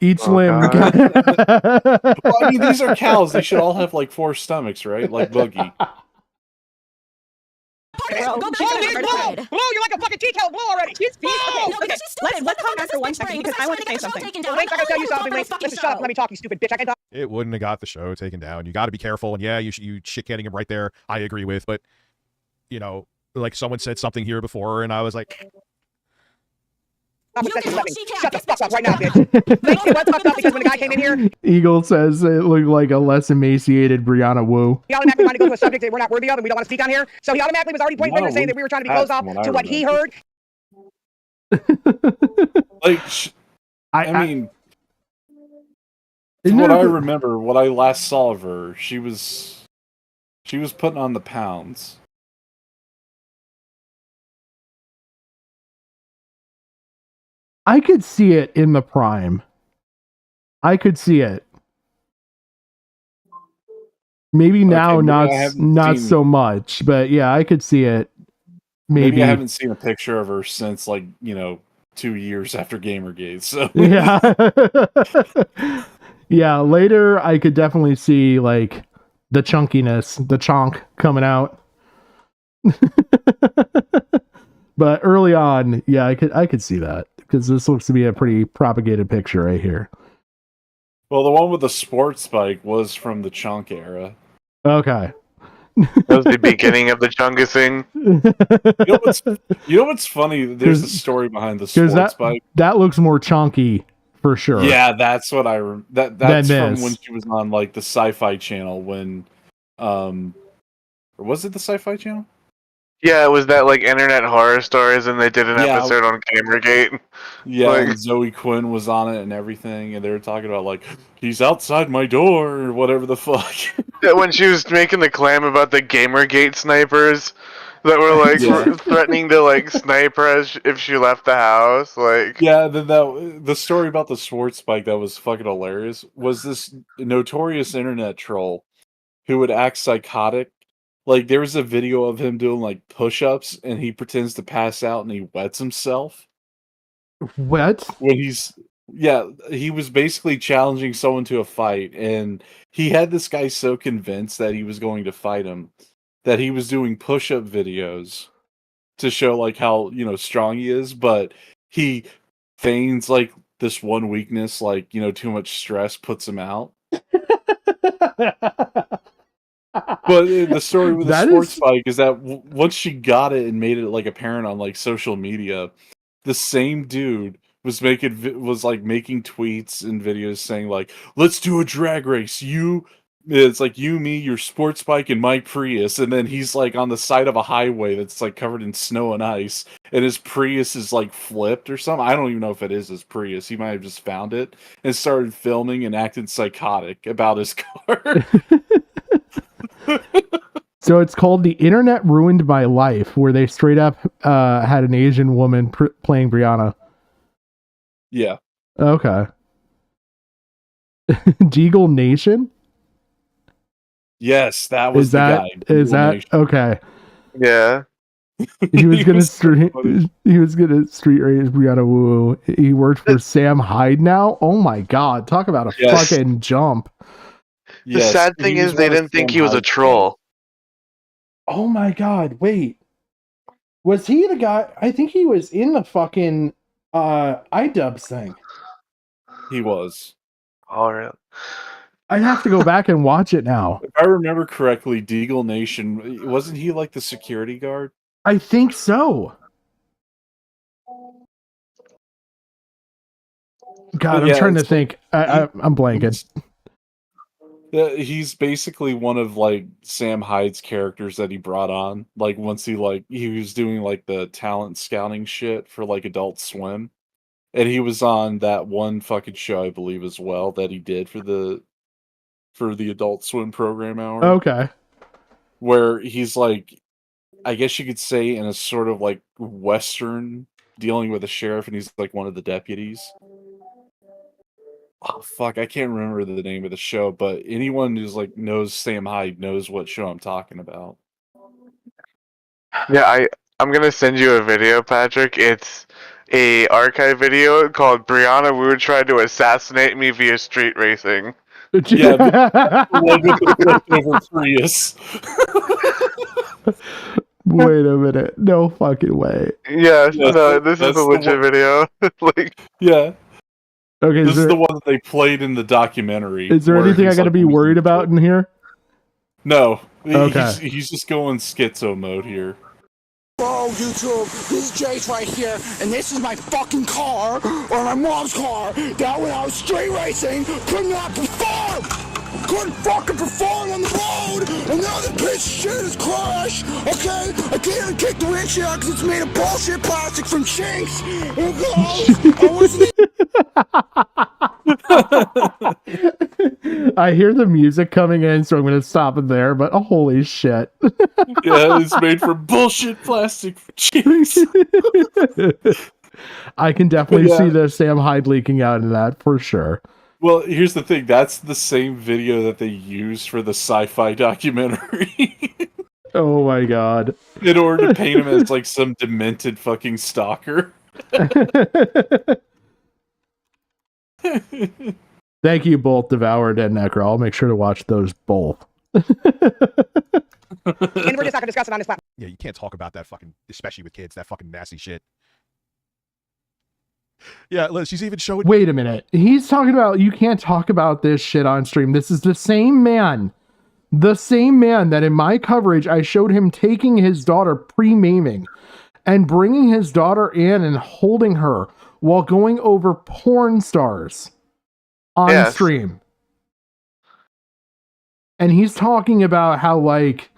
each limb. Well, I mean, these are cows. They should all have like 4 stomachs, right? Like Boogie. Blow, you're like a fucking tea kettle. Blow already. She's being okay. No, because she's stupid. Let's calm down for 1 second because I want to say something. Wait, I gotta tell you something. Wait, listen, shut up. Let me talk, you stupid bitch. I can talk. It wouldn't have got the show taken down. You got to be careful. And yeah, you shit-canning him right there. I agree with, but you know, like someone said something here before, and I was like, shut the fuck up right now, bitch. Thank you. What's fucked up because when the guy came in here, Eagle says it looked like a less emaciated Brianna Wu. he automatically wanted to go to a subject that we're not worthy of and we don't want to speak on here. So he automatically was already pointing fingers saying that we were trying to be closed off to what he heard. Like, I mean, from what I remember, what I last saw of her, she was putting on the pounds. I could see it in the prime. I could see it. Maybe now, not so much, but yeah, I could see it. Maybe I haven't seen a picture of her since 2 years after Gamergate. So yeah, yeah. Later, I could definitely see like the chunkiness, the chonk coming out. But early on, yeah, I could see that because this looks to be a pretty propagated picture right here. Well, the one with the sports spike was from the chunk era. Okay. That was the beginning of the Chungusing. You know what's funny? There's a story behind the sports spike. That looks more chunky for sure. Yeah, that's what that's from when she was on like the Sci-Fi Channel when or was it the Sci-Fi Channel? Yeah, it was that like Internet Horror Stories, and they did an episode on Gamergate. Yeah, and Zoe Quinn was on it and everything, and they were talking about like he's outside my door or whatever the fuck. Yeah, when she was making the claim about the Gamergate snipers that were like threatening to like snipe her if she left the house, like the story about the sports spike that was fucking hilarious was this notorious internet troll who would act psychotic. Like, there was a video of him doing, like, push-ups, and he pretends to pass out, and he wets himself. What? When he was basically challenging someone to a fight, and he had this guy so convinced that he was going to fight him, that he was doing push-up videos to show, like, how, strong he is, but he feigns, like, this one weakness, like, too much stress puts him out. But the story with the sports spike is that once she got it and made it like apparent on like social media, the same dude was making tweets and videos saying like, "Let's do a drag race. It's like you, me, your sports bike, and my Prius." And then he's like on the side of a highway that's like covered in snow and ice, and his Prius is like flipped or something. I don't even know if it is his Prius. He might have just found it and started filming and acting psychotic about his car. So it's called The Internet Ruined My Life, where they straight up had an Asian woman playing Brianna. Yeah. Okay. Deagle Nation? Yes, that was the guy. Is that Nation. Okay? Yeah. He was gonna street race Brianna Wu. He worked for Sam Hyde now. Oh my god! Talk about a fucking jump. The sad thing is they didn't think he was a troll. Oh my god, wait. Was he the guy? I think he was in the fucking iDubbbz thing. He was. All right. I'd have to go back and watch it now. If I remember correctly, Deagle Nation, wasn't he like the security guard? I think so. God, I'm trying to think. I'm blanking. He's basically one of like Sam Hyde's characters that he brought on. Like once he was doing like the talent scouting shit for like Adult Swim, and he was on that one fucking show I believe as well that he did for the Adult Swim program hour. Okay. Where he's like, I guess you could say in a sort of like Western dealing with a sheriff, and he's like one of the deputies. Oh fuck, I can't remember the name of the show, but anyone who's like knows Sam Hyde knows what show I'm talking about. Yeah, I'm gonna send you a video, Patrick. It's a archive video called "Brianna Wu tried to assassinate me via street racing." Yeah, over Prius. Wait a minute. No fucking way. Yeah, Yeah, no, this is that's a the legit one- video. Like, Yeah. Okay, This is the one that they played in the documentary. is there where anything I he's, gotta like, be worried about in here? No. Okay. He's just going schizo mode here. Hello, YouTube. This is Jace right here, and this is my fucking car, or my mom's car, that when I was street racing, could not perform! Couldn't fucking perform on the road, and now the piece of shit is crashed, okay? I can't even kick the windshield because it's made of bullshit plastic from Chinks. It goes, I wasn't I hear the music coming in, so I'm gonna stop it there, but holy shit. Yeah, it's made from bullshit plastic for Chinks. I can definitely Yeah. see the Sam Hyde leaking out in that for sure. Well, here's the thing. That's the same video that they used for the sci-fi documentary. Oh my god. In order to paint him as like some demented fucking stalker. Thank you both, Devoured and Necro. I'll make sure to watch those both. And we're just not gonna discuss it on this platform. Yeah, you can't talk about that fucking, especially with kids, that fucking nasty shit. Yeah, Liz, she's even showing. Wait a minute. He's talking about you can't talk about this shit on stream. This is the same man. The same man that in my coverage I showed him taking his daughter pre-maiming and bringing his daughter in and holding her while going over porn stars on Yes. stream. And he's talking about how like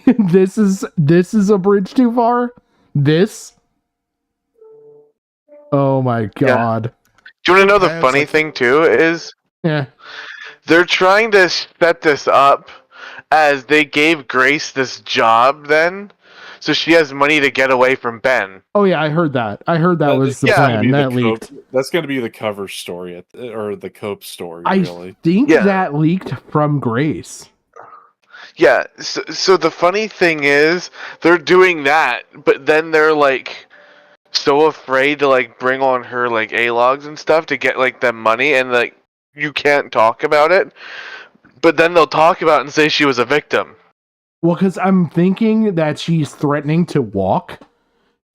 this is a bridge too far. This. Oh my god. do you want to know the Yeah, it's funny like- thing too is Yeah. they're trying to set this up as they gave Grace this job then, so she has money to get away from Ben. Oh yeah, I heard that. I heard that was the yeah. plan. That leaked. That's going to be the cover story, or the Cope story, I really. think Yeah. that leaked from Grace. Yeah, so the funny thing is, they're doing that, but then they're like so afraid to like bring on her like A-logs and stuff to get like them money, and like you can't talk about it. But then they'll talk about it and say she was a victim. Well, because I'm thinking that she's threatening to walk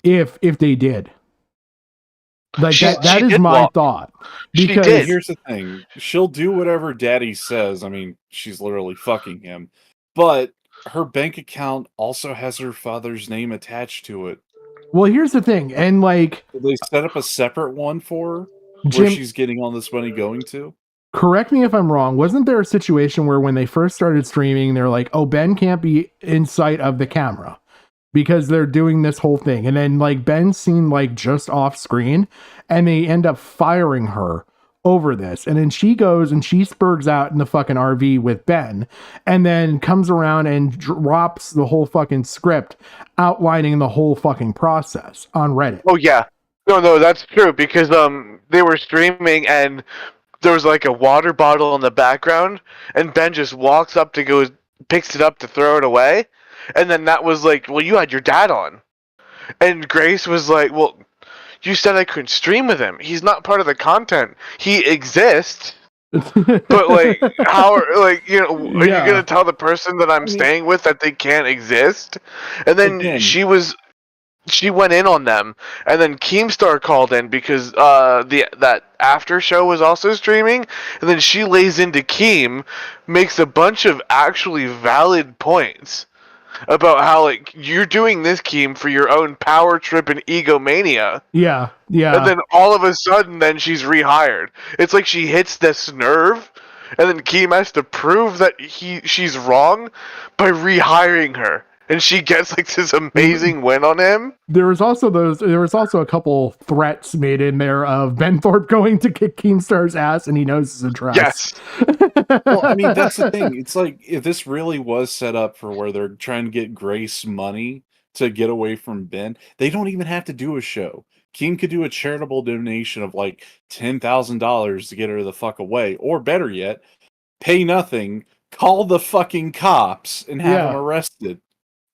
if they did. Like She that is did my walk. thought. She Because did. Here's the thing. She'll do whatever daddy says. I mean, she's literally fucking him. But her bank account also has her father's name attached to it. well, here's the thing, and like They set up a separate one for her where Jim, she's getting all this money going to. correct me if I'm wrong. Wasn't there a situation where when they first started streaming, they're like, "Oh, Ben can't be in sight of the camera because they're doing this whole thing," and then like Ben's seen like just off screen, and they end up firing her over this, and then she goes and she spurgs out in the fucking RV with Ben, and then comes around and drops the whole fucking script outlining the whole fucking process on Reddit. Oh yeah, no, that's true because they were streaming and there was like a water bottle in the background, and Ben just walks up to go, picks it up to throw it away, and then that was like, well, you had your dad on, and Grace was like, well, you said I couldn't stream with him. He's not part of the content. He exists, but like, how? Like, you know, are Yeah. you gonna tell the person that I'm staying with that they can't exist? And then Again. she went in on them, and then Keemstar called in because that after show was also streaming, and then she lays into Keem, makes a bunch of actually valid points about how like you're doing this, Keem, for your own power trip and egomania. Yeah. And then all of a sudden, then she's rehired. It's like she hits this nerve, and then Keem has to prove that she's wrong by rehiring her, and she gets like this amazing win on him. There was also a couple threats made in there of Ben Thorpe going to kick Keemstar's ass, and he knows his address. Yes. Well, I mean, that's the thing. It's like, if this really was set up for where they're trying to get Grace money to get away from Ben, they don't even have to do a show. Keem could do a charitable donation of like $10,000 to get her the fuck away, or better yet, pay nothing, call the fucking cops, and have them arrested.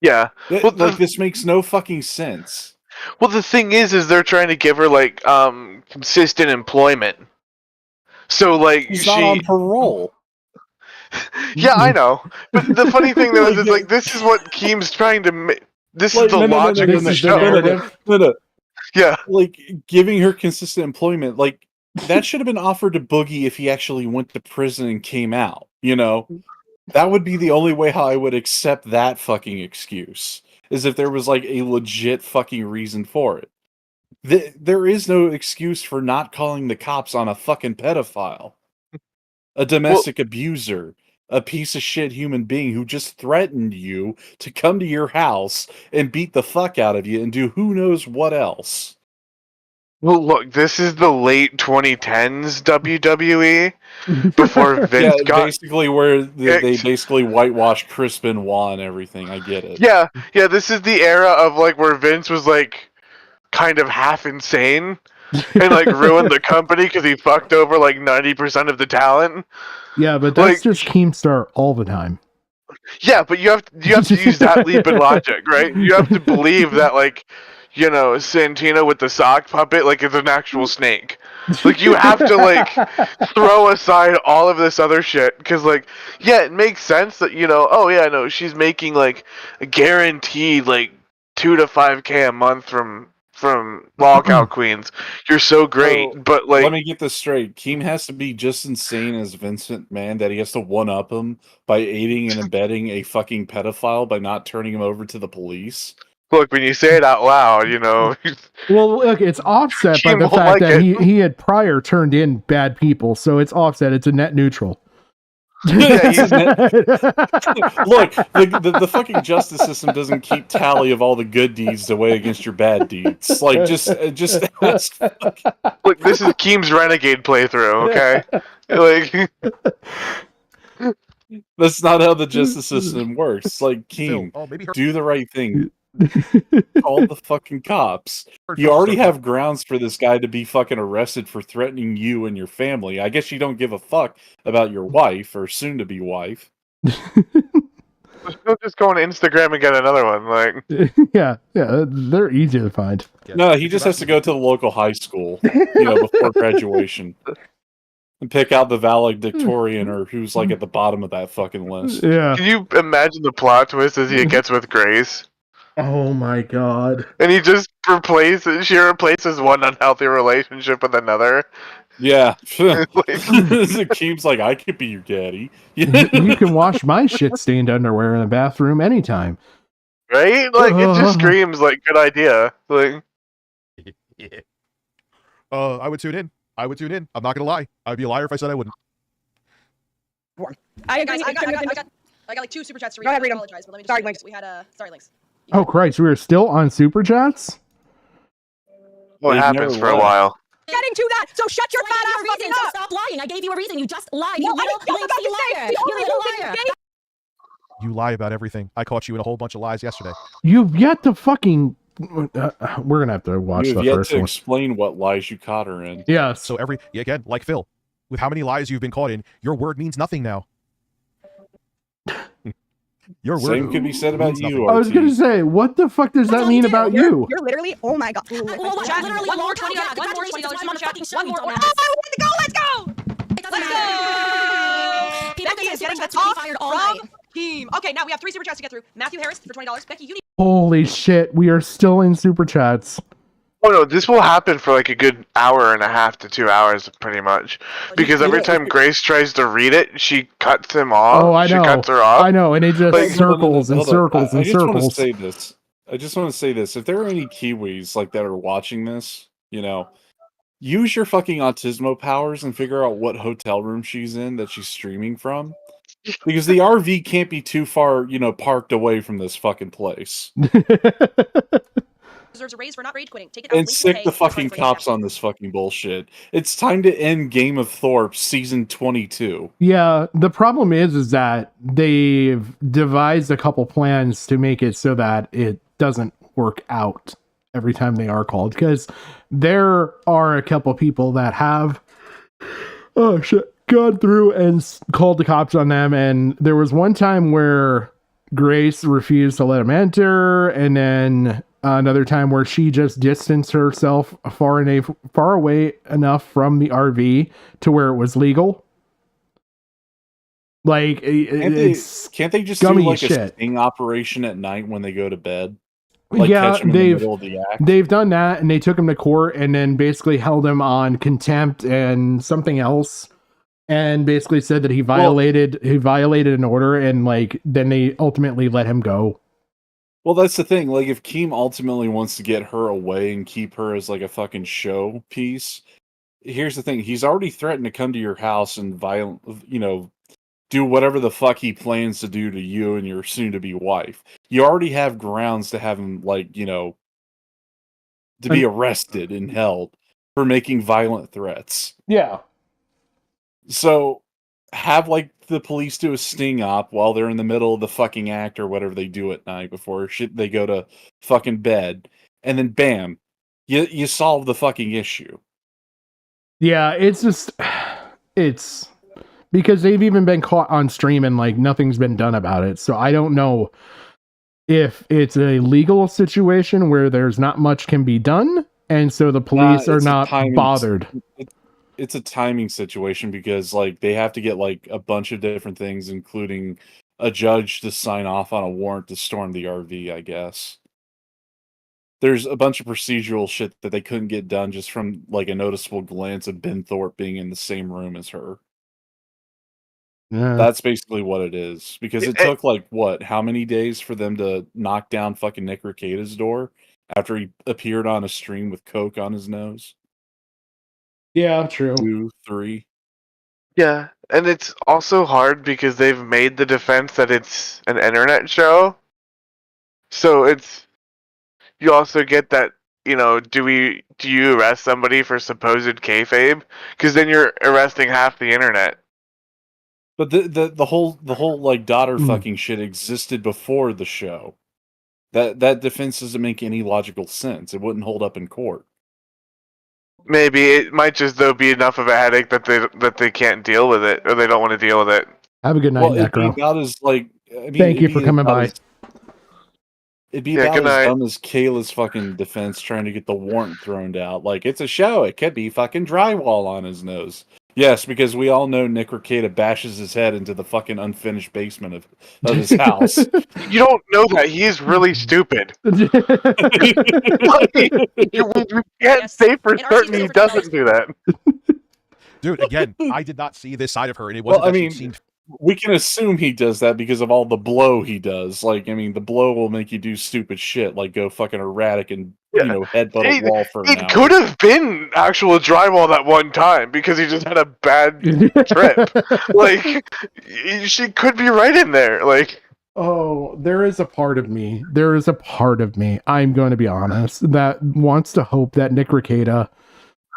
Yeah. Well, this makes no fucking sense. Well, the thing is they're trying to give her like consistent employment. So like she's not on parole. Yeah, I know. But the funny thing though is like this is what Keem's trying to make. This is the logic of the show. No. Yeah. Like, giving her consistent employment, like, that should have been offered to Boogie if he actually went to prison and came out, you know? That would be the only way how I would accept that fucking excuse, is if there was, like, a legit fucking reason for it. There is no excuse for not calling the cops on a fucking pedophile. A domestic abuser. A piece of shit human being who just threatened you to come to your house and beat the fuck out of you and do who knows what else. Well, look, this is the late 2010s WWE before Vince got basically where they basically whitewashed Chris Benoit and everything. I get it. Yeah, this is the era of like where Vince was like kind of half insane and like ruined the company because he fucked over like 90% of the talent. Yeah, but that's just Keemstar all the time. Yeah, but you have to use that leap in logic, right? You have to believe that, like, you know, Santino with the sock puppet, like, is an actual snake. Like, you have to, like, throw aside all of this other shit, because, like, yeah, it makes sense that, you know, oh, yeah, no, she's making, like, a guaranteed, like, 2 to 5K a month from lolcow queens. You're so great, but like, let me get this straight. Keem has to be just insane as Vincent McMahon that he has to one up him by aiding and abetting a fucking pedophile by not turning him over to the police. Look, when you say it out loud, you know. Well, look, it's offset by the fact that he had prior turned in bad people, so it's offset. It's a net neutral. Yeah, look, the fucking justice system doesn't keep tally of all the good deeds to weigh against your bad deeds. Like, just look, this is Keem's Renegade playthrough, okay? Like, that's not how the justice system works. It's like, Keem, do the right thing. Call the fucking cops. You already have grounds for this guy to be fucking arrested for threatening you and your family. I guess you don't give a fuck about your wife or soon-to-be wife. He'll just go on Instagram and get another one. Like, yeah, they're easy to find. No, he just has to go to the local high school, you know, before graduation, and pick out the valedictorian or who's like at the bottom of that fucking list. Yeah. Can you imagine the plot twist as he gets with Grace? Oh my god. And she replaces one unhealthy relationship with another. Yeah. Keem's like, I could be your daddy. You can wash my shit-stained underwear in the bathroom anytime. Right? Like, it just screams like, good idea. Like, yeah. I would tune in. I'm not gonna lie. I'd be a liar if I said I wouldn't. I got like 2 super chats to read. Go ahead, I read 'em. apologize, but let me just Sorry, read Links. them. We had sorry, Links. Oh Christ, we are still on Super Chats? what happens for a while? Getting to that, so shut your fat ass fucking up. Stop lying. I gave you a reason. You just lied. No, You little I was about to say, liar. the You only little reason liar. you gave- You lie about everything. I caught you in a whole bunch of lies yesterday. You've yet to fucking... we're gonna have to watch You've the yet first to one. explain what lies you caught her in. Yeah. So again, like Phil, with how many lies you've been caught in, your word means nothing now. Your word Same could be said about means you. I was gonna say, what the fuck does that mean about you? You're literally, oh my god. Well, Chat, literally one more more $20. $20 one more $20 super chat. One more. Oh, I want to go, let's go! It doesn't Let's matter. go! People Becky get is super getting chats off to be fired all night. from team. Okay, now we have 3 super chats to get through. Matthew Harris for $20. Becky, you need Holy shit, we are still in Super Chats. Oh no, this will happen for like a good hour and a half to 2 hours, pretty much. Because every time Grace tries to read it, she cuts him off. Oh, I know. She cuts her off. I know, and it just Like- circles and Hold on. circles and I just want to circles. say this. I just want to say this. If there are any Kiwis like that are watching this, you know, use your fucking autismo powers and figure out what hotel room she's in that she's streaming from. Because the RV can't be too far, parked away from this fucking place. Deserves a raise for not rage quitting. Take it out. And sick the fucking cops on this fucking bullshit. It's time to end Game of Thorpe season 22. Yeah, the problem is that they've devised a couple plans to make it so that it doesn't work out every time they are called. Because there are a couple people that have gone through and called the cops on them. And there was one time where Grace refused to let him enter, and then another time where she just distanced herself far away enough from the RV to where it was legal. Like, can't they just do like a sting operation at night when they go to bed? Like, yeah, catch him in the middle of the act? They've done that, and they took him to court and then basically held him on contempt and something else, and basically said that he violated an order, and like then they ultimately let him go. Well, that's the thing. Like, if Keem ultimately wants to get her away and keep her as like a fucking show piece, here's the thing: he's already threatened to come to your house and do whatever the fuck he plans to do to you and your soon-to-be wife. You already have grounds to have him, to be arrested and held for making violent threats. Yeah. So, have, the police do a sting op while they're in the middle of the fucking act or whatever they do at night before they go to fucking bed. And then, bam, you solve the fucking issue. Yeah, it's because they've even been caught on stream and nothing's been done about it. So I don't know if it's a legal situation where there's not much can be done, and so the police are not bothered. It's a timing situation because they have to get a bunch of different things, including a judge to sign off on a warrant to storm the RV, I guess. There's a bunch of procedural shit that they couldn't get done just from a noticeable glance of Ben Thorpe being in the same room as her. Yeah. That's basically what it is. Because it took how many days for them to knock down fucking Nick Rekieta's door after he appeared on a stream with coke on his nose? Yeah, true. 2, 3. Yeah, and it's also hard because they've made the defense that it's an internet show. So you also get that, do you arrest somebody for supposed kayfabe? Because then you're arresting half the internet. But the whole daughter fucking shit existed before the show. That defense doesn't make any logical sense. It wouldn't hold up in court. Maybe it might just be enough of a headache that they can't deal with it, or they don't want to deal with it. Have a good night, Necro. Thank you for coming by. It'd be about as dumb as Kayla's fucking defense trying to get the warrant thrown out. It's a show. It could be fucking drywall on his nose. Yes, because we all know Nick Rekieta bashes his head into the fucking unfinished basement of his house. You don't know that. He's really stupid. You can't say for certain he doesn't do that. Dude, again, I did not see this side of her, and it wasn't she seemed... We can assume he does that because of all the blow he does. The blow will make you do stupid shit, go fucking erratic and, headbutt a wall for an hour. It could have been actual drywall that one time because he just had a bad trip. She could be right in there. Oh, there is a part of me, I'm going to be honest, that wants to hope that Nick Rekieta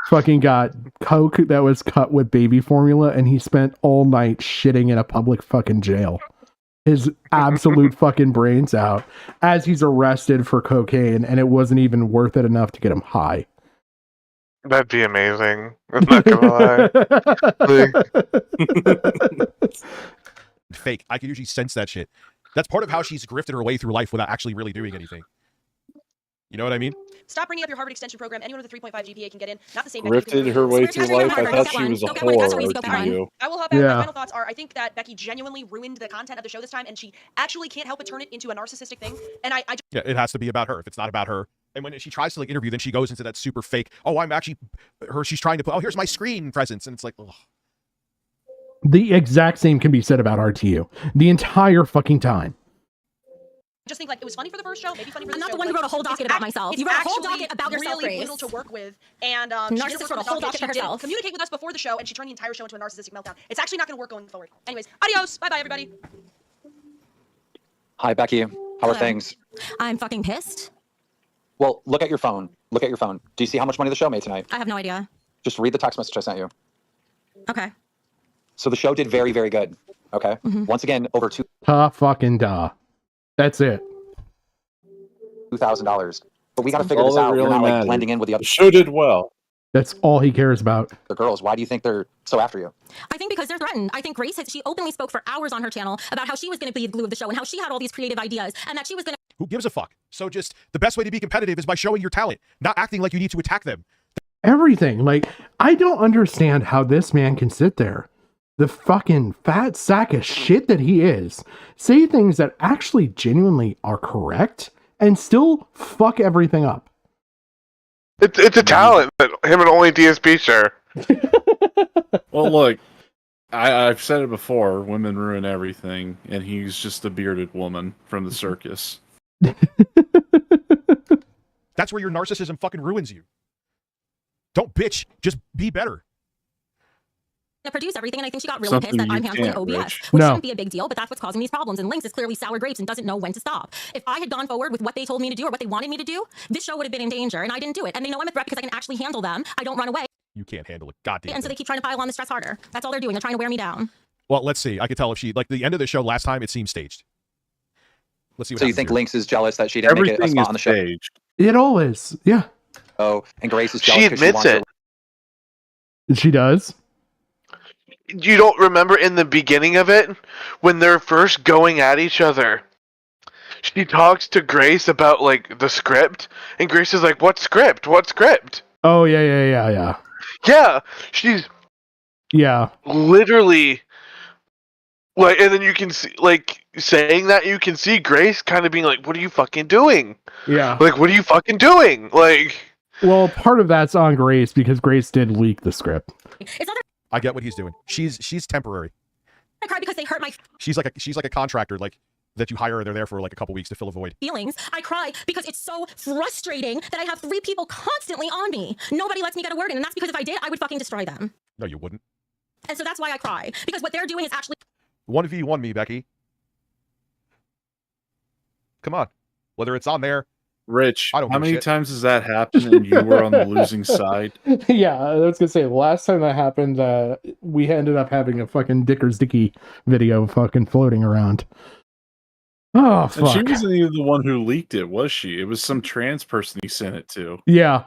fucking got coke that was cut with baby formula, and he spent all night shitting in a public fucking jail. His absolute fucking brains out as he's arrested for cocaine, and it wasn't even worth it enough to get him high. That'd be amazing. I'm not gonna lie. Fake. I can usually sense that shit. That's part of how she's grifted her way through life without actually really doing anything. You know what I mean? Stop bringing up your Harvard extension program. Anyone with a 3.5 GPA can get in. Not the same. Grifted her way through life. I thought she was a whore. I will hop out. My final thoughts are: I think that Becky genuinely ruined the content of the show this time, and she actually can't help but turn it into a narcissistic thing. And I just... Yeah, it has to be about her. If it's not about her, and when she tries to interview, then she goes into that super fake. Oh, I'm actually her. She's trying to put. Oh, here's my screen presence, and it's like, ugh. The exact same can be said about RTU. The entire fucking time. just think like it was funny for the first show, maybe funny for the I'm not show, the one who but wrote a whole docket it's about myself. it's You wrote a whole actually docket about yourself, really Grace. brutal to work with, and she Narcissist didn't work wrote on a whole the docket. docket She for didn't herself. communicate with us before the show, and she turned the entire show into a narcissistic meltdown. It's actually not going to work going forward. Anyways, adios. Bye bye, everybody. Hi, Becky. How are Hello. things? I'm fucking pissed. Well, look at your phone. Look at your phone. Do you see how much money the show made tonight? I have no idea. Just read the text message I sent you. Okay. So the show did very, very good. Okay. Once again, over Fucking duh. That's it. $2,000. But we got to figure all this that out. You're really not like matters. blending in with the The other show did well. That's all he cares about. girls. Why do you think they're so after you? I think because they're threatened. I think Grace, she openly spoke for hours on her channel about how she was going to be the glue of the show and how she had all these creative ideas and that she was going to... Who gives a fuck? So just the best way to be competitive is by showing your talent, not acting like you need to attack them. Everything. Like, I don't understand how this man can sit there, the fucking fat sack of shit that he is, say things that actually genuinely are correct and still fuck everything up. It's a talent that him and only DSP share. Well, look, I've said it before. Women ruin everything, and he's just a bearded woman from the circus. That's where your narcissism fucking ruins you. Don't bitch. Just be better. produce everything, and I think she got really pissed that I'm handling OBS, which No. shouldn't be a big deal, but that's what's causing these problems. And Lynx is clearly sour grapes and doesn't know when to stop. If I had gone forward with what they told me to do or what they wanted me to do, this show would have been in danger, and I didn't do it. And they know I'm a threat because I can actually handle them. I don't run away. You can't handle it. Goddamn. And so they keep trying to pile on the stress harder. That's all they're doing. They're trying to wear me down. Well, let's see. I could tell if she, like the end of the show last time, it seemed staged. Let's see what So you happens think here. Lynx is jealous that she didn't make it a spot on the show? It all is. Yeah. Oh, and Grace is jealous She 'cause admits wants her- it. She does. You don't remember in the beginning of it when they're first going at each other? She talks to Grace about like the script, and Grace is like, "What script? What script?" Oh yeah. Yeah, she's literally like, and then you can see like saying that you can see Grace kind of being like, "What are you fucking doing?" Yeah. Like, what are you fucking doing? Like, Well, part of that's on Grace because Grace did leak the script. It's not I get what he's doing. She's temporary. I cry because they hurt my She's like a contractor, like that you hire and they're there for like a couple weeks to fill a void. feelings. I cry because it's so frustrating that I have 3 people constantly on me. Nobody lets me get a word in, and that's because if I did, I would fucking destroy them. No, you wouldn't. And so that's why I cry, because what they're doing is actually 1v1 me, Becky. Come on. Whether it's on there. Rich, I don't how give a many shit. times has that happened and you were on the losing side? Yeah, I was gonna say the last time that happened, we ended up having a fucking Dicker's Dicky video fucking floating around. Oh And fuck. she wasn't even the one who leaked it, was she? It was some trans person he sent it to. Yeah.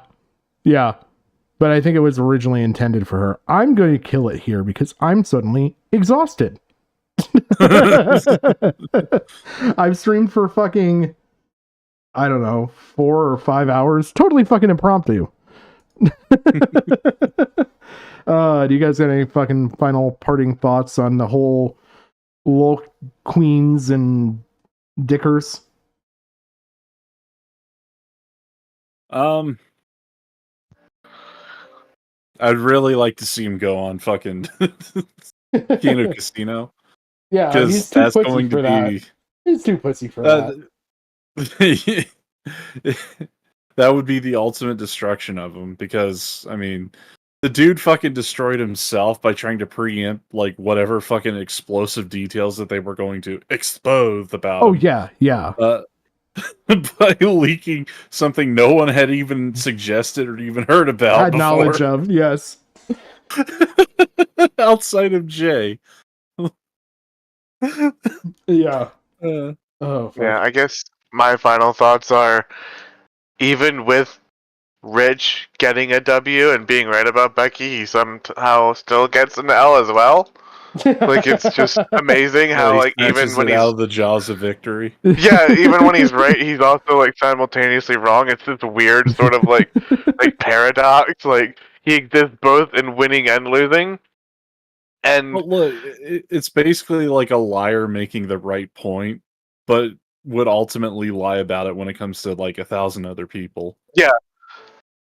But I think it was originally intended for her. I'm going to kill it here because I'm suddenly exhausted. I've streamed for fucking, I don't know, 4 or 5 hours. Totally fucking impromptu. Do you guys got any fucking final parting thoughts on the whole lol queens and dickers? I'd really like to see him go on fucking Kino Casino. Yeah, because he's too that's pussy going for to that. be He's too pussy for that. that would be the ultimate destruction of him, because I mean the dude fucking destroyed himself by trying to preempt like whatever fucking explosive details that they were going to expose about Oh him. yeah. By leaking something no one had even suggested or even heard about Had before. knowledge of, yes. Outside of Jay. Yeah. Oh, fuck. yeah, I guess my final thoughts are, even with Rich getting a W and being right about Becky, he somehow still gets an L as well. Like, it's just amazing how, like, even when out he's of the jaws of victory. yeah, even when he's right, he's also like simultaneously wrong. It's this weird sort of like paradox. Like, he exists both in winning and losing. And Well, look, it's basically like a liar making the right point, but would ultimately lie about it when it comes to like 1,000 other people. yeah,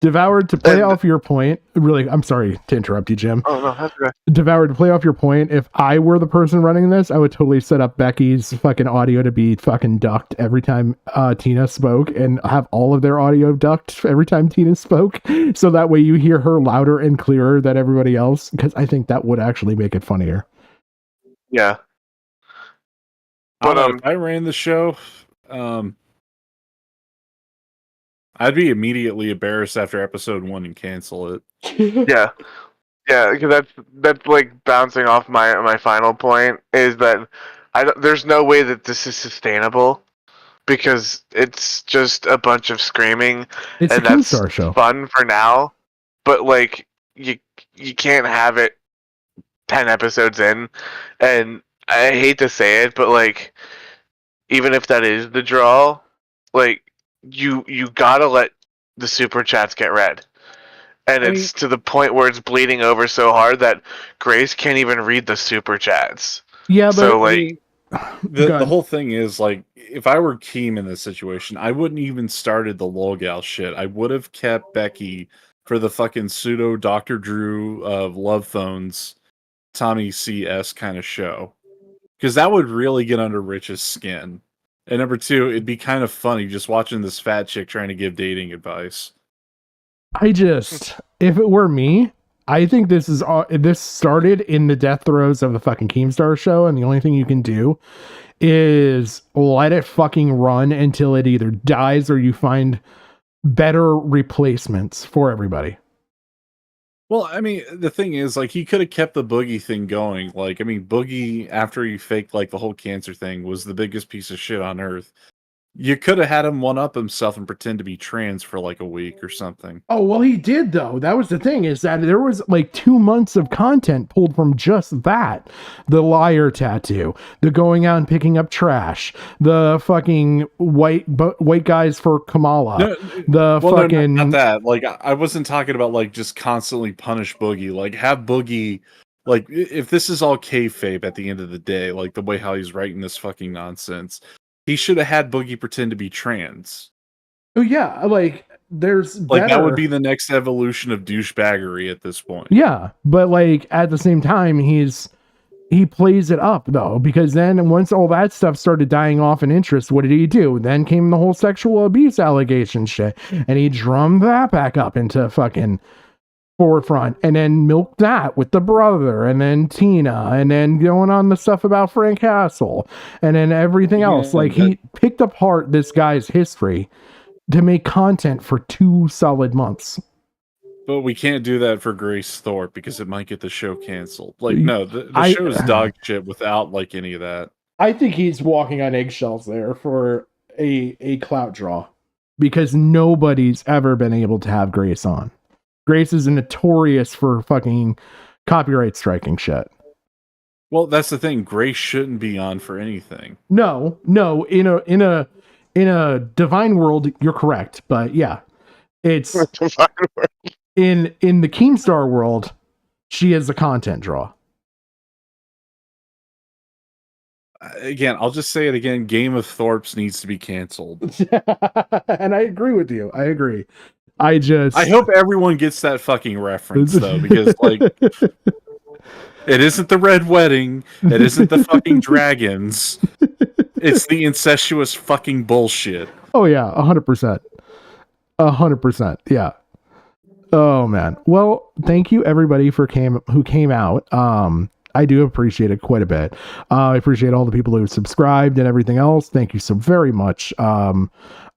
Devoured, to play And- off your point, really, I'm sorry to interrupt you, Jim. Oh no, that's okay. Devoured, to play off your point, if I were the person running this, I would totally set up Becky's fucking audio to be fucking ducked every time Tina spoke, and have all of their audio ducked every time Tina spoke, so that way you hear her louder and clearer than everybody else, because I think that would actually make it funnier. Yeah. But But if I ran the show, I'd be immediately embarrassed after episode 1 and cancel it. yeah, because that's like bouncing off my final point is that there's no way that this is sustainable because it's just a bunch of screaming, It's and a that's Keemstar show. fun for now. But like you can't have it 10 episodes in, and I hate to say it, but like even if that is the draw, like you gotta let the super chats get read. And it's to the point where it's bleeding over so hard that Grace can't even read the super chats. Yeah, but so like the whole thing is like, if I were Keem in this situation, I wouldn't even started the lolgal shit. I would have kept Becky for the fucking pseudo Dr. Drew of Love Phones, Tommy CS kind of show, because that would really get under Rich's skin. And number 2, it'd be kind of funny just watching this fat chick trying to give dating advice. if it were me, I think this started in the death throes of the fucking Keemstar show, and the only thing you can do is let it fucking run until it either dies or you find better replacements for everybody. Well, I mean, the thing is, like, he could have kept the Boogie thing going. Like, I mean, Boogie, after he faked, like, the whole cancer thing, was the biggest piece of shit on earth. You could have had him one-up himself and pretend to be trans for, like, a week or something. Oh, well, he did, though. That was the thing, is that there was, like, 2 months of content pulled from just that. The liar tattoo, the going out and picking up trash, the fucking white guys for Kamala, Not that. Like, I wasn't talking about, like, just constantly punish Boogie. Like, have Boogie, like, if this is all kayfabe at the end of the day, like, the way how he's writing this fucking nonsense, he should have had Boogie pretend to be trans. Oh, yeah, like, there's like better. That would be the next evolution of douchebaggery at this point. Yeah, but, like, at the same time, he plays it up, though, because then once all that stuff started dying off in interest, what did he do? Then came the whole sexual abuse allegation shit, and he drummed that back up into fucking forefront, and then milked that with the brother, and then Tina, and then going on the stuff about Frank Castle, and then everything else. Like, he picked apart this guy's history to make content for 2 solid months. But we can't do that for Grace Thorpe because it might get the show canceled. Like, no, the show is dog shit without, like, any of that. I think he's walking on eggshells there for a clout draw, because nobody's ever been able to have Grace on. Grace is notorious for fucking copyright striking shit. Well, that's the thing. Grace shouldn't be on for anything. No. In a divine world, you're correct, but yeah, it's in the Keemstar world, she is a content draw. Again, I'll just say it again. Game of Thorpes needs to be canceled. And I agree with you. I agree. I hope everyone gets that fucking reference, though, because, like, it isn't the Red Wedding, it isn't the fucking dragons, it's the incestuous fucking bullshit. Oh yeah, 100%. 100%. Yeah. Oh man. Well, thank you everybody who came out. I do appreciate it quite a bit. I appreciate all the people who subscribed and everything else. Thank you so very much.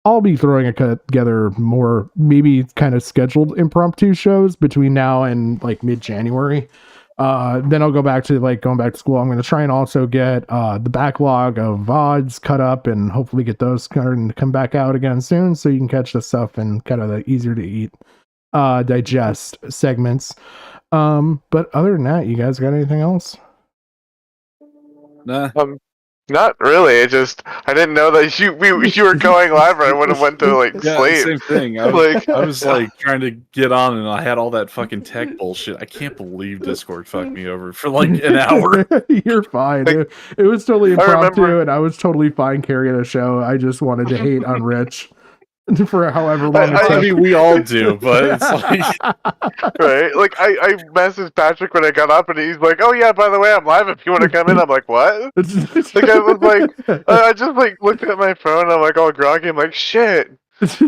I'll be throwing together more, maybe kind of scheduled impromptu shows between now and like mid-January. Then I'll go back to going back to school. I'm going to try and also get the backlog of VODs cut up and hopefully get those come back out again soon, so you can catch the stuff and kind of the easier to eat, digest segments. But other than that, you guys got anything else? Nah. Not really. It just I didn't know that you were going live. Or I would have went to like sleep. Same thing. I was trying to get on, and I had all that fucking tech bullshit. I can't believe Discord fucked me over for like an hour. You're fine. It was totally impromptu, and I was totally fine carrying a show. I just wanted to hate on Rich. for however long. I mean, we all do, but it's like right? Like I messaged Patrick when I got up, and he's like, "Oh yeah, by the way, I'm live. If you want to come in." I'm like, "What?" Like I was like, I just like looked at my phone. I'm like all groggy. I'm like, "Shit."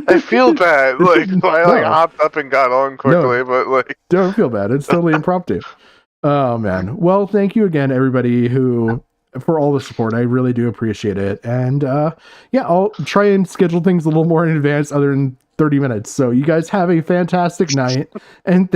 I feel bad. Like so I like hopped up and got on quickly, but like don't feel bad. It's totally impromptu. Oh man. Well, thank you again, everybody who for all the support. I really do appreciate it. And yeah, I'll try and schedule things a little more in advance other than 30 minutes. So you guys have a fantastic night and